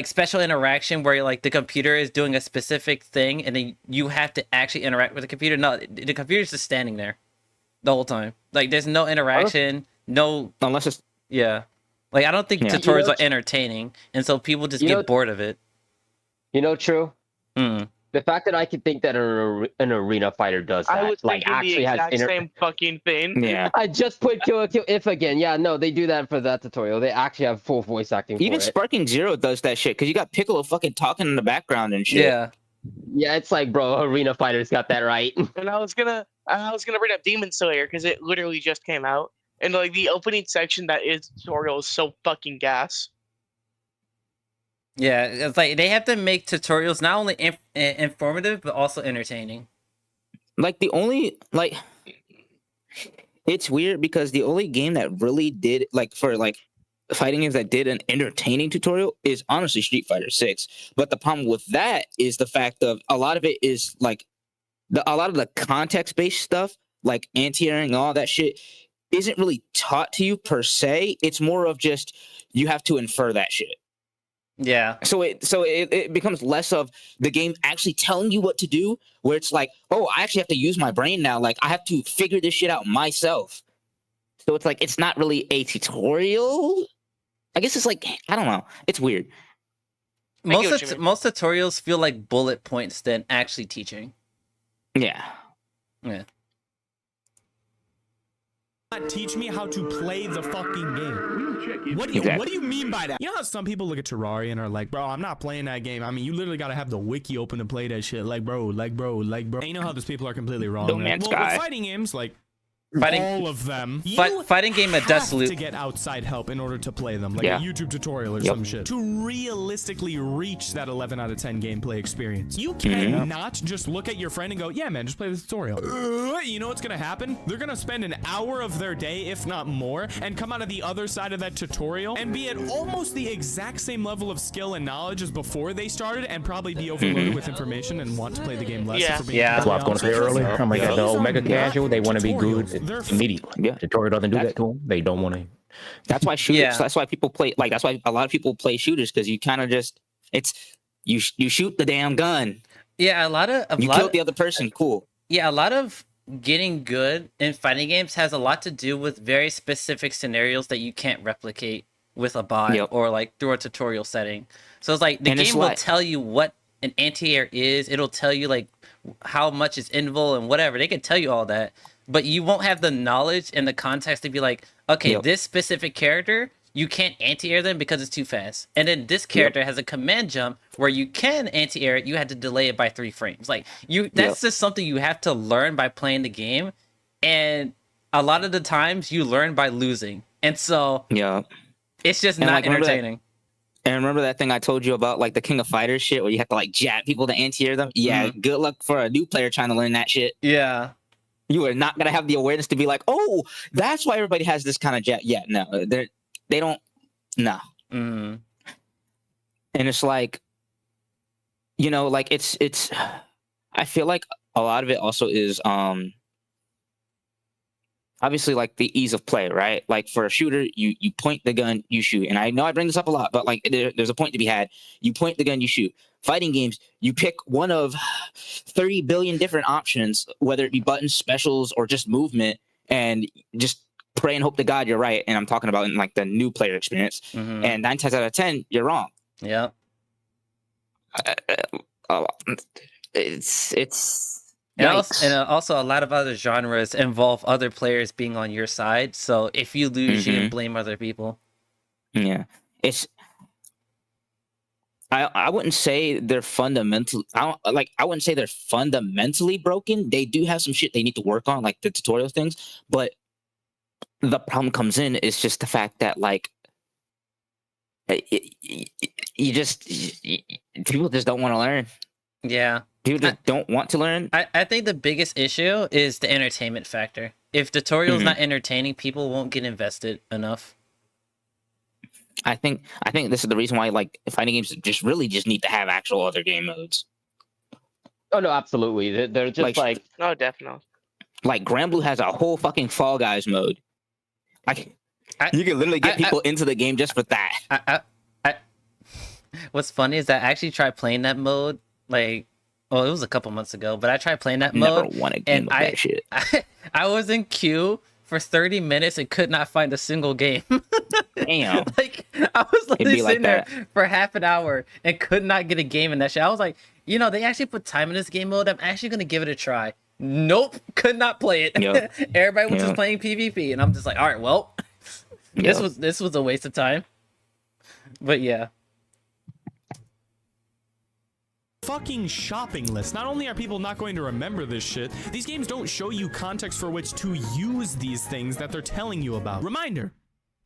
special interaction where like the computer is doing a specific thing, and then you have to actually interact with the computer. No, the computer's just standing there the whole time. Like, there's no interaction. Unless it's Like, I don't think tutorials are entertaining, and so people just get bored of it. You know, True? The fact that I could think that an arena fighter does that, I was like, actually the has same fucking thing. Yeah. I just put Kill If again. Yeah, no, they do that for that tutorial. They actually have full voice acting Even for it. Sparking Zero does that shit, because you got Piccolo fucking talking in the background and shit. Yeah. Yeah, it's like, bro, arena fighters got that right. And I was gonna bring up Demon Slayer, because it literally just came out. And like the opening section that is tutorial is so fucking gas. Yeah, it's like they have to make tutorials not only informative but also entertaining. Like it's weird because the only game that really did for fighting games that did an entertaining tutorial is honestly Street Fighter 6. But the problem with that is the fact of a lot of it is like a lot of the context based stuff, like anti-airing and all that shit, isn't really taught to you per se. It's more of just you have to infer that shit. Yeah. So it becomes less of the game actually telling you what to do, where it's like, oh, I actually have to use my brain now. Like, I have to figure this shit out myself. So it's like, it's not really a tutorial. I guess it's like, I don't know. It's weird. Most tutorials feel like bullet points than actually teaching. Yeah. Yeah. Teach me how to play the fucking game. What do you mean by that? You know how some people look at Terraria and are like, bro, I'm not playing that game. I mean, you literally gotta have the wiki open to play that shit. Like, bro. And you know how those people are completely wrong. No Man's Sky. With fighting games, like Fighting, all of them. Fighting game at Desolate. To get outside help in order to play them, like a YouTube tutorial or some shit, to realistically reach that 11 out of 10 gameplay experience. You cannot just look at your friend and go, yeah, man, just play the tutorial. You know what's gonna happen? They're gonna spend an hour of their day, if not more, and come out of the other side of that tutorial and be at almost the exact same level of skill and knowledge as before they started, and probably be overloaded with information and want to play the game less. That's what I was going to say earlier. I'm like, the Omega Casual, they want to be good immediately. Yeah, tutorial doesn't do that to them. They don't want to. That's why shooters. That's why people play. Like, that's why a lot of people play shooters, because you kind of just you shoot the damn gun. Yeah, you killed the other person. Cool. Yeah, a lot of getting good in fighting games has a lot to do with very specific scenarios that you can't replicate with a bot or like through a tutorial setting. So it's like the game will tell you what an anti-air is. It'll tell you like how much is invul and whatever. They can tell you all that, but you won't have the knowledge and the context to be like, okay, this specific character, you can't anti-air them because it's too fast. And then this character has a command jump where you can anti-air it. You had to delay it by 3 frames. Like that's just something you have to learn by playing the game. And a lot of the times you learn by losing. And so it's just not like, entertaining. And remember that thing I told you about, like the King of Fighters shit, where you have to like jab people to anti-air them? Yeah, good luck for a new player trying to learn that shit. Yeah. You are not going to have the awareness to be like, oh, that's why everybody has this kind of jab. Yeah, no, they don't, no. And it's like, you know, like it's, I feel like a lot of it also is, obviously, like the ease of play, right? Like for a shooter, you point the gun, you shoot. And I know I bring this up a lot, but like there's a point to be had. You point the gun, you shoot. Fighting games, you pick one of 30 billion different options, whether it be buttons, specials, or just movement, and just pray and hope to God you're right. And I'm talking about in like the new player experience. And 9 times out of 10, you're wrong. Yeah. It's and also a lot of other genres involve other players being on your side. So if you lose, you can blame other people. Yeah, it's. I wouldn't say they're fundamentally. I wouldn't say they're fundamentally broken. They do have some shit they need to work on, like the tutorial things. But the problem comes in is just the fact that like people just don't want to learn. Yeah. People just don't want to learn. I think the biggest issue is the entertainment factor. If tutorial's not entertaining, people won't get invested enough. I think this is the reason why like fighting games just need to have actual other game modes. Oh no, absolutely. They're just like oh, definitely. Like Granblue has a whole fucking Fall Guys mode. You can literally get people into the game just for that. What's funny is that I actually tried playing that mode like. Well, it was a couple months ago, but I tried playing that mode. Never won a game of that shit. I was in queue for 30 minutes and could not find a single game. Damn. Like I was literally like sitting there for half an hour and could not get a game in that shit. I was like, you know, they actually put time in this game mode. I'm actually gonna give it a try. Nope, could not play it. Yep. Everybody was just playing PvP, and I'm just like, all right, well, this was a waste of time. But yeah. Fucking shopping list. Not only are people not going to remember this shit, these games don't show you context for which to use these things that they're telling you about. Reminder,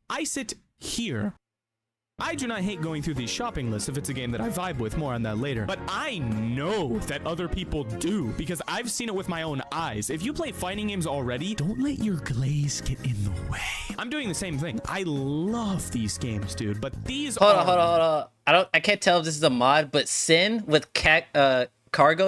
I sit here. I do not hate going through these shopping lists if it's a game that I vibe with, more on that later. But I know that other people do, because I've seen it with my own eyes. If you play fighting games already, don't let your glaze get in the way. I'm doing the same thing. I love these games, dude, but these Hold on. I can't tell if this is a mod, but Sin with cargo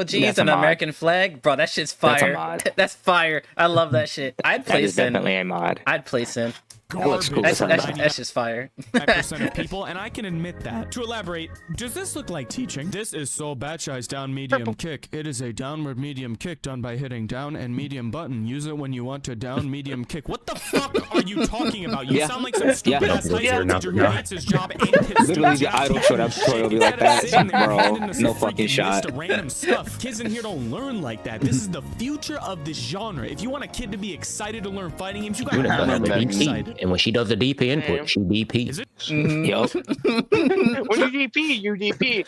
G's and an American flag, bro, that shit's fire. That's a mod. That's fire. I love that shit. I'd play Sin. Definitely a mod. I'd play Sin. That looks cool. That's just fire. 5% of people, and I can admit that. To elaborate, does this look like teaching? This is Soul Batchai's down medium kick. It is a downward medium kick done by hitting down and medium button. Use it when you want to down medium kick. What the fuck are you talking about? You sound like some stupid ass high school teacher who hates his job and his literally the idol showed up tutorial will be like that, bro. No fucking shot. Random stuff. Kids in here don't learn like that. This is the future of this genre. If you want a kid to be excited to learn fighting games, you gotta learn to be excited. And when she does the DP input, she DP. Is it? Yup. When you DP,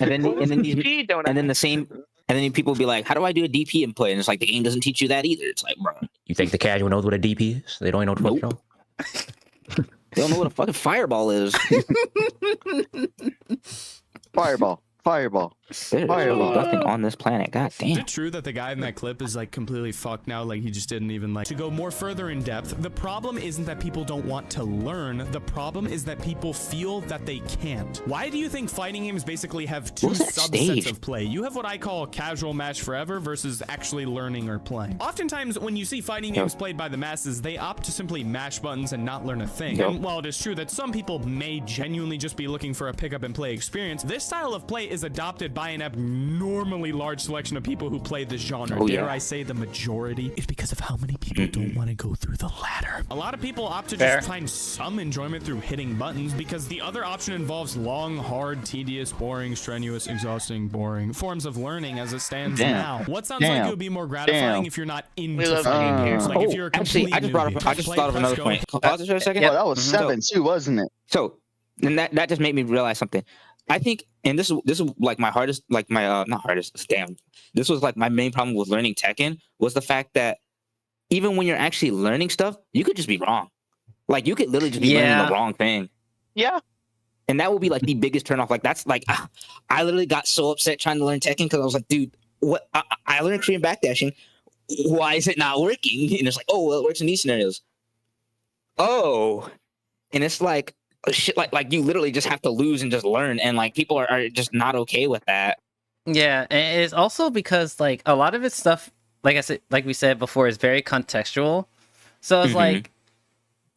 and then people be like, how do I do a DP input? And it's like the game doesn't teach you that either. It's like, bro, you think the casual knows what a DP is? They don't even know what the fuck. They don't know what a fucking fireball is. Fireball. There's nothing on this planet. God damn. Is it true that the guy in that clip is like completely fucked now? Like he just didn't even like to go more further in depth. The problem isn't that people don't want to learn. The problem is that people feel that they can't. Why do you think fighting games basically have two subsets of play? You have what I call casual match forever versus actually learning or playing. Oftentimes when you see fighting games played by the masses, they opt to simply mash buttons and not learn a thing. And while it is true that some people may genuinely just be looking for a pick up and play experience, this style of play is adopted by an abnormally large selection of people who play this genre. Oh, Dare yeah. I say the majority? It's because of how many people don't want to go through the ladder. A lot of people opt to Fair. just find some enjoyment through hitting buttons because the other option involves long, hard, tedious, boring, strenuous, exhausting, boring forms of learning as it stands now. What sounds like it would be more gratifying if you're not into fighting games? Like if you're a complete actually, I just thought of another point. Pause it for a second. Oh, that was 7 too, wasn't it? So, and that just made me realize something. I think, and this is like my hardest, like my not hardest. Damn, this was like my main problem with learning Tekken was the fact that even when you're actually learning stuff, you could just be wrong. Like you could literally just be learning the wrong thing. Yeah. And that would be like the biggest turnoff. Like that's like I literally got so upset trying to learn Tekken because I was like, dude, what? I learned Korean backdashing. Why is it not working? And it's like, oh, well, it works in these scenarios. Oh, and it's like shit. Like you literally just have to lose and just learn, and like people are just not okay with that. Yeah, and it's also because like a lot of it's stuff, like I said, like we said before, is very contextual. So it's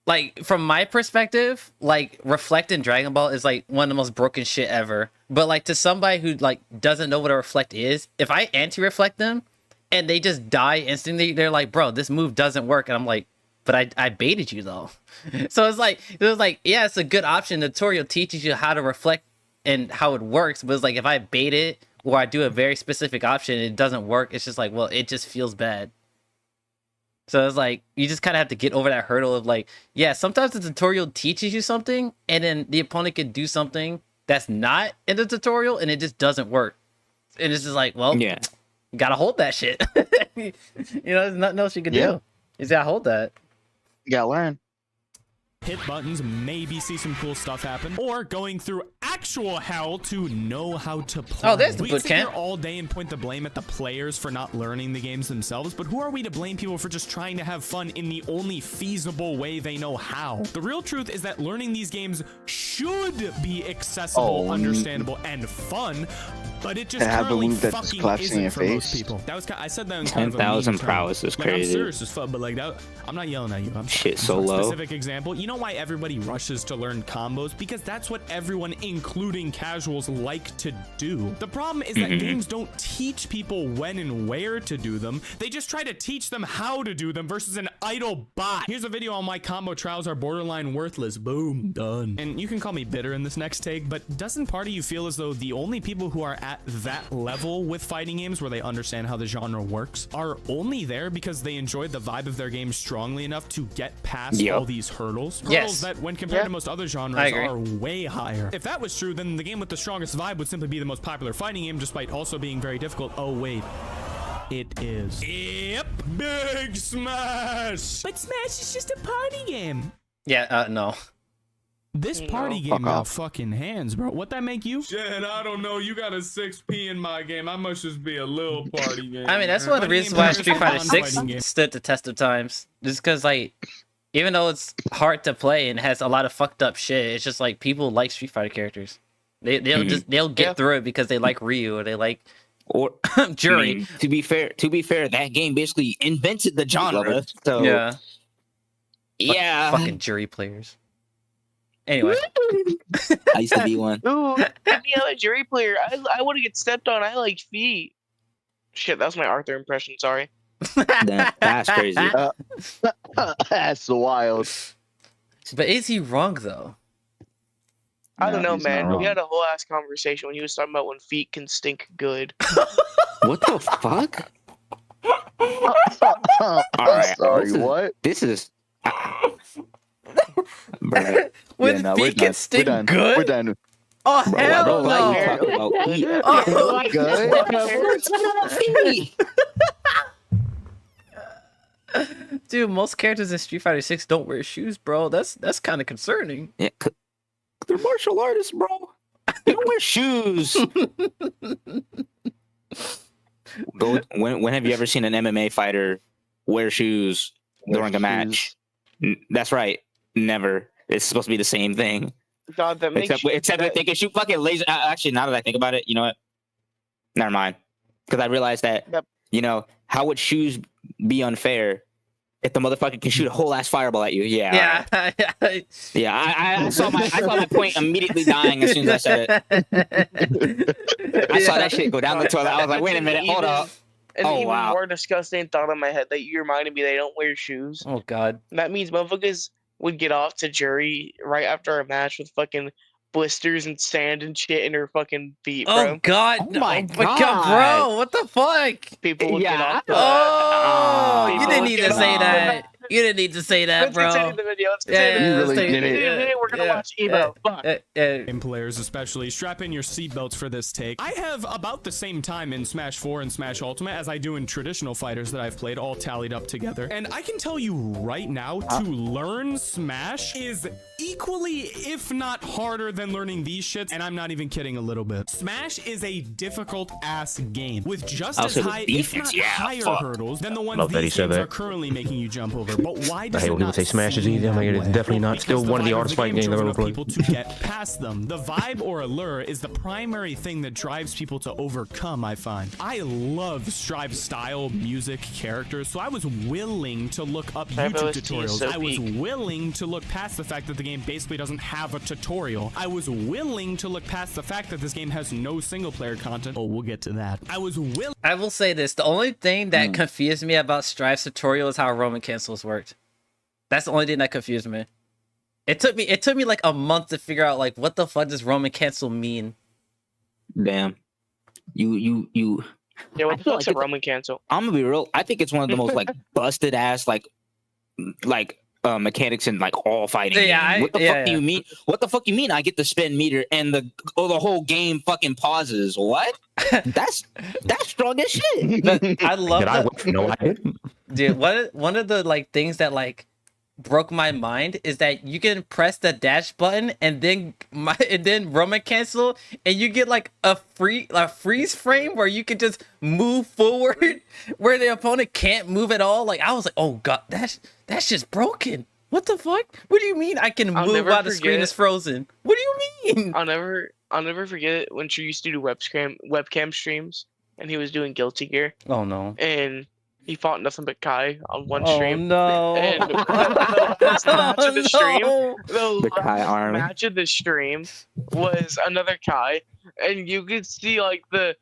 like from my perspective, like Reflect in Dragon Ball is like one of the most broken shit ever. But like to somebody who like doesn't know what a Reflect is, if I anti-reflect them and they just die instantly, they're like, bro, this move doesn't work. And I'm like, but I baited you though. So it was like, yeah, it's a good option. The tutorial teaches you how to reflect and how it works. But it's like, if I bait it or I do a very specific option and it doesn't work, it's just like, well, it just feels bad. So it's like, you just kind of have to get over that hurdle of like, yeah, sometimes the tutorial teaches you something and then the opponent could do something that's not in the tutorial and it just doesn't work. And it's just like, well, you gotta hold that shit. You know, there's nothing else you can do. You just gotta hold that. You gotta learn. Hit buttons, maybe see some cool stuff happen, or going through actual hell to know how to play. Oh, there's the we boot can sit camp. here all day and point the blame at the players for not learning the games themselves, but who are we to blame people for just trying to have fun in the only feasible way they know how? The real truth is that learning these games should be accessible, understandable, and fun, but it just currently fucking isn't for most people. That was I said that in kind of a 10,000 meme term. prowess is Like, I'm crazy. serious as fuck, but like that, I'm not yelling at you. I'm Shit so a low. specific example. You know why everybody rushes to learn combos? Because that's what everyone, including casuals, like to do. The problem is that games don't teach people when and where to do them. They just try to teach them how to do them versus an idle bot. Here's a video on why combo trials are borderline worthless. Boom, done. And you can call me bitter in this next take, but doesn't part of you feel as though the only people who are at that level with fighting games where they understand how the genre works are only there because they enjoyed the vibe of their game strongly enough to get past all these hurdles? Hurdles that, when compared to most other genres, are way higher. If that was true, then the game with the strongest vibe would simply be the most popular fighting game, despite also being very difficult. Oh, wait. It is. Yep. Big Smash! But Smash is just a party game. Yeah, no. This party game got fucking hands, bro. What that make you? Shit, I don't know. You got a 6P in my game. I must just be a little party game. I mean, that's one of the reasons why Street Fighter 6 stood the test of times. Just because, like, even though it's hard to play and has a lot of fucked up shit, it's just like people like Street Fighter characters. They'll get through it because they like Ryu or they like Jury. I mean, to be fair, that game basically invented the genre. So yeah, fucking Jury players. Anyway, I used to be one. Ooh, yeah, a Jury player. I want to get stepped on. I like feet. Shit, that was my Arthur impression. Sorry. That's crazy. That's wild. But is he wrong though? I don't know, man. We had a whole ass conversation when he was talking about when feet can stink good. What the fuck? All right, sorry, what? This is. When feet can stink good? We're done. Oh, hell no. Oh, good. Dude, most characters in Street Fighter 6 don't wear shoes, bro. That's kind of concerning. Yeah, they're martial artists, bro. They don't wear shoes. When have you ever seen an MMA fighter wear shoes during a match? That's right. Never. It's supposed to be the same thing. God, that makes except that they can shoot fucking laser. Actually, now that I think about it, you know what? Never mind. Because I realized that, you know, how would shoes be unfair If the motherfucker can shoot a whole ass fireball at you, yeah. I saw my point immediately dying as soon as I said it. I saw that shit go down the toilet. I was like, wait a minute, hold up. An even more disgusting thought in my head that you reminded me they don't wear shoes. Oh God. That means motherfuckers would get off to jury right after a match with fucking blisters and sand and shit in her fucking feet, bro. Oh God. Oh my God. Bro, what the fuck? People would get off. Oh, you didn't need to say that. You didn't need to say that, bro. Let's continue the video. Let's continue the video. We're gonna watch Evo. Fuck. Game players especially, strap in your seatbelts for this take. I have about the same time in Smash 4 and Smash Ultimate as I do in traditional fighters that I've played, all tallied up together. And I can tell you right now, to learn Smash is equally, if not harder than learning these shits, and I'm not even kidding a little bit. Smash is a difficult ass game with just as high, if not higher hurdles than the ones these games are currently making you jump over. But why does I hate when people say Smash is easy. I'm like, it's definitely not. Still one of the hardest fighting games I've ever played. People to get past them. The vibe or allure is the primary thing that drives people to overcome, I find. I love Strive's style, music, characters, so I was willing to look up YouTube tutorials. I was willing to look past the fact that the game basically doesn't have a tutorial. I was willing to look past the fact that this game has no single player content. Oh, we'll get to that. I will say this. The only thing that confused me about Strive's tutorial is how Roman cancels worked. That's the only thing that confused me. It took me like a month to figure out like what the fuck does Roman cancel mean. Damn. You. Yeah, what the fuck's a Roman cancel? I'm gonna be real. I think it's one of the most like busted ass like mechanics in like all fighting. What the fuck do you mean? What the fuck you mean? I get the spin meter and the whole game fucking pauses. What? That's strong as shit. I love that. No, I didn't. Dude, one of the like things that like broke my mind is that you can press the dash button and then Roman cancel and you get like a freeze frame where you can just move forward where the opponent can't move at all. Like I was like, oh God, that's just broken. What the fuck? What do you mean I can move while the screen is frozen? What do you mean? I'll never forget when True used to do webcam streams and he was doing Guilty Gear. Oh no. And he fought nothing but Kai on one Oh stream. no. And the last match of the stream, The Kai army. match of the stream was another Kai, and you could see like the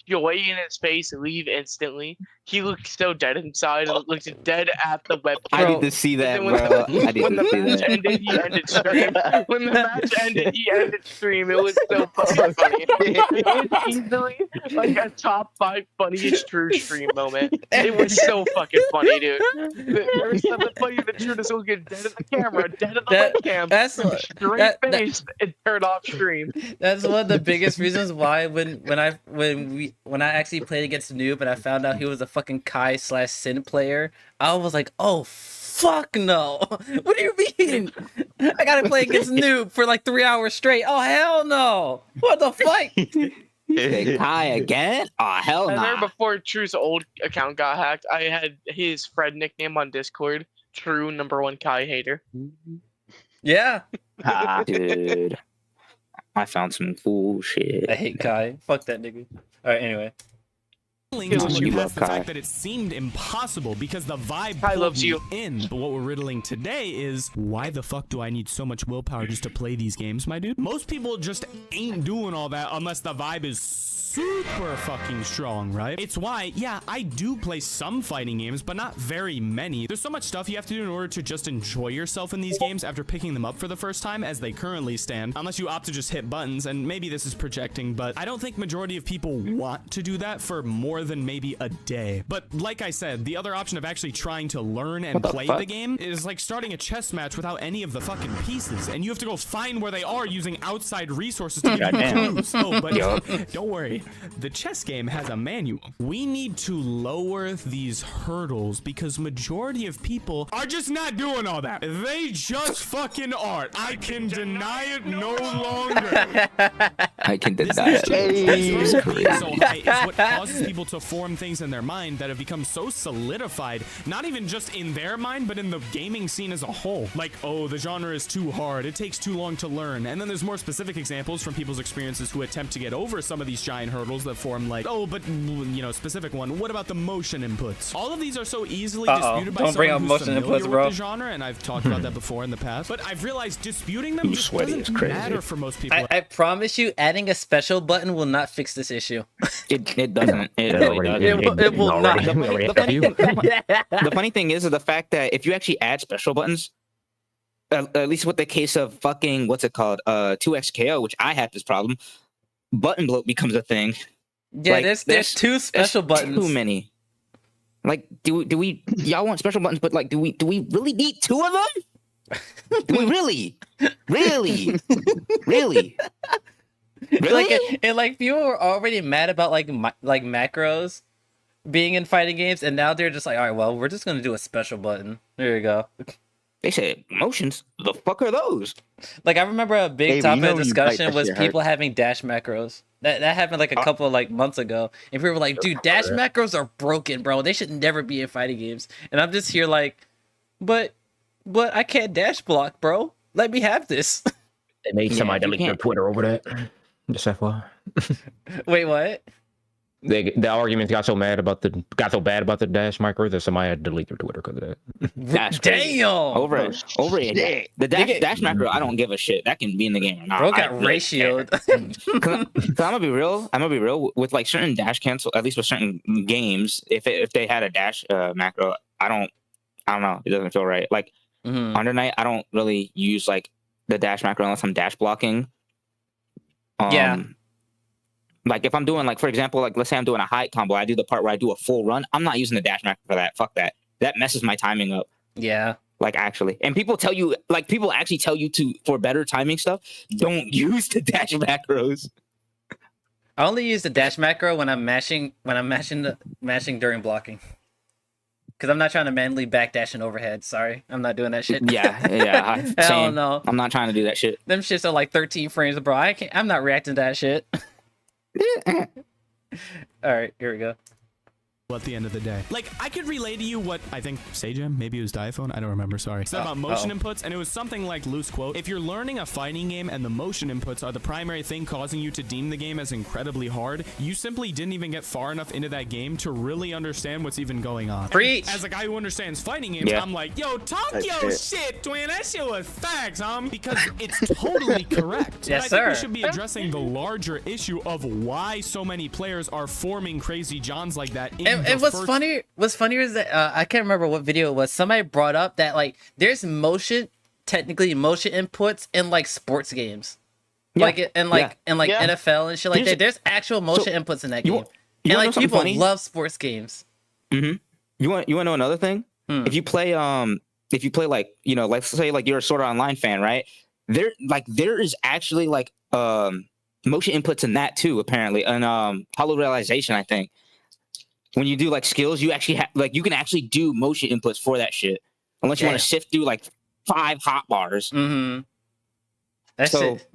joy in his face leave instantly. He looked so dead inside and looked dead at the webcam. I need to see that, bro. When the match ended, he ended stream. When the match ended, he ended stream. It was so fucking funny. It was easily like a top 5 funniest True stream moment. It was so fucking funny, dude. There was something funny that True just looking dead at the camera, dead at the webcam, straight face, and turned off stream. That's one of the biggest reasons why when I actually played against Noob and I found out he was a fucking Kai/Sin player, I was like, oh fuck no. What do you mean? I gotta play against Noob for like 3 hours straight. Oh hell no. What the fuck? Kai again? Oh hell no. I remember before True's old account got hacked, I had his Fred nickname on Discord, True #1 Kai hater. Yeah. Dude. I found some cool shit. I hate Kai. Fuck that nigga. Alright, anyway. To look past the fact that it seemed impossible because the vibe pulled you in. But what we're riddling today is, why the fuck do I need so much willpower just to play these games, my dude? Most people just ain't doing all that unless the vibe is super fucking strong, right? It's why, yeah, I do play some fighting games, but not very many. There's so much stuff you have to do in order to just enjoy yourself in these games after picking them up for the first time as they currently stand, unless you opt to just hit buttons, and maybe this is projecting, but I don't think majority of people want to do that for more than maybe a day. But like I said, the other option of actually trying to learn and play the game is like starting a chess match without any of the fucking pieces, and you have to go find where they are using outside resources to give you clues. Oh, but don't worry. The chess game has a manual. We need to lower these hurdles because majority of people are just not doing all that. They just fucking aren't. I can deny it no longer. I can deny it. This being so high is what causes people to form things in their mind that have become so solidified, not even just in their mind, but in the gaming scene as a whole. Like, oh, the genre is too hard. It takes too long to learn. And then there's more specific examples from people's experiences who attempt to get over some of these giant hurdles hurdles that form like, oh, but you know, specific one. What about the motion inputs? All of these are so easily disputed by Don't bring up someone who's motion familiar inputs, bro. with the genre, and I've talked about that before in the past. But I've realized disputing them just doesn't matter for most people. I promise you, adding a special button will not fix this issue. It doesn't. It will not. The funny thing is the fact that if you actually add special buttons, at least with the case of fucking what's it called, 2xKO, which I had this problem, button bloat becomes a thing. Yeah, like, there's two special buttons. Too many. Like, do we y'all want special buttons? But like, do we really need two of them? Do we really? Really? Really? Like, and like people were already mad about like macros being in fighting games, and now they're just like, all right, well, we're just gonna do a special button. There you go. They said motions. The fuck are those? Like I remember a big topic of discussion was people having dash macros. That happened like a couple of like months ago, and people were like, dude, dash macros are broken, bro. They should never be in fighting games. And I'm just here like, but I can't dash block, bro. Let me have this. They made somebody delete their Twitter over that. Just FYI. Wait, what? The arguments got so bad about the dash micro that somebody had to delete their Twitter because of that. That's damn. Over it. The dash macro, I don't give a shit. That can be in the game or not. Bro got ratioed. Cause I'm gonna be real with like certain dash cancel. At least with certain games, if they had a dash macro, I don't know. It doesn't feel right. Like Under Night, I don't really use like the dash macro unless I'm dash blocking. Yeah. Like if I'm doing like, for example, like let's say I'm doing a height combo, I do the part where I do a full run. I'm not using the dash macro for that. Fuck that. That messes my timing up. Yeah. Like actually, and people actually tell you to, for better timing stuff, don't use the dash macros. I only use the dash macro when I'm mashing during blocking. Because I'm not trying to manually backdash and overhead. Sorry, I'm not doing that shit. Yeah. Hell no. I'm not trying to do that shit. Them shits are like 13 frames, bro. I'm not reacting to that shit. All right, here we go. At the end of the day, like I could relay to you what I think Sajam, maybe it was Diaphone, I don't remember, sorry, said about motion inputs, and it was something like, loose quote, if you're learning a fighting game and the motion inputs are the primary thing causing you to deem the game as incredibly hard, you simply didn't even get far enough into that game to really understand what's even going on. Preach. As a guy who understands fighting games, I'm like, yo, talk your shit, twin. That shit was facts, because it's totally correct. Yes, I sir. think we should be addressing the larger issue of why so many players are forming crazy Johns like that. And what's funnier is that I can't remember what video it was. Somebody brought up that like there's technically motion inputs in like sports games, like NFL and shit like that. There's actual motion inputs in that game, and like people love sports games. You want to know another thing? If you play like, you know, let's say like you're a Sword Art Online fan, right? There is actually like motion inputs in that too, apparently, and Hollow Realization, I think. When you do like skills, you actually you can actually do motion inputs for that shit, unless you want to shift through like 5 hotbars.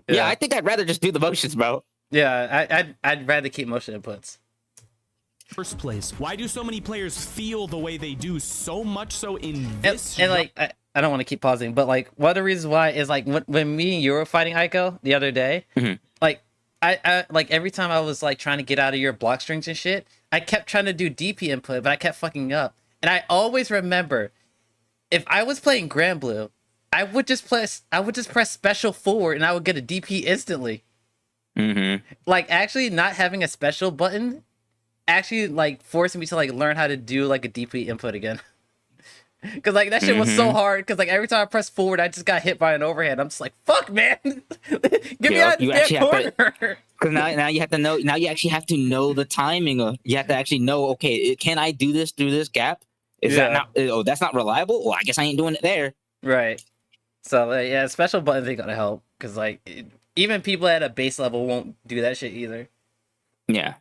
Yeah, I think I'd rather just do the motions, bro. Yeah, I'd rather keep motion inputs. First place, why do so many players feel the way they do, so much so in this? And like I don't want to keep pausing, but like one of the reasons why is like when me and you were fighting Aiko the other day, like I like every time I was like trying to get out of your block strings and shit, I kept trying to do DP input, but I kept fucking up. And I always remember, if I was playing Grand Blue, I would just press special forward and I would get a DP instantly. Like actually not having a special button actually like forced me to like learn how to do like a DP input again. Cause like that shit was so hard. Cause like every time I pressed forward, I just got hit by an overhead. I'm just like, fuck, man, get me out of this damn corner. Because now you have to know. Now you actually have to know the timing of. You have to actually know. Okay, can I do this through this gap? Is that not? Oh, that's not reliable. Well, I guess I ain't doing it there. Right. So yeah, special buttons ain't gonna help. Cause like even people at a base level won't do that shit either. Yeah.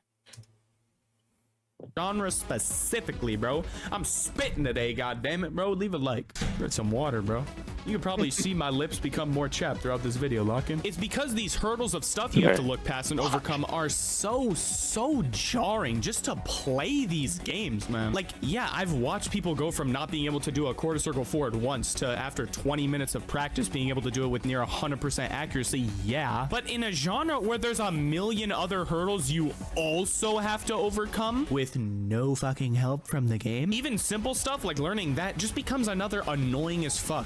Genre specifically, bro. I'm spitting today, goddammit, bro. Leave a like. Get some water, bro. You can probably see my lips become more chapped throughout this video, Lockin. It's because these hurdles of stuff you have to look past and overcome are so jarring just to play these games, man. Like, yeah, I've watched people go from not being able to do a quarter circle forward once to after 20 minutes of practice being able to do it with near 100% accuracy, yeah. But in a genre where there's a million other hurdles you also have to overcome with no fucking help from the game, even simple stuff like learning that just becomes another annoying as fuck.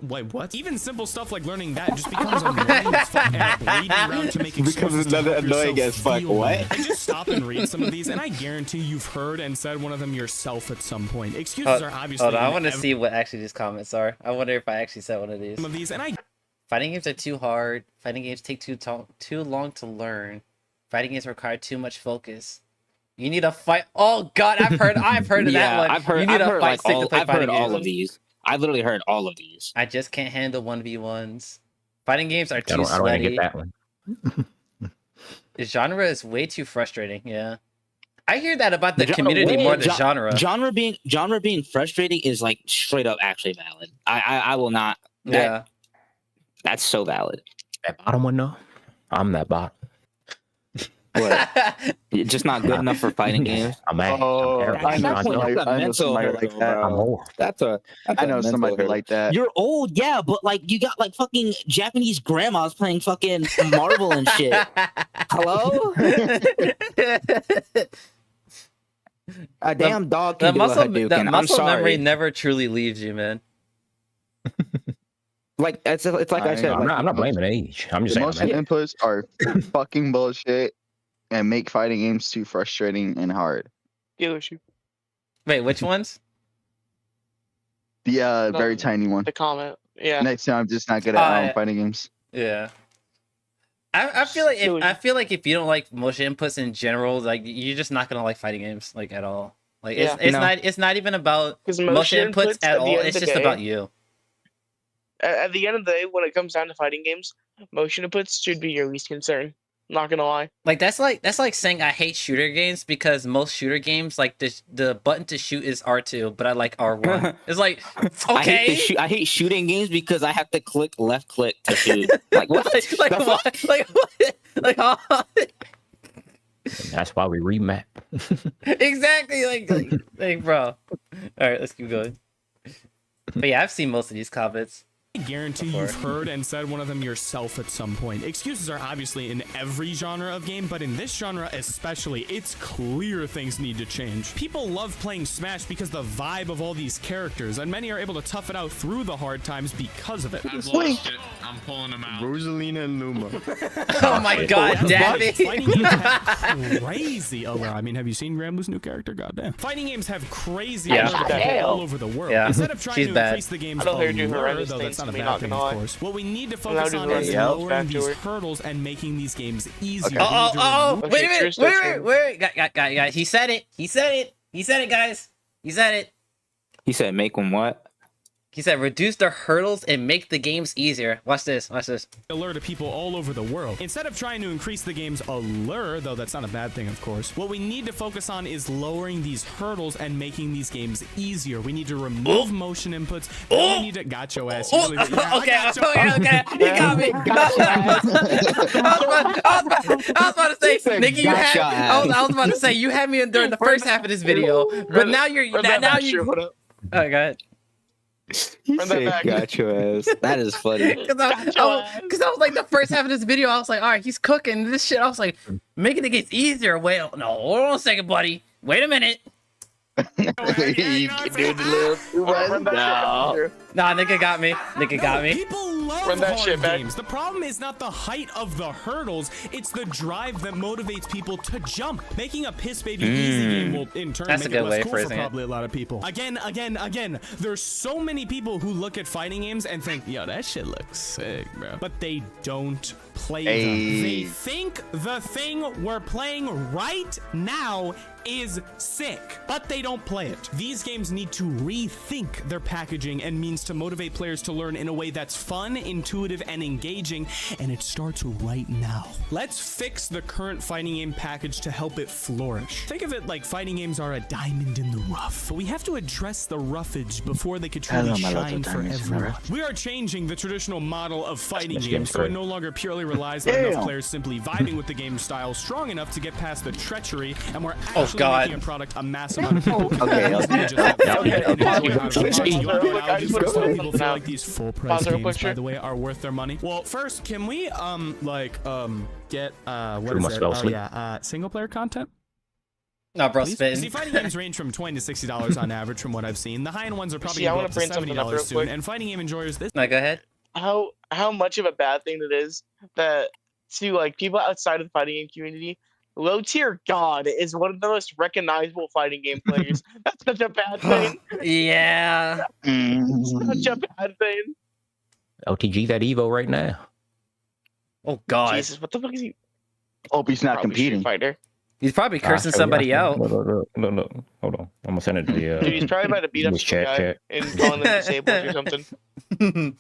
Wait, what? Even simple stuff like learning that just becomes annoying as fuck, and a bleeding around to make excuses becomes another annoying as fuck. What? I just stop and read some of these, and I guarantee you've heard and said one of them yourself at some point. Excuses are obviously. Hold on, I want to see what actually these comments are. I wonder if I actually said one of these. Some of these, and I. Fighting games are too hard. Fighting games take too long to learn. Fighting games require too much focus. You need a fight. Oh God, I've heard of that one. I've heard. You need I've a heard, fight like, stick all, to play I've fighting heard all games. of these. I literally heard all of these. I just can't handle 1v1s. Fighting games are too I don't sweaty. get that one. The genre is way too frustrating. Yeah, I hear that about the community more than genre. Genre being frustrating is like straight up actually valid. I will not. That's so valid. That bottom one, though. I'm that bottom. What? You're just not good enough for fighting games. I'm mad. I know somebody like that. I know somebody like that. You're old, yeah, but like you got like fucking Japanese grandmas playing fucking Marvel and shit. Hello? A damn dog can do a Hadouken. The muscle I'm sorry. memory never truly leaves you, man. Like it's like I said. I'm not blaming age. I'm just the saying. motion inputs are fucking bullshit and make fighting games too frustrating and hard. Wait, which ones? The very tiny one. The comment. Yeah. Next time I'm just not good at fighting games. Yeah. I feel like if you don't like motion inputs in general, like you're just not gonna like fighting games like at all. Like it's not even about motion inputs at all. It's just about you. At the end of the day, when it comes down to fighting games, motion inputs should be your least concern. Not gonna lie. Like that's like saying I hate shooter games because most shooter games like the button to shoot is R2, but I like R1. It's like okay. I hate shooting games because I have to click left click to shoot. Like what? like what? Like what? Like how? That's why we remap. Exactly. Like bro. All right, let's keep going. But yeah, I've seen most of these comments. I guarantee you've heard and said one of them yourself at some point. Excuses are obviously in every genre of game, but in this genre especially, it's clear things need to change. People love playing Smash because the vibe of all these characters, and many are able to tough it out through the hard times because of it. I've lost it. I'm pulling them out. Rosalina and Luma. Oh my God, damn it. Fighting games have crazy allure. I mean, have you seen Gramblew's new character? Goddamn. Fighting games have crazy allure all over the world. Yeah. Instead of trying to increase the game's allure, though that's not a bad thing, of lie. course. What we need to focus on is lowering these hurdles and making these games easier. Wait a minute. Guys. He said it, guys. He said it. He said make them what? He said reduce the hurdles and make the games easier. Watch this. Allure to people all over the world. Instead of trying to increase the game's allure, though that's not a bad thing, of course, what we need to focus on is lowering these hurdles and making these games easier. We need to remove motion inputs. We need to got your ass. Okay. He got me. I was about to say, Nikki, you had. I was about to say you had me during the first half of this video, but now you. Oh, go ahead. He said, got your ass. That is funny. Because I was like, the first half of this video, I was like, all right, he's cooking this shit. I was like, making it get easier. Wait, no, hold on a second, buddy. Wait a minute. Nah, nigga got me. People love hard games. The problem is not the height of the hurdles, it's the drive that motivates people to jump. Making a piss baby easy game will in turn make it less cool for probably a lot of people. Again, there's so many people who look at fighting games and think, yo, that shit looks sick, bro. But they don't play them. They think the thing we're playing right now is sick, but they don't play it. These games need to rethink their packaging and means to motivate players to learn in a way that's fun, intuitive, and engaging, and it starts right now. Let's fix the current fighting game package to help it flourish. Think of it like fighting games are a diamond in the rough, but we have to address the roughage before they could truly shine for everyone. We are changing the traditional model of fighting games so it no longer purely relies on enough players simply vibing with the game style strong enough to get past the treachery, and we're actually making a product a mass amount of people can people feel like these full price games, by the way, are worth their money. Well, first, can we get what is it? Oh yeah, single player content? No, bro, spin. See, fighting games range from $20 to $60 on average, from what I've seen. The high-end ones are probably going to go up to $70 soon. And fighting game enjoyers, this. No, go ahead. How much of a bad thing it is that to like people outside of the fighting game community, low tier God is one of the most recognizable fighting game players. That's such a bad thing. Yeah. Such a bad thing. OTG that Evo right now. Oh God. Jesus, what the fuck is he? Hope he's not competing. Fighter. He's probably cursing somebody out. No. Hold on. I'm gonna send it to you. Dude, he's probably about to beat up some guy and calling them disabled or something.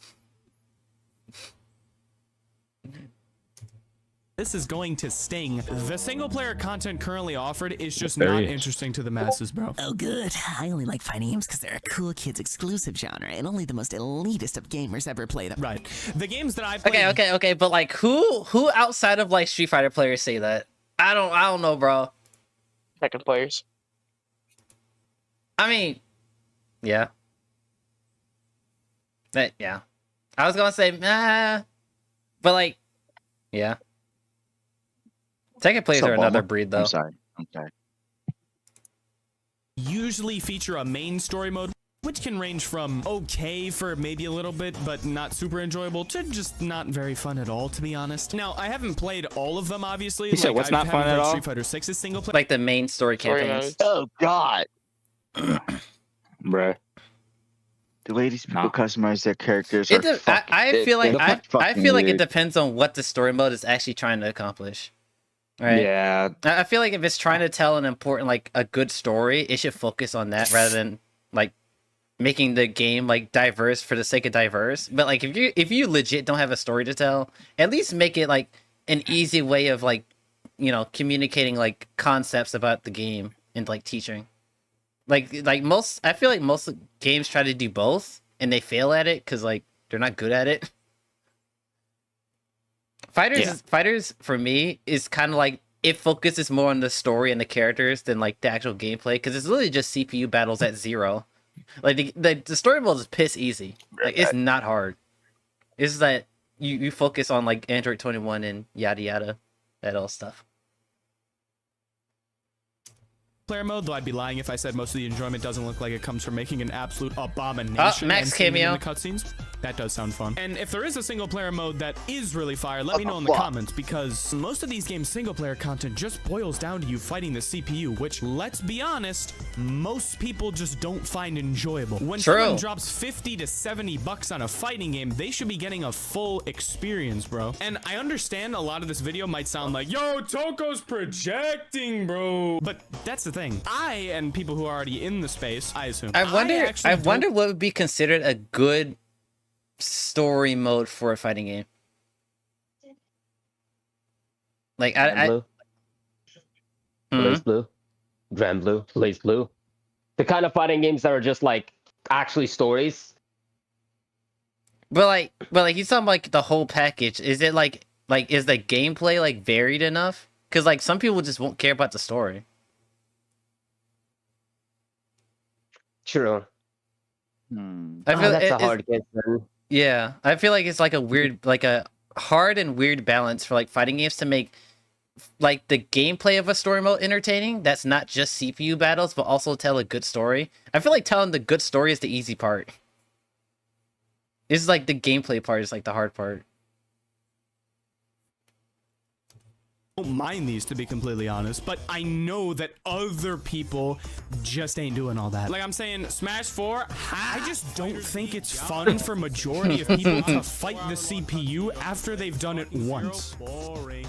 This is going to sting. The single player content currently offered is just not interesting to the masses, bro. Oh, good. I only like fighting games because they're a cool kids exclusive genre, and only the most elitist of gamers ever play them. Right. The games that I play. Okay. But like, who outside of like Street Fighter players say that? I don't know, bro. Second players. I mean, yeah. Yeah. I was gonna say, but like, yeah. Second players are another breed, though. I'm sorry. Usually feature a main story mode, which can range from okay for maybe a little bit, but not super enjoyable, to just not very fun at all, to be honest. Now, I haven't played all of them, obviously. You said what's not fun at all? Street Fighter 6's single player. Like the main story campaigns. Oh God, bruh. The way these people customize their characters are I feel like it depends on what the story mode is actually trying to accomplish. Right. Yeah. I feel like if it's trying to tell an important, like a good story, it should focus on that rather than like making the game like diverse for the sake of diverse. But like if you legit don't have a story to tell, at least make it like an easy way of like, you know, communicating like concepts about the game and like teaching. I feel like most games try to do both and they fail at it because like they're not good at it. Fighters for me is kind of like it focuses more on the story and the characters than like the actual gameplay because it's literally just CPU battles at 0. Like the story mode is piss easy. Like it's not hard. It's just that you focus on like Android 21 and yada yada, that all stuff. Player mode, though I'd be lying if I said most of the enjoyment doesn't look like it comes from making an absolute abomination. Max cameo in the cutscenes. That does sound fun. And if there is a single player mode that is really fire, let me know in the comments, because most of these games' single player content just boils down to you fighting the CPU, which, let's be honest, most people just don't find enjoyable. When someone drops 50 to 70 bucks on a fighting game, they should be getting a full experience, bro. And I understand a lot of this video might sound like, yo, Toko's projecting, bro. But that's the thing. I and people who are already in the space, I assume. I wonder what would be considered a good story mode for a fighting game. Like Blaze Blue, Grand Blue, Blaze Blue, the kind of fighting games that are just like actually stories. But like he's talking like the whole package. Is it like is the gameplay like varied enough? Because like some people just won't care about the story. True. I feel that's a hard game. Yeah, I feel like it's like a weird, like a hard and weird balance for like fighting games to make like the gameplay of a story mode entertaining. That's not just CPU battles, but also tell a good story. I feel like telling the good story is the easy part. This is like the gameplay part is like the hard part. don't mind these, to be completely honest, but I know that other people just ain't doing all that. Like I'm saying, Smash 4, I just don't think it's fun for majority of people to fight the CPU after they've done it once.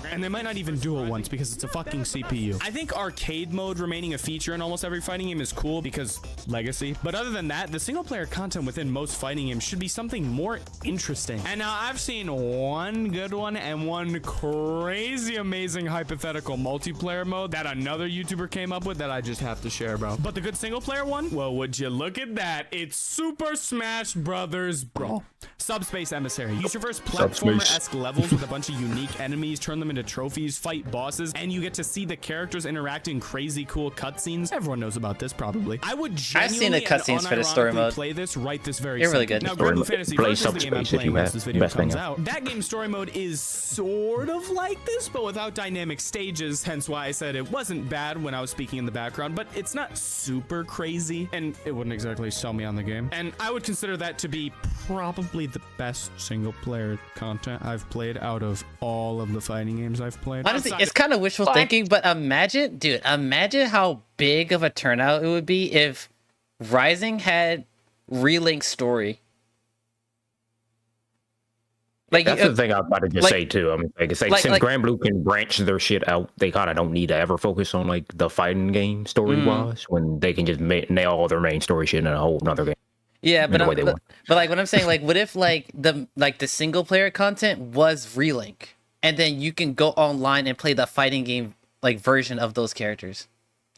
And they might not even do it once because it's a fucking CPU. I think arcade mode remaining a feature in almost every fighting game is cool because legacy. But other than that, the single player content within most fighting games should be something more interesting. And now I've seen one good one and one crazy amazing hypothetical multiplayer mode that another YouTuber came up with that I just have to share, bro. But the good single player one, well, would you look at that? It's Super Smash Brothers Brawl. Subspace Emissary. You traverse platformer-esque levels with a bunch of unique enemies, turn them into trophies, fight bosses, and you get to see the characters interact in crazy cool cutscenes. Everyone knows about this, probably. I would I've seen the cutscenes for the story mode. Play this right this very They're really good. Now, Grand Blue Fantasy Versus, the game I'm playing once this video comes out. That game's story mode is sort of like this, but without dynamic stages, hence why I said it wasn't bad when I was speaking in the background, but it's not super crazy, and it wouldn't exactly sell me on the game. And I would consider that to be probably the best single player content I've played out of all of the fighting games I've played. Honestly, it's kind of wishful thinking, but imagine, dude, imagine how big of a turnout it would be if Rising had Relink story. Like, that's the thing I was about to just say too. I mean, since Grand Blue can branch their shit out, they kind of don't need to ever focus on like the fighting game story wise when they can just nail all their main story shit in a whole nother game. Yeah, but like what I'm saying, like, what if like the single player content was Relink, and then you can go online and play the fighting game like version of those characters?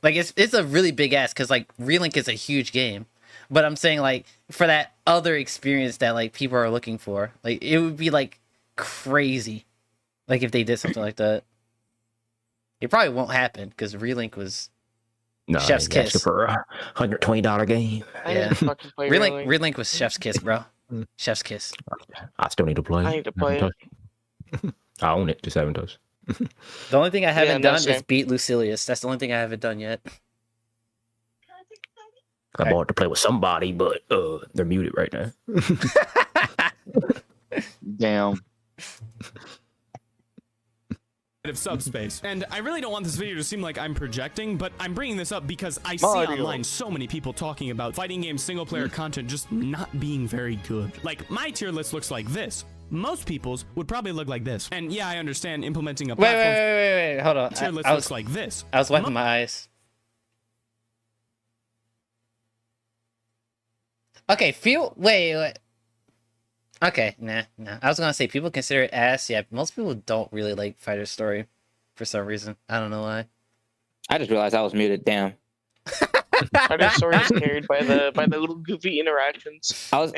Like it's a really big ask because like Relink is a huge game, but I'm saying like for that other experience that like people are looking for, like it would be like crazy, like if they did something like that. It probably won't happen because Relink was Chef's Kiss for a $120 game. Yeah, Relink was Chef's Kiss, bro. Chef's Kiss. I still need to play. I need to play it. I own it, just haven't touched. The only thing I haven't done is beat Lucilius. That's the only thing I haven't done yet. I bought to play with somebody, but they're muted right now. Damn. Of subspace. And I really don't want this video to seem like I'm projecting, but I'm bringing this up because I see online so many people talking about fighting game single player content just not being very good. Like, my tier list looks like this. Most people's would probably look like this. And yeah, I understand implementing a platform. Wait, hold on. Tier list looks like this. I was wiping my eyes. Okay, wait. Okay, nah. I was gonna say people consider it ass. Yeah, most people don't really like Fighter Story for some reason. I don't know why. I just realized I was muted. Damn. Fighter Story is carried by the little goofy interactions. I was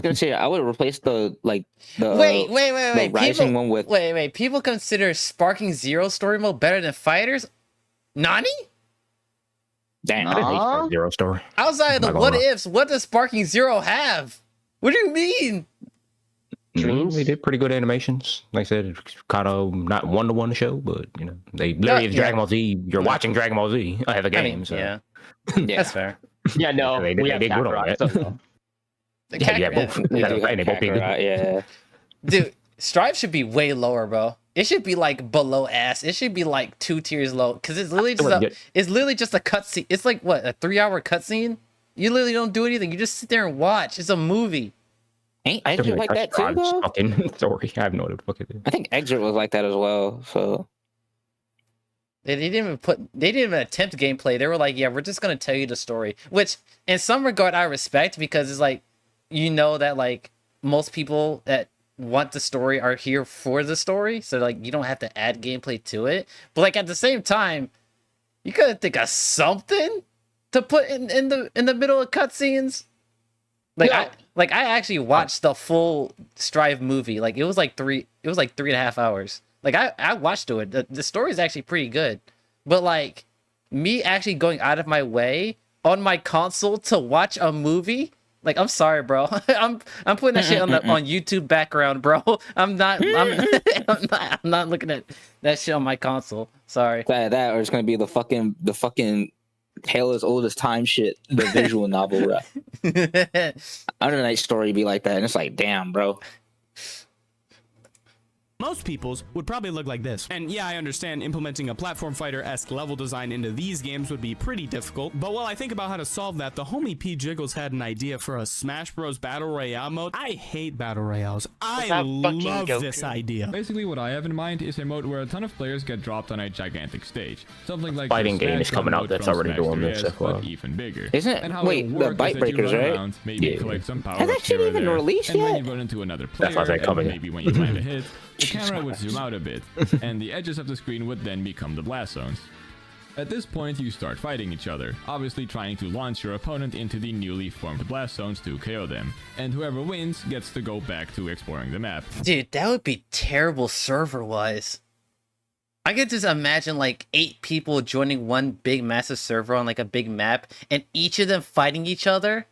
gonna say I would replace the wait. Rising one with wait. People consider Sparking Zero story mode better than Fighters? Nani? Damn. I didn't hate Sparking Zero story. Outside of the what ifs, what does Sparking Zero have? What do you mean? They did pretty good animations. Like I said, it's kind of not one-to-one show, but you know, they literally it's Dragon Ball Z. You're watching Dragon Ball Z. I have a game, so yeah, that's fair. Yeah, no, they did good on that. Yeah. Dude, Strive should be way lower, bro. It should be like below ass. It should be like 2 tiers low because it's literally just a cutscene. It's like what, a 3-hour cutscene? You literally don't do anything. You just sit there and watch. It's a movie. Ain't Exit like that too, though? Sorry, I have no idea what the fuck it is. I think Exit was like that as well. So they didn't even attempt gameplay. They were like, yeah, we're just gonna tell you the story. Which in some regard I respect because it's like, you know that like most people that want the story are here for the story, so like you don't have to add gameplay to it. But like at the same time, you gotta think of something to put in the middle of cutscenes. Like I actually watched the full Strive movie. Like it was like 3.5 hours. Like I watched it. The story is actually pretty good. But like me actually going out of my way on my console to watch a movie, like I'm sorry, bro. I'm putting that shit on YouTube background, bro. I'm not looking at that shit on my console. Sorry. That or it's gonna be the fucking Tale as Old as Time shit, the visual novel rep. Under Night Story be like that, and it's like, damn, bro. Most people's would probably look like this. And yeah, I understand implementing a platform fighter-esque level design into these games would be pretty difficult, but while I think about how to solve that, the homie P. Jiggles had an idea for a Smash Bros. Battle Royale mode. I hate Battle Royales. I love this idea. Basically, what I have in mind is a mode where a ton of players get dropped on a gigantic stage. Something like fighting game is coming out that's already doing this stuff. But even bigger. Isn't it? Wait, the Bite Breakers, right? Maybe collect some power Has that shit even released and yet? when you run into another player, That's why they're coming. maybe when you land a hit, the camera would zoom out a bit, and the edges of the screen would then become the blast zones. At this point, you start fighting each other, obviously trying to launch your opponent into the newly formed blast zones to KO them, and whoever wins gets to go back to exploring the map. Dude, that would be terrible server-wise. I could just imagine like 8 people joining one big massive server on like a big map, and each of them fighting each other.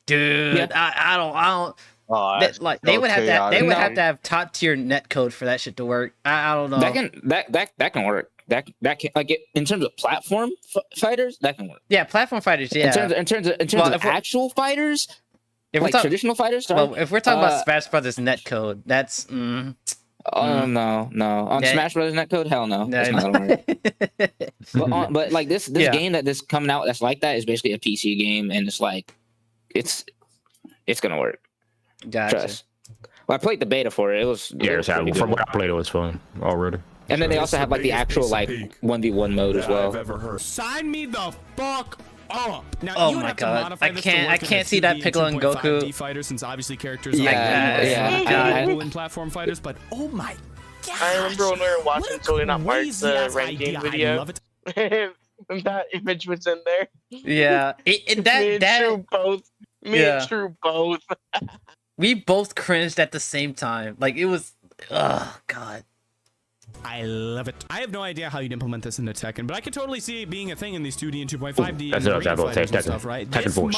Dude, Yeah. I don't. Oh, They would have to have top tier net code for that shit to work. I don't know. That can work. That can in terms of platform fighters, that can work. Yeah, platform fighters. Yeah. In terms of actual fighters, if like traditional fighters. Sorry, well, if we're talking about Smash Brothers net code, that's. No. On Smash Brothers netcode, hell no. That's not gonna work. but like this game that's coming out that's like that is basically a PC game, and it's like it's gonna work. Gotcha. Trust. Well, I played the beta for it. It was from what I played, it was fun already. And then they also have like the actual like 1v1 mode as well. Sign me the fuck up. Now, Oh you would my have to god, modify I this to can't work in see that Piccolo and 2.5D Goku fighter, since obviously characters are in platform fighters. But oh my god, I remember when we were watching Totally Not Mark's ranking video. I love it. And that image was in there. Yeah, Me and True both. We both cringed at the same time. Like it was, oh god. I love it. I have no idea how you'd implement this into Tekken, but I could totally see it being a thing in these 2D and 2.5D That's what I was going to say. Tekken Force.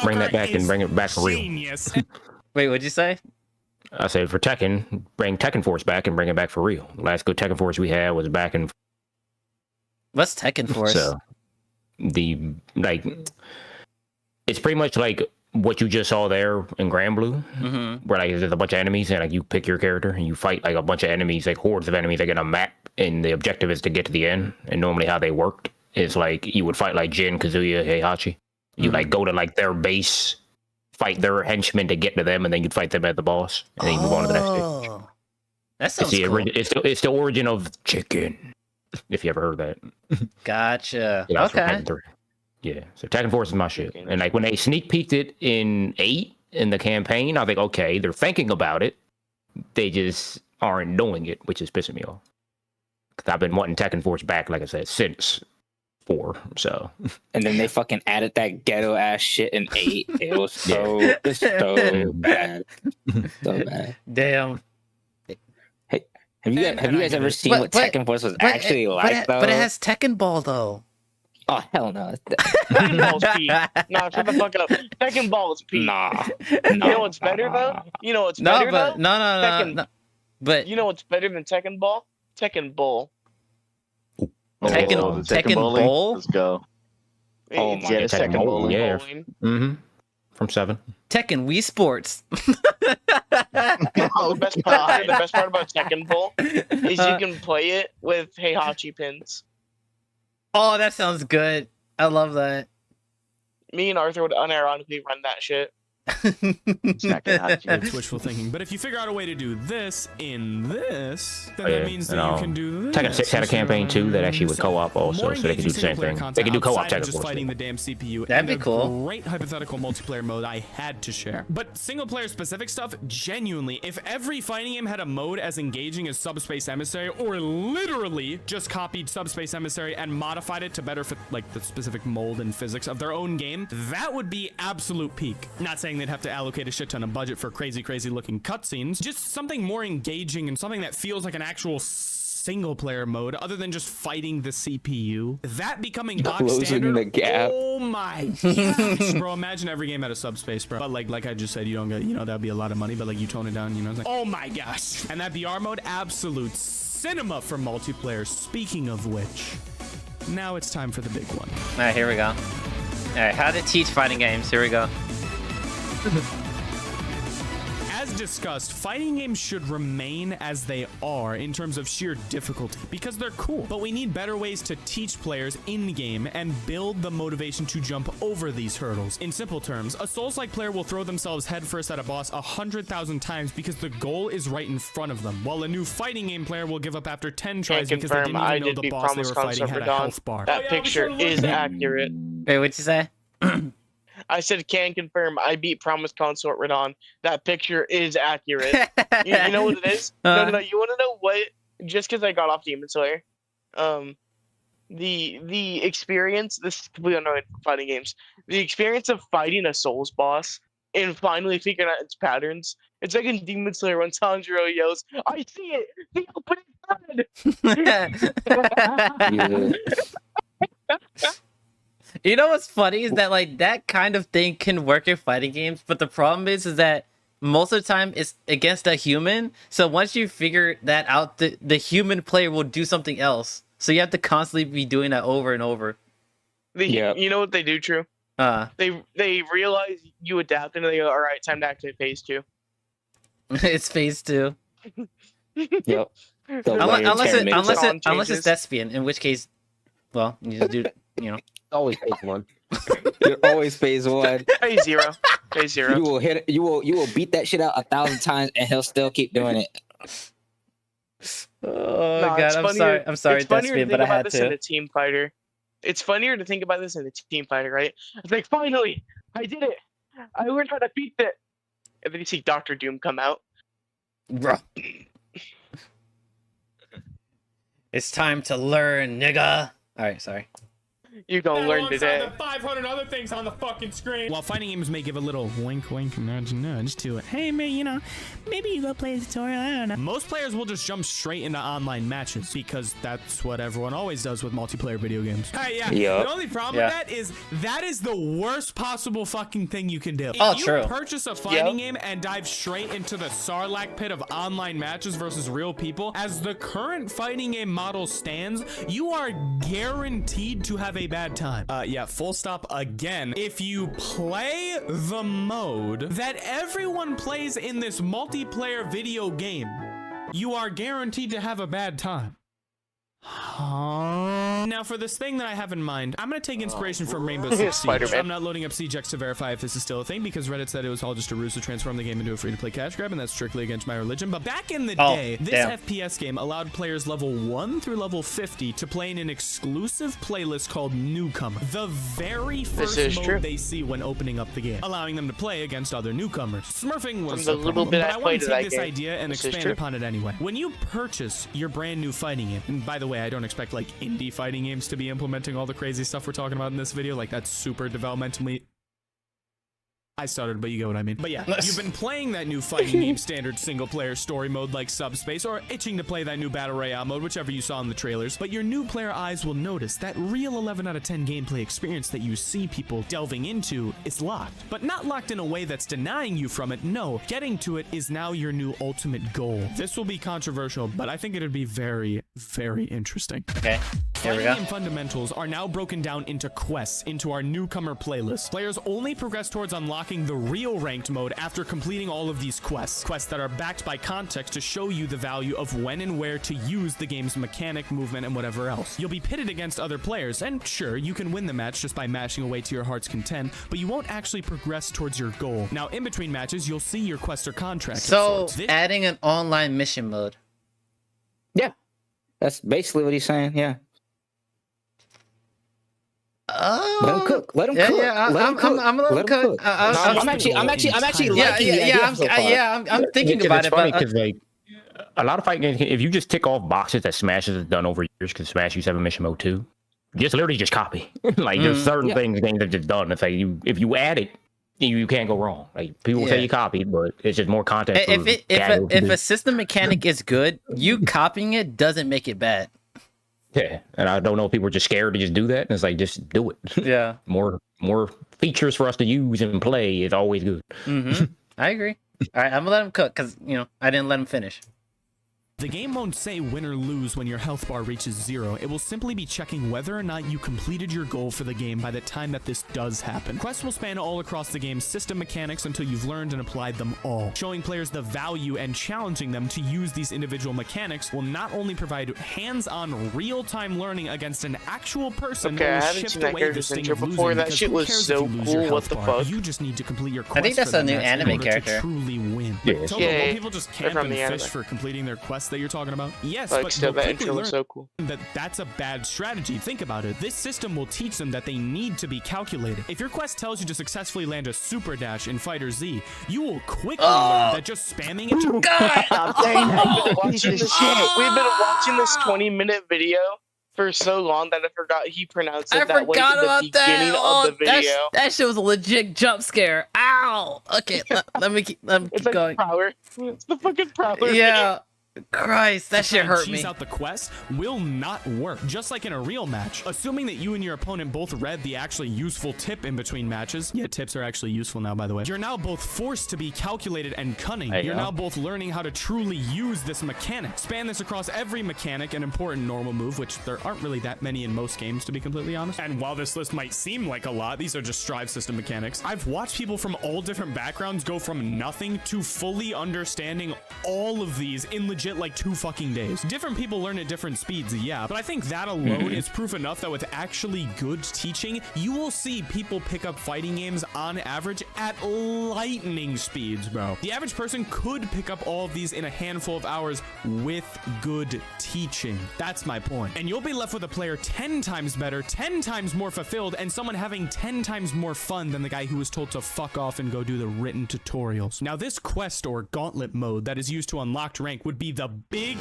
Bring that back and bring it back for real. Wait, what'd you say? I said for Tekken, bring Tekken Force back and bring it back for real. Last good Tekken Force we had was back in. What's Tekken Force? So, it's pretty much like what you just saw there in Grand Blue, where like there's a bunch of enemies and like you pick your character and you fight like a bunch of enemies, like hordes of enemies. They get a map and the objective is to get to the end. And normally how they worked is like you would fight like Jin, Kazuya, Heihachi. You like go to like their base, fight their henchmen to get to them, and then you'd fight them at the boss, and then you move on to the next stage. That sounds cool. It's the origin of chicken, if you ever heard that. Gotcha. Yeah, okay. Yeah, so Tekken Force is my shit. And like when they sneak peeked it in 8 in the campaign, I think, okay, they're thinking about it. They just aren't doing it, which is pissing me off. Because I've been wanting Tekken Force back, like I said, since 4. So. And then they fucking added that ghetto ass shit in 8. It was so bad. So bad. Damn. Hey, have you guys ever seen what Tekken Force was actually like, though? But it has Tekken Ball, though. Oh, hell no. Tekken Ball's Pete. Nah, shut the fuck up. Tekken Ball's Pete. Nah. You know what's better, though? You know what's better, though? No. But you know what's better than Tekken Ball? Tekken Bull. Tekken Bowl? Let's go. Oh my god, Tekken Bowl, yeah. From 7. Tekken Wii Sports. The best part about Tekken Bowl is you can play it with Heihachi pins. Oh, that sounds good. I love that. Me and Arthur would unironically run that shit. It's wishful thinking. But if you figure out a way to do this in this, then that means that you can do this. Tekken 6 had a campaign too that actually would co-op also, so they could do the same thing. They could do co-op Tekken Force. Fighting the damn CPU. That'd be cool. Great hypothetical multiplayer mode I had to share. But single player specific stuff, genuinely, if every fighting game had a mode as engaging as Subspace Emissary, or literally just copied Subspace Emissary and modified it to better fit like the specific mold and physics of their own game, that would be absolute peak. Not saying they'd have to allocate a shit ton of budget for crazy looking cutscenes, just something more engaging and something that feels like an actual single player mode other than just fighting the CPU. That becoming box Closing standard. the gap. Oh my gosh, bro! Imagine every game had a subspace, bro. But like I just said, you don't get, that'd be a lot of money. But like you tone it down, it's like, oh my gosh! And that VR mode, absolute cinema for multiplayer. Speaking of which, now it's time for the big one. All right, here we go. All right, how to teach fighting games. Here we go. As discussed, fighting games should remain as they are in terms of sheer difficulty because they're cool. But we need better ways to teach players in-game and build the motivation to jump over these hurdles. In simple terms, a Souls-like player will throw themselves headfirst at a boss 100,000 times because the goal is right in front of them, while a new fighting game player will give up after 10 tries because they didn't even know the boss they were fighting had a health bar. That picture is accurate. Wait, what'd you say? I said can confirm I beat Promise Consort Radon. That picture is accurate. you know what it is? No. You want to know what? Just because I got off Demon Slayer, the experience. This is completely unknown for fighting games. The experience of fighting a Souls boss and finally figuring out its patterns. It's like in Demon Slayer when Tanjiro yells, "I see it! The opening head!" You know what's funny is that like that kind of thing can work in fighting games, but the problem is that most of the time it's against a human. So once you figure that out, the human player will do something else. So you have to constantly be doing that over and over. You know what they do, True? They realize you adapt and they go, all right, time to activate phase 2. It's phase 2. Yep. Unless it's thespian, in which case, well, you just do, you know. Always phase 1. You're always phase 1. Phase 0. Phase 0. You will hit it. You will beat that shit out 1,000 times, and he'll still keep doing it. Oh god, I'm sorry, it's funnier thespian, to think but I about had this to. in a team fighter. It's funnier to think about this in a team fighter, right? It's like, finally, I did it. I learned how to beat it. And then you see Dr. Doom come out. Bro. It's time to learn, nigga. All right, sorry. You gonna learn today. The 500 other things on the fucking screen. While fighting games may give a little wink, nudge to it. Hey, man, maybe you go play a tutorial. I don't know. Most players will just jump straight into online matches because that's what everyone always does with multiplayer video games. Hey, yeah. Yep. The only problem with that is the worst possible fucking thing you can do. Oh, if you true. purchase a fighting game and dive straight into the Sarlacc pit of online matches versus real people, as the current fighting game model stands, you are guaranteed to have a bad time. Yeah, full stop again. If you play the mode that everyone plays in this multiplayer video game, you are guaranteed to have a bad time. Now for this thing that I have in mind, I'm going to take inspiration from Rainbow Six Siege. I'm not loading up Siegex to verify if this is still a thing because Reddit said it was all just a ruse to transform the game into a free-to-play cash grab, and that's strictly against my religion. But back in the day, this FPS game allowed players level 1 through level 50 to play in an exclusive playlist called Newcomer, the very first mode they see when opening up the game, allowing them to play against other newcomers. Smurfing was a problem, but I want to take this idea and expand upon it anyway. When you purchase your brand new fighting game, and by the way, I don't expect like indie fighting games to be implementing all the crazy stuff we're talking about in this video. Like that's super developmentally. I started, but you get what I mean. But yeah, you've been playing that new fighting game standard single player story mode like Subspace, or itching to play that new Battle Royale mode, whichever you saw in the trailers. But your new player eyes will notice that real 11 out of 10 gameplay experience that you see people delving into is locked. But not locked in a way that's denying you from it. No, getting to it is now your new ultimate goal. This will be controversial, but I think it'd be very, very interesting. Okay, here we go. Fighting game fundamentals are now broken down into quests into our newcomer playlist. Players only progress towards unlocking the real ranked mode after completing all of these quests that are backed by context to show you the value of when and where to use the game's mechanic, movement, and whatever else. You'll be pitted against other players, and sure, you can win the match just by mashing away to your heart's content, but you won't actually progress towards your goal. Now, in between matches, you'll see your quest or contract. So, adding an online mission mode. Yeah, that's basically what he's saying. Yeah. Let him cook. Let him cook. Yeah, I'm gonna let him cook. I'm actually liking the idea. I'm thinking about it. It's funny because like a lot of fighting games, if you just tick off boxes that Smash has done over years, because Smash used to have a mission mode too, just literally just copy. Like there's certain things games have just done. It's like if you add it, you can't go wrong. Like people say you copied, but it's just more content. If a system mechanic is good, you copying it doesn't make it bad. Yeah, and I don't know if people are just scared to just do that. And it's like, just do it. Yeah. more features for us to use and play is always good. I agree. All right, I'm gonna let him cook because I didn't let him finish. The game won't say win or lose when your health bar reaches 0. It will simply be checking whether or not you completed your goal for the game by the time that this does happen. Quests will span all across the game's system mechanics until you've learned and applied them all. Showing players the value and challenging them to use these individual mechanics will not only provide hands-on real-time learning against an actual person, okay, I haven't seen that character center before. That shit was so cool. What the fuck? You just need to complete your quest. I think that's a new anime character. To truly win. Yeah, Tokon, will people just camp and fish for completing their quests that you're talking about? Yes, like, but still, they'll that quickly intro learn was so cool. that's a bad strategy. Think about it. This system will teach them that they need to be calculated. If your quest tells you to successfully land a super dash in Fighter Z, you will quickly learn that just spamming it to We've been watching this 20-minute video for so long that I forgot he pronounced it I that way forgot at the about beginning that. of the video. That shit was a legit jump scare. Ow! Okay, let me keep It's like going. Prowler. It's the fucking Prowler. Yeah. Christ, that shit hurt me. Cheese out the quest will not work, just like in a real match. Assuming that you and your opponent both read the actually useful tip in between matches. Yeah, tips are actually useful now, by the way. You're now both forced to be calculated and cunning. You're now both learning how to truly use this mechanic. Span this across every mechanic and important normal move, which there aren't really that many in most games, to be completely honest. And while this list might seem like a lot, these are just Strive system mechanics. I've watched people from all different backgrounds go from nothing to fully understanding all of these in legit like 2 fucking days. Different people learn at different speeds, yeah, but I think that alone is proof enough that with actually good teaching, you will see people pick up fighting games on average at lightning speeds, bro. The average person could pick up all of these in a handful of hours with good teaching. That's my point. And you'll be left with a player 10 times better, 10 times more fulfilled, and someone having 10 times more fun than the guy who was told to fuck off and go do the written tutorials. Now, this quest or gauntlet mode that is used to unlocked rank would be the big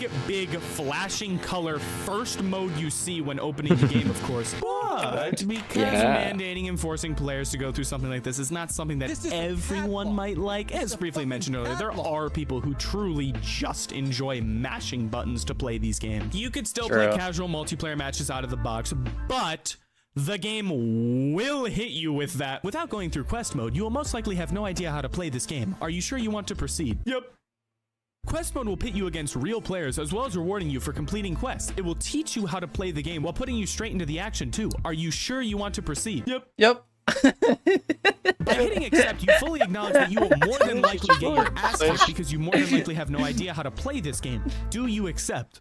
flashing color first mode you see when opening the game, of course. But because mandating and forcing players to go through something like this is not something that everyone might like, as briefly mentioned earlier, there are people who truly just enjoy mashing buttons to play these games. You could still play casual multiplayer matches out of the box, but the game will hit you with that. Without going through quest mode, you will most likely have no idea how to play this game. Are you sure you want to proceed? Yep. Quest mode will pit you against real players as well as rewarding you for completing quests. It will teach you how to play the game while putting you straight into the action too. Are you sure you want to proceed? Yep. By hitting accept, you fully acknowledge that you will more than likely get your ass kicked because you more than likely have no idea how to play this game. Do you accept?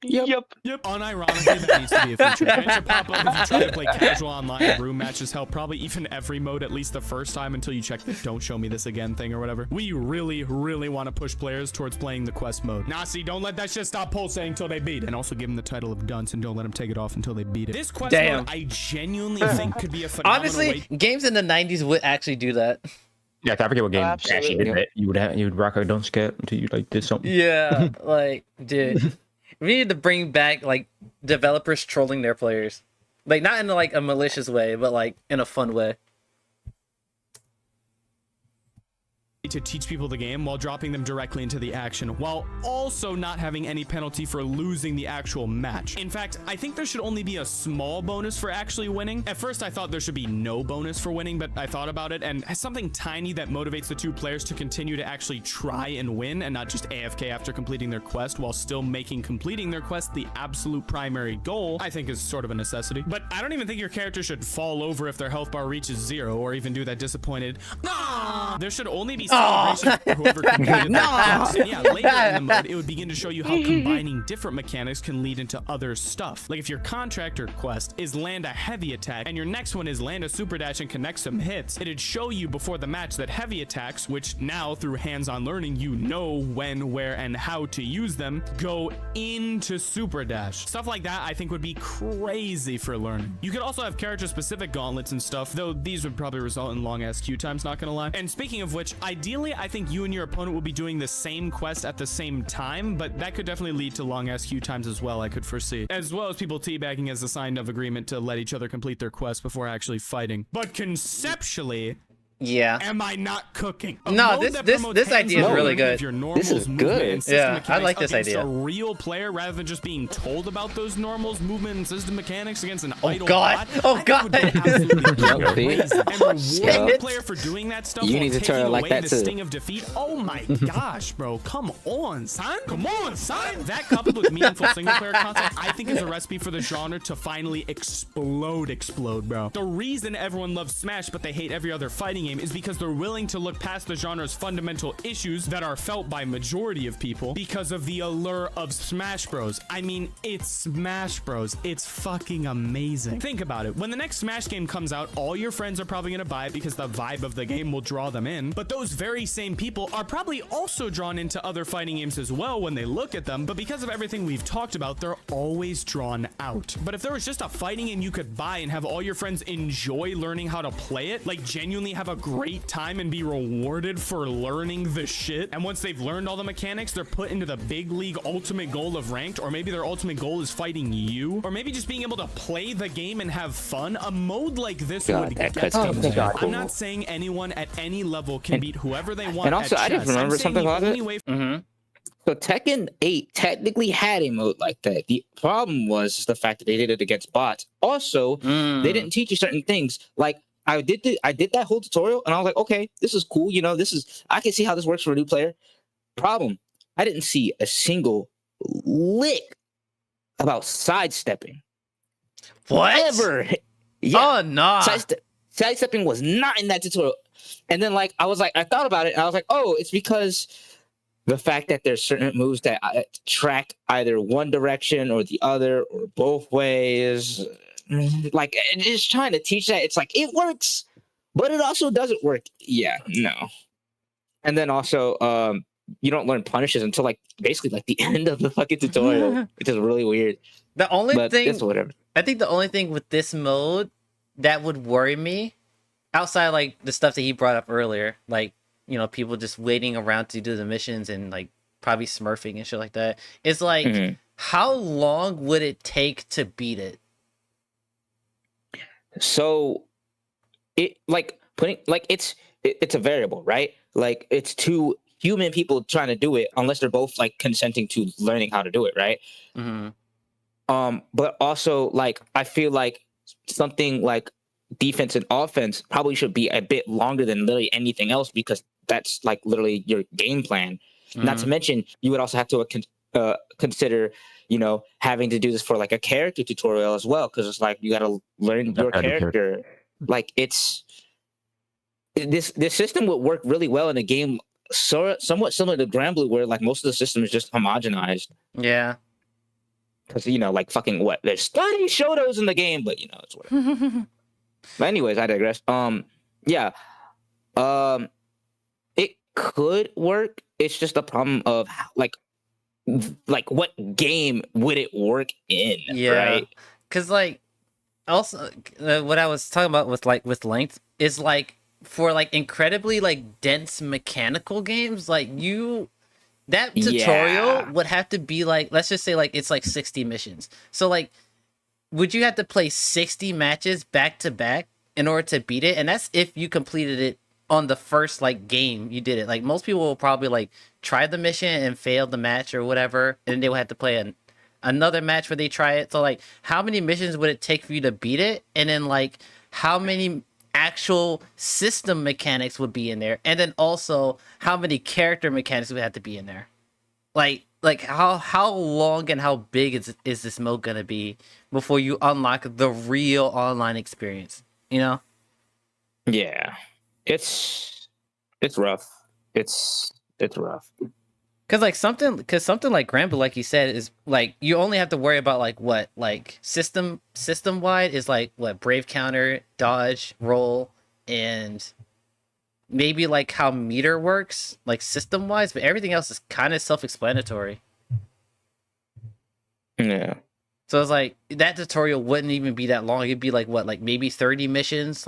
Yep. Unironically, that needs to be a feature. It should pop up if you try to play casual online room matches. Help probably even every mode at least the first time until you check the "don't show me this again" thing or whatever. We really want to push players towards playing the quest mode. Nah, see, don't let that shit stop pulsating until they beat it. And also give them the title of dunce and don't let them take it off until they beat it. This quest mode, I genuinely think could be a phenomenal Honestly, games in the 90s would actually do that. Yeah, I forget what game actually did that. You would rock a dunce cap until you like did something. Yeah, like, dude. We need to bring back like developers trolling their players, like not in like a malicious way, but like in a fun way. To teach people the game while dropping them directly into the action, while also not having any penalty for losing the actual match. In fact, I think there should only be a small bonus for actually winning. At first, I thought there should be no bonus for winning, but I thought about it, and something tiny that motivates the 2 players to continue to actually try and win, and not just AFK after completing their quest, while still making completing their quest the absolute primary goal, I think is sort of a necessity. But I don't even think your character should fall over if their health bar reaches 0, or even do that disappointed, "No!" There should only be celebration for whoever completed that quest. And yeah, later in the mode, it would begin to show you how combining different mechanics can lead into other stuff. Like if your contractor quest is land a heavy attack, and your next one is land a super dash and connect some hits, it'd show you before the match that heavy attacks, which now through hands-on learning, you know when, where, and how to use them, go into super dash. Stuff like that I think would be crazy for learning. You could also have character-specific gauntlets and stuff, though these would probably result in long-ass queue times, not gonna lie. And speaking of which, ideally, I think you and your opponent will be doing the same quest at the same time, but that could definitely lead to long-ass queue times as well, I could foresee. As well as people teabagging as a sign of agreement to let each other complete their quest before actually fighting. But conceptually, Yeah. Am I not cooking? A No, mode that promotes this idea is hands-on really learning good. of your This is normals, movement, good. and system Yeah, I mechanics like this against idea. a real player rather than just being told about those normals, movement, and system mechanics against an idle God. bot. Oh, I think would go God. absolutely Yup, see? crazy. And rewarding the Shit. player for doing that stuff You while need to taking turn it like away that the too. sting of defeat. Oh my gosh, bro. Come on, son. Come on, son. That coupled with meaningful single player content, I think is a recipe for the genre to finally explode, bro. The reason everyone loves Smash but they hate every other fighting game is because they're willing to look past the genre's fundamental issues that are felt by majority of people because of the allure of Smash Bros. I mean, it's Smash Bros. It's fucking amazing. Think about it. When the next Smash game comes out, all your friends are probably gonna buy it because the vibe of the game will draw them in. But those very same people are probably also drawn into other fighting games as well when they look at them. But because of everything we've talked about, they're always drawn out. But if there was just a fighting game you could buy and have all your friends enjoy learning how to play it, like genuinely have a great time and be rewarded for learning the shit, and once they've learned all the mechanics, they're put into the big league ultimate goal of ranked, or maybe their ultimate goal is fighting you, or maybe just being able to play the game and have fun, a mode like this would get them. I'm not saying anyone at any level can beat whoever they want. And also, at I just chess. remember I'm saying something the about only it. way So Tekken 8 technically had a mode like that. The problem was the fact that they did it against bots. Also, they didn't teach you certain things. Like I did that whole tutorial, and I was like, okay, this is cool. You know, I can see how this works for a new player. Problem, I didn't see a single lick about sidestepping. What? Ever? Yeah. Oh no. Sidestepping was not in that tutorial. And then I thought about it, and I was like, oh, it's because the fact that there's certain moves that track either one direction or the other or both ways. Like, just trying to teach that. It's like, it works, but it also doesn't work. Yeah, no. And then also, you don't learn punishes until basically the end of the fucking tutorial, which is really weird. The only thing, it's whatever. I think the only thing with this mode that would worry me, outside the stuff that he brought up earlier, people just waiting around to do the missions and probably smurfing and shit like that, is how long would it take to beat it? So it it's a variable, right? It's two human people trying to do it, unless they're both consenting to learning how to do it, right? But also I feel like something like defense and offense probably should be a bit longer than literally anything else, because that's literally your game plan. Not to mention, you would also have to consider, having to do this for a character tutorial as well, because it's you got to learn your character. This system would work really well in a game somewhat similar to Granblue, where most of the system is just homogenized. Yeah. Because fucking what? There's 30 Shotos in the game, but it's whatever. But anyways, I digress. Yeah. It could work. It's just a problem of what game would it work in? Yeah. Right? Because also what I was talking about with length is for incredibly dense mechanical games, that tutorial would have to be let's just say it's 60 missions. So would you have to play 60 matches back to back in order to beat it? And that's if you completed it on the first game you did it. Most people will probably try the mission and fail the match or whatever, and then they will have to play another match where they try it. So how many missions would it take for you to beat it? And then how many actual system mechanics would be in there? And then also how many character mechanics would have to be in there? How long and how big is this mode gonna be before you unlock the real online experience? Yeah, it's rough. It's rough. Because something like Granblue, like you said, is you only have to worry about what system wide is what brave counter, dodge, roll, and maybe how meter works system wise, but everything else is kind of self-explanatory. Yeah. So it's that tutorial wouldn't even be that long. It'd be what maybe 30 missions,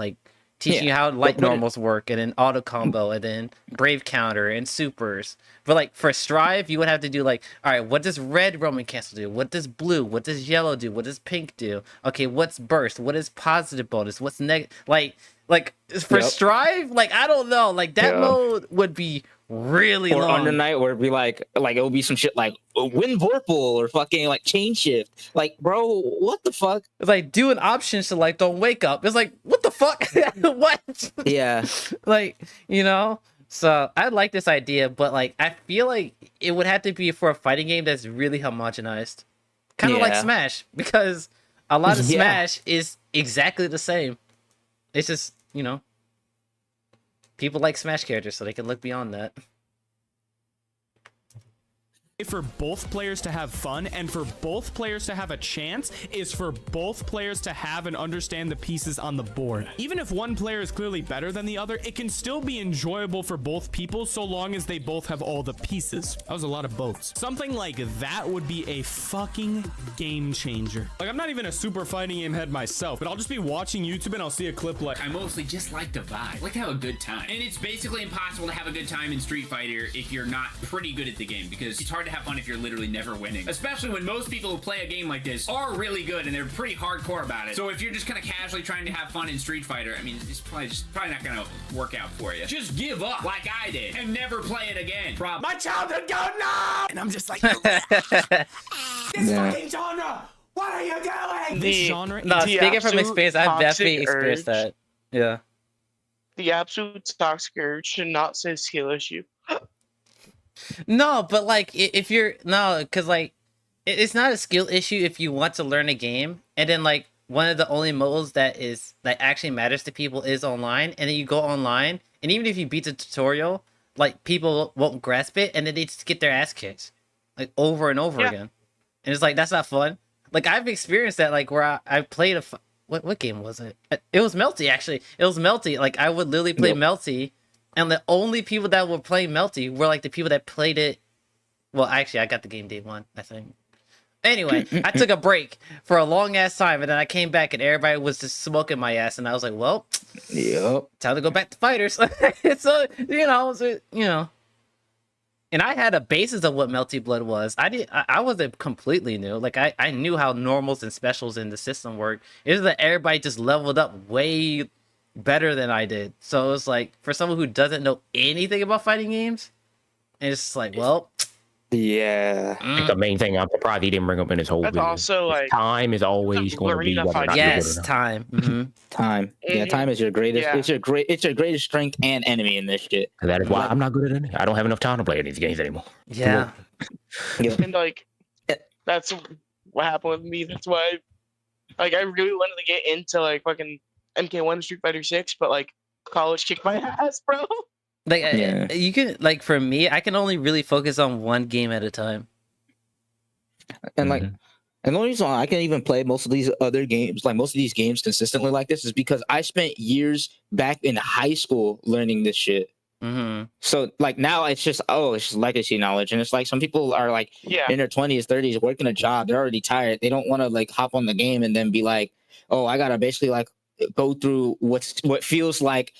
teaching you how light normals work, and then auto combo, and then brave counter and supers. But like for Strive, you would have to do like, all right, what does red Roman cancel do? What does blue? What does yellow do? What does pink do? Okay, what's burst? What is positive bonus? What's negative? Like for Strive, like I don't know, like that mode would be really long. Under Night, where it'd be like it would be some shit like win Vorpal or fucking like chain shift. Like, bro, what the fuck? It's like doing options to like don't wake up. It's like, what the fuck? What? Yeah. Like, you know? So I like this idea, but like I feel like it would have to be for a fighting game that's really homogenized. Kind of like Smash, because a lot of Smash is exactly the same. It's just, you know, people like Smash characters, so they can look beyond that. For both players to have fun and for both players to have a chance is for both players to have and understand the pieces on the board. Even if one player is clearly better than the other, it can still be enjoyable for both people so long as they both have all the pieces. That was a lot of boats. Something like that would be a fucking game changer. Like, I'm not even a super fighting game head myself, but I'll just be watching YouTube and I'll see a clip like, I mostly just like to vibe, like to have a good time. And it's basically impossible to have a good time in Street Fighter if you're not pretty good at the game, because it's hard to have fun if you're literally never winning. Especially when most people who play a game like this are really good and they're pretty hardcore about it. So if you're just kind of casually trying to have fun in Street Fighter, I mean, it's probably not gonna work out for you. Just give up like I did and never play it again. my childhood go no! And I'm just like, this fucking genre! What are you doing? This genre. No, speaking from experience, I've definitely experienced that. Yeah. The absolute toxic urge should not say skill issue. No, but like if you're because like it's not a skill issue if you want to learn a game, and then like one of the only modes that actually matters to people is online, and then you go online, and even if you beat the tutorial, like people won't grasp it, and then they just get their ass kicked like over and over again, and it's like that's not fun. Like I've experienced that, like where I played what game was it? It was Melty, actually. It was Melty. Like I would literally play Melty. And the only people that were playing Melty were like the people that played it. Well, actually, I got the game day one, I think. Anyway, I took a break for a long ass time, and then I came back, and everybody was just smoking my ass, and I was like, "Well, time to go back to fighters." So you know, and I had a basis of what Melty Blood was. I wasn't completely new. Like I knew how normals and specials in the system work. It was that everybody just leveled up way better than I did. So it was like, for someone who doesn't know anything about fighting games, it's just like, well, yeah. I think the main thing I'm surprised he didn't bring up in his whole video. Also, like, time is always going to be time. Mm-hmm. Time. Yeah, time is your greatest. Yeah. It's your greatest strength and enemy in this shit. And that is why I'm not good at it. I don't have enough time to play these games anymore. Yeah. And like, that's what happened with me. That's why, I really wanted to get into like fucking MK1 Street Fighter 6, but like college kicked my ass, bro. Like you can, like, for me, I can only really focus on one game at a time. And like, and the only reason I can even play most of these other games, like most of these games consistently like this, is because I spent years back in high school learning this shit. Mm-hmm. So like now it's just legacy knowledge, and it's like some people are like in their 20s, 30s, working a job, they're already tired, they don't want to like hop on the game and then be like, oh, I gotta basically like go through what feels like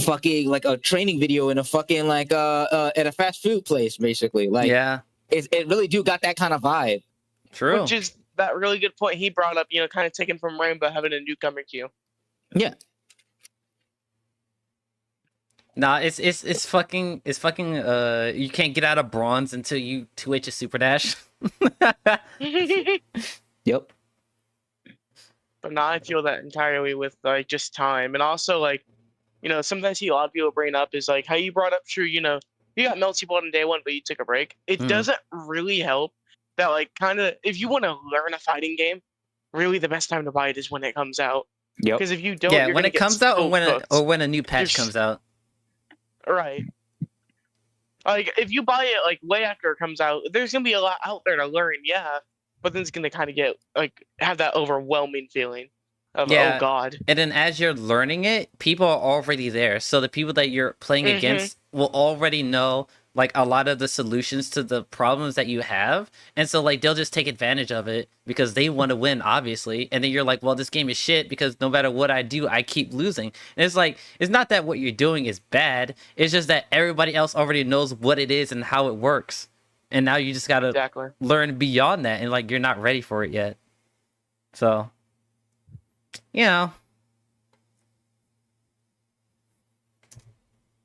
fucking like a training video in a fucking like at a fast food place, basically. Like it really do got that kind of vibe. True. Which is that really good point he brought up, you know, kind of taken from Rainbow having a newcomer queue. Yeah. Nah, it's fucking you can't get out of bronze until you 2H a super dash. Yep. But now I feel that entirely with like just time, and also like, you know, sometimes I see a lot of people bring up is like how you brought up, true, you know, you got Melty Blood on day one, but you took a break. It doesn't really help that, like, kind of if you want to learn a fighting game, really the best time to buy it is when it comes out. Yep. Because if you don't, you're when it comes out, or when a new patch comes out. Right. Like if you buy it like way after it comes out, there's gonna be a lot out there to learn, but then it's gonna kind of get like have that overwhelming feeling of oh god. And then as you're learning it, people are already there, so the people that you're playing against will already know like a lot of the solutions to the problems that you have, and so like they'll just take advantage of it because they want to win, obviously, and then you're like, well, this game is shit because no matter what I do, I keep losing. And it's like, it's not that what you're doing is bad, it's just that everybody else already knows what it is and how it works, and now you just gotta learn beyond that, and like you're not ready for it yet. So, you know.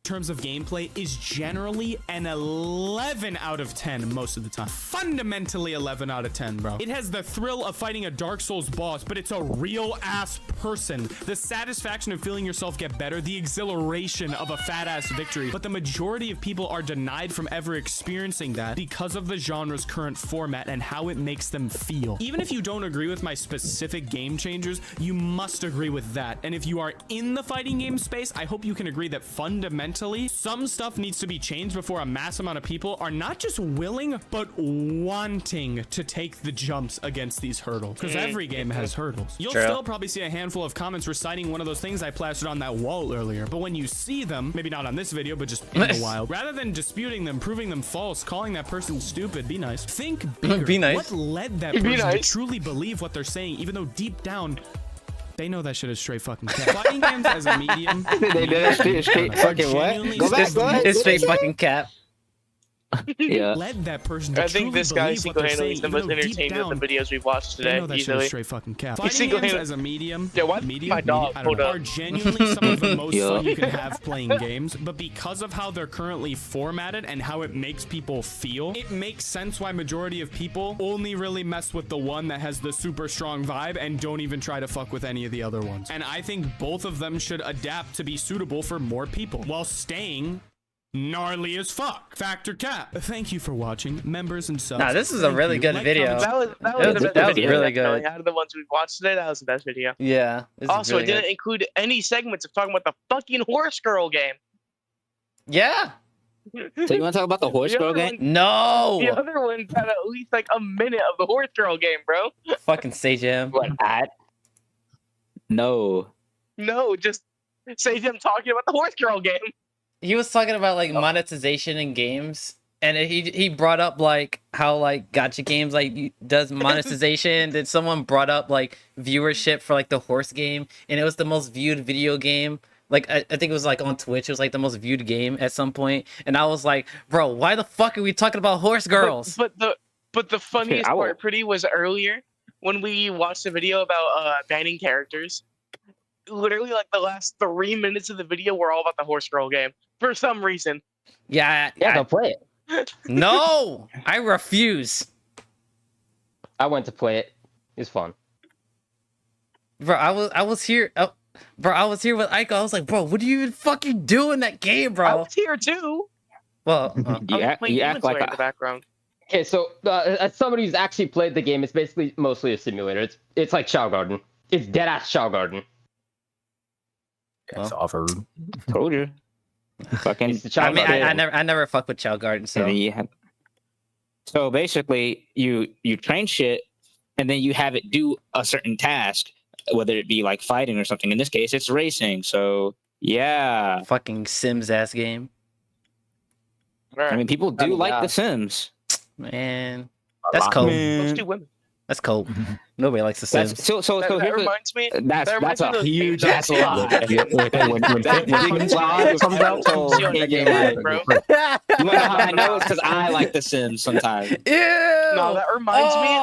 Terms of gameplay is generally an 11 out of 10 most of the time. Fundamentally 11 out of 10, bro. It has the thrill of fighting a Dark Souls boss, but it's a real ass person. The satisfaction of feeling yourself get better, the exhilaration of a fat ass victory. But the majority of people are denied from ever experiencing that because of the genre's current format and how it makes them feel. Even if you don't agree with my specific game changers, you must agree with that. And if you are in the fighting game space, I hope you can agree that fundamentally some stuff needs to be changed before a mass amount of people are not just willing but wanting to take the jumps against these hurdles, because every game has hurdles. You'll still probably see a handful of comments reciting one of those things I plastered on that wall earlier, but when you see them, maybe not on this video but just in the wild, rather than disputing them, proving them false, calling that person stupid, be nice. Think bigger. Be nice. What led that person to truly believe what they're saying, even though deep down they know that shit is straight fucking cap. Fighting games as a medium. They did that straight fucking what? Go back, go ahead. It's straight fucking cap. Yeah. Led that person to I think this guy believe what they're single-handedly is the saying, most even though deep entertained with the down, videos we've watched they today. know that shit is straight fucking cap. He's Fighting games single-handed- as a medium, Yeah, what? My dog, I don't hold know, up. are genuinely some of the most fun you can have playing games, but because of how they're currently formatted and how it makes people feel, it makes sense why majority of people only really mess with the one that has the super strong vibe and don't even try to fuck with any of the other ones. And I think both of them should adapt to be suitable for more people while staying gnarly as fuck. Factor cap. Thank you for watching, members and subs. Nah, this is a really good video. That was the best video, really definitely. good. Out of the ones we've watched today, that was the best video. Yeah. This is Also, really it didn't good. include any segments of talking about the fucking horse girl game. Yeah. So you want to talk about the horse girl game? No. The other ones had at least like a minute of the horse girl game, bro. Fucking Sage M. What, ad? No. No, just say him talking about the horse girl game. He was talking about like monetization in games, and he brought up like how like gacha games like does monetization. Then someone brought up like viewership for like the horse game, and it was the most viewed video game. Like I think it was like on Twitch, it was like the most viewed game at some point, and I was like, bro, why the fuck are we talking about horse girls? But the funniest part, pretty, was earlier when we watched the video about banning characters. Literally, like the last 3 minutes of the video were all about the horse girl game for some reason. Yeah, go play it. No, I refuse. I went to play it. It's fun. Bro, I was here. Bro, I was here with Aiko. I was like, bro, what do you even fucking do in that game, bro? I was here too. Well, you act like in the background. Okay, so as somebody who's actually played the game, it's basically mostly a simulator. It's like Chow Garden. It's dead ass Chow Garden. It's offered. Told you. Fucking. I mean, I never fuck with Chow Garden. So so basically, you train shit, and then you have it do a certain task, whether it be like fighting or something. In this case, it's racing. So yeah, fucking Sims ass game. I mean, people do like The Sims. Man, that's cold. Those two women. That's cold. Nobody likes The Sims. So that reminds me. That's a huge ass lie. When comes out, bro. You wanna know how I know? It's because I like The Sims sometimes. Ew. No, that reminds me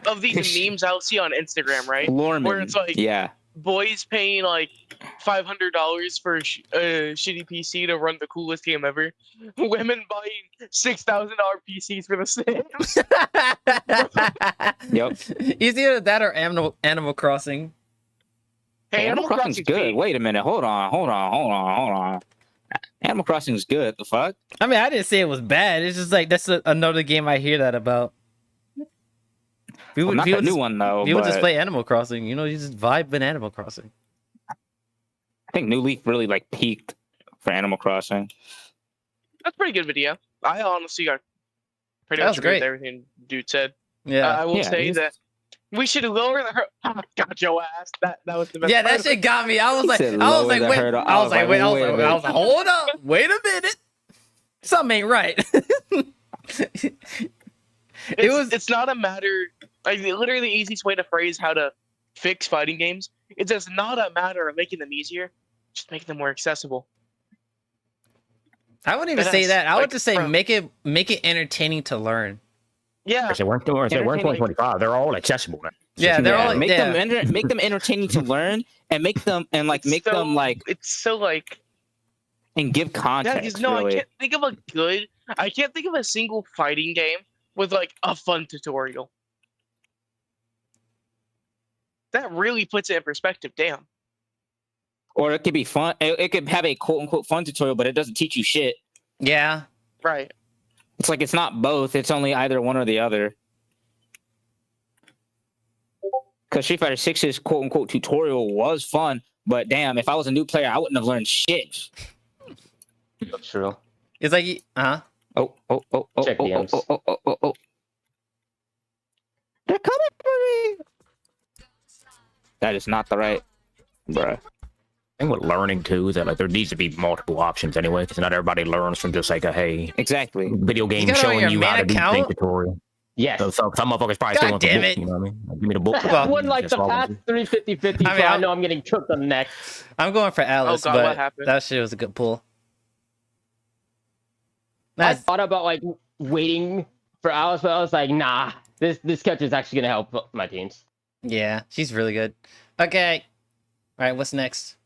of these memes I'll see on Instagram, right? Lorman. Where it's like, yeah, boys paying like $500 for a shitty PC to run the coolest game ever. Women buying $6,000 PCs for The Sims. Yep. It's either that or Animal Crossing. Hey, Animal Crossing's good. Wait a minute. Hold on. Animal Crossing's good. The fuck? I mean, I didn't say it was bad. It's just like that's another game I hear that about. Not the new one though. People just but play Animal Crossing. You know, you just vibe in Animal Crossing. I think New Leaf really like peaked for Animal Crossing. That's a pretty good video. I honestly got pretty That much was agreed great. with everything dude said. Yeah. I will say that we should lower the hurdle. Got your ass. That was the best. Yeah, part that of shit it. got me. I was like, said wait. lower the hurdle. I was like, hold up. Wait a minute. Something ain't right. It's not a matter. Like, literally, the easiest way to phrase how to fix fighting games. It's just not a matter of making them easier, just make them more accessible. I wouldn't even say that. I would just say make it entertaining to learn. Yeah. I said we're in 2025. They're all accessible now. Yeah, they're all make them entertaining to learn and make them it's so like and give context. No, really. I can't think of a single fighting game with like a fun tutorial. That really puts it in perspective. Damn. Or it could be fun. It could have a quote unquote fun tutorial, but it doesn't teach you shit. Yeah. Right. It's like it's not both. It's only either one or the other. Because Street Fighter 6's quote unquote tutorial was fun, but damn, if I was a new player, I wouldn't have learned shit. That's true. It's like, Oh. Check DMs. Oh. They're coming for me. That is not the right, bruh. And with learning too is that like there needs to be multiple options anyway, because not everybody learns from just like a exactly video game showing you how to do things tutorial. Yes. So some motherfuckers probably still want the book. You know what I mean? Like, give me the book. I won like the past 350-50, so I know I'm getting cooked on the neck. I'm going for Alice, God, what but happened? that shit was a good pull. I thought about like waiting for Alice, but I was like, nah, this character is actually gonna help my teams. Yeah, she's really good. Okay. All right, what's next?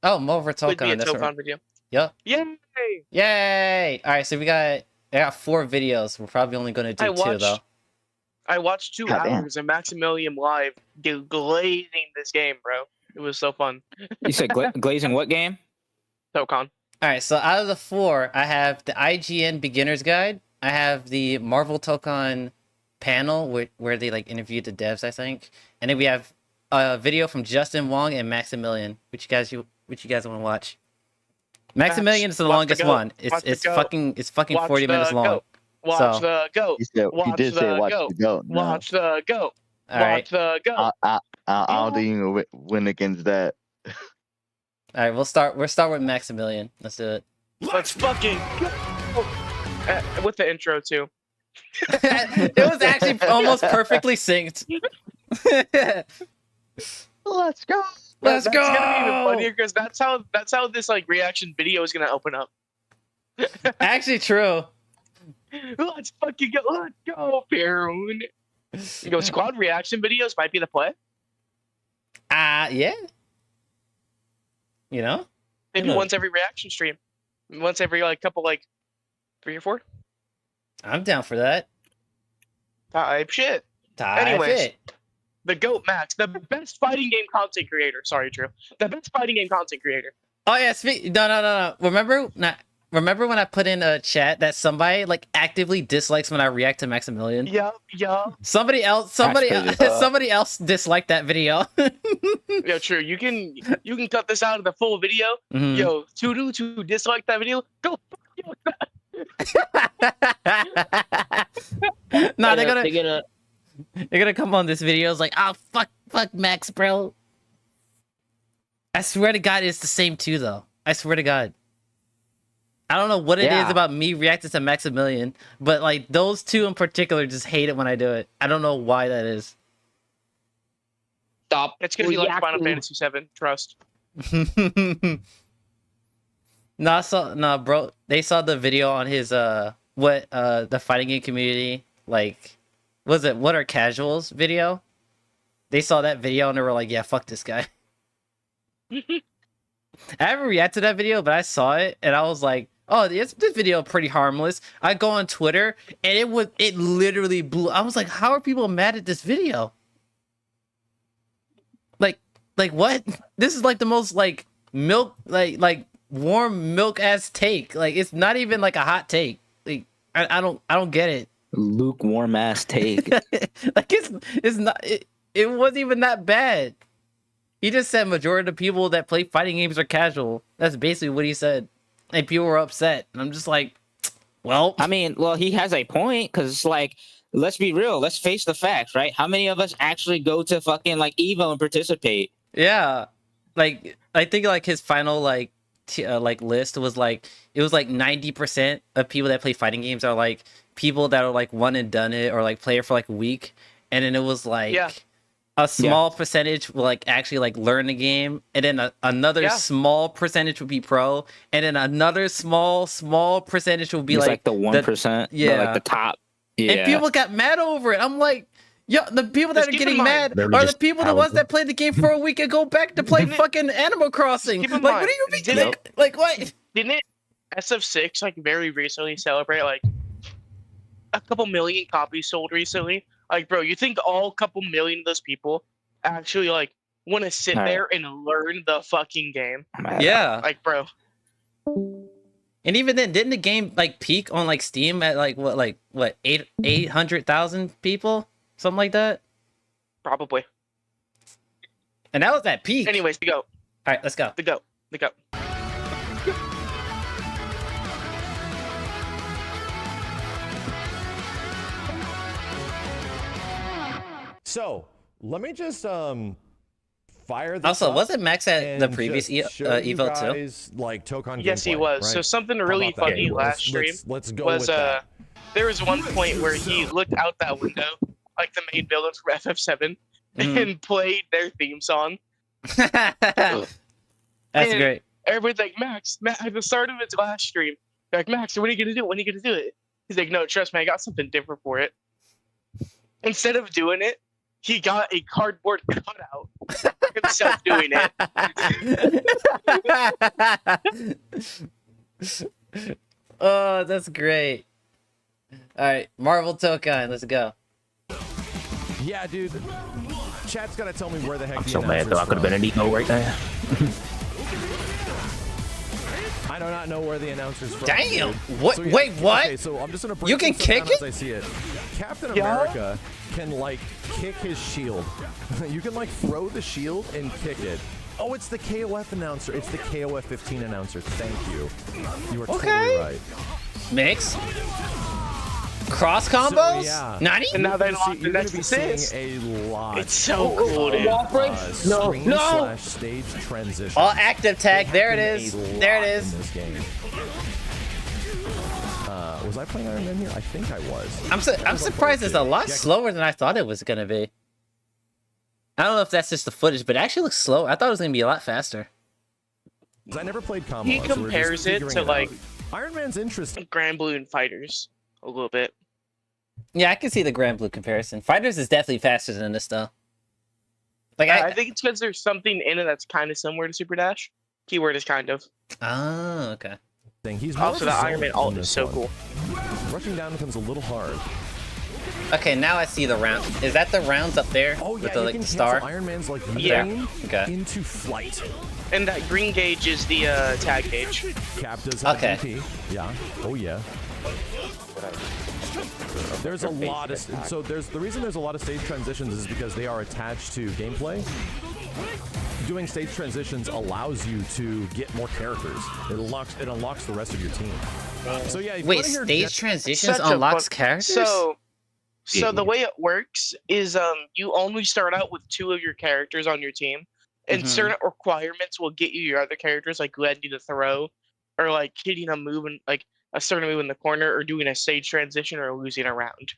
Oh, more for Would be a Tokon. Tokon video. Yep. Yay! Yay! All right, so I got 4 videos. We're probably only going to do 2 though. I watched 2 hours of Maximilian live glazing this game, bro. It was so fun. You said glazing what game? Tokon. All right, so out of the 4, I have the IGN Beginner's Guide. I have the Marvel Tokon panel where they like interviewed the devs, I think, and then we have a video from Justin Wong and Maximilian, which you guys want to watch. Maximilian is the longest one. It's fucking 40 minutes long. Watch the goat. He did say watch the goat. No. Watch the goat. All right. Watch the goat. I don't think you can win against that. All right, we'll start with Maximilian. Let's do it. Let's fucking go. With the intro too. It was actually almost perfectly synced. Let's go. Let's go. That's gonna be even funnier because that's how this like reaction video is gonna open up. Actually, true. Let's fucking go. Let's go, Perun. You go squad reaction videos might be the play. Yeah. You know? Maybe once every reaction stream. Once every like couple like 3 or 4. I'm down for that. Type shit. Anyways, the GOAT Max, the best fighting game content creator. Sorry, Drew. The best fighting game content creator. Oh yeah, no. Remember when I put in a chat that somebody like actively dislikes when I react to Maximilian? Yeah. Somebody else disliked that video. Yo, true. You can cut this out of the full video. Mm-hmm. Yo, to dislike that video, go fuck you. No, they're gonna come on this video. It's like, oh fuck Max, bro. I swear to God, it's the same too, though. I swear to God. I don't know what it is about me reacting to Maximilian, but like those 2 in particular just hate it when I do it. I don't know why that is. Stop. It's gonna be like Final Fantasy VII. Trust. No, bro. They saw the video on his the fighting game community like, was it What Are Casuals video? They saw that video and they were like, yeah, fuck this guy. I haven't reacted to that video, but I saw it and I was like, oh, this video pretty harmless. I go on Twitter and it literally blew. I was like, how are people mad at this video? Like what? This is like the most like milk like warm milk ass take. Like it's not even like a hot take. Like I don't get it. Lukewarm ass take. Like it's not it wasn't even that bad. He just said majority of the people that play fighting games are casual. That's basically what he said. And people were upset. And I'm just like, well. I mean, he has a point because it's like, let's be real. Let's face the facts, right? How many of us actually go to fucking like Evo and participate? Yeah. Like, I think like his final like like list was like it was like 90% of people that play fighting games are like people that are like one and done it or like play it for like a week, and then it was like a small percentage will like actually like learn the game, and then another small percentage would be pro, and then another small percentage will be like the 1%, like the top. And people got mad over it. I'm like, yo, the people that are getting mad are the people, the ones that played the game for a week and go back to play fucking Animal Crossing. Like, what do you mean? Like, what? Didn't SF6 like very recently celebrate like a couple million copies sold recently? Like, bro, you think all couple million of those people actually like want to sit there and learn the fucking game? Yeah. Like, bro. And even then, didn't the game like peak on like Steam at like what 800,000 people, something like that? Probably. And that was at peak. Anyways, to go. All right, let's go. To go. So let me just fire this. Also, wasn't Max at the previous Evo too? Like Tokon. Yes, he was. Right? So something really funny last stream let's go was with that. There was one point where he looked out that window, like the main building for FF7, and played their theme song. That's great. Everybody's like, Max, at the start of its last stream, they're like, Max, when are you gonna do it? When are you gonna do it? He's like, no, trust me, I got something different for it. Instead of doing it, he got a cardboard cutout of himself doing it. Oh, that's great. All right, Marvel Tokon, let's go. Yeah, dude. Chat's gotta tell me where the heck. I'm so mad though. I could have been an emo right now. I do not know where the announcer's from. Damn! Dude. What? So, yeah, Wait, what? Okay, so I'm just gonna break you can this kick down it? as I see it. Captain America can like kick his shield. You can like throw the shield and kick it. Oh, it's the KOF announcer. It's the KOF 15 announcer. Thank you. You are totally right. Mix. Cross combos? So, yeah. Nani? And now they lost the next assist. A lot. It's so cool, dude. No. Stage transition. All active tag. There it is. There it is. In this game. Was I playing Iron Man here? I think I was. I'm surprised it's a lot slower than I thought it was gonna be. I don't know if that's just the footage, but it actually looks slow. I thought it was gonna be a lot faster. I never played combo. He compares it to like Iron Man's interesting. Grand Blue and Fighters a little bit. Yeah, I can see the Grand Blue comparison. Fighters is definitely faster than this though. Like I think it's because there's something in it that's kind of similar to Super Dash. Keyword is kind of. Oh, okay. He's also the Iron Man ult is so cool. Rushing down becomes a little hard. Okay, now I see the round. Is that the rounds up there? Oh yeah, with the, you like, can the star? Iron Man's like into flight. And that green gauge is the tag gauge. Cap does have DP. Yeah. Oh yeah. There's a lot of the reason there's a lot of stage transitions is because they are attached to gameplay. Doing stage transitions allows you to get more characters. It unlocks the rest of your team. So yeah. Wait, stage transitions unlocks characters? So the way it works is you only start out with 2 of your characters on your team, and certain requirements will get you your other characters, like landing a throw, or like hitting a move and like a certain move in the corner, or doing a stage transition, or losing a round.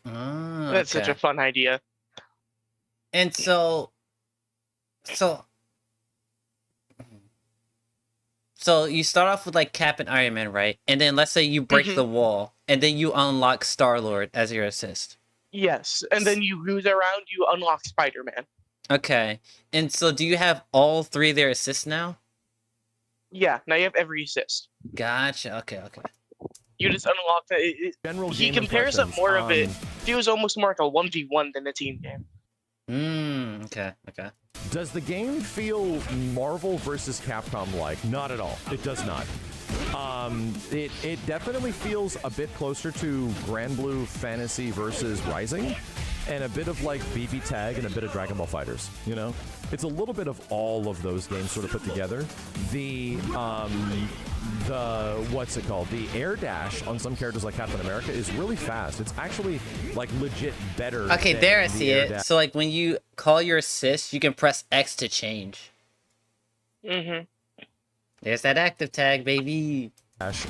That's such a fun idea. And so you start off with like Cap and Iron Man, right? And then let's say you break the wall, and then you unlock Star-Lord as your assist. Yes, and then you lose a round, you unlock Spider-Man. Okay, and so do you have all 3 of their assists now? Yeah, now you have every assist. Gotcha. Okay. You just unlock that. He compares it more of it. Feels almost more like a 1v1 than a team game. Okay. Does the game feel Marvel versus Capcom like? Not at all. It does not. It definitely feels a bit closer to Grand Blue Fantasy versus Rising, and a bit of like BB Tag and a bit of Dragon Ball Fighters. You know, it's a little bit of all of those games sort of put together. The what's it called? The air dash on some characters like Captain America is really fast. It's actually like legit better. Okay, than there I the see air it. dash. So like when you call your assist, you can press X to change. There's that active tag, baby.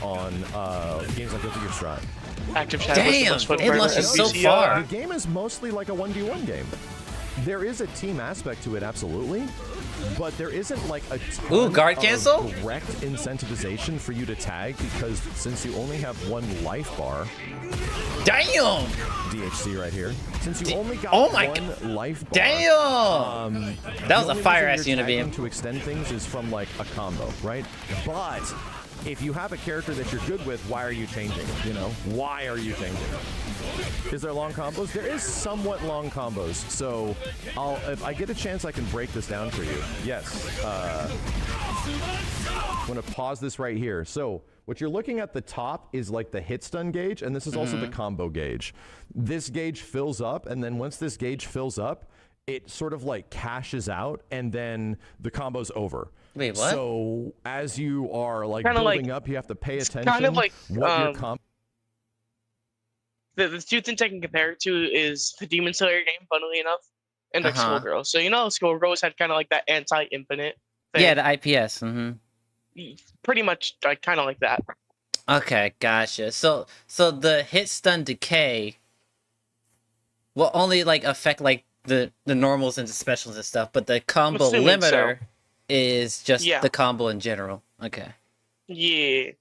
On games like Guilty Gear Strive. Active chat. Damn, it launches so far. The game is mostly like a 1v1 game. There is a team aspect to it, absolutely, but there isn't like a ton guard of cancel? direct incentivization for you to tag because since you only have one life bar. Damn! DHC right here. Since you only got one life bar. Damn! That was a fire-ass Unibeam. To extend things is from like a combo, right? But if you have a character that you're good with, why are you changing? You know, why are you changing? Is there long combos? There is somewhat long combos. So if I get a chance, I can break this down for you. Yes. I'm gonna pause this right here. So what you're looking at the top is like the hit stun gauge, and this is also the combo gauge. This gauge fills up, and then once this gauge fills up, it sort of like cashes out, and then the combo's over. Wait, what? So as you are like Kinda building like- up, you have to pay attention. kind of like, what your combo. The two things I can compare it to is the Demon Slayer game, funnily enough, and like Skullgirls. So you know, Skullgirls had kind of like that anti-infinite thing. Yeah, the IPS. Pretty much, like kind of like that. Okay, gotcha. So the hit stun decay will only like affect like the normals and the specials and stuff, but the combo assuming limiter so. is just Yeah. the combo in general. Okay. Yeah.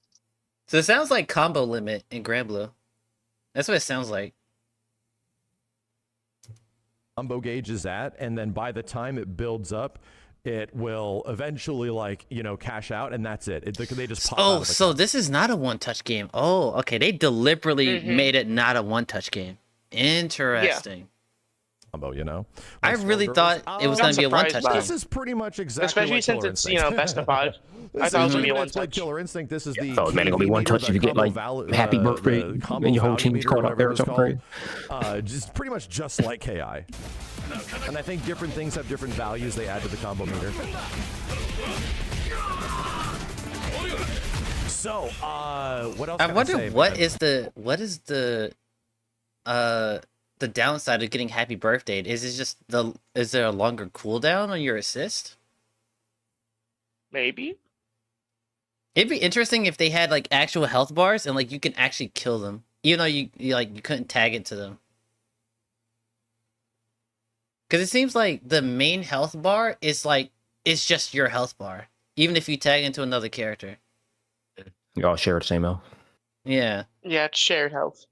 So it sounds like combo limit in Grand Blue. That's what it sounds like. Combo gauge is at, and then by the time it builds up, it will eventually like, you know, cash out, and that's it. They just pop out Oh, of the so this is not a one-touch game. Oh, okay. They deliberately made it not a one-touch game. Interesting. combo, you know? I really thought it was going to be a one-touch game. This is pretty much exactly Especially like since Killer it's, Instinct. best of 5. I thought it was going to be a one-touch. Killer Instinct, this is the... Oh, man, it's gonna be one touch if you get, like, happy birthday, and your whole team's called out there or something crazy. Just pretty much just like KI. And I think different things have different values they add to the combo meter. So, what else I can wonder say, what man? is the downside of getting happy birthday? Is there a longer cooldown on your assist? Maybe. It'd be interesting if they had like actual health bars and like you can actually kill them, even though you couldn't tag it to them. Because it seems like the main health bar is like it's just your health bar, even if you tag into another character. You all share the same health. Yeah. Yeah, it's shared health.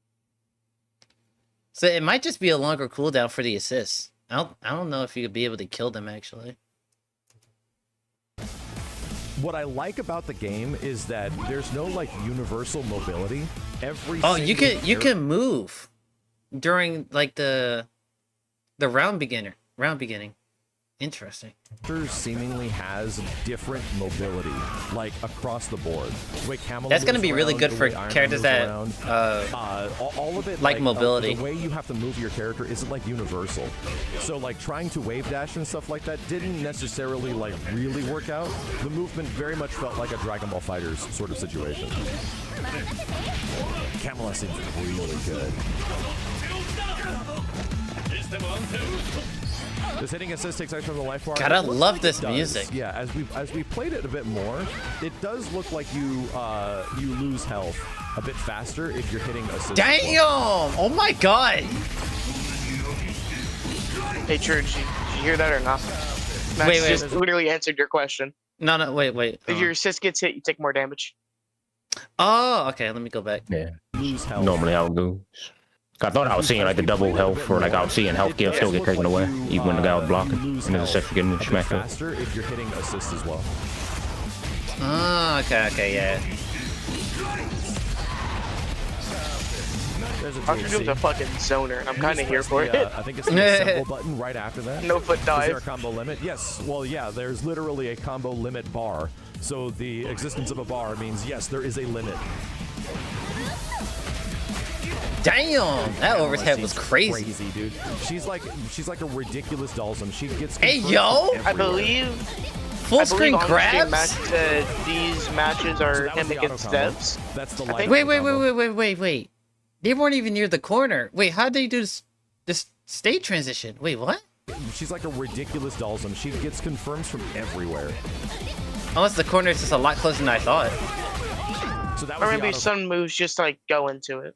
So it might just be a longer cooldown for the assists. I don't know if you could be able to kill them actually. What I like about the game is that there's no like universal mobility. You can move during like the round beginning. Interesting. Seemingly has different mobility, like across the board. The way Kamala That's gonna moves be really around, good the for way Iron Man characters moves that around. All of it like mobility. The way you have to move your character isn't like universal. So like trying to wave dash and stuff like that didn't necessarily like really work out. The movement very much felt like a Dragon Ball Fighters sort of situation. Kamala seems really good. This hitting assist takes extra from the life bar. God, I It looks love like this it does. music. Yeah, as we played it a bit more, it does look like you lose health a bit faster if you're hitting assist. Damn! Oh my god! Hey, True, did you hear that or not? Max Wait. just literally answered your question. No, wait. If your assist gets hit, you take more damage. Oh, okay. Let me go back. Yeah. Lose health. Normally how it goes. I thought I was seeing like the double health, or like I was seeing health give still get taken away, even when the guy was blocking, and his assist getting smacked up. Faster if you're hitting assist as well. Oh, okay, yeah. There's a Dr. Doom's a fucking zoner, and I'm kind of here for it. I think it's the assemble button right after that. No foot Is there a dive. combo limit? Yes. Well, yeah, there's literally a combo limit bar. So the existence of a bar means, yes, there is a limit. Damn! That overhead was crazy. Dude. She's like a ridiculous Dawson. She gets Hey, confirmed yo! from I everywhere. believe Full screen on the grabs? Max said these matches are him against devs. That's the I think- Wait. They weren't even near the corner. Wait, how'd they do this state transition? Wait, what? She's like a ridiculous Dawson. She gets confirms from everywhere. Unless the corner is just a lot closer than I thought. So that Or was maybe some moves just like go into it.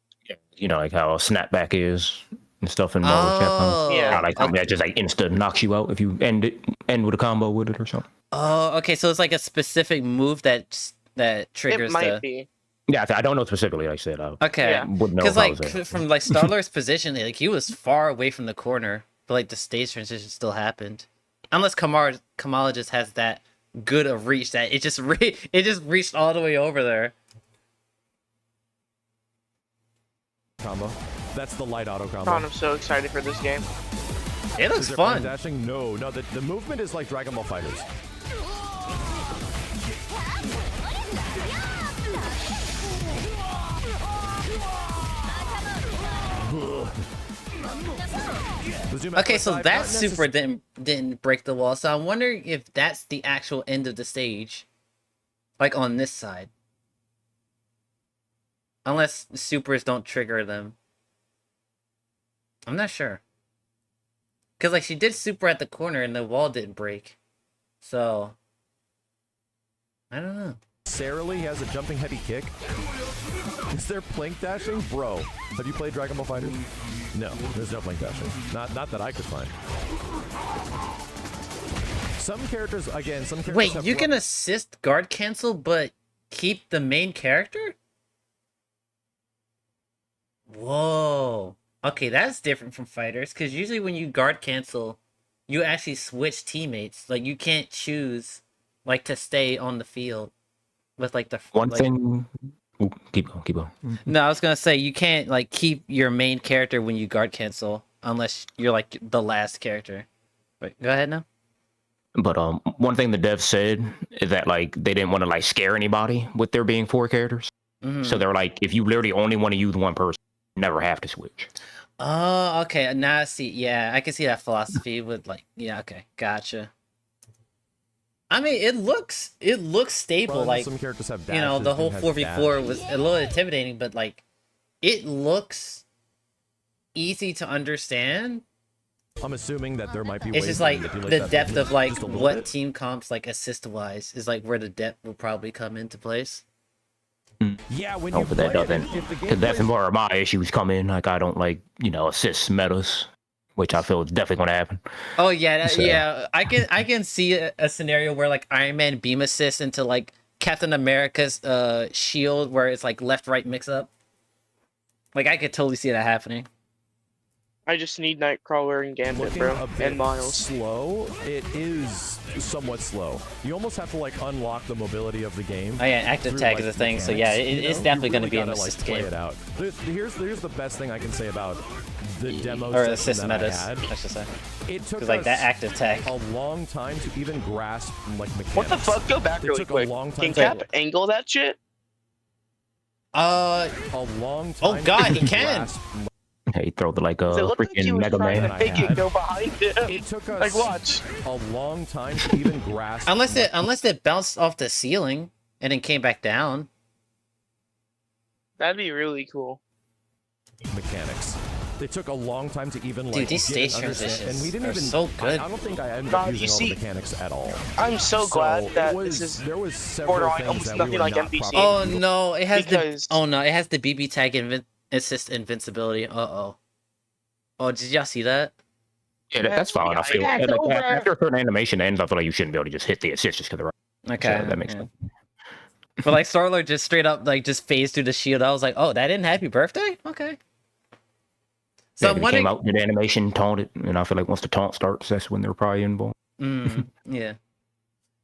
You know, like how a snapback is and stuff in Marvel Capcom. Yeah. How, like something that just like insta knocks you out if you end with a combo with it or something. Oh, okay. So it's like a specific move that triggers It might be. Yeah, I don't know specifically. Like I said, Okay. wouldn't know Because if I was there. from like Starlord's position, like he was far away from the corner, but like the stage transition still happened. Unless Kamala just has that good of reach that it just reached all the way over there. Combo. That's the light auto combo. God, I'm so excited for this game. It looks Is there fun. flame dashing? No, the movement is like Dragon Ball Fighters. Okay, so that super didn't break the wall. So I'm wondering if that's the actual end of the stage, like on this side. Unless supers don't trigger them. I'm not sure. Because like she did super at the corner and the wall didn't break. So I don't know. Necessarily has a jumping heavy kick. Is there plank dashing? Bro, have you played Dragon Ball Fighters? No, there's no plank dashing. Not that I could find. Some characters, again, Wait, you can assist guard cancel but keep the main character? Whoa. Okay, that's different from fighters, because usually when you guard cancel, you actually switch teammates. Like, you can't choose, like, to stay on the field with, like, the... One thing... Ooh, keep going. No, I was gonna say, you can't, like, keep your main character when you guard cancel, unless you're, like, the last character. Wait, go ahead now. But one thing the devs said is that, like, they didn't want to, like, scare anybody with there being 4 characters. So they're like, if you literally only want to use one person, you never have to switch. Oh, okay. Now I see. Yeah, I can see that philosophy with like. Yeah, okay, gotcha. I mean, it looks stable. Like some characters have you know, dashes, the whole has 4v4 was a little intimidating, but like, it looks easy to understand. I'm assuming that there might be. It's ways just to like manipulate the that depth movement of like just a little what bit. team comps like assist wise is like where the depth will probably come into place. Yeah, when Hopefully that doesn't, because that's where my issues come in. Like, I don't like, assist metas, which I feel is definitely going to happen. Oh yeah, So- yeah. I can see a scenario where like Iron Man beam assist into like Captain America's shield, where it's like left right mix up. Like I could totally see that happening. I just need Nightcrawler and Gambit, Looking bro, a bit and Miles. slow. It is somewhat slow. You almost have to like unlock the mobility of the game. Oh yeah, active through, tag like, is a thing, so yeah, mechanics, it's you definitely going to really be an gotta, assist play game. it out. Here's the best thing I can say about the demo Or session assist that metas, I had. I should say. It took 'Cause, like, us that active tag. a long time to even grasp like mechanics. What the fuck? Go back It really took quick. a long time Can to- Cap angle that shit? a long time. Oh god, to he can. grasp He throw the like Does it look like he freaking was Mega trying Man. to make it go behind him? It took us Like, watch. a long time to even grasp. Unless it bounced off the ceiling and then came back down. That'd be really cool. mechanics. It took a long time to even like Dude, these get stage and understand, and transitions we didn't are even. so good. I don't think I ended God, up you using all see- the mechanics at all. I'm so glad that was, this is there was several borderline things almost that nothing we were like not NPC. properly Oh no, it has Because- it has the BB tag assist invincibility. Oh, did y'all see that? Yeah, that's fine. I feel Yeah, like, it's over. after a certain animation ends, I feel like you shouldn't be able to just hit the assist just because they're right. Okay, So that makes yeah. sense. But like Starlord just straight up like just phased through the shield. I was like, oh, that didn't happy birthday? Okay. So Yeah, I'm when it wondering. came out, did animation taunted, and I feel like once the taunt starts, that's when they're probably involved. Yeah.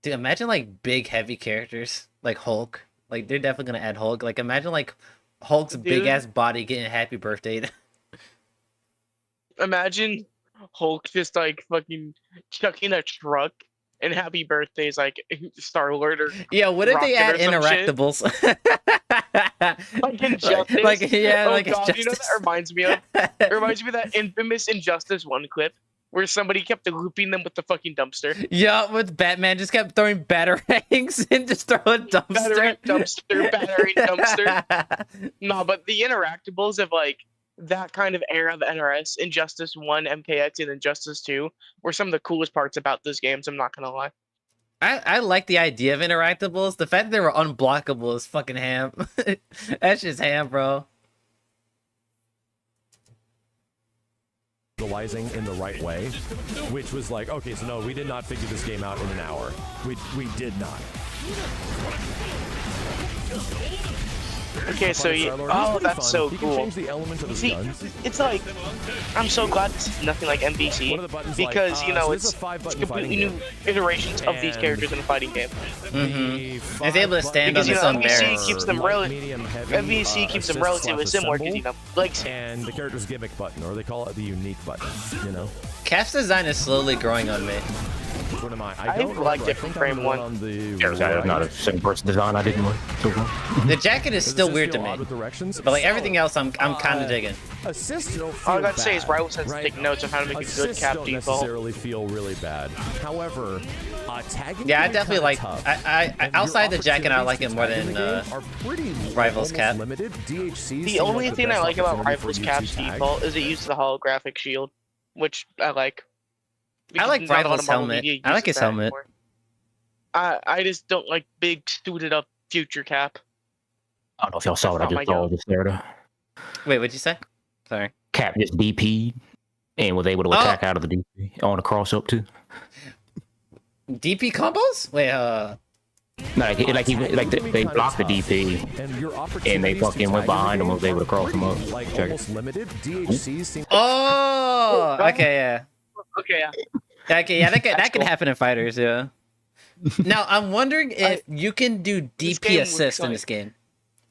Dude, imagine like big heavy characters like Hulk. Like they're definitely gonna add Hulk. Like imagine like Hulk's big ass body getting happy birthday. Imagine Hulk just like fucking chucking a truck and happy birthdays like Star-Lord or Yeah, what if they add Rocket or some shit. interactables? Like Injustice. Like, yeah, oh like God, you know what Injustice. that reminds me of? It reminds me of that infamous Injustice 1 clip where somebody kept looping them with the fucking dumpster. Yeah, with Batman just kept throwing batarangs and just throwing dumpster. Battery dumpster. No, but the interactables of like that kind of era of NRS, Injustice 1, MKX, and Injustice 2 were some of the coolest parts about those games, I'm not gonna lie. I like the idea of interactables. The fact that they were unblockable is fucking ham. That's just ham, bro. Utilizing in the right way, which was like, okay, so no, we did not figure this game out in an hour. We did not. Okay, so oh, that's so cool. The See, it's like, I'm so glad it's nothing like MVC, because, you know, it's completely new iterations of these characters in a fighting game. Mm-hmm. It's able to stand on Because, you its know, own merits. MVC keeps them relatively similar, because, you know, like... And the character's gimmick button, or they call it the unique button, you know? Cap's design is slowly growing on me. What am I? I don't like it from frame one. On the That's not a second person design I didn't like. The jacket is still weird to me. But like everything else, I'm kind of digging. Assists don't feel All I gotta say is bad, Rival says right? take notes on how to make a good Assists cap don't default. necessarily feel really bad. However, tagging Yeah, I can be definitely kinda like. tough. I outside the jacket, I like it more than Rivals cap. The only thing I like about Rivals Cap's default is it uses the holographic shield, which I like. I like Because not a lot Rivals of Marvel helmet. media I like uses his that helmet. anymore. I just don't like big suited up future Cap. I don't know if y'all saw what I just saw just there. Though. Wait, what'd you say? Sorry. Cap just DP'd and was able to attack out of the DP on the cross up too. DP combos? Wait, No, they blocked the DP and they fucking went behind him and was able to cross him up. Check it. Oh, okay, yeah. Okay, yeah. Okay, yeah, that could happen in fighters, yeah. Now, I'm wondering if you can do DP assist in this game.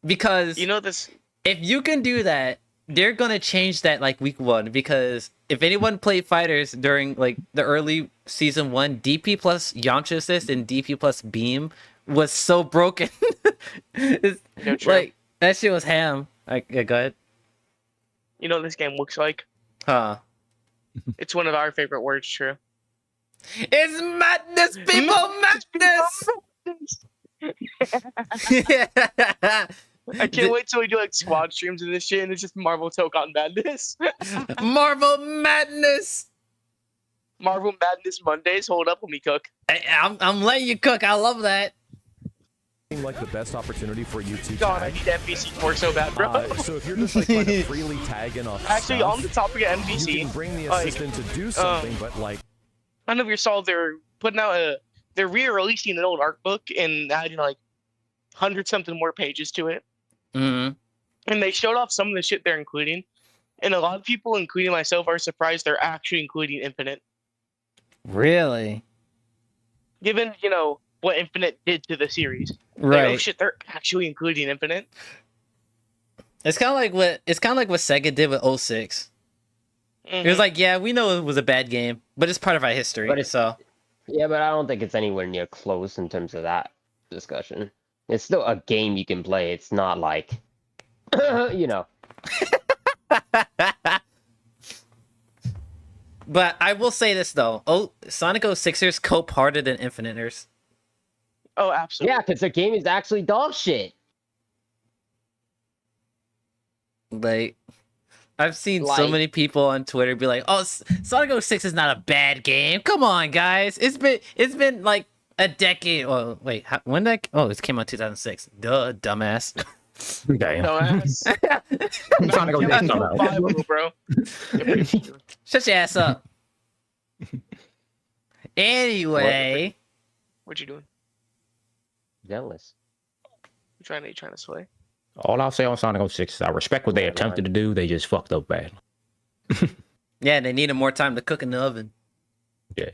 Because you know this, if you can do that, they're gonna change that like week 1. Because if anyone played fighters during like the early season 1, DP plus Yamcha assist and DP plus beam was so broken. Like that shit was ham. Yeah, go ahead. You know what this game looks like? Huh. It's one of our favorite words, True. It's madness, people, madness! I can't wait till we do like squad streams of this shit and it's just Marvel Tokon madness. Marvel madness! Marvel Madness Mondays, hold up, let me cook. I'm letting you cook, I love that. Like the best opportunity for you to God, I tag. need MVC4 so bad, bro. So if you're just like trying to freely tag in off Actually, stuff, on the topic of MVC, you can bring the assistant to do something, but like I don't know if you saw they're putting out they're re-releasing an old art book and adding like 100-something more pages to it. Mm-hmm. And they showed off some of the shit they're including, and a lot of people, including myself, are surprised they're actually including Infinite. Really? Given, you know, what Infinite did to the series. Right. Like, oh shit, they're actually including Infinite. It's kind of like what Sega did with 06. It was like, yeah, we know it was a bad game, but it's part of our history. But it's, so yeah, but I don't think it's anywhere near close in terms of that discussion. It's still a game you can play. It's not like, you know. But I will say this though: Sonic 06ers cope harder than Infiniters. Oh, absolutely. Yeah, because the game is actually dog shit. Like, I've seen so many people on Twitter be like, "Oh, Sonic 06 is not a bad game. Come on, guys. It's been like a decade." Oh, wait, when that? Oh, it came out 2006. Duh, dumbass. Damn. Dumbass. Sonic 06, bro. Shut your ass up. Anyway, what you doing? Jealous. You trying to sway? All I'll say on Sonic 06 is I respect what they attempted to do. They just fucked up bad. Yeah, they needed more time to cook in the oven. Yeah.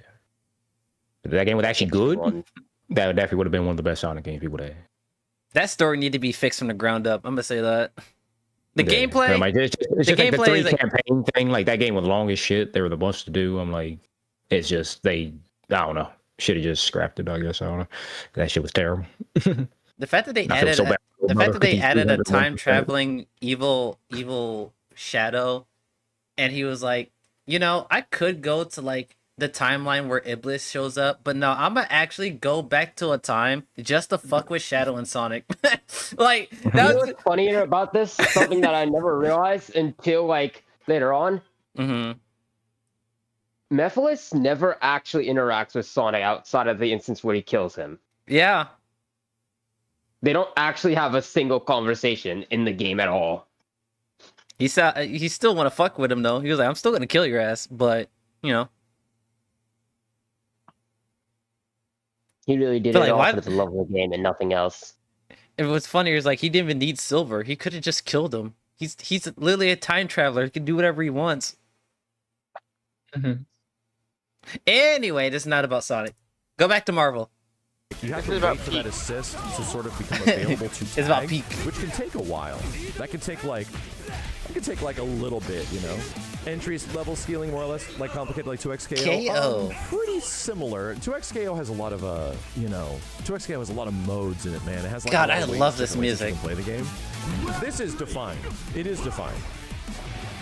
If that game was actually good, that definitely would have been one of the best Sonic games people had. That story need to be fixed from the ground up. I'm gonna say that. The gameplay, like, it's just like the 3 campaign thing. Like that game was long as shit. There was a bunch to do. I'm like, it's just I don't know. Should have just scrapped it. I guess I don't know. That shit was terrible. The fact that they I feel so bad. added a time traveling evil shadow, and he was like, you know, I could go to like the timeline where Iblis shows up, but no, I'm gonna actually go back to a time just to fuck with Shadow and Sonic. Like, You know what's funny about this? Something that I never realized until like later on. Mm-hmm. Mephiles never actually interacts with Sonic outside of the instance where he kills him. Yeah. They don't actually have a single conversation in the game at all. He still want to fuck with him though. He was like, I'm still gonna kill your ass, but you know. He really did it all for the love of the game and nothing else. And what's funny is like he didn't even need Silver. He could have just killed him. He's literally a time traveler. He can do whatever he wants. Anyway, this is not about Sonic. Go back to Marvel. You have to wait for that assist to sort of become available to tag, It's about peak, which can take a while. That can take like a little bit, you know. Entry level scaling more or less like complicated like 2x KO. Pretty similar. 2x KO has a lot of 2x KO has a lot of modes in it, man. It has like God, I love this music. Play the game. This is defined. It is defined.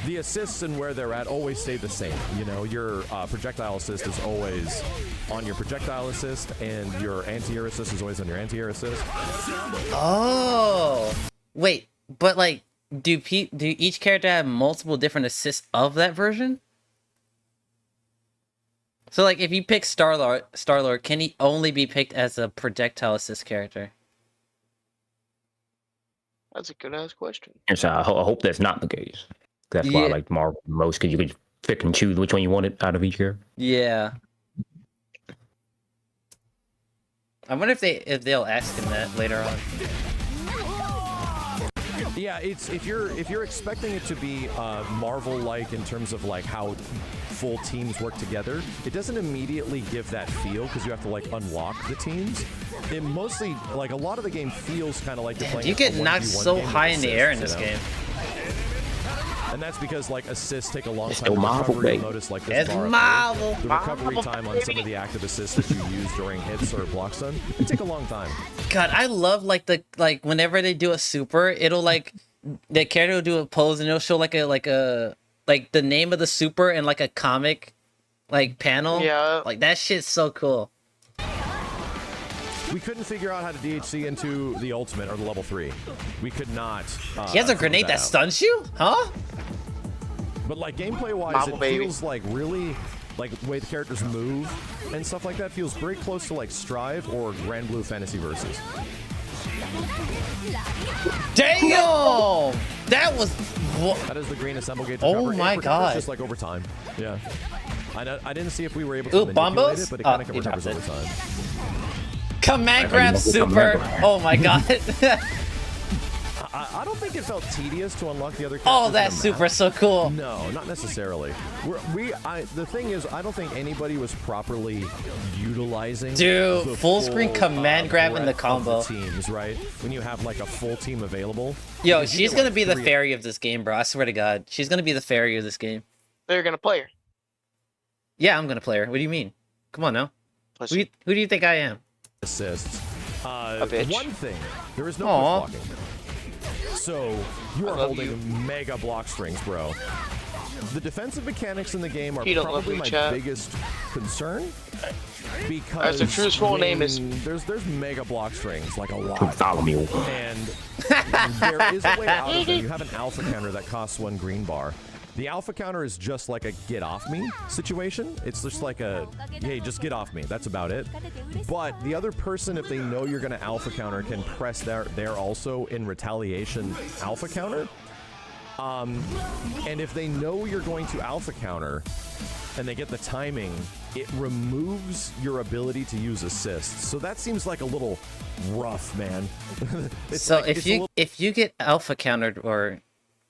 The assists and where they're at always stay the same. You know, your projectile assist is always on your projectile assist, and your anti-air assist is always on your anti-air assist. Oh, wait, but like, do each character have multiple different assists of that version? So like, if you pick Star-Lord, can he only be picked as a projectile assist character? That's a good ass question. And so I hope that's not the case. That's why I like Marvel the most, because you could pick and choose which one you wanted out of each character. Yeah. I wonder if they'll ask him that later on. Yeah, it's if you're expecting it to be Marvel-like in terms of like how full teams work together, it doesn't immediately give that feel because you have to like unlock the teams. It mostly like a lot of the game feels kind of like you're playing. You get knocked so high in the air in this game. And that's because like assists take a long It's time to Marvel, recover. You'll baby. notice like this bar up here, the recovery time on some of the active assists that you use during hits or block stun, it take a long time. God, I love like whenever they do a super, it'll like the character will do a pose and it'll show like the name of the super and like a comic like panel. Yeah. Like that shit's so cool. We couldn't figure out how to DHC into the ultimate or the level 3. We could not. He has a grenade that stuns you? Huh? But like gameplay-wise, it feels like really, like the way the characters move and stuff like that feels very close to like Strive or Grand Blue Fantasy Versus. Damn! That was. That is the green assemble gate. Oh my god! Just like over time. Yeah. I didn't see if we were able to manipulate bombos? it, but it kind of recovers over time. Command grab super. Oh my god. I don't think it felt tedious to unlock the other characters. Oh, that super so cool. No, not necessarily. The thing is, I don't think anybody was properly utilizing. Dude, the full screen command grab in the combo. Teams, right? When you have like a full team available. Yo, she's gonna be the fairy of this game, bro. I swear to God, she's gonna be the fairy of this game. They're gonna play her. Yeah, I'm gonna play her. What do you mean? Come on now. Who do you think I am? Assists. A bitch. One thing, there is no push blocking. So you are holding mega block strings, bro. The defensive mechanics in the game are probably my biggest concern. Because the true's full name is there's mega block strings, like a lot. Bartholomew. And there is a way out of them. You have an alpha counter that costs 1 green bar. The alpha counter is just like a get off me situation. It's just like a, hey, just get off me. That's about it. But the other person, if they know you're going to alpha counter, can press there also in retaliation alpha counter. And if they know you're going to alpha counter and they get the timing, it removes your ability to use assists. So that seems like a little rough, man. So like, if you get alpha countered, or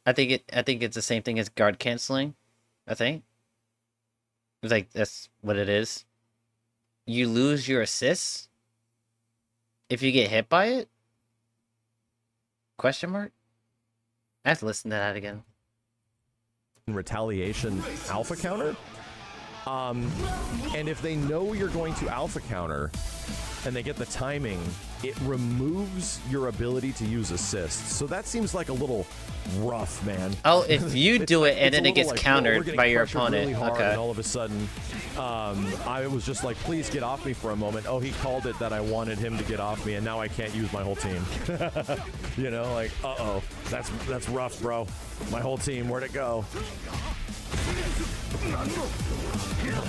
I think it's the same thing as guard canceling. I think it's like that's what it is. You lose your assists if you get hit by it? Question mark? I have to listen to that again. Retaliation alpha counter. And if they know you're going to alpha counter and they get the timing, it removes your ability to use assists. So that seems like a little rough, man. Oh, if you do it and then it gets like, countered by your opponent. Really hard, okay. And all of a sudden, I was just like, please get off me for a moment. Oh, he called it that I wanted him to get off me, and now I can't use my whole team. You know, like, uh-oh. That's rough, bro. My whole team, where'd it go?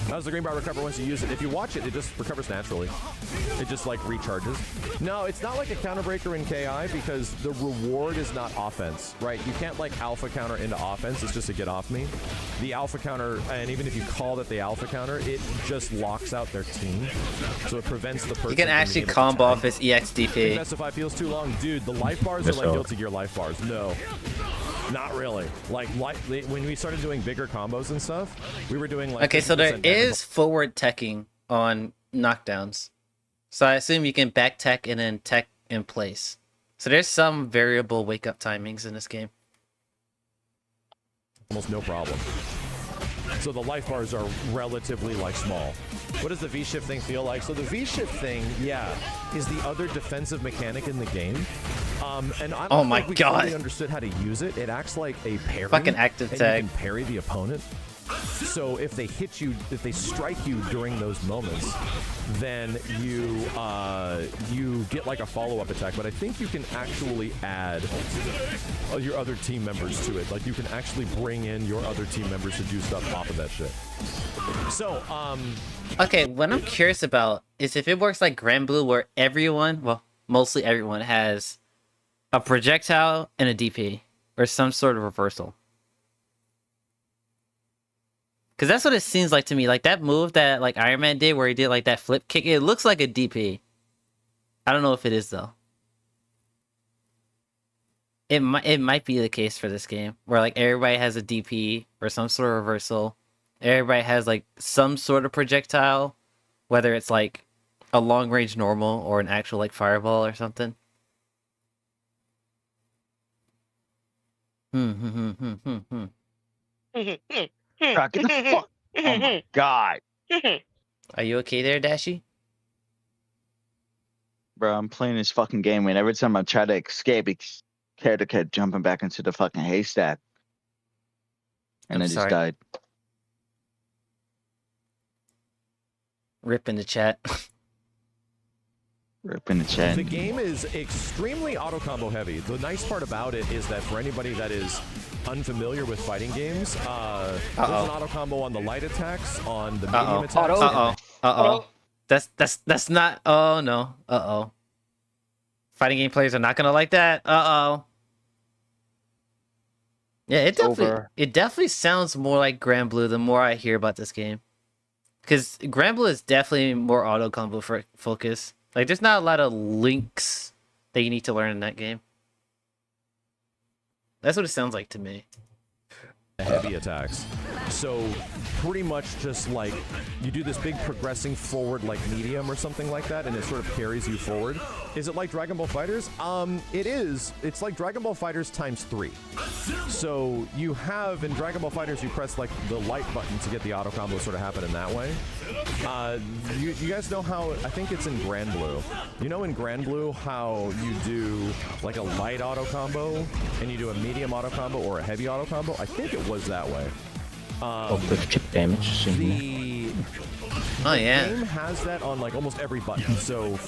How does the green bar recover once you use it? If you watch it, it just recovers naturally. It just like recharges. No, it's not like a counter breaker in KI because the reward is not offense, right? You can't like alpha counter into offense. It's just a get off me. The alpha counter, and even if you call it the alpha counter, it just locks out their team. So it prevents the person. You can actually combo off his EXDP. Specify feels too long. Dude, the life bars are like Guilty Gear life bars. No. Not really. Like when we started doing bigger combos and stuff, we were doing like. Okay, so there is forward teching on knockdowns, so I assume you can back tech and then tech in place. So there's some variable wake up timings in this game. Almost no problem. So the life bars are relatively like small. What does the V-shift thing feel like? So the V-shift thing, yeah, is the other defensive mechanic in the game. And I don't think we fully understood how to use it. It acts like a parry. Fucking active tag. You can parry the opponent. So if they hit you, if they strike you during those moments, then you get like a follow-up attack. But I think you can actually add your other team members to it. Like you can actually bring in your other team members to do stuff off of that shit. So okay, what I'm curious about is if it works like Grand Blue, where everyone, well, mostly everyone, has a projectile and a DP or some sort of reversal. Because that's what it seems like to me. Like that move that like Iron Man did where he did like that flip kick, it looks like a DP. I don't know if it is though. It might be the case for this game where like everybody has a DP or some sort of reversal. Everybody has like some sort of projectile, whether it's like a long range normal or an actual like fireball or something. Bro, get the fuck. Oh my god. Are you okay there, Dashi? Bro, I'm playing this fucking game and every time I try to escape, it's character kept jumping back into the fucking haystack. And I just died. Rip in the chat. Rip in the chat. The game is extremely auto combo heavy. The nice part about it is that for anybody that is unfamiliar with fighting games, there's an auto combo on the light attacks, on the medium attacks. That's not. Oh no. Fighting game players are not gonna like that. Yeah, it definitely sounds more like Grand Blue the more I hear about this game. Because Grand Blue is definitely more auto combo focus. Like, there's not a lot of links that you need to learn in that game. That's what it sounds like to me. Heavy attacks. So pretty much just like you do this big progressing forward like medium or something like that, and it sort of carries you forward. Is it like Dragon Ball FighterZ? It is. It's like Dragon Ball FighterZ times 3. So you have in Dragon Ball FighterZ you press like the light button to get the auto combo sort of happen in that way. You guys know how, I think it's in Grand Blue. You know in Grand Blue how you do like a light auto combo and you do a medium auto combo or a heavy auto combo? I think it was that way. With chip damage. The game has that on like almost every button. So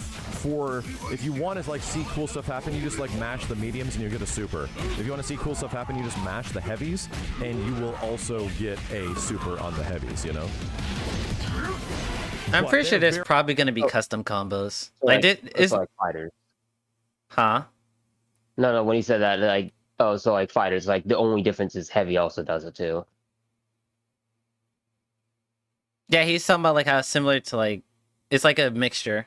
if you want to like see cool stuff happen, you just like mash the mediums and you get a super. If you want to see cool stuff happen, you just mash the heavies and you will also get a super on the heavies, you know? I'm pretty sure there's probably going to be custom combos. Like fighters. Huh? No, when he said that, like, so like fighters, like the only difference is heavy also does it too. Yeah, he's talking about like how similar to like, it's like a mixture.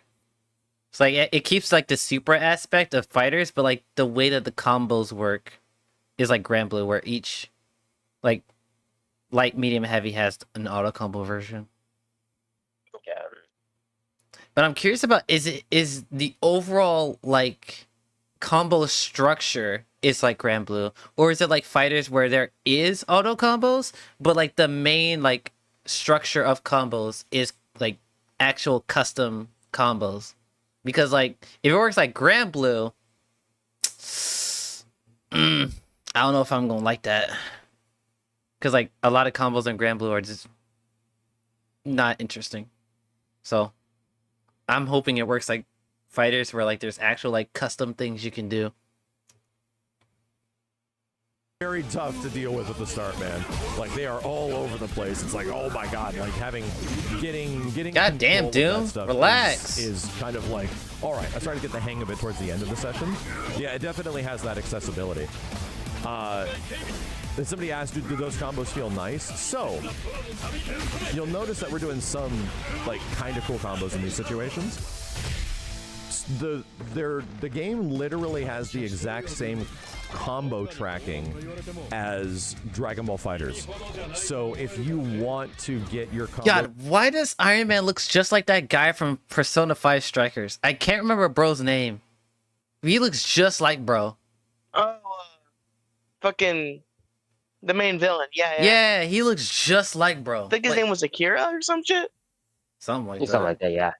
It's like it keeps like the super aspect of fighters, but like the way that the combos work is like Grand Blue, where each like light, medium, heavy has an auto combo version. Yeah. But I'm curious about is the overall like combo structure is like Grand Blue, or is it like fighters where there is auto combos, but like the main like structure of combos is like actual custom combos? Because like if it works like Grand Blue, I don't know if I'm gonna like that. Because like a lot of combos in Grand Blue are just not interesting. So I'm hoping it works like fighters where like there's actual like custom things you can do. very tough to deal with at the start, man. Like they are all over the place. It's like, oh my god, like getting. God damn, Doom, relax. Is kind of like, all right. I started to get the hang of it towards the end of the session. Yeah, it definitely has that accessibility. Then somebody asked, do those combos feel nice? So, you'll notice that we're doing some like kind of cool combos in these situations. The game literally has the exact same combo tracking as Dragon Ball Fighters. So if you want to get your combo... God, why does Iron Man looks just like that guy from Persona 5 Strikers? I can't remember bro's name. He looks just like bro. Oh, fucking the main villain. Yeah. Yeah, he looks just like bro. I think his name was Akira or some shit. Something like that. Something like that, yeah.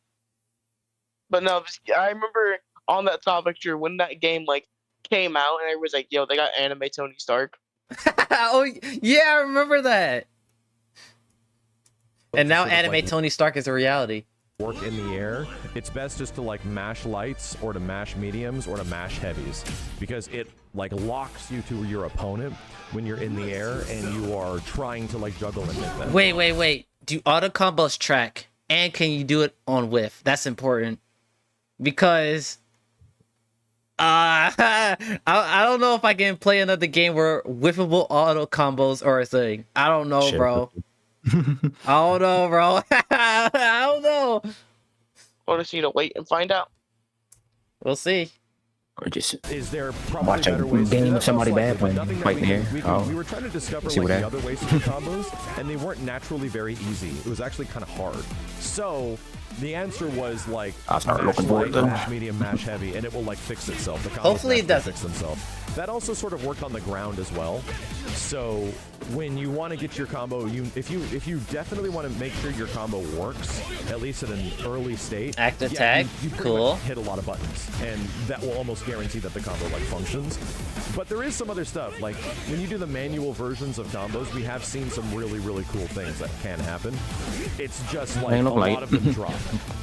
But no, I remember on that topic, Drew, when that game like came out and everyone's like, yo, they got anime Tony Stark. Oh, yeah, I remember that. And now anime Tony Stark is a reality. Work in the air, it's best just to like mash lights or to mash mediums or to mash heavies, because it like locks you to your opponent when you're in the air and you are trying to like juggle and hit them. Wait. Do auto combos track? And can you do it on whiff? That's important. Because I don't know if I can play another game where whiffable auto combos are a thing. I don't know, bro. I don't know, bro. I don't know. We'll just need to wait and find out. We'll see. Or just is there probably watch a better ways to do game that? of somebody Most bad likely, when but nothing that fighting here. we were trying to discover See like what the other ways to do combos, and they weren't naturally very easy. It was actually kind of hard. So the answer was like I'll start mash looking for it, light, though. mash medium, mash heavy, and it will like fix itself. The combos Hopefully it naturally doesn't. fix themselves. That also sort of worked on the ground as well. So when you want to get your combo, if you definitely want to make sure your combo works, at least at an early state. Act attack, you pretty cool. much hit a lot of buttons, and that will almost guarantee that the combo like functions. But there is some other stuff, like when you do the manual versions of combos, we have seen some really cool things that can happen. It's just like a lot of them drop,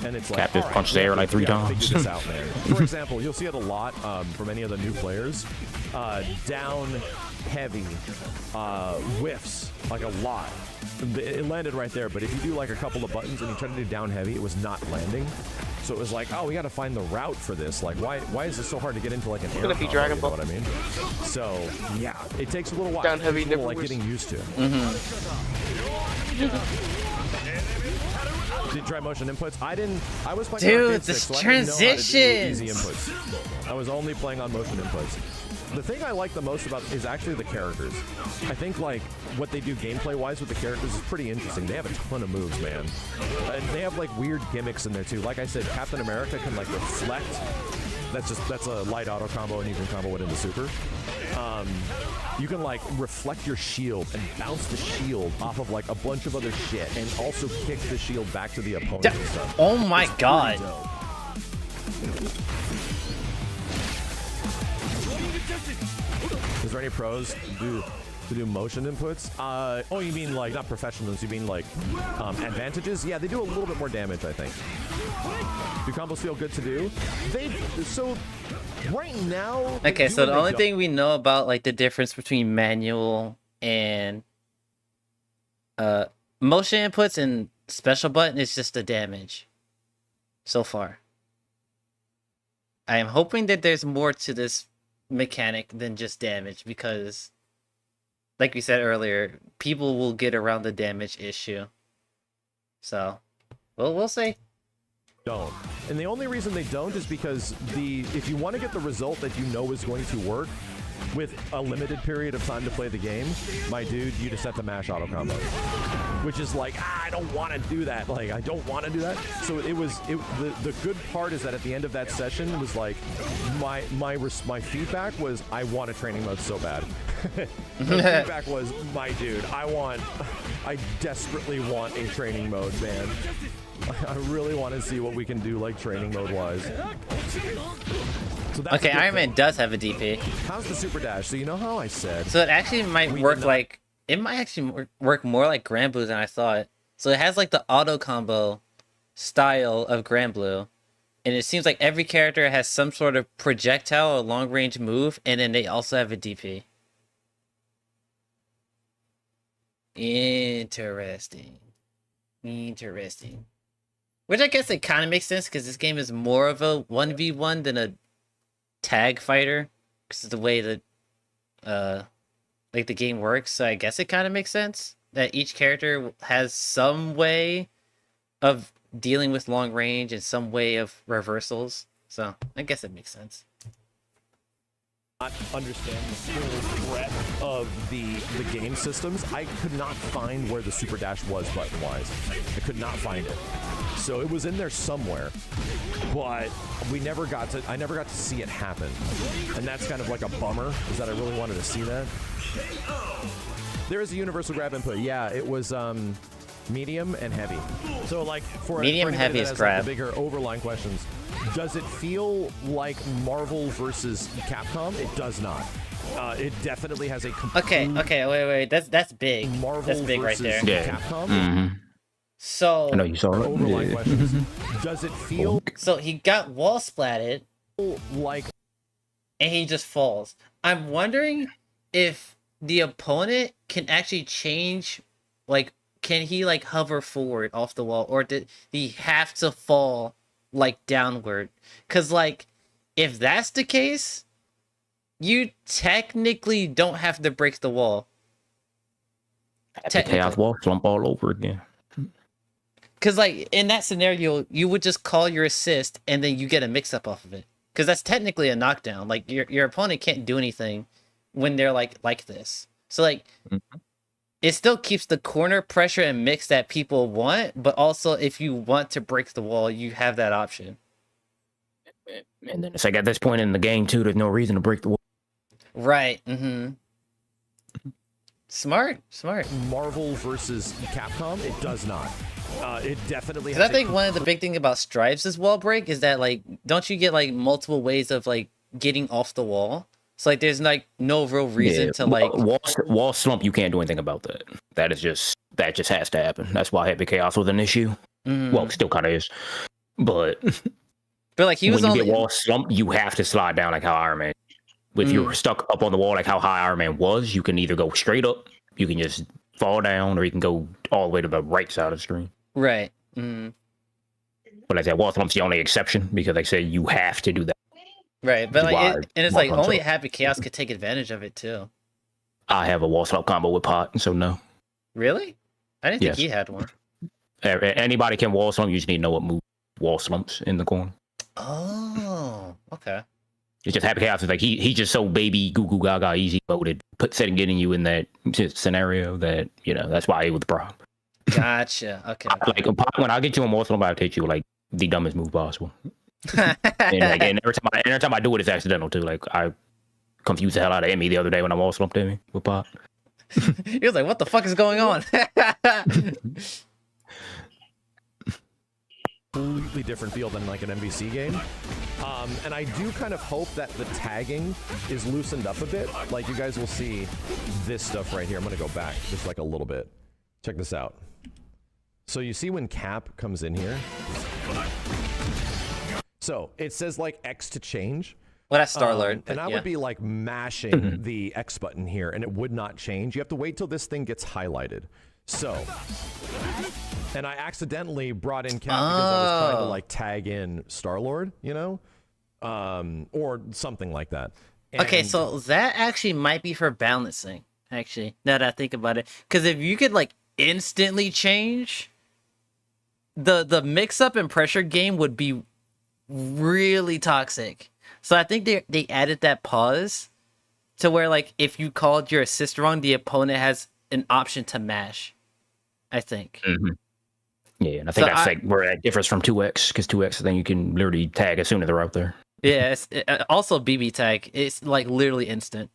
and it's like Captain punches the air like 3 times. Figure this out, man. For example, you'll see it a lot from any of the new players. Down heavy whiffs, like a lot. It landed right there, but if you do like a couple of buttons and you try to do down heavy, it was not landing. So it was like, oh, we got to find the route for this. Like, why is it so hard to get into like an air gonna be combo, Dragon you know Ball. what I mean? So yeah, it takes a little while. Down heavy, It takes a little, like never getting used to. Did you try motion inputs? I didn't. I was playing Dude, on arcade this stick, so I didn't know how to do transitions. easy inputs. I was only playing on motion inputs. The thing I like the most about is actually the characters. I think like what they do gameplay-wise with the characters is pretty interesting. They have a ton of moves, man. And they have like weird gimmicks in there too. Like I said, Captain America can like reflect. That's a light auto combo, and you can combo it into super. You can like reflect your shield and bounce the shield off of like a bunch of other shit, and also kick the shield back to the opponent and stuff. Oh my It's pretty god. dope. Is there any pros to do motion inputs? Oh, you mean like not professionals? You mean like advantages? Yeah, they do a little bit more damage, I think. Do combos feel good to do? So right now. Okay, so the only thing we know about like the difference between manual and motion inputs and special button is just the damage so far. I am hoping that there's more to this mechanic than just damage, because like we said earlier, people will get around the damage issue. So we'll see. Don't. And the only reason they don't is because if you want to get the result that you know is going to work with a limited period of time to play the game, my dude, you just have to mash auto combo, which is like, I don't want to do that. Like, I don't want to do that. So the good part is that at the end of that session, it was like my feedback was, I want a training mode so bad. The feedback was, my dude, I desperately want a training mode, man. I really want to see what we can do, like training mode wise. So that's Okay, Iron Man does have a DP. How's the super dash? So you know how I said. So it actually might work like, it might actually work more like Grand Blue than I thought. So it has like the auto combo style of Grand Blue, and it seems like every character has some sort of projectile or long range move, and then they also have a DP. Interesting. Interesting. Which I guess it kind of makes sense because this game is more of a 1v1 than a tag fighter. Because of the way that like the game works. So I guess it kind of makes sense that each character has some way of dealing with long range and some way of reversals. So I guess it makes sense. Not understand the full breadth of the game systems. I could not find where the super dash was button-wise. I could not find it. So it was in there somewhere, but I never got to see it happen. And that's kind of like a bummer, is that I really wanted to see that. There is a universal grab input. Yeah, it was medium and heavy. So like for medium and heavy is grab. Like the bigger overline questions. Does it feel like Marvel versus Capcom? It does not. It definitely has a okay, wait. That's big. Marvel that's big right there. Capcom. So I know you saw it. Overline questions. Does it feel so he got wall splatted like and he just falls. I'm wondering if the opponent can actually change, like, can he like hover forward off the wall, or did he have to fall like downward? Because like if that's the case, you technically don't have to break the wall. Chaos wall slump all over again. Because like in that scenario, you would just call your assist and then you get a mix up off of it. Because that's technically a knockdown. Like your opponent can't do anything when they're like this. So like it still keeps the corner pressure and mix that people want, but also if you want to break the wall, you have that option. And then it's like at this point in the game too, there's no reason to break the wall. Right. Smart. Marvel versus Capcom? It does not. It definitely has. Because I think one of the big thing about Stripes' wall break is that like, don't you get like multiple ways of like getting off the wall? So like, there's like no real reason to like wall slump. You can't do anything about that. That just has to happen. That's why Heavy Chaos was an issue. Well, it still kind of is, but like he was when on you get wall slump, you have to slide down like how Iron Man. If you're stuck up on the wall like how high Iron Man was, you can either go straight up, you can just fall down, or you can go all the way to the right side of the screen. Right. But like that, wall slump's the only exception because they say you have to do that. Right, but like, and it's like only Happy Chaos could take advantage of it too. I have a wall slump combo with Pot, so no. Really? I didn't think he had one. Anybody can wall slump. You just need to know what move wall slumps in the corner. Oh, okay. It's just Happy Chaos is like he's just so baby goo goo gaga easy moded, getting you in that scenario that that's why he was the problem. Gotcha. Okay. Like when I get you on wall slump, I take you like the dumbest move possible. and every time I do it, it's accidental too. Like I confused the hell out of Emmy the other day when I wall slumped Emmy with Pop. He was like, "What the fuck is going on?" Completely different feel than like an MVC game. And I do kind of hope that the tagging is loosened up a bit. Like you guys will see this stuff right here. I'm gonna go back just like a little bit. Check this out. So you see when Cap comes in here. So it says like X to change. Well, that's Star-Lord. And I would be like mashing the X button here and it would not change. You have to wait till this thing gets highlighted. So, and I accidentally brought in Cap because I was trying to like tag in Star-Lord, or something like that. And okay, so that actually might be for balancing, actually, now that I think about it. Because if you could like instantly change, the mix-up and pressure game would be really toxic. So I think they added that pause to where like if you called your assist wrong, the opponent has an option to mash. I think. Yeah, and I think that's like where that differs from 2X, because 2X, I think you can literally tag as soon as they're out there. Yeah, also BB tag, it's like literally instant.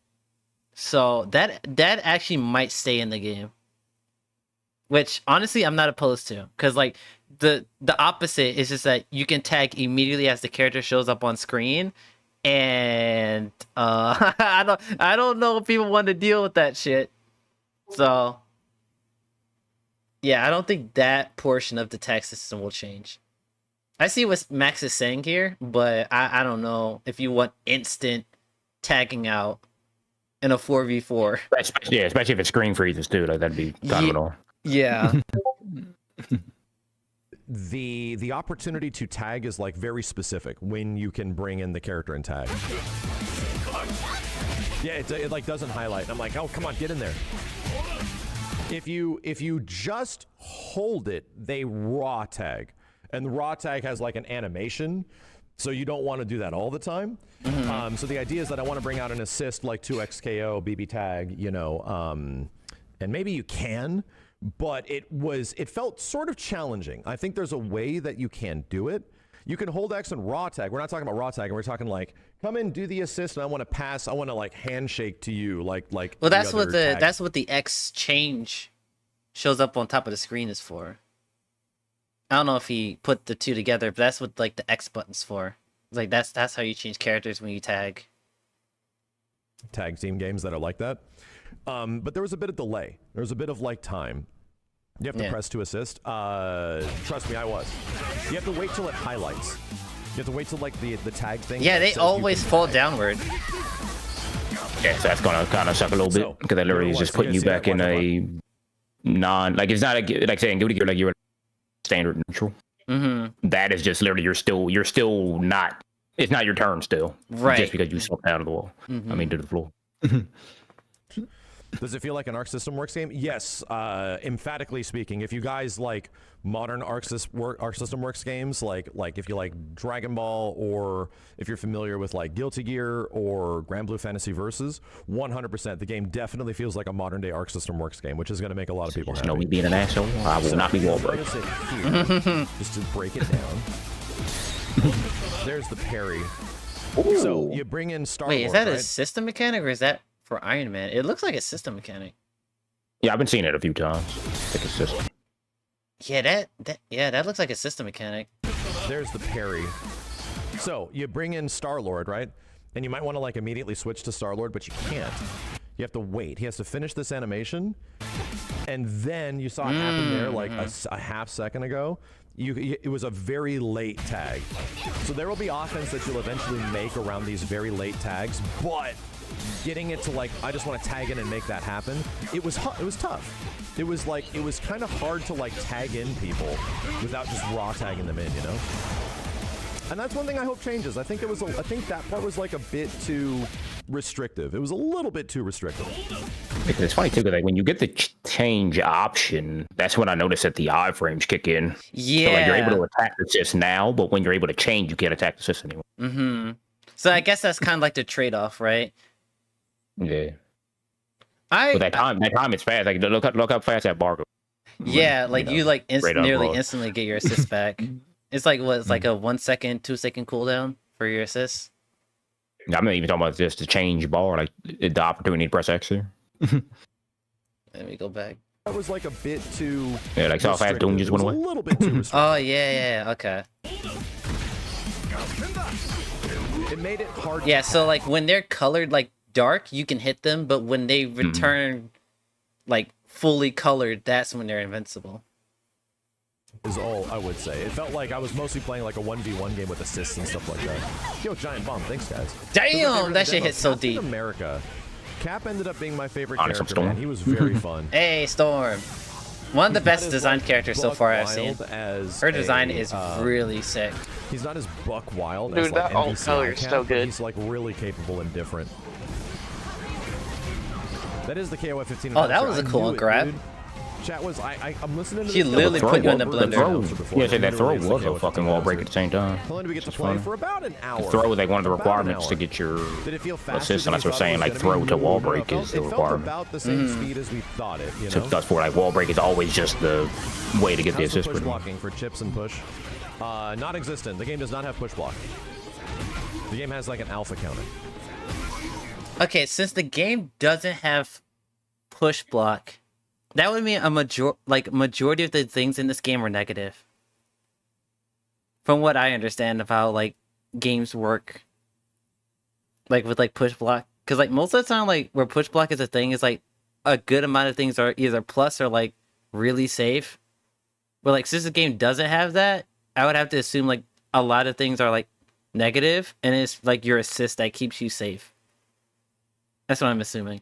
So that actually might stay in the game, which honestly I'm not opposed to, because like the opposite is just that you can tag immediately as the character shows up on screen, and I don't know if people want to deal with that shit. So yeah, I don't think that portion of the tag system will change. I see what Max is saying here, but I don't know if you want instant tagging out in a 4v4. Yeah, especially if it screen freezes too. Like that'd be kind of annoying. Yeah. The opportunity to tag is like very specific when you can bring in the character and tag. Yeah, it like doesn't highlight. I'm like, oh, come on, get in there. If you just hold it, they raw tag, and the raw tag has like an animation, so you don't want to do that all the time. So the idea is that I want to bring out an assist like 2xKO, BB tag, you know, and maybe you can, but it felt sort of challenging. I think there's a way that you can do it. You can hold X and raw tag. We're not talking about raw tag. We're talking like, come in, do the assist, and I want to pass. I want to like handshake to you, like. Well, that's what the X change shows up on top of the screen is for. I don't know if he put the two together, but that's what like the X button's for. Like that's how you change characters when you tag. Tag team games that are like that. But there was a bit of delay. There was a bit of like time. You have to press to assist. Trust me, I was. You have to wait till it highlights. You have to wait till like the tag thing. Yeah, they always fall downward. Yeah, so that's gonna kind of suck a little bit because that literally is just putting you back in a like it's not like saying Guilty Gear like you're standard neutral. That is just literally you're still not. It's not your turn still. Right. Just because you slipped down to the wall. I mean to the floor. Does it feel like an Arc System Works game? Yes, emphatically speaking. If you guys like modern Arc System Works games, like if you like Dragon Ball, or if you're familiar with like Guilty Gear or Grand Blue Fantasy Versus, 100%, the game definitely feels like a modern day Arc System Works game, which is going to make a lot of people happy. No, me being an asshole, I will not be wall break. Just to break it down. There's the parry. Ooh. So you bring in Star-Lord. Wait, is that right? a system mechanic or is that for Iron Man? It looks like a system mechanic. Yeah, I've been seeing it a few times. Like a system. Yeah, that looks like a system mechanic. There's the parry. So you bring in Star-Lord, right? And you might want to like immediately switch to Star-Lord, but you can't. You have to wait. He has to finish this animation, and then you saw it happen there like a half second ago. It was a very late tag. So there will be offense that you'll eventually make around these very late tags, but getting it to like, I just want to tag in and make that happen, it was tough. It was kind of hard to like tag in people without just raw tagging them in, you know? And that's one thing I hope changes. I think that part was like a bit too restrictive. It was a little bit too restrictive. It's funny too, because like when you get the change option, that's when I noticed that the iframes kick in. Yeah. So like you're able to attack the assist now, but when you're able to change, you can't attack the assist anymore. So I guess that's kind of like the trade-off, right? Yeah. But that time it's fast. Like look how fast that bar goes. Yeah, like you like nearly instantly get your assist back. It's like what? It's like a 1 second, 2 second cooldown for your assist. I'm not even talking about just the change bar, like the opportunity to press X here. Let me go back. That was like a bit too. Yeah, like how fast Doom just went away. A little bit too restrictive. Oh yeah, okay. It made it hard. Yeah, so like when they're colored like dark, you can hit them, but when they return like fully colored, that's when they're invincible. Is all I would say. It felt like I was mostly playing like a 1v1 game with assists and stuff like that. Yo, giant bomb. Thanks, guys. Damn, that shit hit so deep. America. Cap ended up being my favorite character, man. He was very fun. Hey, Storm. One of the best designed characters so far I've seen. Her design is really sick. He's not as buck wild Dude, as like that alt color is so good. He's like really capable and different. That is the KOF 15. Oh, that was a cool grab. Dude. Chat was I'm listening to She literally put you in the blender. Yeah, that throw was a fucking wall break at the same time. How long did we get to play? For about an hour. The throw was like one of the requirements to get your assist, and that's what I'm saying. Like throw to wall break is the requirement. About the same speed as we thought it. You know? So that's for like wall break is always just the way to get the assist. Push blocking for chips and push. Not existent. The game does not have push block. The game has like an alpha counter. Okay, since the game doesn't have push block, that would mean majority of the things in this game are negative. From what I understand of how like games work, like with like push block, because like most of the time like where push block is a thing is like a good amount of things are either plus or like really safe. But like since the game doesn't have that, I would have to assume like a lot of things are like negative, and it's like your assist that keeps you safe. That's what I'm assuming.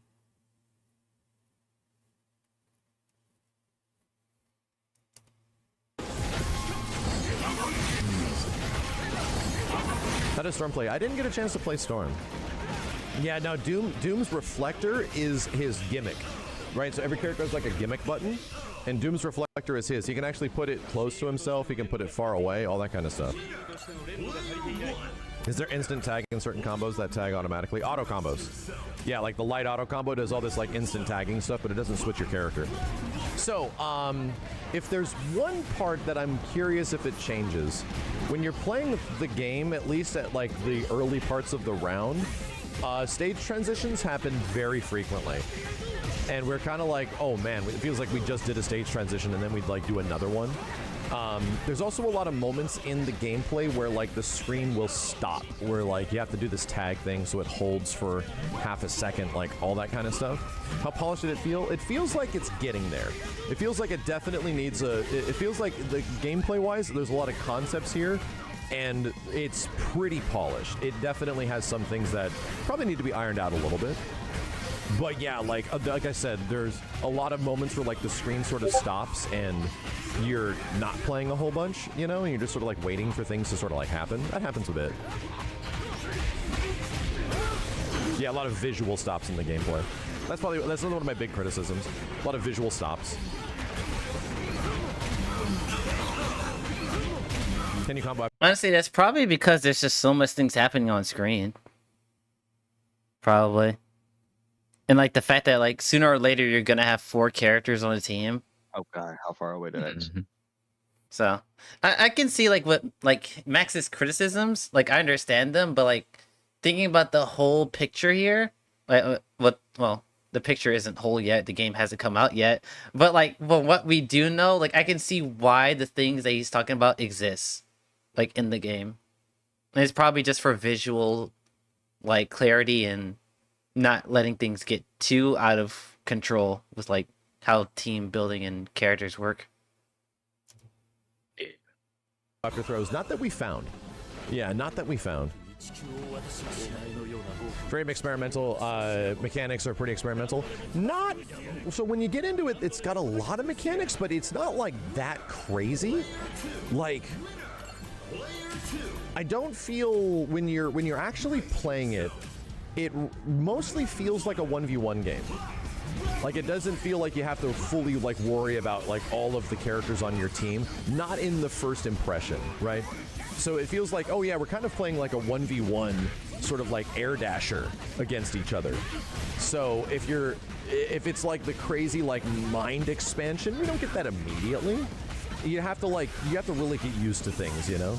How does Storm play? I didn't get a chance to play Storm. Yeah, now Doom's Reflector is his gimmick, right? So every character has like a gimmick button, and Doom's Reflector is his. He can actually put it close to himself, he can put it far away, all that kind of stuff. Is there instant tag in certain combos that tag automatically? Auto combos. Yeah, like the light auto combo does all this like instant tagging stuff, but it doesn't switch your character. So, if there's one part that I'm curious if it changes, when you're playing the game, at least at like the early parts of the round, stage transitions happen very frequently. And we're kind of like, oh man, it feels like we just did a stage transition and then we'd like do another one. There's also a lot of moments in the gameplay where like the screen will stop, where like you have to do this tag thing so it holds for half a second, like all that kind of stuff. How polished did it feel? It feels like it's getting there. It feels like it definitely needs it feels like the gameplay wise, there's a lot of concepts here and it's pretty polished. It definitely has some things that probably need to be ironed out a little bit. But yeah, like I said, there's a lot of moments where like the screen sort of stops and you're not playing a whole bunch, you know, and you're just sort of like waiting for things to sort of like happen. That happens a bit. Yeah, a lot of visual stops in the gameplay. That's one of my big criticisms. A lot of visual stops. Can you combo? Honestly, that's probably because there's just so much things happening on screen. Probably. And like the fact that like sooner or later you're gonna have 4 characters on a team. Oh god, how far away did I? So I can see like what like Max's criticisms, like I understand them, but like thinking about the whole picture here, like well, the picture isn't whole yet, the game hasn't come out yet, but like what we do know, like I can see why the things that he's talking about exists, like in the game. And it's probably just for visual like clarity and not letting things get too out of control with like how team building and characters work. After throws, not that we found. Yeah, not that we found. Very experimental. Mechanics are pretty experimental. Not so when you get into it, it's got a lot of mechanics, but it's not like that crazy. Like, I don't feel when you're actually playing it, it mostly feels like a 1v1 game. Like it doesn't feel like you have to fully like worry about like all of the characters on your team. Not in the first impression, right? So it feels like, oh yeah, we're kind of playing like a 1v1 sort of like air dasher against each other. So if it's like the crazy like mind expansion, you don't get that immediately. You have to really get used to things, you know?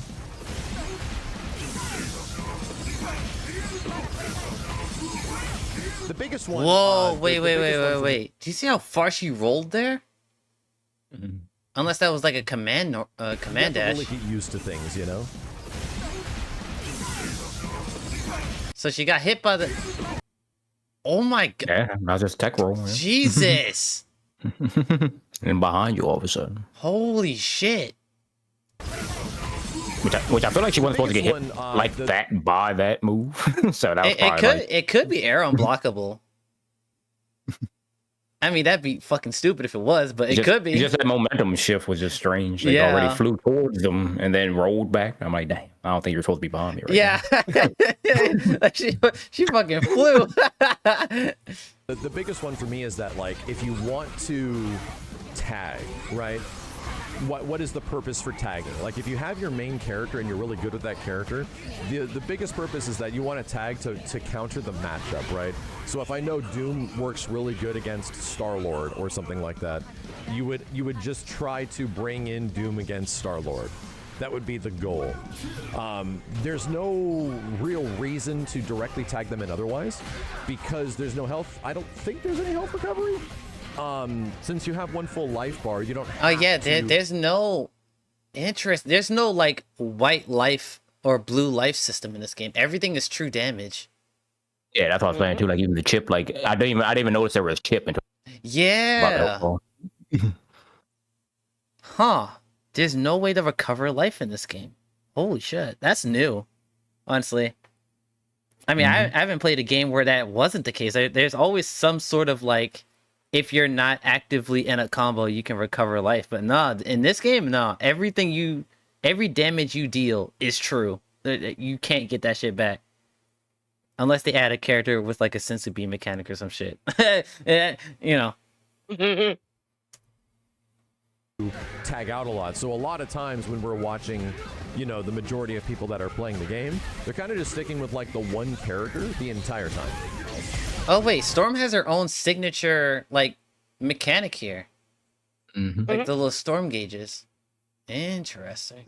The biggest one. Whoa! Wait! Do you see how far she rolled there? Mm-hmm. Unless that was like a command dash. Really get used to things, you know. So she got hit by the. Oh my god! Yeah, not just tech roll. Yeah. Jesus! And behind you all of a sudden. Holy shit! Which I feel like she wasn't supposed to get hit like that by that move. So that was it could be air unblockable. I mean, that'd be fucking stupid if it was, but it could be. Just that momentum shift was just strange. They already flew towards them and then rolled back. I'm like, damn, I don't think you're supposed to be behind me right now. Like she fucking flew. The biggest one for me is that like if you want to tag, right? What is the purpose for tagging? Like if you have your main character and you're really good with that character, the biggest purpose is that you want to tag to counter the matchup, right? So if I know Doom works really good against Star-Lord or something like that, you would just try to bring in Doom against Star-Lord. That would be the goal. There's no real reason to directly tag them in otherwise, because there's no health. I don't think there's any health recovery. Since you have one full life bar, you don't have there's no interest. There's no like white life or blue life system in this game. Everything is true damage. Yeah, that's what I was saying too. Like even the chip, like I didn't even notice there was chip until. Yeah. Huh. There's no way to recover life in this game. Holy shit. That's new. Honestly. I mean, I haven't played a game where that wasn't the case. There's always some sort of like, if you're not actively in a combo, you can recover life. But no, in this game, no. Every damage you deal is true. You can't get that shit back. Unless they add a character with like a sense of beam mechanic or some shit. You know. Tag out a lot. So a lot of times when we're watching, you know, the majority of people that are playing the game, they're kind of just sticking with like the one character the entire time. Oh wait, Storm has her own signature like mechanic here. Like the little storm gauges. Interesting.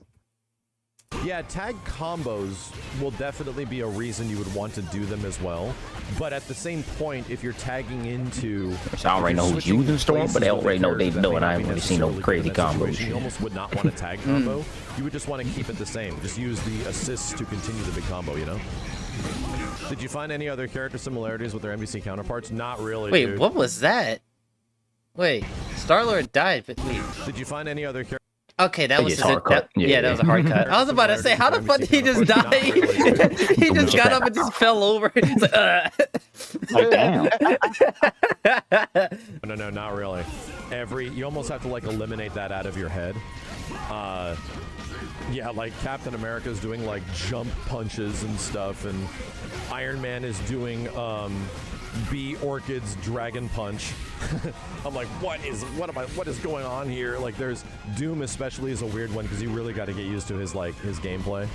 Yeah, tag combos will definitely be a reason you would want to do them as well. But at the same point, if you're tagging into... So I already know who's using Storm, but they already know they know, and I ain't really seen no crazy combos. You almost would not want a tag combo. You would just want to keep it the same. Just use the assists to continue the big combo, you know? Did you find any other character similarities with their MVC counterparts? Not really, Wait, dude. what was that? Wait, Star-Lord died, but wait. Did you find any other character? Okay, that was his hard cut. Yeah, that was a hard cut. I was about to say, how the fuck did he just die? He just got up and just fell over. It's like, No, not really. You almost have to like eliminate that out of your head. Yeah, like Captain America's doing like jump punches and stuff, and Iron Man is doing B Orchid's Dragon Punch. I'm like, what is going on here? Like, there's Doom especially is a weird one because you really got to get used to his gameplay.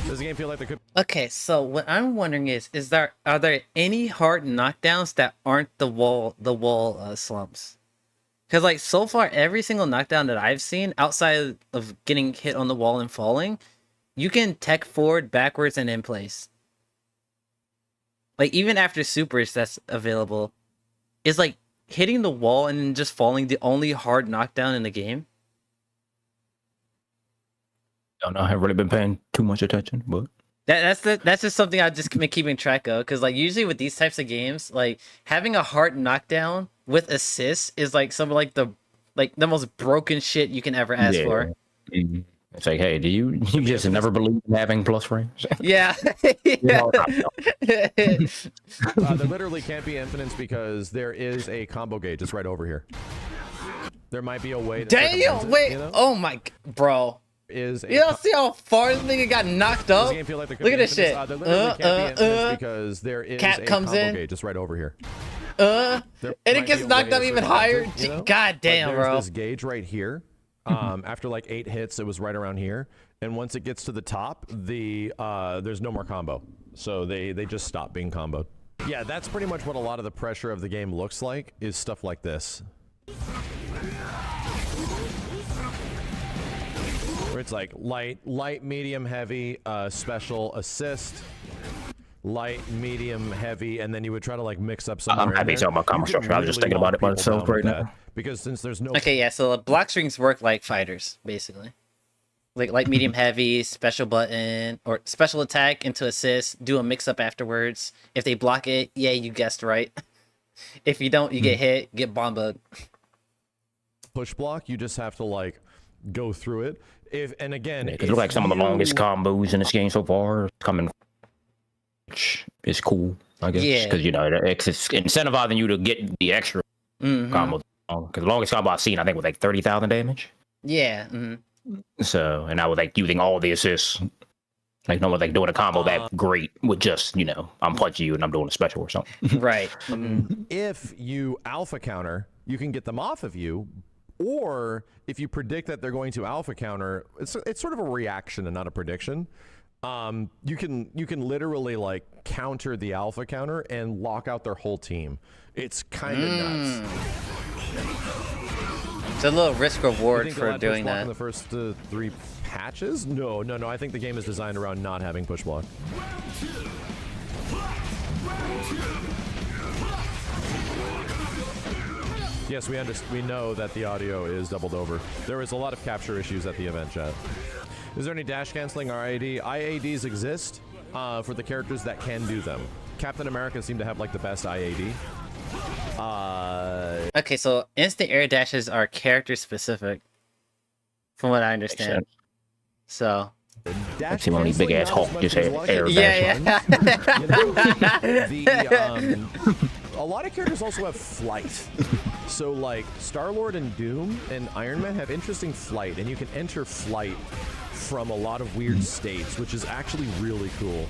Does the game feel like there could? okay, so what I'm wondering is are there any hard knockdowns that aren't the wall slumps? Because like so far, every single knockdown that I've seen outside of getting hit on the wall and falling, you can tech forward, backwards, and in place. Like even after supers that's available, is like hitting the wall and then just falling the only hard knockdown in the game. I don't know. I haven't really been paying too much attention, but That's just something I've just been keeping track of, because like usually with these types of games, like having a hard knockdown with assists is like some of the most broken shit you can ever ask for. It's like, hey, do you just never believe in having plus frames? Yeah. There literally can't be infinites because there is a combo gauge. It's right over here. There might be a way to Damn! Wait! You know? Oh my, bro. You don't see how far this nigga got knocked up? Look at this shit. There literally can't be infinites because there is Cat a comes combo in. gauge. It's right over here. And it gets knocked up even higher. You know? God damn, there's bro. this gauge right here. After like 8 hits, it was right around here. And once it gets to the top, there's no more combo. So they just stop being comboed. Yeah, that's pretty much what a lot of the pressure of the game looks like, is stuff like this. Where it's like light, medium, heavy, special, assist, light, medium, heavy, and then you would try to like mix up some. I'm happy to talk about combo structure. I was just thinking about it myself right now. Because since there's no. Okay, yeah. So block strings work like fighters, basically. Like light, medium, heavy, special button, or special attack into assist. Do a mix up afterwards. If they block it, yeah, you guessed right. If you don't, you get hit, get bombaed. Push block, you just have to like go through it. And again, it looks like some of the longest combos in this game so far coming, which is cool, I guess. Yeah. Because, you know, it's incentivizing you to get the extra combo. Because the longest combo I've seen, I think, was like 30,000 damage. Yeah. So, and I was like using all the assists. Like, no one's like doing a combo that great with just, you know, I'm punching you and I'm doing a special or something. Right. If you alpha counter, you can get them off of you. Or if you predict that they're going to alpha counter, it's sort of a reaction and not a prediction. You can literally like counter the alpha counter and lock out their whole team. It's kind of nuts. It's a little risk reward for doing that. In the first 3 patches? No. I think the game is designed around not having push block. Yes, we know that the audio is doubled over. There was a lot of capture issues at the event, chat. Is there any dash canceling or IAD? IADs exist for the characters that can do them. Captain America seemed to have like the best IAD. Okay, so instant air dashes are character specific, from what I understand. So. I've seen one of these big ass Hulk just had air Yeah. A lot of characters also have flight. So like Star-Lord and Doom and Iron Man have interesting flight, and you can enter flight from a lot of weird states, which is actually really cool.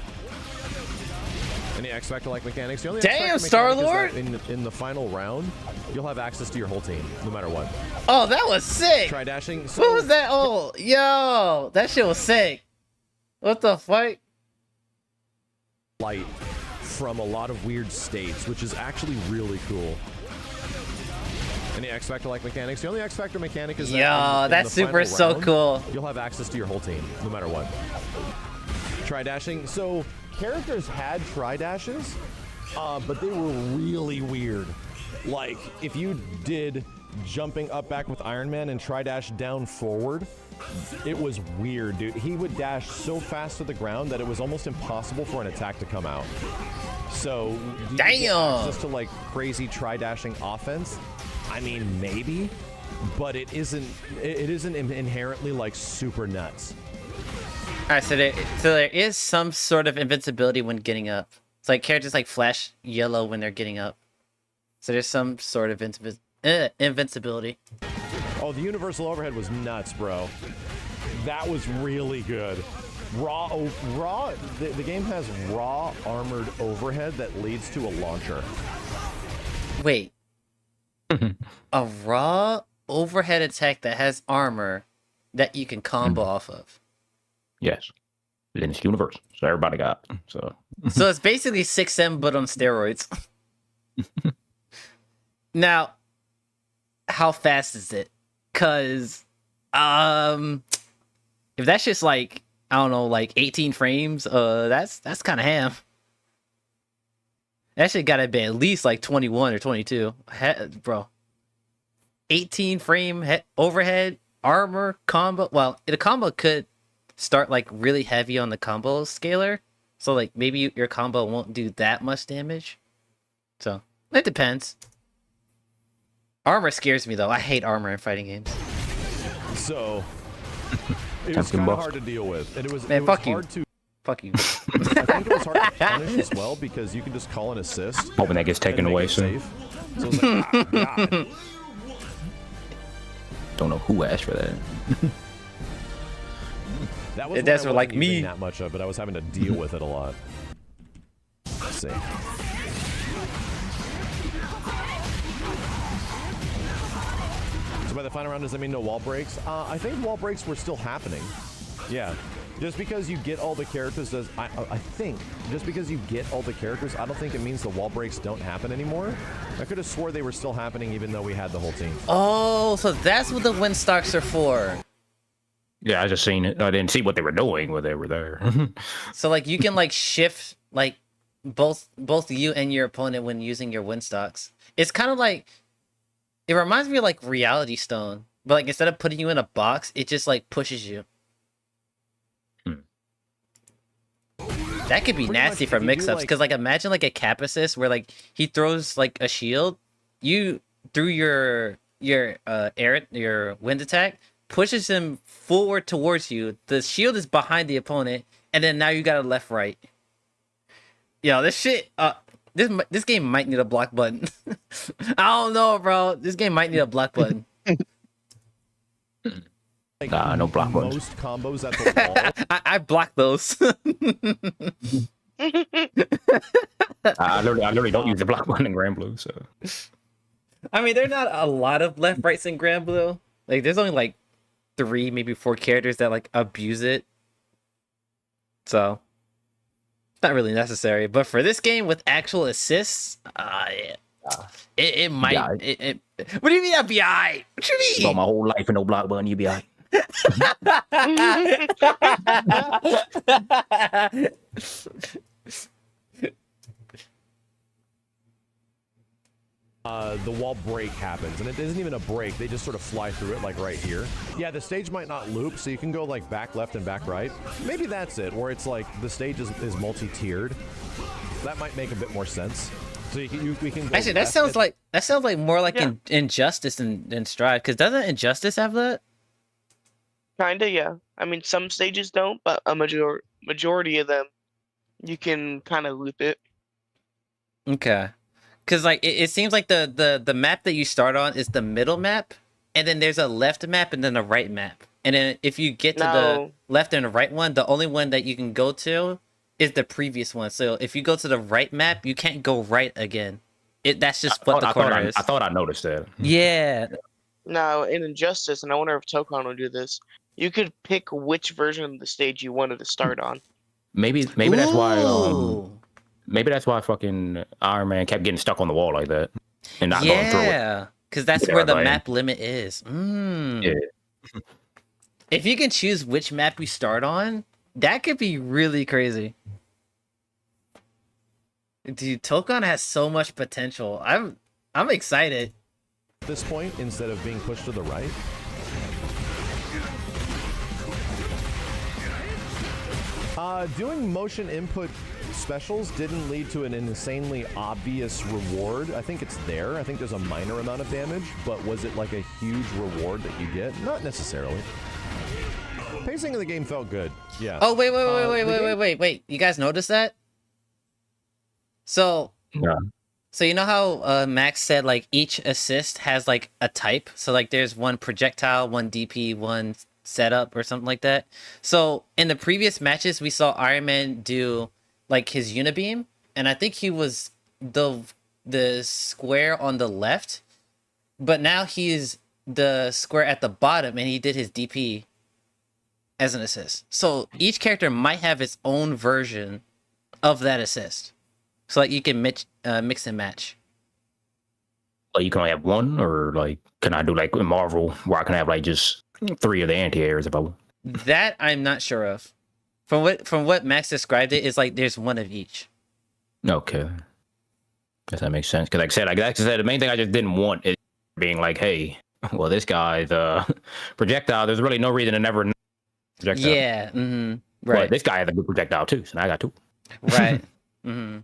Any X Factor like mechanics? The only Damn, X Factor mechanic Star-Lord! is that in the final round, you'll have access to your whole team, no matter what. Oh, that was sick. Try dashing. What was that? Oh, yo, that shit was sick. What the fuck? Light from a lot of weird states, which is actually really cool. Any X Factor like mechanics? The only X Factor mechanic is that yo, that super is so cool. You'll have access to your whole team, no matter what. Try dashing. So characters had try dashes, but they were really weird. Like if you did jumping up back with Iron Man and try dash down forward, it was weird, dude. He would dash so fast to the ground that it was almost impossible for an attack to come out. So, damn, access to like crazy try dashing offense. I mean, maybe, but it isn't. It isn't inherently like super nuts. All right, so there is some sort of invincibility when getting up. It's like characters like flash yellow when they're getting up. So there's some sort of invincibility. Oh, the universal overhead was nuts, bro. That was really good. The game has raw armored overhead that leads to a launcher. Wait. A raw overhead attack that has armor that you can combo off of. Yes. In this universe. So everybody got. So it's basically 6M but on steroids. Now, how fast is it? Cause if that's just like, I don't know, like 18 frames, that's kind of ham. That shit gotta be at least like 21 or 22. Bro. 18 frame overhead, armor, combo. Well, the combo could start like really heavy on the combo scaler. So like maybe your combo won't do that much damage. So it depends. Armor scares me though. I hate armor in fighting games. So it was kind of hard to deal with, and it was fuck hard you. to. Fuck you. I think it was hard to punish as well because you can just call an assist. Hoping that gets taken away soon. So it's like, God. Don't know who asked for that. That was that's when I like wasn't using me. that much of it. I was having to deal with it a lot. Let's see. So by the final round, does that mean no wall breaks? I think wall breaks were still happening. Yeah. Just because you get all the characters does I think just because you get all the characters, I don't think it means the wall breaks don't happen anymore. I could have swore they were still happening even though we had the whole team. Oh, so that's what the wind stocks are for. Yeah, I just seen it. I didn't see what they were doing when they were there. So like you can like shift like both you and your opponent when using your wind stocks. It's kind of like, it reminds me of like Reality Stone, but like instead of putting you in a box, it just like pushes you. That could be nasty for mix-ups, because like imagine like a cap assist where like he throws like a shield, you through your wind attack pushes him forward towards you. The shield is behind the opponent, and then now you got a left right. Yo, this shit. This game might need a block button. I don't know, bro. This game might need a block button. Like, no block buttons. Most combos at the wall. I block those. I literally don't use the block button in Grand Blue, so. I mean, there are not a lot of left rights in Grand Blue. Like, there's only like 3, maybe 4 characters that like abuse it. So, it's not really necessary. But for this game with actual assists, it might. Yeah. What do you mean I'd be alright? What you mean? Well, my whole life with no block button, you be alright. The wall break happens, and it isn't even a break. They just sort of fly through it, like right here. Yeah, the stage might not loop, so you can go like back left and back right. Maybe that's it, where it's like the stage is multi-tiered. That might make a bit more sense. So we can go Actually, that sounds like more like Injustice than Strive. Because doesn't Injustice have that? Kinda, yeah. I mean, some stages don't, but a majority of them, you can kind of loop it. Okay. Because like it seems like the map that you start on is the middle map, and then there's a left map and then a right map. And then if you get to the left and the right one, the only one that you can go to is the previous one. So if you go to the right map, you can't go right again. That's just what the corner is. I thought I noticed that. Yeah. Now, in Injustice, and I wonder if Tokon will do this, you could pick which version of the stage you wanted to start on. Maybe that's why maybe that's why fucking Iron Man kept getting stuck on the wall like that and not going through it. Yeah, because that's where the map limit is. Yeah. If you can choose which map you start on, that could be really crazy. Dude, Tokon has so much potential. I'm excited. At this point, instead of being pushed to the right. Doing motion input specials didn't lead to an insanely obvious reward. I think it's there. I think there's a minor amount of damage, but was it like a huge reward that you get? Not necessarily. Pacing of the game felt good. Yeah. Oh, wait. You guys notice that? So, so you know how Max said like each assist has like a type? So like there's one projectile, one DP, one setup or something like that. So in the previous matches, we saw Iron Man do like his unibeam, and I think he was the square on the left, but now he's the square at the bottom, and he did his DP as an assist. So each character might have its own version of that assist. So like you can mix and match. Like you can only have one, or like can I do like in Marvel where I can have like just 3 of the anti-airs if I want? That I'm not sure of. From what Max described it, is like there's one of each. Okay. Guess that makes sense. Because like I said, the main thing I just didn't want is being like, hey, well, this guy's projectile, there's really no reason to never projectile. Yeah. Mm-hmm. Right. Right. This guy has a good projectile too, so now I got 2. Right. Mm-hmm.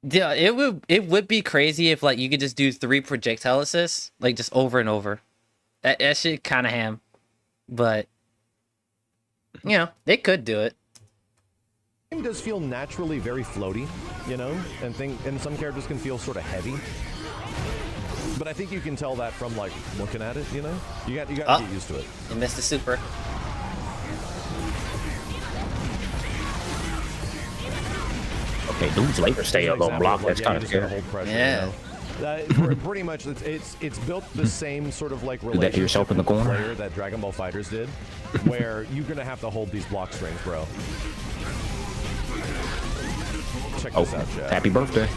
Yeah, it would be crazy if like you could just do 3 projectile assists, like just over and over. That shit kind of ham, but you know they could do it. The game does feel naturally very floaty, you know, and some characters can feel sort of heavy. But I think you can tell that from like looking at it, you know. You got to get used to it. You missed the super. Okay, dude's later stay up on block. That's kind of scary. Yeah. Pretty much, it's built the same sort of like relationship that to yourself in the corner player that Dragon Ball Fighters did, where you're gonna have to hold these block strings, bro. Check this out, Chad. Happy birthday!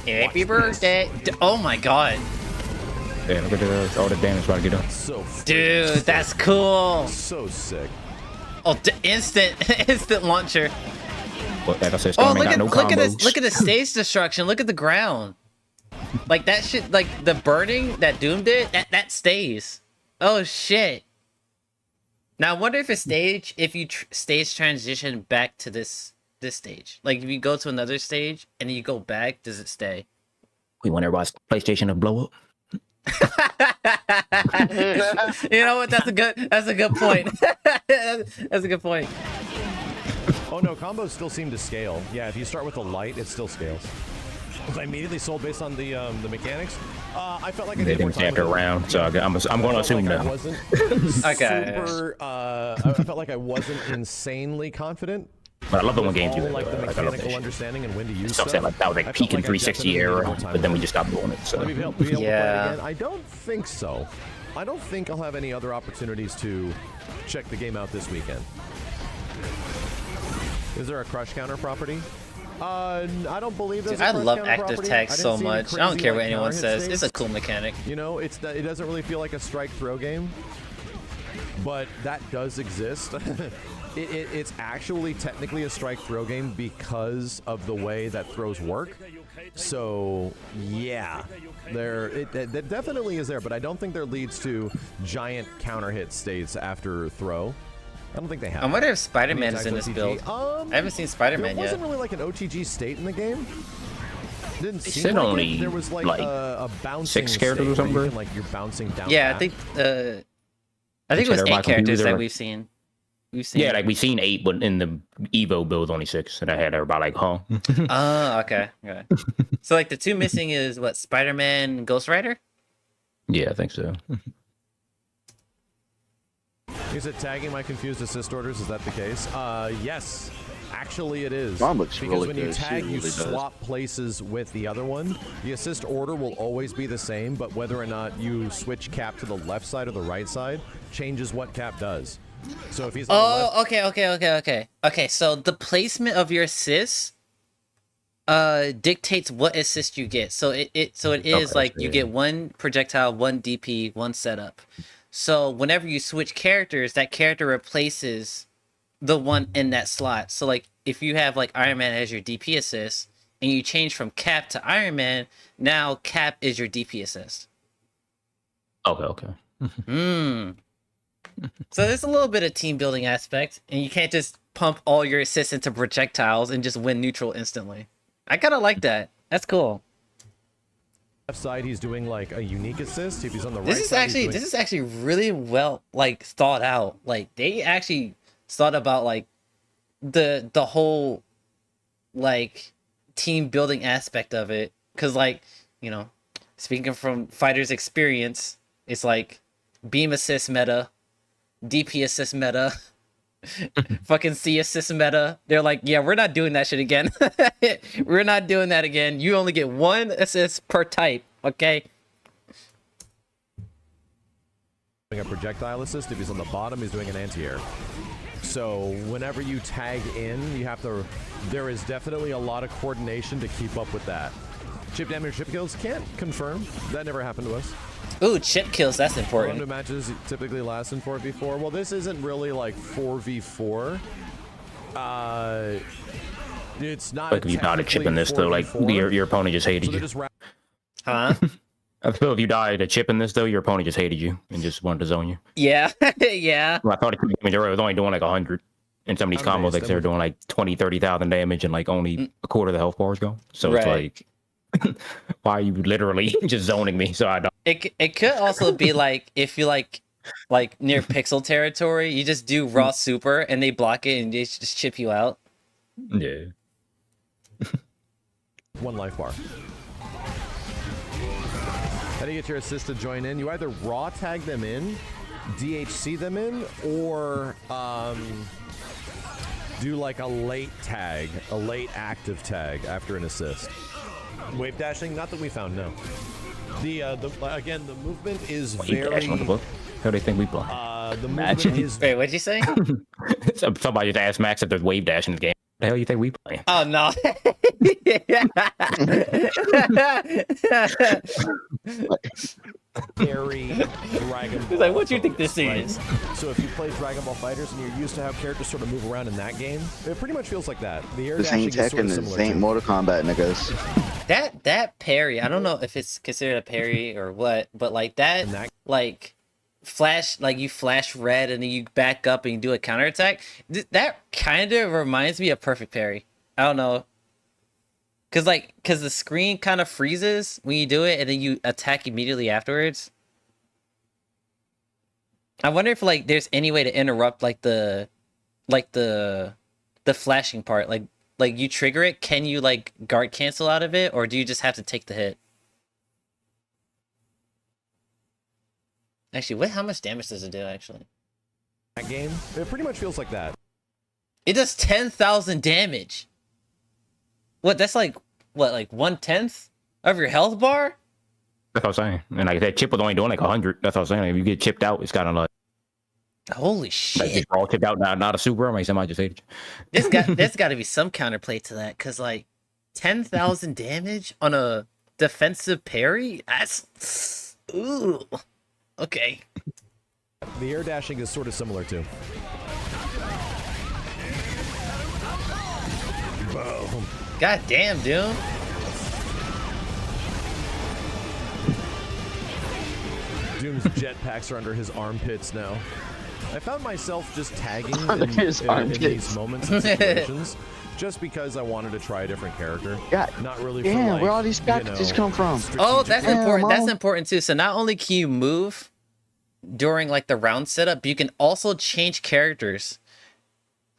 Happy birthday! Oh my god! Yeah, look at all the damage about to get done. So dude, that's cool. So sick. Oh, instant launcher. But like I said, oh, look at the stage destruction. Look at the ground. Like that shit, like the burning that Doom did, that stays. Oh shit. Now I wonder if if you stage transition back to this stage. Like if you go to another stage and then you go back, does it stay? We want everybody's PlayStation to blow up. You know what? That's a good point. That's a good point. Oh no, combos still seem to scale. Yeah, if you start with the light, it still scales. Was I immediately sold based on the mechanics? I felt like I they did more didn't time after a round, so I'm going to assume that. I wasn't super. I felt like I wasn't insanely confident. But I love it when games do like the that. mechanical understanding and when to use stuff. Like that was like peak in 360 era, but then we just stopped doing it. So. Yeah. I don't think so. I don't think I'll have any other opportunities to check the game out this weekend. Is there a crush counter property? I don't believe there's I a crush love counter active property. text so much. I don't care what anyone says. States. It's a cool mechanic. You know, it doesn't really feel like a strike throw game, but that does exist. It's actually technically a strike throw game because of the way that throws work. So yeah, that definitely is there, but I don't think there leads to giant counter hit states after throw. I don't think they have. I wonder if Spider-Man is in this build. I haven't seen Spider-Man yet. There wasn't really like an OTG state in the game. Didn't They seem said like only, it. There was like, like, a bouncing 6 characters or state where something. you can, like, you're bouncing down. Yeah, back. I think it was 8 Everybody characters confused that or- we've seen. We've seen. Yeah, like we seen 8, but in the Evo build only 6, and I had everybody like, huh? Oh, okay. Okay. So like the 2 missing is what, Spider-Man and Ghost Rider? Yeah, I think so. Is it tagging my confused assist orders? Is that the case? Yes. Actually, it is. Ron looks because really when you good. She tag, really you does. swap places with the other one. The assist order will always be the same, but whether or not you switch Cap to the left side or the right side changes what Cap does. So if he's on the left, Okay, so the placement of your assists dictates what assist you get. So it is Okay, like so you yeah. get 1 projectile, 1 DP, 1 setup. So whenever you switch characters, that character replaces the one in that slot. So like if you have like Iron Man as your DP assist and you change from Cap to Iron Man, now Cap is your DP assist. Okay. So there's a little bit of team building aspect, and you can't just pump all your assists into projectiles and just win neutral instantly. I kind of like that. That's cool. left side, he's doing like a unique assist. If he's on the right This is side, actually he's doing... this is actually really well like thought out. Like they actually thought about like the whole like team building aspect of it. Cause like, you know, speaking from fighters' experience, it's like beam assist meta, DP assist meta, fucking C assist meta. They're like, yeah, we're not doing that shit again. We're not doing that again. You only get 1 assist per type, okay? Doing a projectile assist. If he's on the bottom, he's doing an anti-air. So whenever you tag in, you have to. There is definitely a lot of coordination to keep up with that. Chip damage, chip kills. Can't confirm. That never happened to us. Ooh, chip kills. That's important. Round of matches typically last in 4v4. Well, this isn't really like 4v4. It's not. Like if you died a chip in this, though, like your opponent just hated you. Huh? I feel if you died a chip in this, though, your opponent just hated you and just wanted to zone you. Yeah, yeah. Well, I thought it was only doing like 100. In some of these combos, like they're doing like 20, 30,000 damage and like only a quarter of the health bars go. So it's like, why are you literally just zoning me? So I don't. It could also be like if you like near pixel territory, you just do raw super and they block it and they just chip you out. Yeah. 1 life bar. How do you get your assist to join in? You either raw tag them in, DHC them in, or do like a late tag, a late active tag after an assist. Wave dashing, not that we found, no. Again, the movement is very. How do they think we play? The movement is. Wait, what'd you say? Somebody just asked Max if there's wave dash in this game. What the hell you think we play? Oh no. Very Dragon Ball. He's like, what do you think this is? So if you play Dragon Ball FighterZ and you're used to have characters sort of move around in that game, it pretty much feels like that. The air This dashing ain't is sort Tekken, of this similar ain't to. Mortal Kombat, niggas. That parry, I don't know if it's considered a parry or what, but like that like flash, like you flash red and then you back up and you do a counterattack. That kind of reminds me of perfect parry. I don't know. Cause the screen kind of freezes when you do it and then you attack immediately afterwards. I wonder if like there's any way to interrupt like the flashing part. Like you trigger it, can you like guard cancel out of it, or do you just have to take the hit? Actually, how much damage does it do actually? That game, it pretty much feels like that. It does 10,000 damage. What? That's like what? Like 1/10 of your health bar? That's what I'm saying. And like that chip was only doing like 100. That's what I'm saying. If you get chipped out, it's kind of like. Holy shit! Like you're all chipped out, not a super. I mean, somebody just hated you. There's got to be some counterplay to that, cause like 10,000 damage on a defensive parry. That's ooh. Okay. The air dashing is sort of similar too. Boom. God damn, dude. Doom's jetpacks are under his armpits now. I found myself just tagging Under in his armpits. these moments and situations just because I wanted to try a different character. Yeah. Not really for Yeah, like, where all these packages come from? Oh, that's Yeah, important. That's Mom. important too. So not only can you move during like the round setup, but you can also change characters.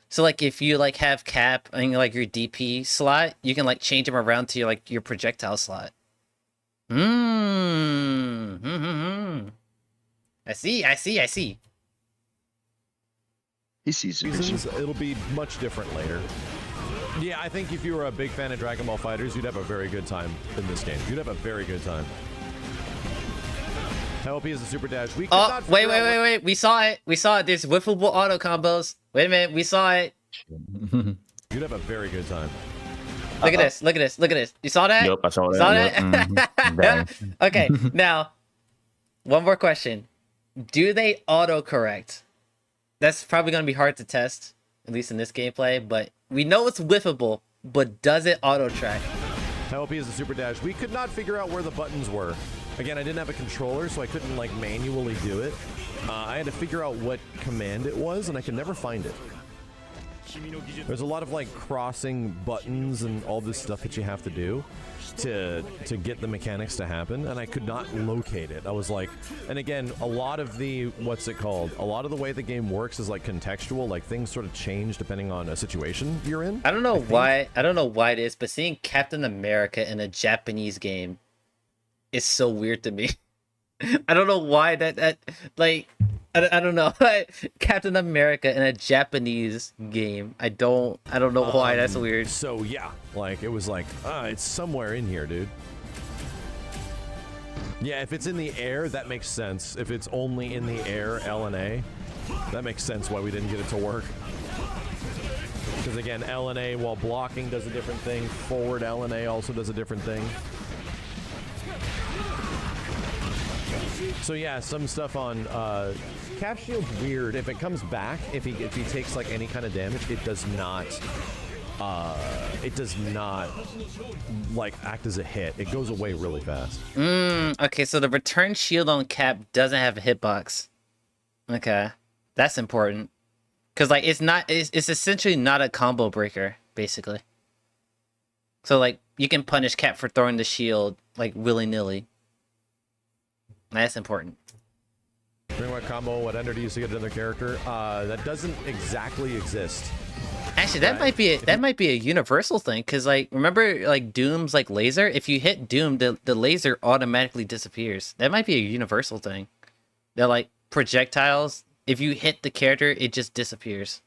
So like if you like have Cap in like your DP slot, you can like change him around to your projectile slot. I see. He sees reasons, it'll be much different later. Yeah, I think if you were a big fan of Dragon Ball FighterZ, you'd have a very good time in this game. You'd have a very good time. Help is a super dash. We could not wait. figure out We saw it. There's whiffable auto combos. Wait a minute. We saw it. You'd have a very good time. Look at this. You saw that? Yep, I saw that. Saw Yep. that? Okay, now, one more question. Do they autocorrect? That's probably going to be hard to test, at least in this gameplay, but we know it's whiffable, but does it auto-track? Help is a super dash. We could not figure out where the buttons were. Again, I didn't have a controller, so I couldn't like manually do it. I had to figure out what command it was, and I could never find it. There's a lot of like crossing buttons and all this stuff that you have to do to get the mechanics to happen, and I could not locate it. I was like, and again, a lot of the a lot of the way the game works is like contextual, like things sort of change depending on a situation you're in. I don't know why it is, but seeing Captain America in a Japanese game is so weird to me. I don't know why that like I don't know. Captain America in a Japanese game. I don't know why that's weird. So yeah, like it was like, it's somewhere in here, dude. Yeah, if it's in the air, that makes sense. If it's only in the air, L and A, that makes sense why we didn't get it to work. Because again, L and A while blocking does a different thing. Forward L and A also does a different thing. So yeah, some stuff on Cap Shield's weird. If it comes back, if he takes like any kind of damage, it does not like act as a hit. It goes away really fast. Okay, so the return shield on Cap doesn't have a hitbox. Okay, that's important. Cause like it's essentially not a combo breaker, basically. So like you can punish Cap for throwing the shield like willy-nilly. That's important. Bring what combo, what ender do you use to get another character? That doesn't exactly exist. Actually, that might be a universal thing, because like remember like Doom's like laser? If you hit Doom, the laser automatically disappears. That might be a universal thing. They're like projectiles. If you hit the character, it just disappears.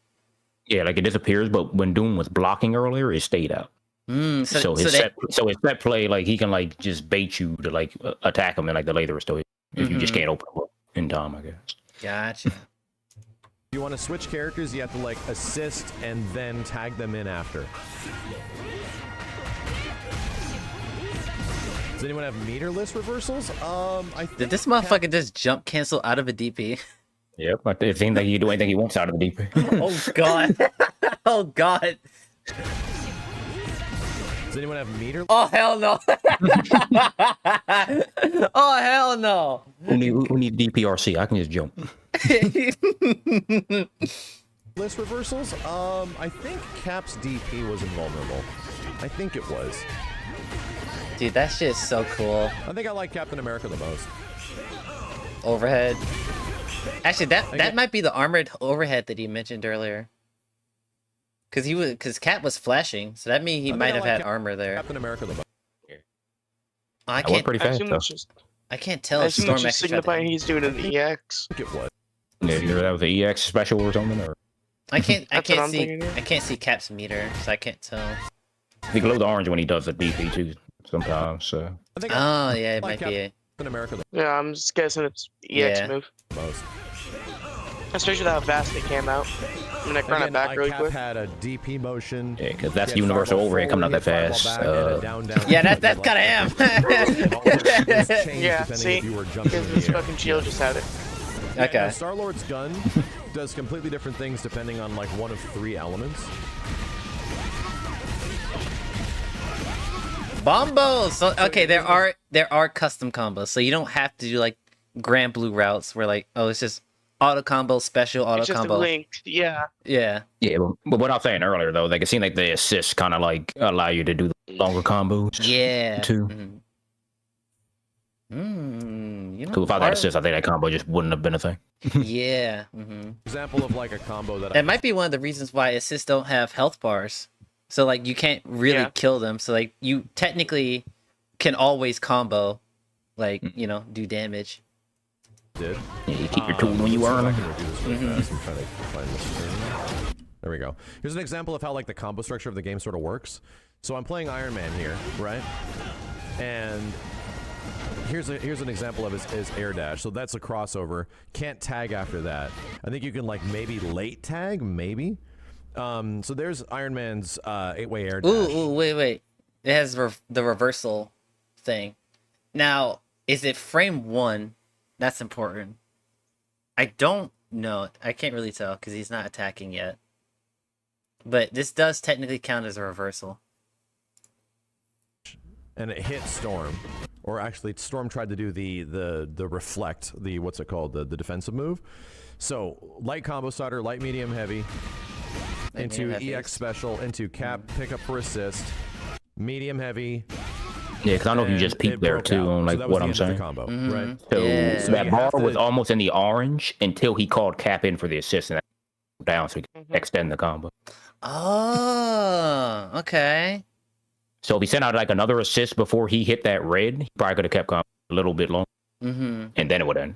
Yeah, like it disappears, but when Doom was blocking earlier, it stayed out. So his set play, like he can like just bait you to like attack him, and like the laser is still if you just can't open him up in time, I guess. Gotcha. If you want to switch characters, you have to like assist and then tag them in after. Does anyone have meterless reversals? Did this motherfucker just jump cancel out of a DP? Yep, but it seems like you do anything he wants out of the DP. Oh god. Oh god. Does anyone have meter? Oh hell no! Oh hell no! Who need DPRC? I can just jump. List reversals? I think Cap's DP was invulnerable. I think it was. Dude, that shit's so cool. I think I like Captain America the most. Overhead. Actually, that might be the armored overhead that he mentioned earlier. Because Cap was flashing, so that means he might have had armor there. Captain America the most. I can't. Pretty fast, I can't tell. I If assume Storm that's just actually tried to signifying he's doing an EX. I think it was. Yeah, either that was the EX special or something, or I can't That's what I'm see. thinking, yeah. I can't see Cap's meter, so I can't tell. he glows orange when he does the DP too. Sometimes, so. Oh yeah, it might be it. Captain America the Yeah, I'm just guessing it's EX Yeah. move. most. Especially with how fast it came out. I'm gonna run it back really Cap quick. had a DP motion. Yeah, because that's universal overhead coming out that fast. Yeah, that's kind of him. Yeah, see? Because this fucking shield just had it. Okay. Star-Lord's gun does completely different things depending on like one of 3 elements. Bombos. So okay, there are custom combos, so you don't have to do like Grand Blue routes where like it's just auto combo, special auto It's just combo. linked. Yeah. Yeah. Yeah, but what I was saying earlier though, like it seemed like the assists kind of like allow you to do the longer combos. Yeah. Too. You know, Because without that assist, I think that combo just wouldn't have been a thing. Yeah. Example of like a combo that That might be one of the reasons why assists don't have health bars. So like you can't really kill them. So like you technically can always combo, like you know, do damage. Did. Yeah, you keep your tool when you earn them. There we go. Here's an example of how like the combo structure of the game sort of works. So I'm playing Iron Man here, right? And here's an example of his air dash. So that's a crossover. Can't tag after that. I think you can like maybe late tag, maybe. So there's Iron Man's 8-way air dash. Ooh, wait. It has the reversal thing. Now, is it frame 1? That's important. I don't know. I can't really tell because he's not attacking yet. But this does technically count as a reversal. And it hit Storm. Or actually, Storm tried to do the reflect, what's it called, the defensive move. So light combo starter, light, medium, heavy, into EX special, into cap pickup for assist, medium, heavy. Yeah, because I don't know if you just peeked there too on like what I'm saying. Combo, right? So So that you bar have to- was almost in the orange until he called cap in for the assist and that down so he could extend the combo. Oh, okay. So if he sent out like another assist before he hit that red, he probably could have kept combo a little bit longer, and then it would end.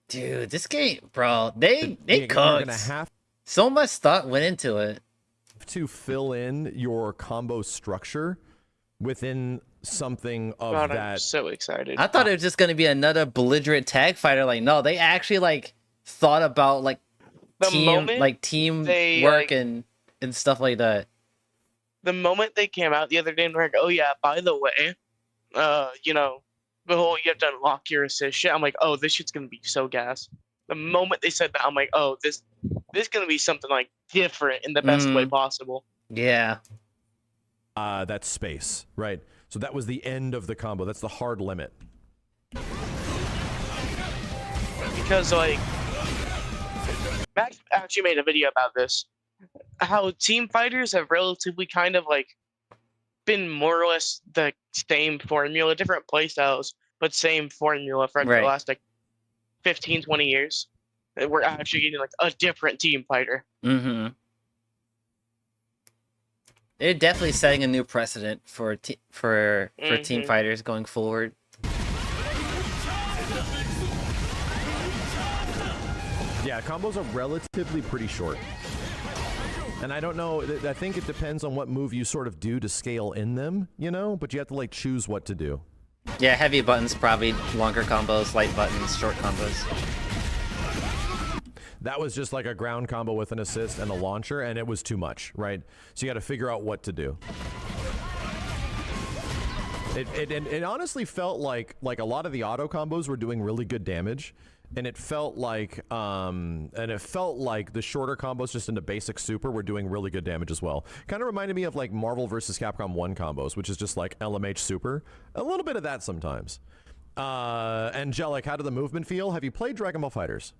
Dude, this game, bro, they You're gonna cooked. have So much thought went into it. to fill in your combo structure within something of God, I'm that. so excited. I thought it was just gonna be another belligerent tag fighter. Like, no, they actually like thought about like The team they, work like- and stuff like that. The moment they came out the other day and were like, oh yeah, by the way, you know, the whole you have to unlock your assist shit. I'm like, oh, this shit's gonna be so gas. The moment they said that, I'm like, oh, this gonna be something like different in the best way possible. Yeah. That space, right? So that was the end of the combo. That's the hard limit. Because like Max actually made a video about this. How team fighters have relatively kind of like been more or less the same formula, different playstyles, but same formula for Right. the last like 15, 20 years. And we're actually getting like a different team fighter. Mm-hmm. They're definitely setting a new precedent for team fighters going forward. Yeah, combos are relatively pretty short. And I don't know, I think it depends on what move you sort of do to scale in them, you know? But you have to like choose what to do. Yeah, heavy buttons probably longer combos, light buttons, short combos. That was just like a ground combo with an assist and a launcher, and it was too much, right? So you got to figure out what to do. It honestly felt like a lot of the auto combos were doing really good damage, and it felt like the shorter combos just into basic super were doing really good damage as well. Kind of reminded me of like Marvel vs. Capcom 1 combos, which is just like LMH super. A little bit of that sometimes. Angelic, how did the movement feel? Have you played Dragon Ball FighterZ?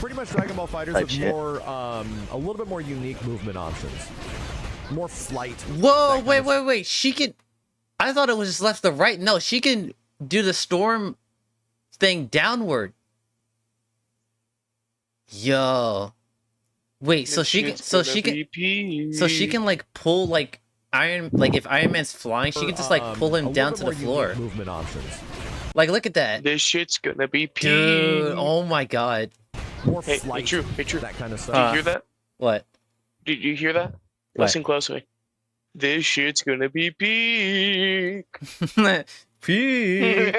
Pretty much Dragon Ball FighterZ with more, a little bit more unique movement options. More flight. Whoa, wait. She can... I thought it was just left to right. No, she can do the storm thing downward. Yo. Wait, so she can like pull like if Iron Man's flying, she can just like pull him down to the floor. Movement options. Like, look at that. This shit's gonna be peak. Dude, oh my god. More hey, flight. True. That kind of stuff. Did you hear that? What? Did you hear that? What? Listen closely. This shit's gonna be peak. Peak.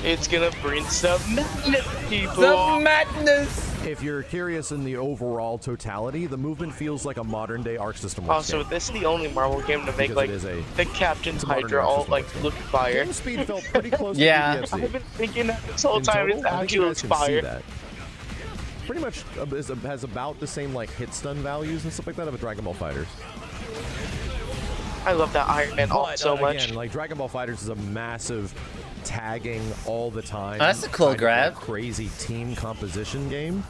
It's gonna bring some madness, people. Some madness. If you're curious in the overall totality, the movement feels like a modern day Arc System. Also, this is the only Marvel game to make like the Captain's Hydra all like look fire. Game speed felt pretty close Yeah. to DFC. I've been thinking that this whole In time total, it's I think you actually guys looks can see fire. that. Pretty much has about the same like hit stun values and stuff like that of a Dragon Ball FighterZ. I love that Iron Man ult But, so much. Again, like Dragon Ball FighterZ is a massive tagging all the time. Oh, that's a cool kind of grab. Crazy team composition game.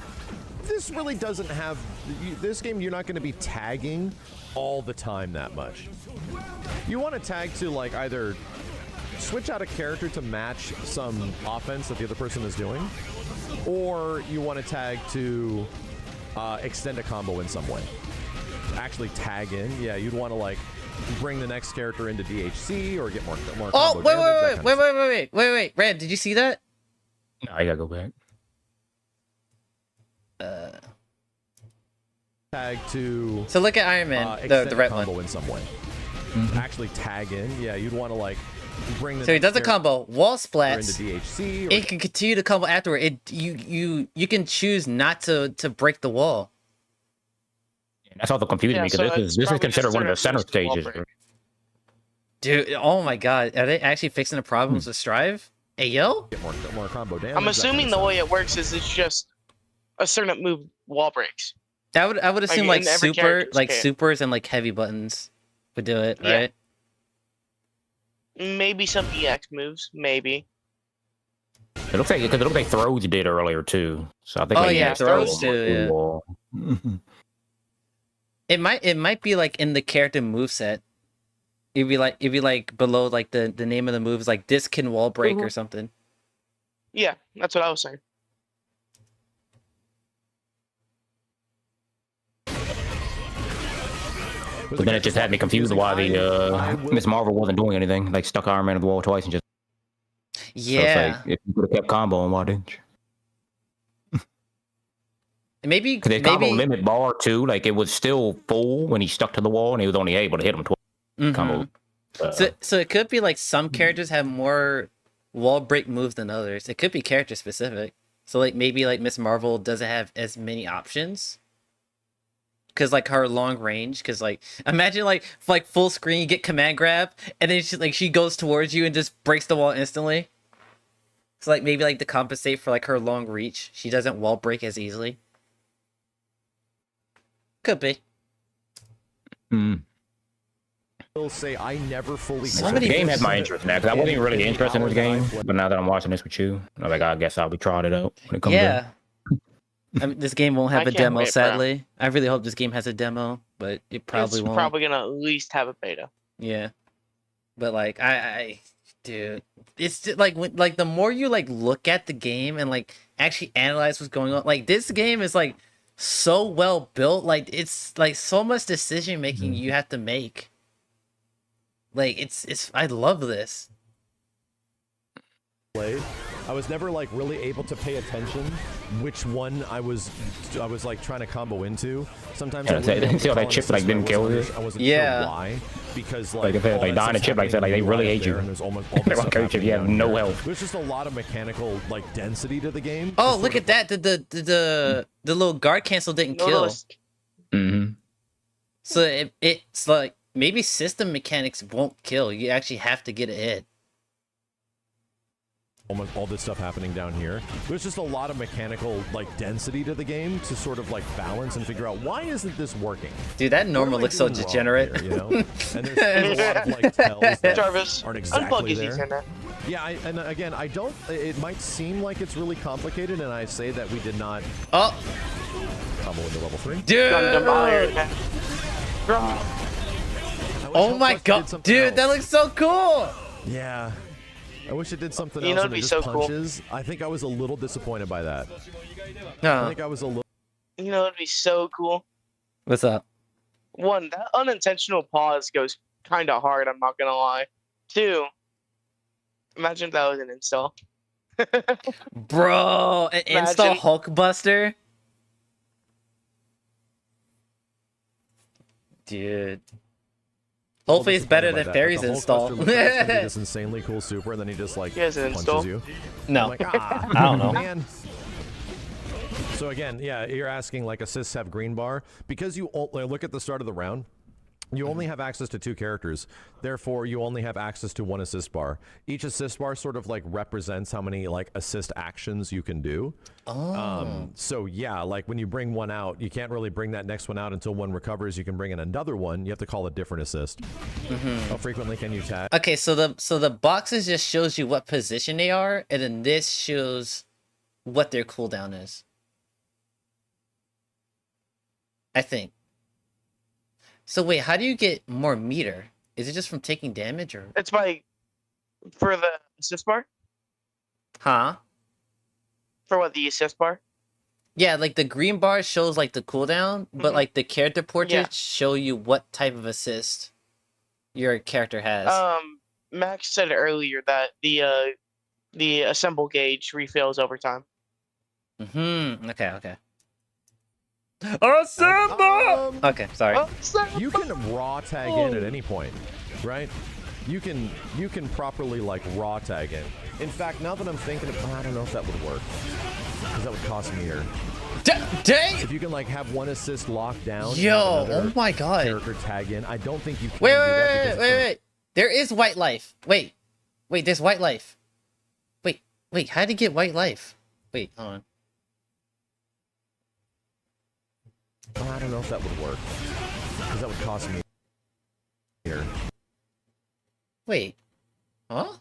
This really doesn't have. This game, you're not going to be tagging all the time that much. You want to tag to like either switch out a character to match some offense that the other person is doing, or you want to tag to extend a combo in some way. Actually tag in, yeah, you'd want to like bring the next character into DHC or get more Oh, combo wait, damage, that kind of wait. Red, did you see that? No, I gotta go back. Tag to. So look at Iron Man, the extend red a combo one. in some way. Actually tag in, yeah, you'd want to like bring the. So he next does a combo, wall splats. into DHC. Or It can continue to combo afterward. You can choose not to break the wall. That's all the confusing me because this is considered one of the center stages. Dude, oh my god, are they actually fixing the problems with Strive? Hey yo. Get more combo damage. I'm assuming the way it works is it's just a certain move wall breaks. I would assume like in every super character's like game. supers and like heavy buttons would do it, Yeah. right? Maybe some EX moves, maybe. It looks like throws did earlier too. So I think. Oh like, yeah, throws too. Yeah. It might be like in the character moveset. It'd be like below like the name of the moves like this can wall break or something. Yeah, that's what I was saying. But then it just had me confused why the Miss Marvel wasn't doing anything. Like stuck Iron Man at the wall twice and just. Yeah. So it's like, if you could have kept comboing, why didn't you? Maybe Because they combo limit bar too. Like it was still full when he stuck to the wall and he was only able to hit him twice. Combo. So it could be like some characters have more wall break moves than others. It could be character specific. So like maybe like Miss Marvel doesn't have as many options. Cause like her long range, cause like imagine like full screen, you get command grab, and then she goes towards you and just breaks the wall instantly. So like maybe like to compensate for like her long reach, she doesn't wall break as easily. Could be. Will say I never fully. The game had my interest now because I wasn't really interested in this game, but now that I'm watching this with you, I'm like, I guess I'll be trying it out when it comes Yeah. I mean, this game won't have I a can't demo, wait, bro. sadly. I really hope this game has a demo, but it probably It's won't. probably gonna at least have a beta. Yeah, but like dude, it's just, like when the more you like look at the game and like actually analyze what's going on, like this game is like so well built. Like it's like so much decision making you have to make. Like it's I love this. I was never like really able to pay attention which one I was like trying to combo into. Sometimes Yeah, I see how that chip like didn't kill you? I wasn't Yeah. sure why. Because Like if they like dying a chip like that, like they really hate you. And there's almost They don't care if you have no health. There's just a lot of mechanical like density to the game. Oh, look at that! The little guard cancel didn't kill. Mm-hmm. So it's like maybe system mechanics won't kill. You actually have to get a hit. Almost all this stuff happening down here. There's just a lot of mechanical like density to the game to sort of like balance and figure out why isn't this working. Dude, that normal What am I looks so doing wrong degenerate. here, you know? And there's a lot of like tells that Jarvis, aren't unplug exactly his there. Ethernet. Yeah, and again, I don't. It might seem like it's really complicated, and I say that we did not. Oh, combo into level 3. dude! Oh my god, dude, that looks so cool! Yeah. I wish it did something You else know, and it'd it be just so cool. punches. I think I was a little disappointed by that. No. I think I was a little. You know, it'd be so cool. What's up? One, that unintentional pause goes kind of hard. I'm not gonna lie. Two, imagine if that was an install. Bro, an install Imagine. Hulkbuster? Dude. Hopefully it's better than Fairy's install. This insanely cool super, and then he just like He has an punches install? you. No. I'm like, ah, I don't know. Man. So again, yeah, you're asking like assists have green bar because you look at the start of the round. You only have access to 2 characters, therefore you only have access to 1 assist bar. Each assist bar sort of like represents how many like assist actions you can do. So yeah, like when you bring one out, you can't really bring that next one out until one recovers. You can bring in another one. You have to call a different assist. How frequently can you tag? Okay, so the boxes just shows you what position they are, and then this shows what their cooldown is. I think. So wait, how do you get more meter? Is it just from taking damage, or? It's by for the assist bar. Huh? For what, the assist bar? Yeah, like the green bar shows like the cooldown, but like the character portraits show you what type of assist your character has. Max said earlier that the assemble gauge refills over time. Okay. Assemble! Okay, sorry. You can raw tag in at any point, right? You can properly like raw tag in. In fact, now that I'm thinking of, I don't know if that would work, because that would cost meter. Dang! If you can like have 1 assist locked down. Yo, oh my god. Character tag in. I don't think you can. Wait. There is white life. Wait, there's white life. Wait, how did he get white life? Wait, hold on. I don't know if that would work, because that would cost me here. Wait, huh?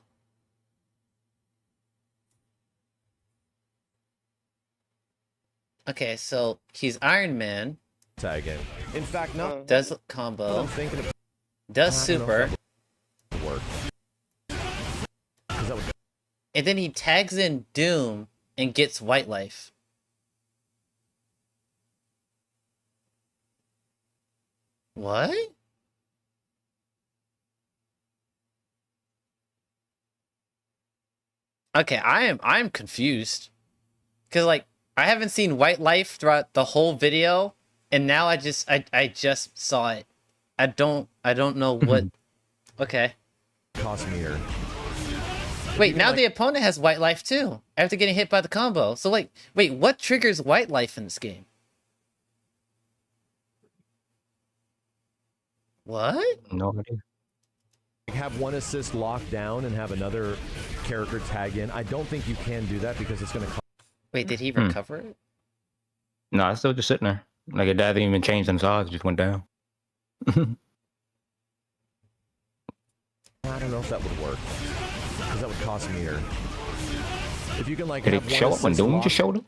Okay, so he's Iron Man. Tag in. In fact, no. Does combo. I'm thinking of, does super. Work. That would... And then he tags in Doom and gets white life. What? Okay, I'm confused. Cause like I haven't seen white life throughout the whole video, and now I just saw it. I don't know what. Okay. Cost meter. Wait, now the opponent has white life too after getting hit by the combo. So like, wait, what triggers white life in this game? What? No idea. Have 1 assist locked down and have another character tag in. I don't think you can do that because it's going to. Wait, did he recover it? No, it's still just sitting there. Like it hasn't even changed in size. It just went down. I don't know if that would work, because that would cost meter. If you can like. Did it show up when Doom just showed up?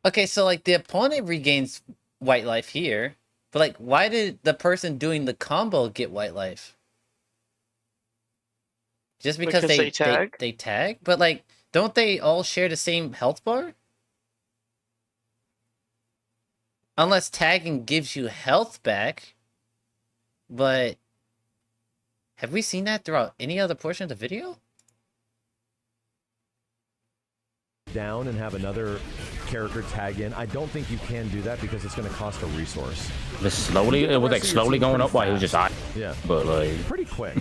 Okay, so like the opponent regains white life here. But like, why did the person doing the combo get white life? Just because they tag? They tag? But like, don't they all share the same health bar? Unless tagging gives you health back. But have we seen that throughout any other portion of the video? Down and have another character tag in. I don't think you can do that because it's going to cost a resource. It was like slowly going up while he was just hot. Yeah. But like pretty quick.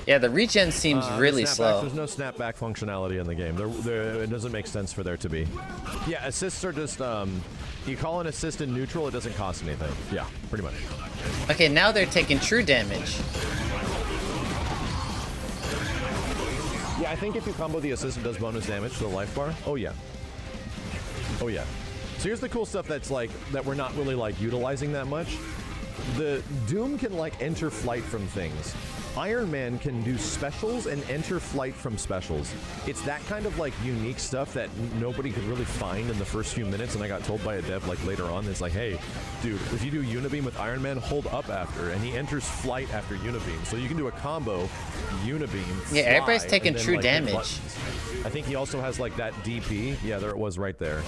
Yeah, the regen seems really slow. There's no snapback functionality in the game. It doesn't make sense for there to be. Yeah, assists are just you call an assist in neutral, it doesn't cost anything. Yeah, pretty much. Okay, now they're taking true damage. Yeah, I think if you combo the assist, it does bonus damage to the life bar. Oh yeah. Oh yeah. So here's the cool stuff that's like that we're not really like utilizing that much. The Doom can like enter flight from things. Iron Man can do specials and enter flight from specials. It's that kind of like unique stuff that nobody could really find in the first few minutes, and I got told by a dev like later on, it's like, hey, dude, if you do Unibeam with Iron Man, hold up after, and he enters flight after Unibeam. So you can do a combo, Unibeam, yeah, everybody's taking true like, damage. I think he also has like that DP. Yeah, there it was right there.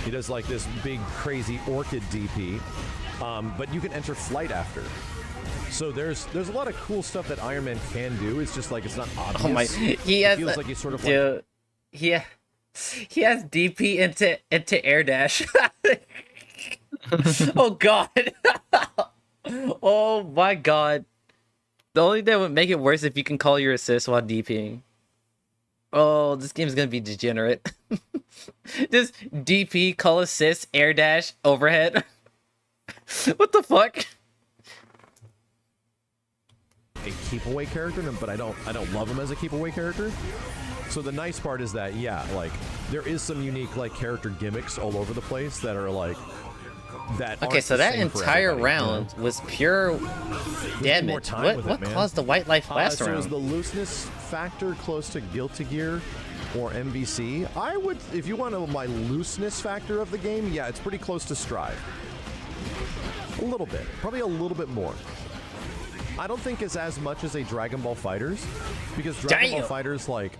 He does like this big crazy orchid DP, but you can enter flight after. So there's a lot of cool stuff that Iron Man can do. It's just like it's not obvious. Oh my! He has, feels like he's sort of dude, like he has DP into air dash. Oh god! Oh my god! The only thing that would make it worse if you can call your assist while DPing. Oh, this game's gonna be degenerate. Just DP, call assist, air dash, overhead. What the fuck? keep away character, but I don't love him as a keep away character. So the nice part is that, yeah, like there is some unique like character gimmicks all over the place that are like that. Okay, so that entire round was pure damage. What caused the white life last so round? is the looseness factor close to Guilty Gear or MVC? I would, if you want to my looseness factor of the game, yeah, it's pretty close to Strive. A little bit, probably a little bit more. I don't think it's as much as a Dragon Ball Fighters, because Dragon Ball Fighters, like,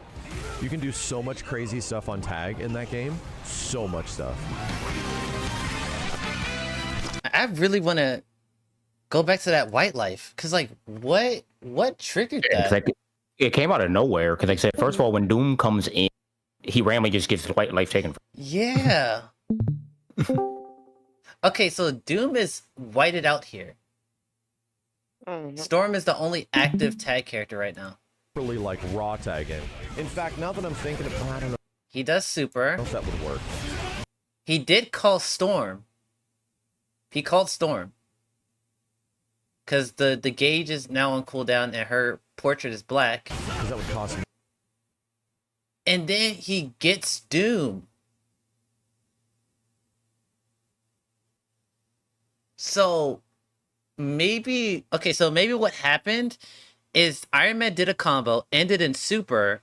you can do so much crazy stuff on tag in that game. So much stuff. I really want to go back to that white life, because, like, what triggered that? Like, it came out of nowhere, because like I said, first of all, when Doom comes in, he randomly just gets his white life taken from him. Yeah. Okay, so Doom is whited out here. Storm is the only active tag character right now. Really like raw tagging. In fact, now that I'm thinking of, I don't know. He does super. I don't know if that would work. He did call Storm. He called Storm. Because the gauge is now on cooldown and her portrait is black. Because that would cost me. And then he gets Doom. So maybe, okay, so maybe what happened is Iron Man did a combo, ended in super,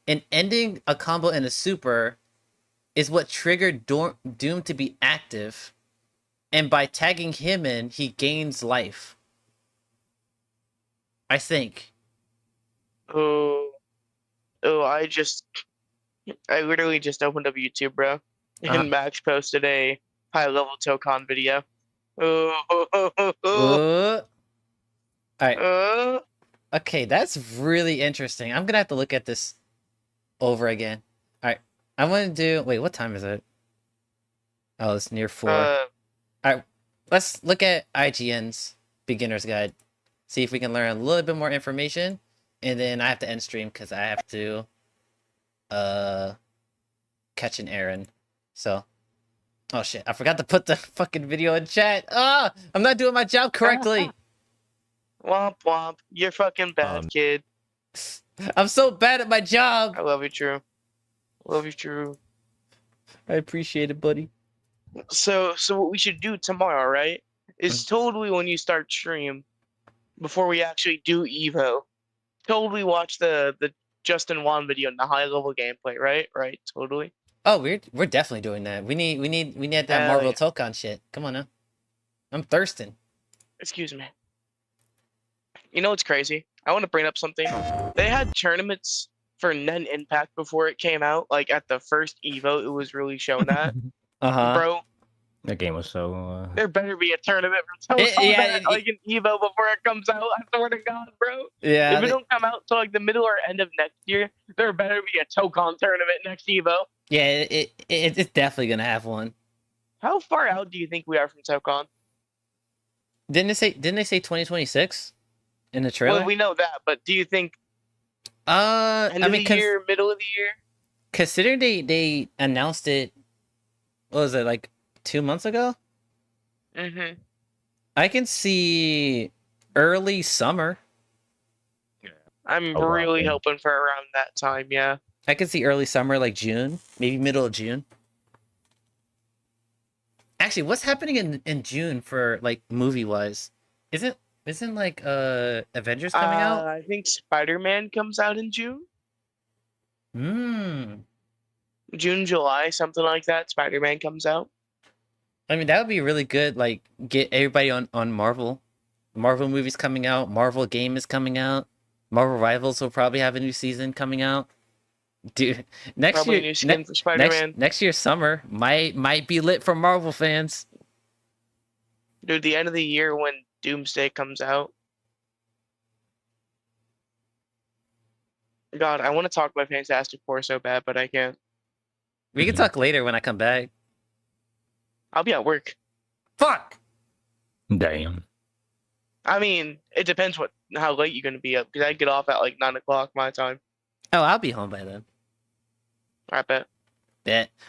and ending a combo in a super is what triggered Doom to be active. And by tagging him in, he gains life. I think. Oh, I literally just opened up YouTube, bro. And Max posted a high-level Tokon video. Alright. Okay, that's really interesting. I'm gonna have to look at this over again. Alright. I want to do... Wait, what time is it? Oh, it's near 4. Alright. Let's look at IGN's beginner's guide. See if we can learn a little bit more information. And then I have to end stream because I have to catch an errand. So... Oh shit, I forgot to put the fucking video in chat. Ah, I'm not doing my job correctly. Womp womp. You're fucking bad, kid. I'm so bad at my job. I love you, True. Love you, True. I appreciate it, buddy. So what we should do tomorrow, right? Is totally when you start stream, before we actually do Evo, totally watch the Justin Wan video and the high level gameplay, right? Right, totally. Oh, we're definitely doing that. We need that Marvel Tokon shit. Come on now. I'm thirsting. Excuse me. You know what's crazy? I want to bring up something. They had tournaments for Nen Impact before it came out. Like at the first Evo, it was really shown at. Bro. That game was so. There better be a tournament for Tokon like an Evo before it comes out. I swear to God, bro. Yeah. If it don't come out till like the middle or end of next year, there better be a Tokon tournament next Evo. Yeah, it's definitely gonna have one. How far out do you think we are from Tokon? Didn't they say 2026 in the trailer? Well, we know that, but do you think end of the year, middle of the year? Considering they announced it, what was it, like 2 months ago? Mm-hmm. I can see early summer. I'm really hoping for around that time, yeah. I can see early summer, like June, maybe middle of June. Actually, what's happening in June for like movie wise? Isn't like Avengers coming out? I think Spider-Man comes out in June. June, July, something like that. Spider-Man comes out. I mean, that would be really good. Like, get everybody on Marvel. Marvel movies coming out. Marvel game is coming out. Marvel Rivals will probably have a new season coming out. Dude, next Probably year, a new skin for Spider-Man. next year's summer might be lit for Marvel fans. Dude, the end of the year when Doomsday comes out. God, I want to talk about Fantastic Four so bad, but I can't. We can talk later when I come back. I'll be at work. Fuck. Damn. I mean, it depends how late you're gonna be up, because I get off at like 9 o'clock my time. Oh, I'll be home by then. I bet.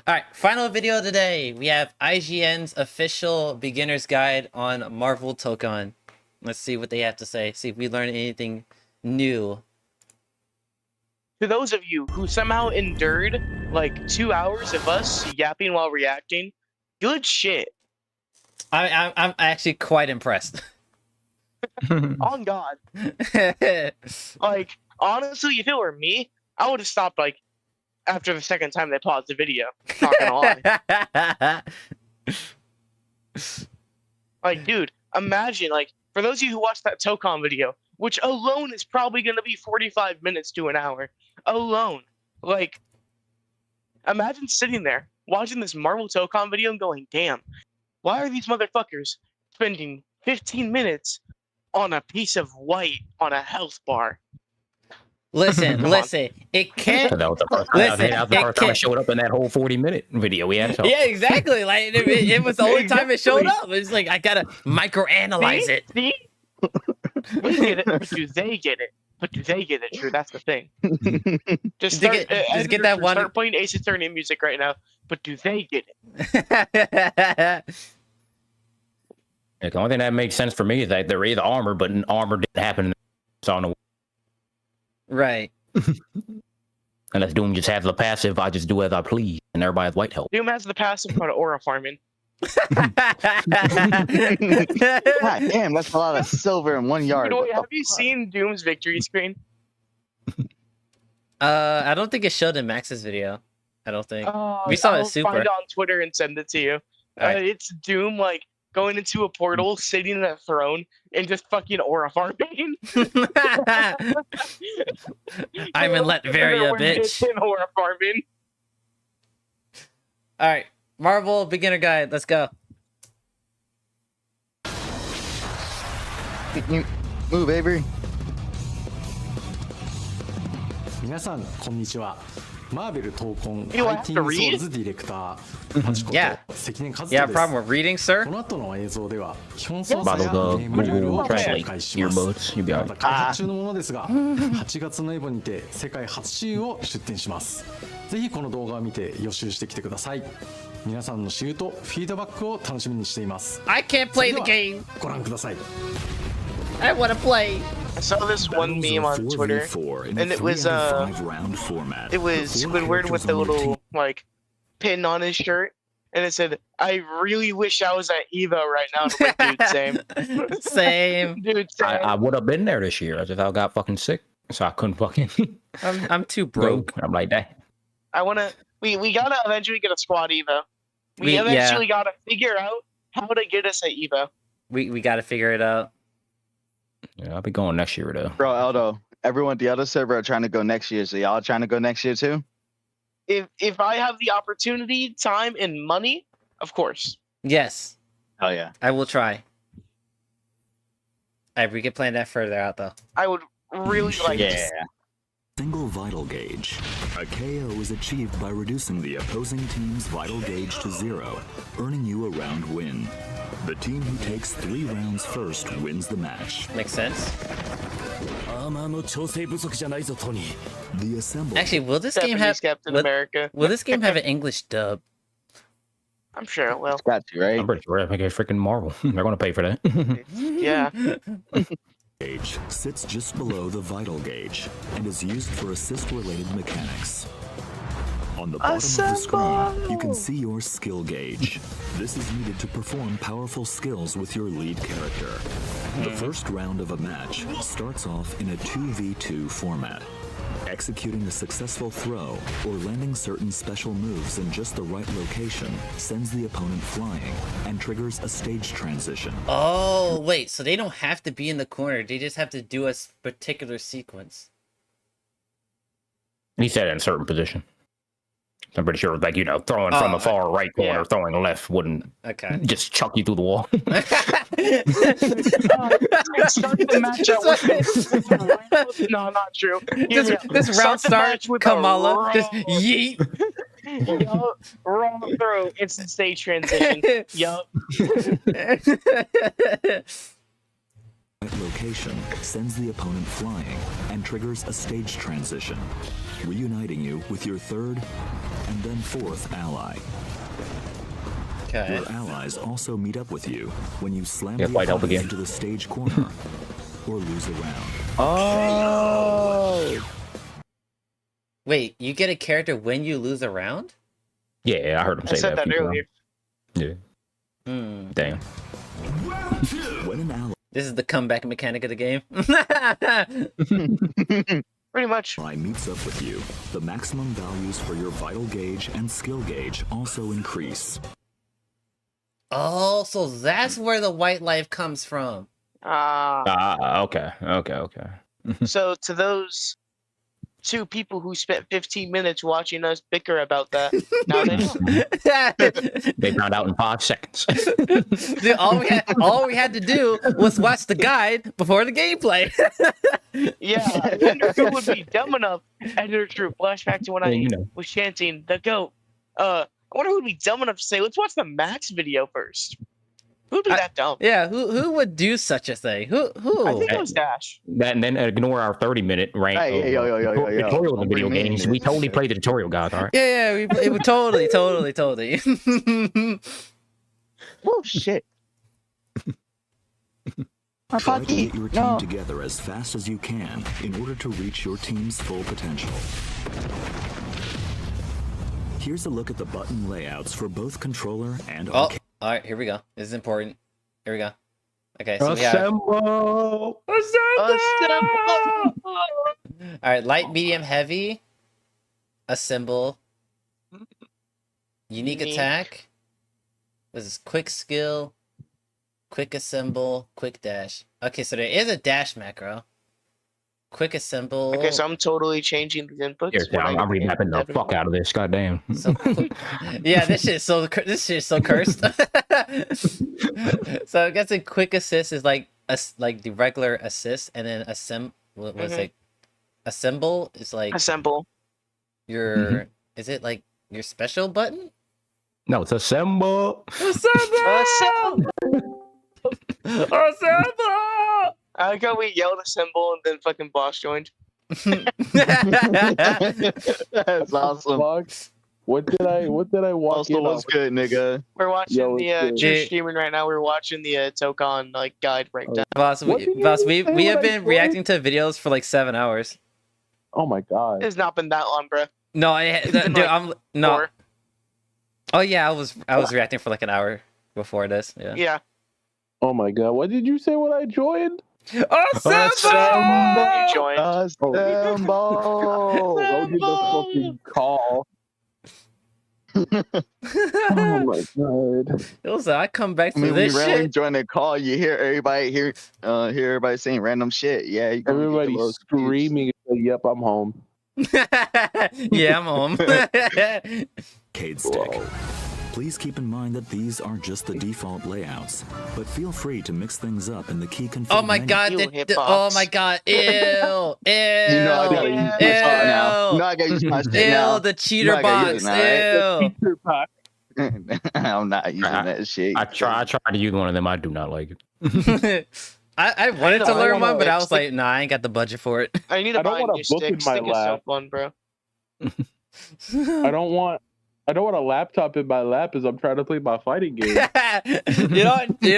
All right, final video today. We have IGN's official beginner's guide on Marvel Tokon. Let's see what they have to say. See if we learn anything new. To those of you who somehow endured like 2 hours of us yapping while reacting, good shit. I'm actually quite impressed. On God. Like, honestly, if it were me, I would have stopped like after the second time they paused the video. Not gonna lie. Like, dude, imagine, like, for those of you who watched that Tokon video, which alone is probably gonna be 45 minutes to an hour. Alone. Like, imagine sitting there, watching this Marvel Tokon video and going, damn, why are these motherfuckers spending 15 minutes on a piece of white on a health bar? Listen, it can't. That was the first time I showed up in that whole 40-minute video we had. Yeah, exactly. Like it was the only time it showed up. It's like I gotta microanalyze it. See? We get it, but do they get it? But do they get it? True, that's the thing. Just get that one. Start playing Ace Attorney music right now. But do they get it? The only thing that makes sense for me is that there is armor, but armor didn't happen. On the right. Unless Doom just has the passive, I just do as I please, and everybody has white health. Doom has the passive called aura farming. God damn, that's a lot of silver in 1 yard. You know, have you seen Doom's victory screen? I don't think it showed in Max's video. I don't think. We saw it super. I'll find it on Twitter and send it to you. Right. It's Doom, like, going into a portal, sitting in a throne, and just fucking aura farming. I'm in Latveria, bitch. Aura farming. All right, Marvel beginner guide. Let's go. Move, Avery. 皆さんこんにちは。マーベル闘魂 You フ have ァイテ to ィングソー read? ルズディレクターマチコと Yeah. 関根和人 Yeah, です。 problem with reading, sir. この後の映像では基本操作 Bottle や the ゲームルールを Google 紹介 Translate します。 earbuds. You'll be ま alright. た開発中のものですが、8月のエボにて世界初試遊を出展します。ぜひこの動画を見て予習してきてください。皆さんの試遊とフィードバックを楽しみにしています。 I can't play the game. ご覧ください。 I want to play. I saw this one meme on Twitter, and it was Squidward with the little like pin on his shirt, and it said, "I really wish I was at Evo right now." And I'm like, dude, same. Same. Dude, same. I would have been there this year. I just got fucking sick, so I couldn't fucking. I'm too broke. I'm like that. I wanna. We gotta eventually get a squad Evo. We eventually gotta figure out how to get us at Evo. We gotta figure it out. Yeah, I'll be going next year though. Bro, Aldo, everyone at the other server are trying to go next year. So y'all trying to go next year too? If I have the opportunity, time, and money, of course. Yes. Oh yeah. I will try. We can plan that further out though. I would really like to. Single vital gauge. A KO is achieved by reducing the opposing team's vital gauge to 0, earning you a round win. The team who takes 3 rounds first wins the match. Makes sense. The assembled. Actually, will this game have Captain America? Will this game have an English dub? I'm sure it will. It's got to, right? I'm pretty sure I make it freaking Marvel. They're gonna pay for that. Yeah. Gauge sits just below the vital gauge and is used for assist-related mechanics. On the bottom of the screen, you can see your skill gauge. This is needed to perform powerful skills with your lead character. The first round of a match starts off in a 2v2 format. Executing a successful throw or landing certain special moves in just the right location sends the opponent flying and triggers a stage transition. Oh, wait, so they don't have to be in the corner. They just have to do a particular sequence. He said in a certain position. I'm pretty sure, like, throwing from a far right corner, throwing left wouldn't just chuck you through the wall. Start the match out no, not true. This round start, Kamala, just yeet. Yup, wrong throw, instant stage transition. Yup. Location sends the opponent flying and triggers a stage transition, reuniting you with your third and then fourth ally. Okay. Your allies also meet up with you when you slam Yeah, the fight up opponent again. into the stage corner. or lose a round. Oh. Wait, you get a character when you lose a round? Yeah, I heard him say I said that a few earlier. times. Yeah. Damn. When an ally This is the comeback mechanic of the game. Pretty much. meets up with you, the maximum values for your vital gauge and skill gauge also increase. Oh, so that's where the white life comes from. Okay. So to those two people who spent 15 minutes watching us bicker about that, now they know. They found out in 5 seconds. Dude, all we had to do was watch the guide before the gameplay. Yeah, I wonder who would be dumb enough. Editor True, flashback to when I was chanting the goat. I wonder who would be dumb enough to say, let's watch the Max video first. Who'd be that dumb? Yeah, who would do such a thing? Who? I think it was Dash. That and then ignore our 30-minute rant. Hey, yo. Tutorial in video Bring me in, games. man. We totally played the tutorial guide, all right? Yeah, it would totally. Oh shit. Try to get your team together as fast as you can in order to reach your team's full potential. Here's a look at the button layouts for both controller and arcade. All right, here we go. This is important. Here we go. Okay, so Assemble! All right, light, medium, heavy. Assemble. Unique attack. This is quick skill. Quick assemble. Quick dash. Okay, so there is a dash macro. Quick assemble. Okay, so I'm totally changing these inputs. Here, I'm remapping the fuck out of this. Goddamn. So, yeah, this shit's so cursed. So I guess a quick assist is like the regular assist, and then assemble is like assemble. Your is it like your special button? No, it's assemble. Assemble. Assemble. I like how we yelled assemble and then fucking boss joined. That's awesome. What did I watch? Also, what's good, nigga? We're watching True streaming right now. We're watching the Tokon guide breakdown. Boss, we have been reacting to videos for like 7 hours. Oh my god. It's not been that long, bro. No, dude, I'm no. 4. Oh yeah, I was reacting for like an hour before this. Yeah. Yeah. Oh my god, what did you say when I joined? Assemble! You joined. Assemble! Go get the fucking call. Oh my god. Also, I come back to I mean, this when you randomly shit. join the call, you hear everybody saying random shit. Yeah, you everybody screaming. Yep, I'm home. Yeah, I'm home. Arcade stick. Please keep in mind that these are just the default layouts, but feel free to mix things up in the key config Oh my menu. god! Oh my god! Ew! Ew! You know I gotta use my shit now. You know I gotta use my shit now. Ew! The cheater box! Ew! I'm not using that shit. I tried to use one of them. I do not like it. I wanted to learn one, but I was like, nah, I ain't got the budget for it. I need to buy a new stick. Stick is so fun, bro. I don't want a laptop in my lap as I'm trying to play my fighting game. You know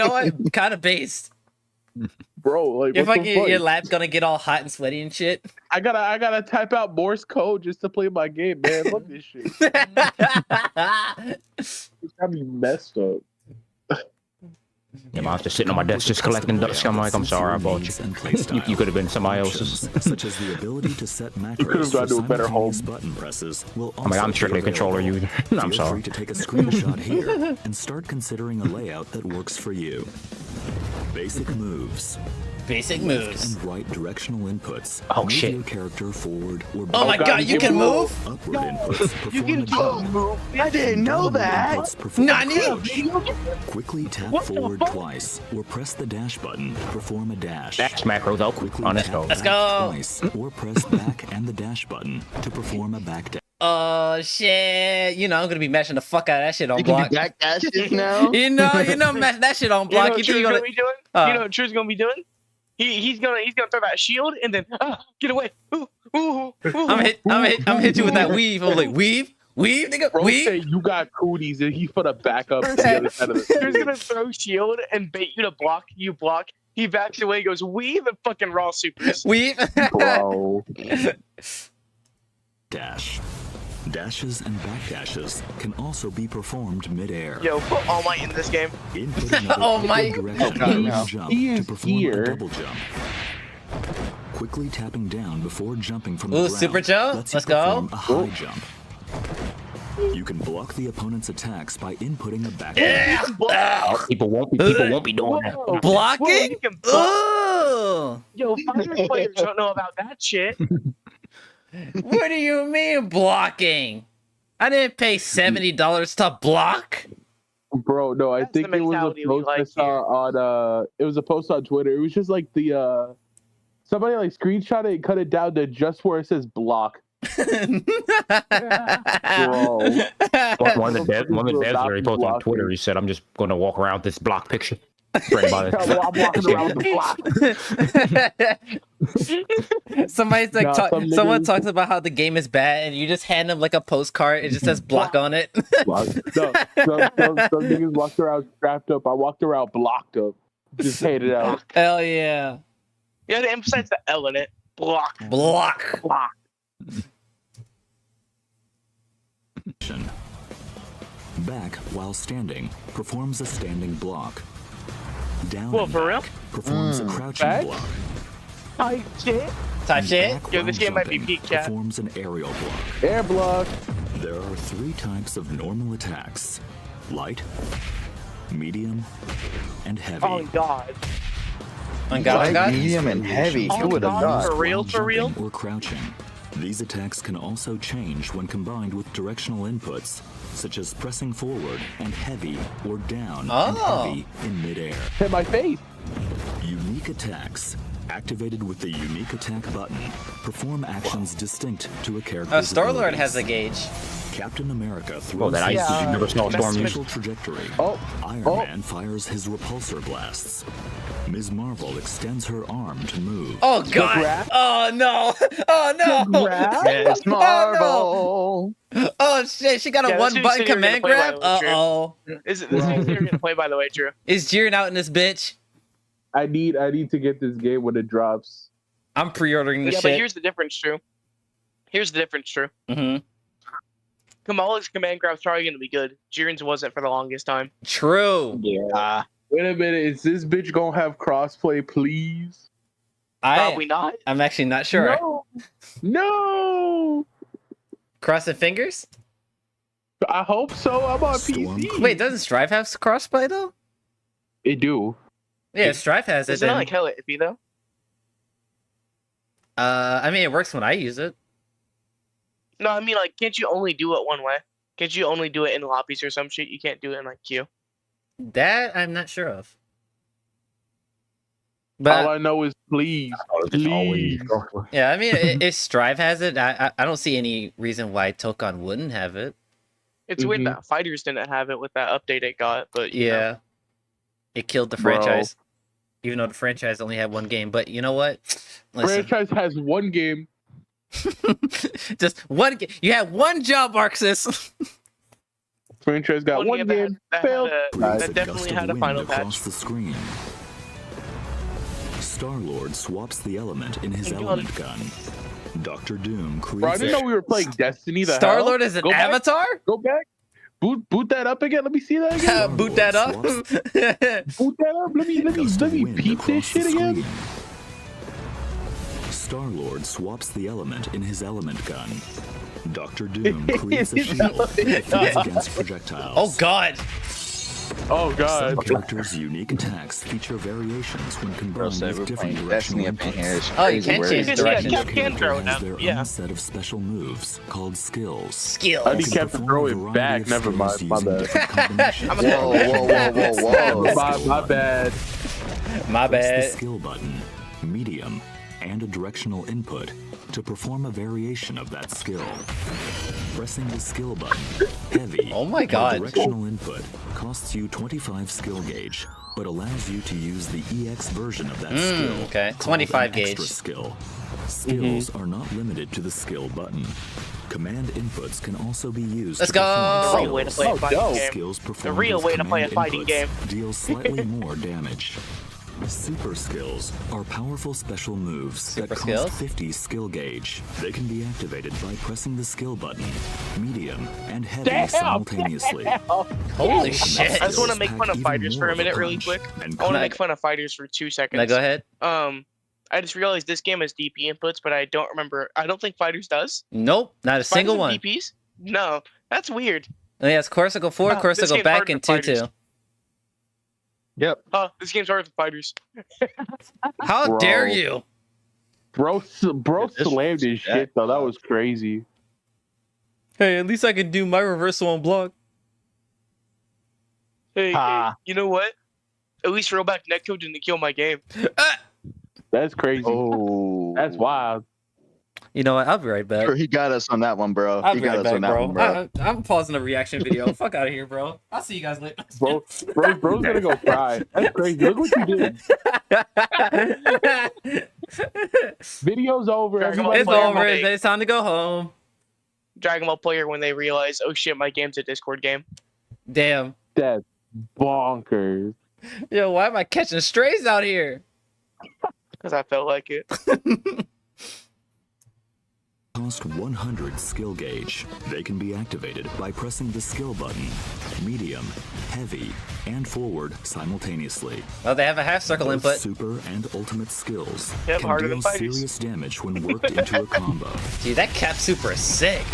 what? Kind of based. Bro, like your lap's gonna get all hot and sweaty and shit. I gotta type out Morse code just to play my game, man. Look this shit. It's got me messed up. Yeah, I'm just sitting on my desk just collecting dust. I'm like, I'm sorry, I bought you. You could have been somebody else's. Such as the ability to set macros. You could have gone to a better home. Button presses will I mean, I'm strictly a controller user. I'm Feel sorry. free to take a screenshot here and start considering a layout that works for you. Basic moves. Basic moves. And right directional inputs. Oh move shit! Your character forward or oh my god, you can move? Upward inputs. You can move. I didn't know that. Nani? Quickly tap forward twice or press the dash button to perform a dash. Dash macro though. Honest though. Let's go. Twice or press back and the dash button to perform a back dash. Oh shit! You know I'm gonna be mashing the fuck out of that shit on You block. can do back dashes now. you know, mash that shit on block. You know what True's gonna be doing? Uh. You know what True's gonna be doing? He's gonna throw that shield and then get away. Ooh. I'm hit you with that weave. I'm like weave, nigga, Bro weave. say you got cooties and he's put a back up to the other side of the True's gonna throw shield and bait you to block. You block. He backs away, goes, weave, and fucking raw supers. Weave? Bro. Dash. Dashes and backdashes can also be performed mid-air. Yo, put All Might in this game. Input another Oh my direction God, or no. jump He to is perform here. a double jump. Quickly tapping down before jumping from the Ooh, ground Super Joe? lets you Let's go. perform a high jump. You can block the opponent's attacks by inputting a backdash. Yeah! People won't be doing that. Whoa, Blocking? you can block. Ooh! Yo, fire players don't know about that shit. What do you mean blocking? I didn't pay $70 to block. Bro, no, I think the it was a mentality we post I like saw on it was a post on Twitter. It was just like the somebody like screenshot it and cut it down to just where it says block. Bro. One of the devs already posted on Twitter. He said, "I'm just going to walk around this block picture." For anybody. I'm walking around with the block. Somebody's like, Nah, someone talks about how the game is bad, and you just hand them like a postcard. It just says block on it. No, some niggas walked around strapped up. I walked around blocked up. Just hated out. Hell yeah. You had to emphasize the L in it. Block. Block. Block. Back while standing performs a standing block. Down Whoa, and for real? back performs a crouching Back? block. Type shit. Type shit? Yo, this game might be peak chat. Performs an aerial block. Air block. There are 3 types of normal attacks: light, medium, and heavy. Oh god. On God, on God? Medium and heavy. Oh Who would have god, thought? for real, for real? Or crouching. These attacks can also change when combined with directional inputs, such as pressing forward and heavy or down and heavy in midair. Hit my face. Unique attacks, activated with the unique attack button, perform actions distinct to a character's Star-Lord has abilities. a gauge. Captain America throws that ice you never saw Storm use. special trajectory. Iron Man fires his repulsor blasts. Ms. Marvel extends her arm to move. Oh god. Oh no. Oh no. Miss Marvel. Oh shit, she got a Yeah, one this button is you're gonna command play, by grab? the way, Drew. Uh-oh. This is you're gonna play, by the way, Drew. Is Jiren out in this bitch? I need to get this game when it drops. I'm pre-ordering this Yeah, shit. but here's the difference, Drew. Here's the difference, Drew. Mm-hmm. Kamala's command grab's probably gonna be good. Jiren's wasn't for the longest time. True. Yeah. Wait a minute, is this bitch gonna have crossplay, please? Probably not. I'm actually not sure. No. Crossing fingers? I hope so. I'm on PC. Wait, doesn't Strive have crossplay though? It do. Yeah, Strive has it. Is it not Then. like hella iffy though? I mean, it works when I use it. No, I mean like, can't you only do it one way? Can't you only do it in lobbies or some shit? You can't do it in like queue. That I'm not sure of. All But I know is please. yeah, I mean, if Strive has it, I don't see any reason why Tokon wouldn't have it. It's weird that fighters didn't have it with that update it got, but you know. Yeah, it killed the franchise. Even though the franchise only had one game, but you know what? Listen, Franchise has one game. just one. You had one job, Marxus. Franchise got one game. Failed. That definitely had a final across patch. the screen. Star-Lord swaps the element in his Thank God. element gun. Dr. Doom creates Bro, I didn't know we were playing Destiny. The Star-Lord hell? is an Go back. avatar? Go back. Boot that up again. Let me see that again. Boot that up. Boot that up. Let me peep this shit again. Star-Lord swaps the element in his element gun. Dr. Doom creates a shield that defends against projectiles. Oh god. Oh god. Some characters' unique attacks feature variations when combined with different Destiny directional up in here is inputs. Oh, you can change Each direction. character has now, their yeah. own set of special moves called skills. Skills. I need Captain throw it back. Never mind. My bad. Whoa. My bad. My Press bad. the skill button, medium, and a directional input to perform a variation of that skill. Pressing the skill button, heavy, Oh my or god. directional input costs you 25 skill gauge, but allows you to use the EX version of that skill. Okay, called 25 an extra gauge. skill. Skills are not limited to the skill button. Command inputs can also be used Let's to perform go. The real way to play a skills. fighting game. Skills The performed real with way to play a command fighting inputs game. deal slightly more damage. Super skills are powerful special moves that Super cost skills? 50 skill gauge. They can be activated by pressing the skill button, medium, and heavy simultaneously. Holy shit. I just want to make fun of fighters for a minute, really quick. I want to make fun of fighters for 2 seconds. Now go ahead. I just realized this game has DP inputs, but I don't remember. I don't think fighters does. Nope, not a single one. DPs? No, that's weird. Oh, yeah, it's Corsical 4, This Corsical game's back, hard and for fighters. 2-2. Yep. This game's hard for fighters. How Bro. dare you? Bro slammed his shit though. That was crazy. Hey, at least I can do my reversal on block. Hey, you know what? At least rollback netcode didn't kill my game. That's crazy. Oh, that's wild. You know what? I'll be right back. Sure, he got us on that one, bro. I'll He be got right us back, on that bro. one, bro. I'm pausing the reaction video. Fuck out of here, bro. I'll see you guys later. Bro's gonna go cry. That's crazy. Look what you did. Video's over. Dragon Ball It's player over. when they- It's time to go home. Dragon Ball player when they realize, oh shit, my game's a Discord game. Damn. That's bonkers. Yo, why am I catching strays out here? Because I felt like it. Cost 100 skill gauge. They can be activated by pressing the skill button, medium, heavy, and forward simultaneously. Oh, they have a half circle Both input. super and ultimate skills Yep, can harder deal than fighters. serious damage when worked into a combo. Dude, that cap super is sick.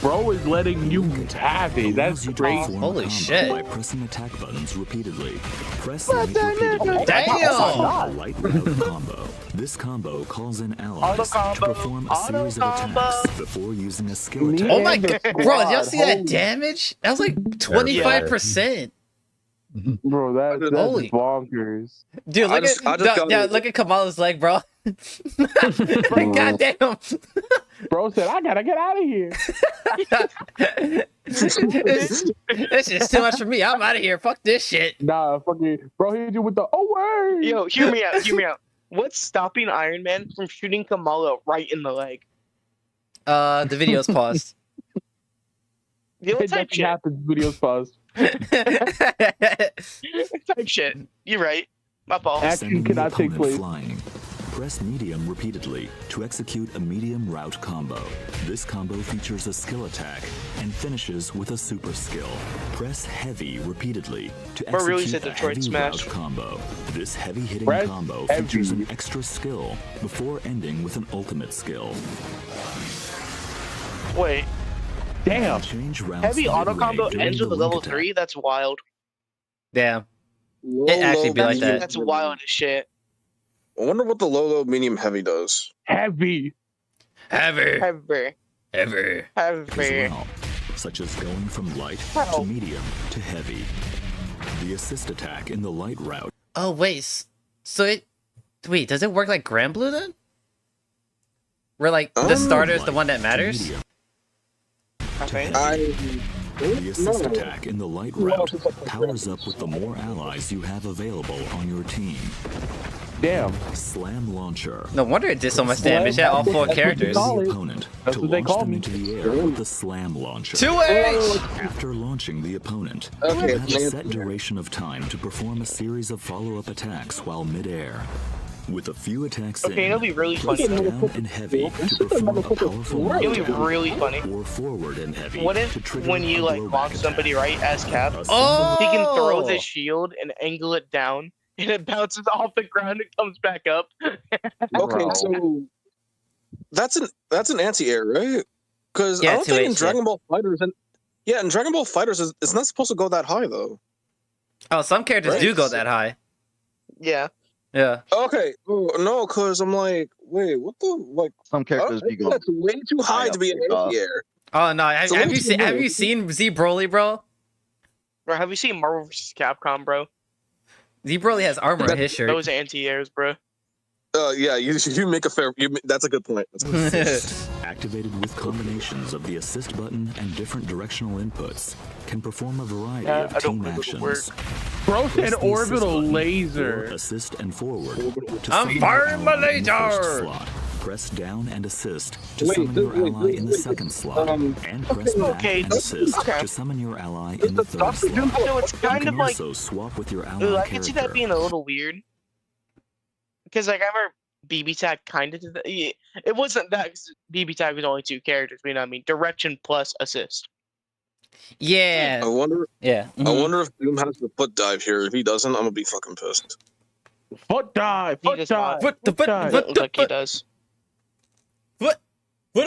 Bro is letting you have it. That's Allows you to crazy. perform a Holy combo shit. By pressing attack buttons repeatedly. Press right repeatedly. Damn! A light route combo. This combo calls in allies to combo. perform a series of attacks before using a skill attack. Oh my god, bro, did y'all see that damage? That was like 25%. Bro, that's Holy. bonkers. Dude, look look at Kamala's leg, bro. Goddamn. Bro said, I gotta get out of here. This is too much for me. I'm out of here. Fuck this shit. Nah, fucking bro hit you with the word. Yo, hear me out. Hear me out. What's stopping Iron Man from shooting Kamala right in the leg? The video's paused. You know, It type doesn't shit. happen. Video's paused. Type shit. You're right. My fault. Action Sending the cannot take opponent place. flying. Press medium repeatedly to execute a medium route combo. This combo features a skill attack and finishes with a super skill. Press heavy repeatedly to Bro really execute said a Detroit heavy Smash. route combo. This heavy hitting Press combo heavy. features an extra skill before ending with an ultimate skill. Wait, Damn. Change routes heavy auto midway combo during ends the with a link level attack. 3? That's wild. Damn. It actually be like that. That's wild as shit. I wonder what the low, medium, heavy does. Heavy. Heavy. Heavy. Heavy. As Heavy. well, such as going from light How? to medium to heavy. The assist attack in the light route. Oh, wait. Wait, does it work like Grand Blue then? Where, like, the starter is the one that matters? Medium. I think. The assist attack in the light route powers up with the more allies you have available on your team. Damn. Slam launcher. No wonder it did so much damage. It had all 4 characters. The opponent That's to what they launch call them me. into the air with the slam launcher. 2H! After launching the opponent, Okay, you have a set duration of time to perform a series of follow-up attacks while midair. With a few attacks Okay, in, it'll be really press funny. down and heavy to perform a powerful It'll be knockdown, really funny. or forward and heavy What to if trigger when you a like blowback launch somebody attack. right as Cap, Oh! he can throw the shield and angle it down, and it bounces off the ground and comes back up. Okay, so that's an anti-air, right? Because Yeah, I don't think in 2H, Dragon Ball Fighters in Dragon Ball Fighters it's not supposed to go that high though. Oh, some characters Right. do go that high. Yeah. Yeah. Okay, no, because I'm like, wait, what the like? Some characters I be think going. that's way too high to be an anti-air. Oh, no. Have, So have let you me seen see Have this. you seen Z Broly, bro? Bro, have you seen Marvel vs. Capcom, bro? Z Broly has armor on his shirt. Those anti-airs, bro. Yeah, you make a fair. That's a good point. Assist, activated with combinations of the assist button and different directional inputs, can perform a variety of I don't team think it'll work. actions. Bro Press said the assist orbital button laser. for assist and forward. To I'm send firing an my ally in the first laser! slot, Press down and assist to summon your ally in the second slot, and press back and assist to summon your ally in the third slot. So it's kind you of can like. also swap with your ally I can see that being a little weird. Because like I remember BB Tag kind of did that. Yeah, it wasn't that because BB Tag was only 2 characters. You know what I mean? Direction plus assist. Yeah. I wonder. Yeah. I wonder if Doom has the foot dive here. If he doesn't, I'm gonna be fucking pissed. Foot dive. Foot dive. Foot dive. It looks like he does. What? You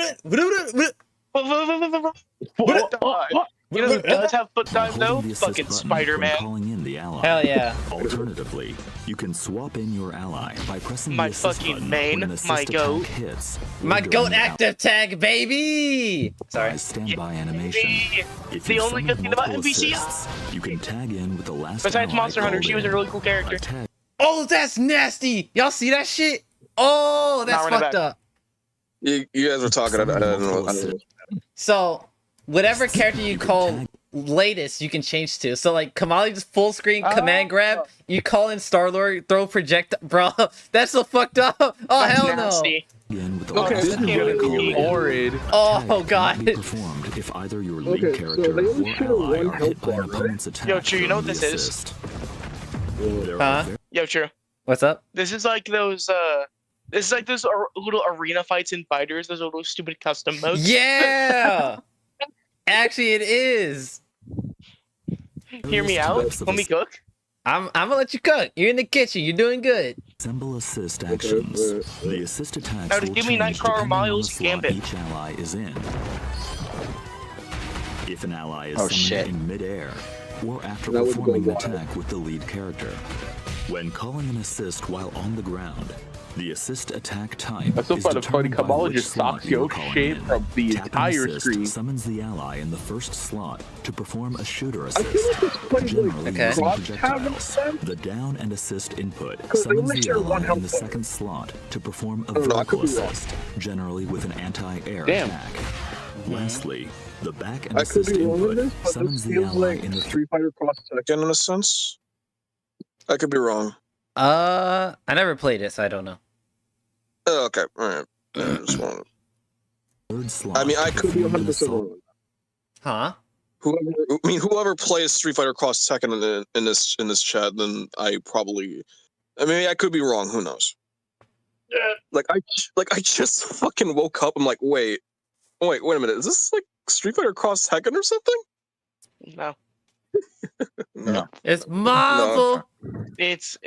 know who does have foot dive though? Fucking Spider-Man. Calling in the ally. Hell yeah. Alternatively, you can swap in your ally by pressing My the assist fucking button main, when an assist my attack goat. hits. My or goat during active tag, baby. Sorry. Standby animation. It's the only good thing about NPC. You can tag in with the last. Besides ally Monster Hunter, she was a called really cool character. Oh, that's nasty. Y'all see that shit? Oh, that's Not running fucked back. up. You guys were talking. I don't know. So, whatever character you call latest, you can change to. So, like, Kamali just full screen command grab. You call in Star-Lord, throw project. Bro, that's so fucked up. Oh, That's hell nasty. Okay, This is gonna be horrid. Oh, God. Performed if either your lead Okay, so character they only or shoot ally one are hit health by an bar, right? opponent's attack. Yo, True, you know what during this the is? assist. Huh? Yo, True. What's up? This is like those little arena fights in fighters, those little stupid custom modes. Yeah! Actually, it is. Hear me out. Let me cook. I'm gonna let you cook. You're in the kitchen. You're doing good. Assemble assist actions. The assist attacks Now, will just give me change Nightcrawler depending on the Miles slot Gambit. each ally is in. If an ally is Oh, summoned shit. in midair, or after That would go performing an wild. attack with the lead character. When calling an assist while on the ground, the assist attack type That's so is funny. determined by Kamala which just slot stops you're your calling shape in. from the Tap an entire assist screen. summons the ally in the first slot to perform a shooter I feel assist. like this plays Generally like Okay. using cross tab projectiles. instead. The down and assist input Because they summons only the share one ally in health the bar. second slot to perform a I don't know, I vertical could be wrong. assist, generally with an anti-air Damn. attack. Lastly, the back and I could assist be wrong with input this, but summons this the feels ally like in the Street Fighter Cross Tekken in a sense. I could be wrong. I never played it, so I don't know. Oh, okay, all right. Yeah, I just wanted- third slot. I mean, I to could be perform an 100% assault. wrong. Huh? Whoever plays Street Fighter Cross Tekken in this chat, then I mean, I could be wrong. Who knows? Yeah. Like I just fucking woke up. I'm like, wait a minute. Is this like Street Fighter Cross Tekken or something? No. No. It's Marvel. It's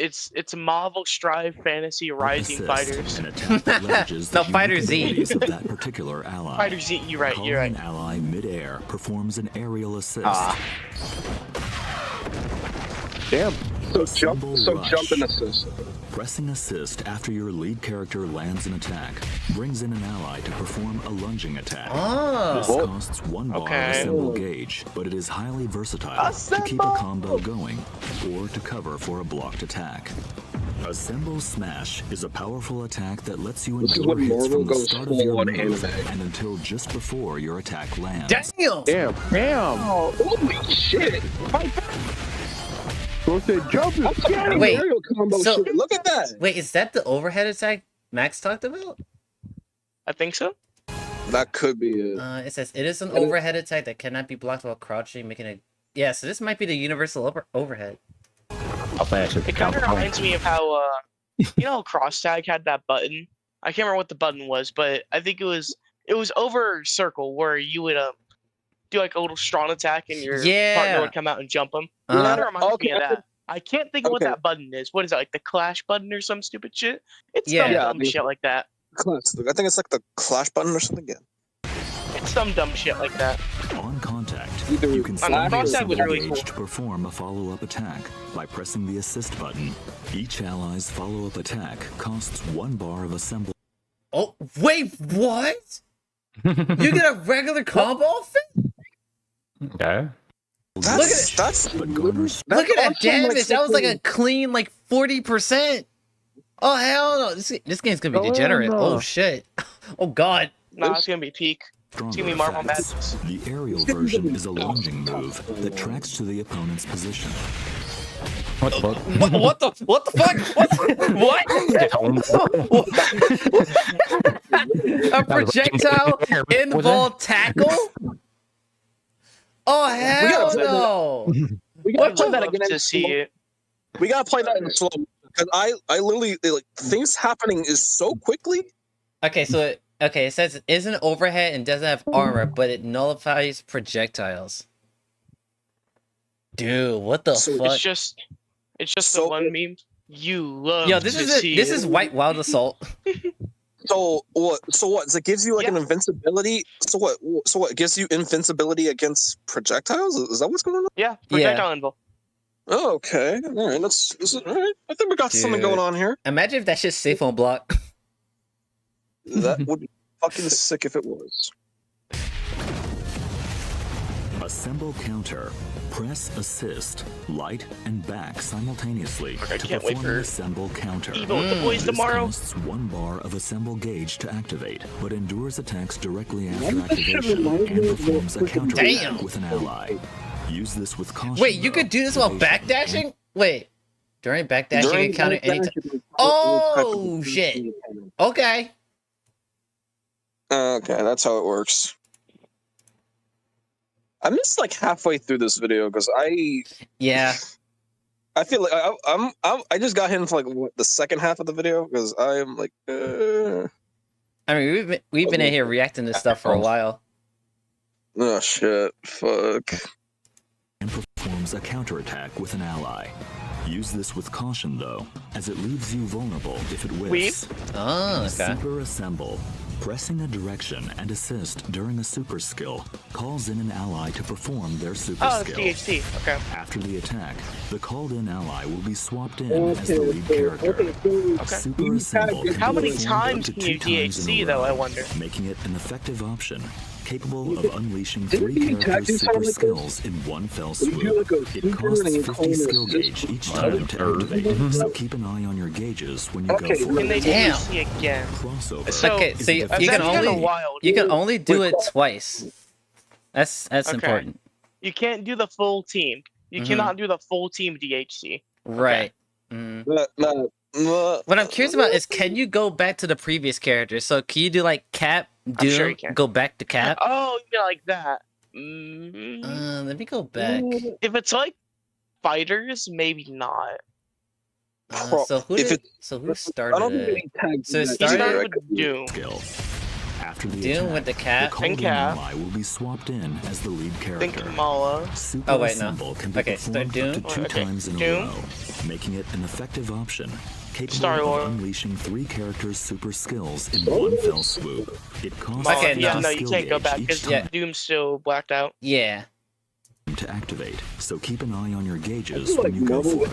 Marvel Strive Fantasy Rising Assist, Fighters. an attack that leverages the No, Fighter unique Z. abilities of that particular ally. Fighter Z, you're right, Calling you're right. an ally midair performs an aerial assist. Damn. So jump and assist. Pressing assist after your lead character lands an attack brings in an ally to perform a lunging attack. Oh. This costs 1 bar Okay. of assemble gauge, but it is highly versatile to keep a combo going or to cover for a blocked attack. Assemble Smash is a powerful attack that lets you This is endure when hits Marvel from the goes start of your full on move anime. and until just before your attack lands. Damn. Oh, holy shit! Go to jump it. Wait, Aerial combo so- shit. Look at that. Wait, is that the overhead attack Max talked about? I think so. That could be it. It says it is an overhead attack that cannot be blocked while crouching, making a. Yeah, so this might be the universal overhead. How fast It kind of reminds me of how you know how Cross Tag had that button. I can't remember what the button was, but I think it was over circle where you would do like a little strong attack and your partner would come out and jump him. It kind of reminds me of that. I can't think of what that button is. What is it, like the Clash button or some stupid shit? It's some dumb shit like that. Clash. I think it's like the Clash button or something. Yeah. It's some dumb shit like that. On contact, Either you can Cross select your Tag was assemble really gauge cool. to perform a follow-up attack by pressing the assist button. Each ally's follow-up attack costs 1 bar of assemble. Oh, wait, what? You get a regular combo fit? Okay. Look at that damage. That was like a clean 40%. Oh hell no! This game's gonna be degenerate. no. Oh shit! Oh god! Nah, it's gonna be peak. It's gonna be Marvel Madness. The aerial version is a lunging move that tracks to the opponent's position. What the fuck? What the fuck? What? A projectile involved tackle? Oh hell no! We gotta play I'd that love again. to see it. We gotta play that in slow because I literally like things happening is so quickly. Okay, so it says it isn't overhead and doesn't have armor, but it nullifies projectiles. Dude, what the fuck? It's just the one meme. You love. Yo, this is White Wild Assault. So what? So it gives you like an invincibility. So what? So what? It gives you invincibility against projectiles? Is that what's going on? Yeah, projectile invul. Oh, okay. All right. This is all right. I think we got something going on here. Imagine if that shit's safe on block. That would be fucking sick if it was. Assemble counter. Press assist, light, and back simultaneously to perform an assemble counter. Evo with the boys tomorrow. This costs 1 bar of assemble gauge to activate, but endures attacks directly after activation and performs a counter attack with an ally. Use this with caution. Wait, you could do this while backdashing? Wait. During backdashing, you can counter any time. Oh, shit. Okay. Okay, that's how it works. I'm just like halfway through this video because I feel like I just got into like the second half of the video because I am like. I mean, we've been in here reacting to stuff for a while. Oh shit! Fuck. And performs a counterattack with an ally. Use this with caution though, as it leaves you vulnerable if it whiffs. Oh, okay. Super assemble. Pressing a direction and assist during a super skill calls in an ally to perform their super skill. Oh, it's DHT. Okay. After the attack, the called-in ally will be swapped in as the lead character. Okay. Super assemble. How many times can you DHC though? I wonder. Making it an effective option, capable of unleashing 3 characters' super skills in one fell swoop. It costs 50 skill gauge each time to activate, so keep an eye on your gauges when you go for it. Can they DHC again? Crossover. So, Okay, so you can only do it twice. That's important. You can't do the full team. You cannot do the full team DHC. Right. What I'm curious about is, can you go back to the previous character? So can you do like Cap, Doom, sure you can. go back to Cap? Oh, yeah, like that. Let me go back. If it's like fighters, maybe not. So who started it? So it started with Doom. After the Doom attack, with the Cap. the called-in ally will be swapped in as the lead character. Think Kamala. Super Oh wait, no. assemble can be performed Doom. up to 2 times in a row, making it an effective option, capable of unleashing 3 characters' super skills in one fell swoop. It costs No, you can't go back because Doom's still blacked out. Yeah. To activate, so keep an eye on your gauges when you go for it.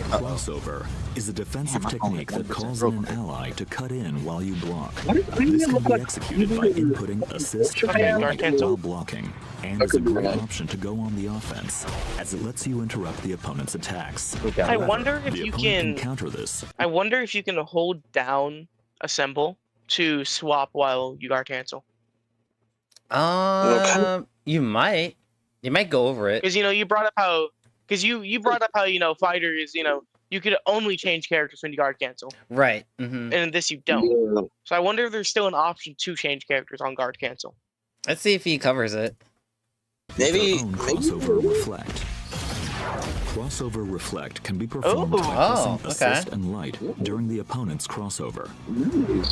Crossover is a defensive technique that calls in an ally to cut in while you block. This can be executed by inputting assist and light while blocking, and is a great option to go on the offense, as it lets you interrupt the opponent's attacks. I wonder if you can counter this. I wonder if you can hold down assemble to swap while you guard cancel. You might. You might go over it. Because you brought up how fighters, you could only change characters when you guard cancel. Right. And in this you don't. So I wonder if there's still an option to change characters on guard cancel. Let's see if he covers it. Maybe crossover reflect. Crossover reflect can be performed by pressing assist and light during the opponent's crossover.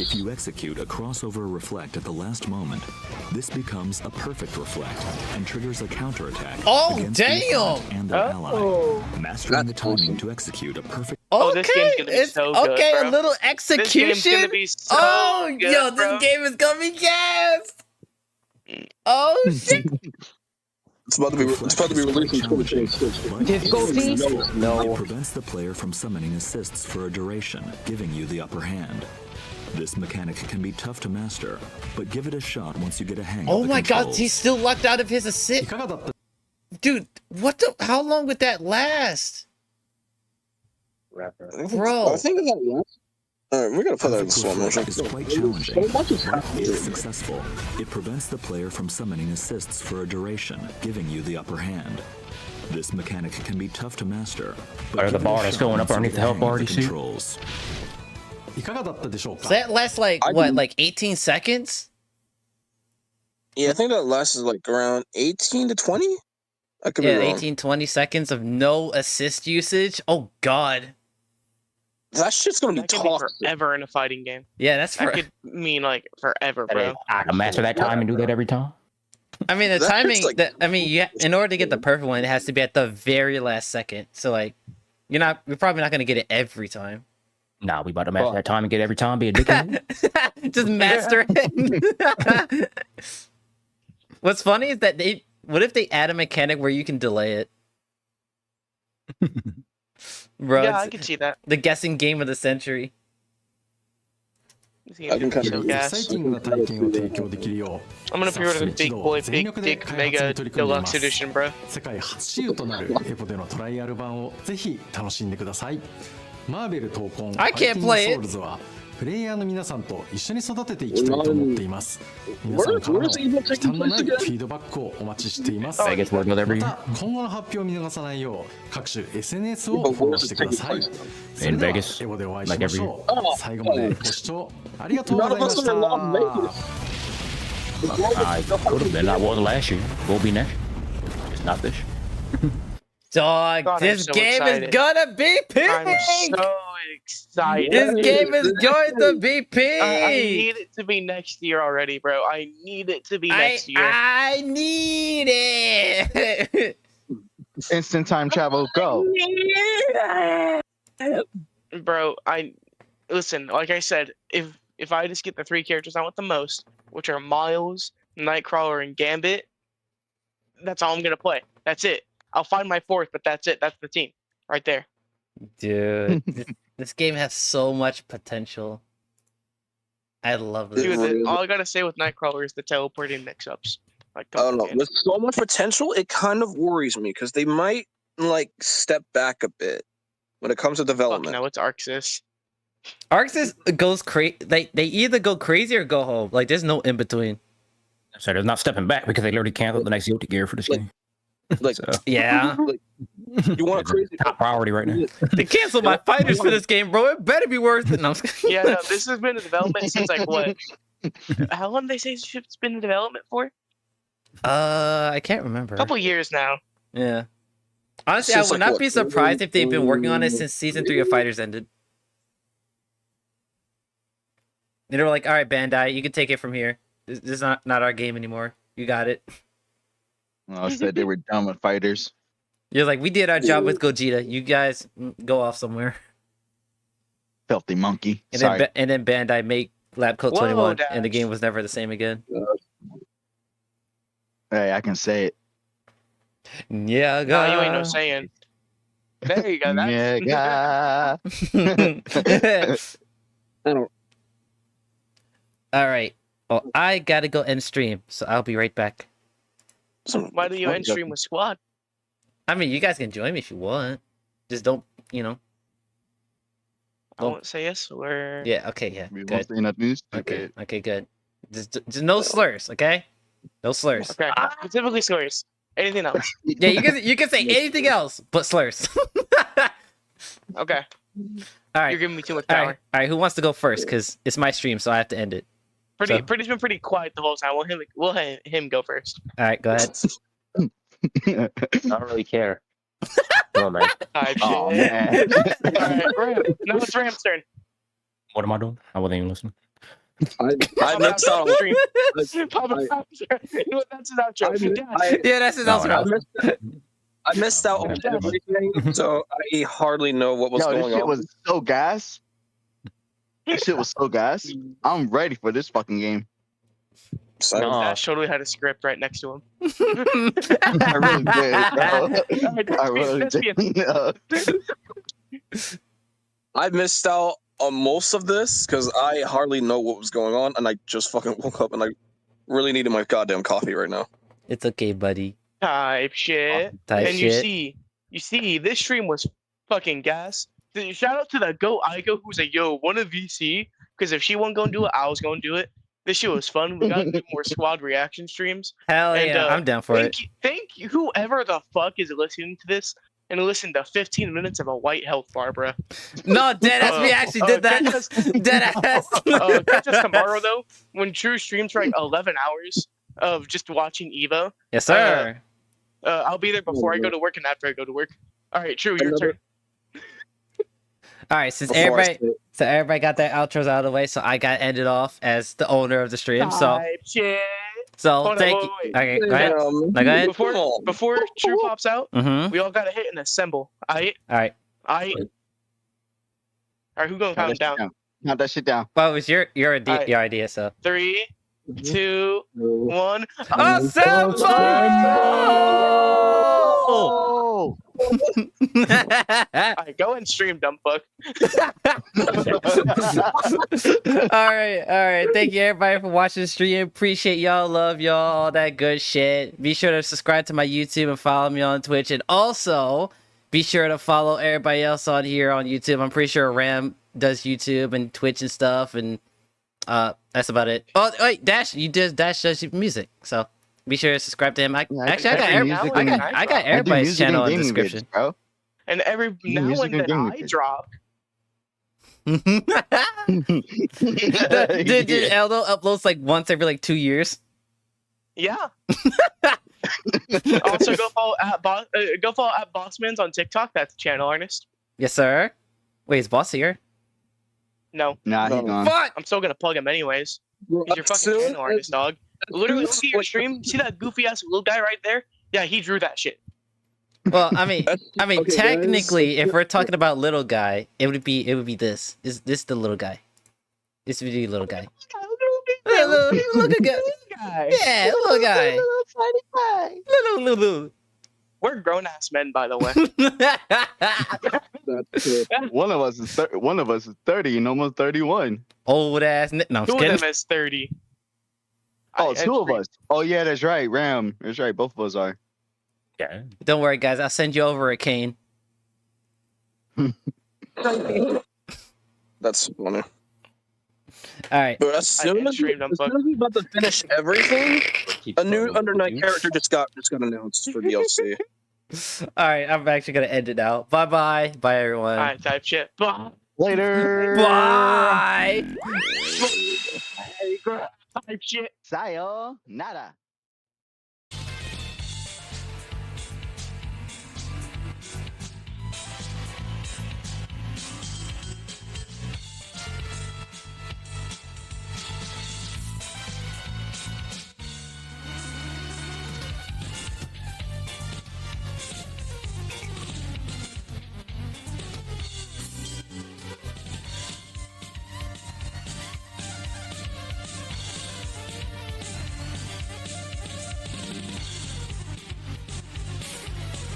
If you execute a crossover reflect at the last moment, this becomes a perfect reflect and triggers a counterattack against the opponent and their ally. Mastering the timing to execute a perfect. This game's gonna be so good, bro. A little execution. This game's gonna be so good, bro. This game is gonna be gas. Oh shit. It's about to be released in 2026. No. It prevents the player from summoning assists for a duration, giving you the upper hand. This mechanic can be tough to master, but give it a shot once you get a hang of the Oh my god, controls. he's still locked out of his assist. Dude, how long would that last? Bro. I think that lasts. Alright, we're gonna put that in slow motion. It's quite challenging. If successful, it prevents the player from summoning assists for a duration, giving you the upper hand. This mechanic can be tough to master. Or the bar that's going up underneath the health bar, you see? いかがだったでしょうか。 So that lasts like what, like 18 seconds? Yeah, I think that lasts like around 18 to 20. I could be wrong. 18, 20 seconds of no assist usage. Oh god. That shit's gonna be That could be tough. forever in a fighting game. Yeah, that's that could mean like forever, bro. I can master that time and do that every time. I mean, the That's timing. like- In order to get the perfect one, it has to be at the very last second. So like, you're probably not gonna get it every time. Nah, we about to master that time and get every time. Be a dickhead. Just master it. What's funny is that what if they add a mechanic where you can delay it? Bro, Yeah, I could see that. The guessing game of the century. I can kind of gas. 最近の体験を提供できるよう I'm gonna pre-order the big boy, big dick mega deluxe edition, bro. 世界初使用となるエポでのトライアル版をぜひ楽しんでください。マーベル闘魂ファ I イテ can't ィング play ソウルズはプレイヤーの皆さんと一緒に育てていきたいと思っています。皆さんからの忌憚のないフィードバックをお待ちしています。また Vegas working with every 今後の発表を見逃さないよう各種 SNS をフォローしてください。それ In では Vegas, エボでお会いし like ま every し year. ょう。最後までご視聴ありがとうございました I could have been. I was last year. Will be next year. Just not this year. Dog, God, this I'm so game excited. is gonna be pink. I'm so excited. This game is going to be pink. I need it to be next year already, bro. I need it to be next year. I need it. Instant time travel, go. Bro, listen, like I said, if I just get the 3 characters I want the most, which are Miles, Nightcrawler, and Gambit, that's all I'm gonna play. That's it. I'll find my 4th, but that's it. That's the team right there. Dude, this game has so much potential. I love this. Dude, all I gotta say with Nightcrawler is the teleporting mix-ups. Like, I don't know. With so much potential, it kind of worries me because they might like step back a bit when it comes to development. No, it's Arxis. Arxis goes crazy. Like they either go crazy or go home. Like there's no in between. So they're not stepping back because they literally canceled the next Yoti gear for this game. Like, yeah. Like, you want a crazy top priority right now. They canceled my fighters for this game, bro. It better be worth it. No, Yeah, no, this has been in development since like what? How long did they say it's been in development for? I can't remember. A couple years now. Yeah. Honestly, Since, I would like, not what, be surprised if they've been working on it since season 3 of Fighters ended. And they were like, "All right, Bandai, you can take it from here. This is not our game anymore. You got it." I said they were done with fighters. You're like, "We did our job with Gogeta. You guys go off somewhere." Filthy monkey. And Sorry. then Bandai make Lab Coat Whoa, 21, Dash. and the game was never the same again. Hey, I can say it. Yeah, No, you ain't no saying. There you go. That's... Yeah. I don't. All right. Well, I gotta go end stream, so I'll be right back. Why do you end stream with squad? I mean, you guys can join me if you want. Just don't, I won't say yes or... Yeah. Okay. Yeah. We won't Good. say nothing Okay. stupid. Okay. Good. Just no slurs. Okay. No slurs. Okay. Specifically slurs. Anything else? Yeah. You can say anything else but slurs. Okay. All right. You're giving me too much All power. right. All right. Who wants to go first? Because it's my stream, so I have to end it. Pretty's been pretty quiet the whole time. We'll have him go first. All right. Go ahead. I don't really care. Come on, man. Oh, man. Alright, Ram. Now it's Ram's turn. What am I doing? I wasn't even listening. I missed out on stream. That's his outro. Yeah, that's his outro. I missed out on everything, so I hardly know what was Yo, going this shit on. was so gas. This shit was so gas. I'm ready for this fucking game. Dash totally had a script right next to him. I really did, bro. I really did. I missed out on most of this because I hardly know what was going on, and I just fucking woke up and I really needed my goddamn coffee right now. It's okay, buddy. Type shit. Type and shit. you see, this stream was fucking gas. Shout out to the Go Igo who's like, yo, one of VC, because if she wasn't gonna do it, I was gonna do it. This shit was fun. We got to do more squad reaction streams. Hell yeah, I'm down for it. Thank you, whoever the fuck is listening to this. and listen to 15 minutes of a white health bar, bro. No, deadass, we actually did that. Deadass. Catch us tomorrow, though, when True streams for like 11 hours of just watching Evo. Yes, sir. I'll be there before I go to work and after I go to work. All right, True, your turn. All right, since everybody got their outros out of the way, so I got ended off as the owner of the stream. So thank you. Wait. Okay, go ahead. No, go ahead. Before True pops out, Mhm. we all gotta hit and assemble. All right. All right. Who gonna count down? Count that shit down. Well, it was your idea. Alright. Your idea. So 3, 2, 1. Assemble! Alright, go and stream, dumb fuck. all right. Thank you everybody for watching the stream. Appreciate y'all, love y'all, all that good shit. Be sure to subscribe to my YouTube and follow me on Twitch, and also be sure to follow everybody else on here on YouTube. I'm pretty sure Ram does YouTube and Twitch and stuff, and that's about it. Oh wait, Dash does music, so be sure to subscribe to him. I got everybody's channel in the description, bro. And every now and then I drop. Dude, Eldo uploads like once every like 2 years. Yeah. Also, go follow at bossumans on TikTok. That's channel artist. Yes, sir. Wait, is Boss here? No. Nah, he's gone. Fuck! I'm still gonna plug him anyways. He's your fucking channel artist, dog. Literally, look at your stream. See that goofy ass little guy right there? Yeah, he drew that shit. Well, I mean, Okay, technically, guys. if we're talking about little guy, it would be this. Is this the little guy? This would be little guy. Little guy. Yeah, little guy. Little. We're grown ass men, by the way. One of us is 30 and almost 31. Old ass. No, I'm Two kidding. of them is 30. Oh, two of us. Oh yeah, that's right. Ram. That's right. Both of us are. Yeah. Don't worry, guys. I'll send you over a cane. That's funny. All right. But as soon as we're about to finish everything, a new Under Night character just got announced for DLC. All right, I'm actually gonna end it now. Bye, everyone. All right, type shit. Bye. Later. Bye. Type shit. Sayonara.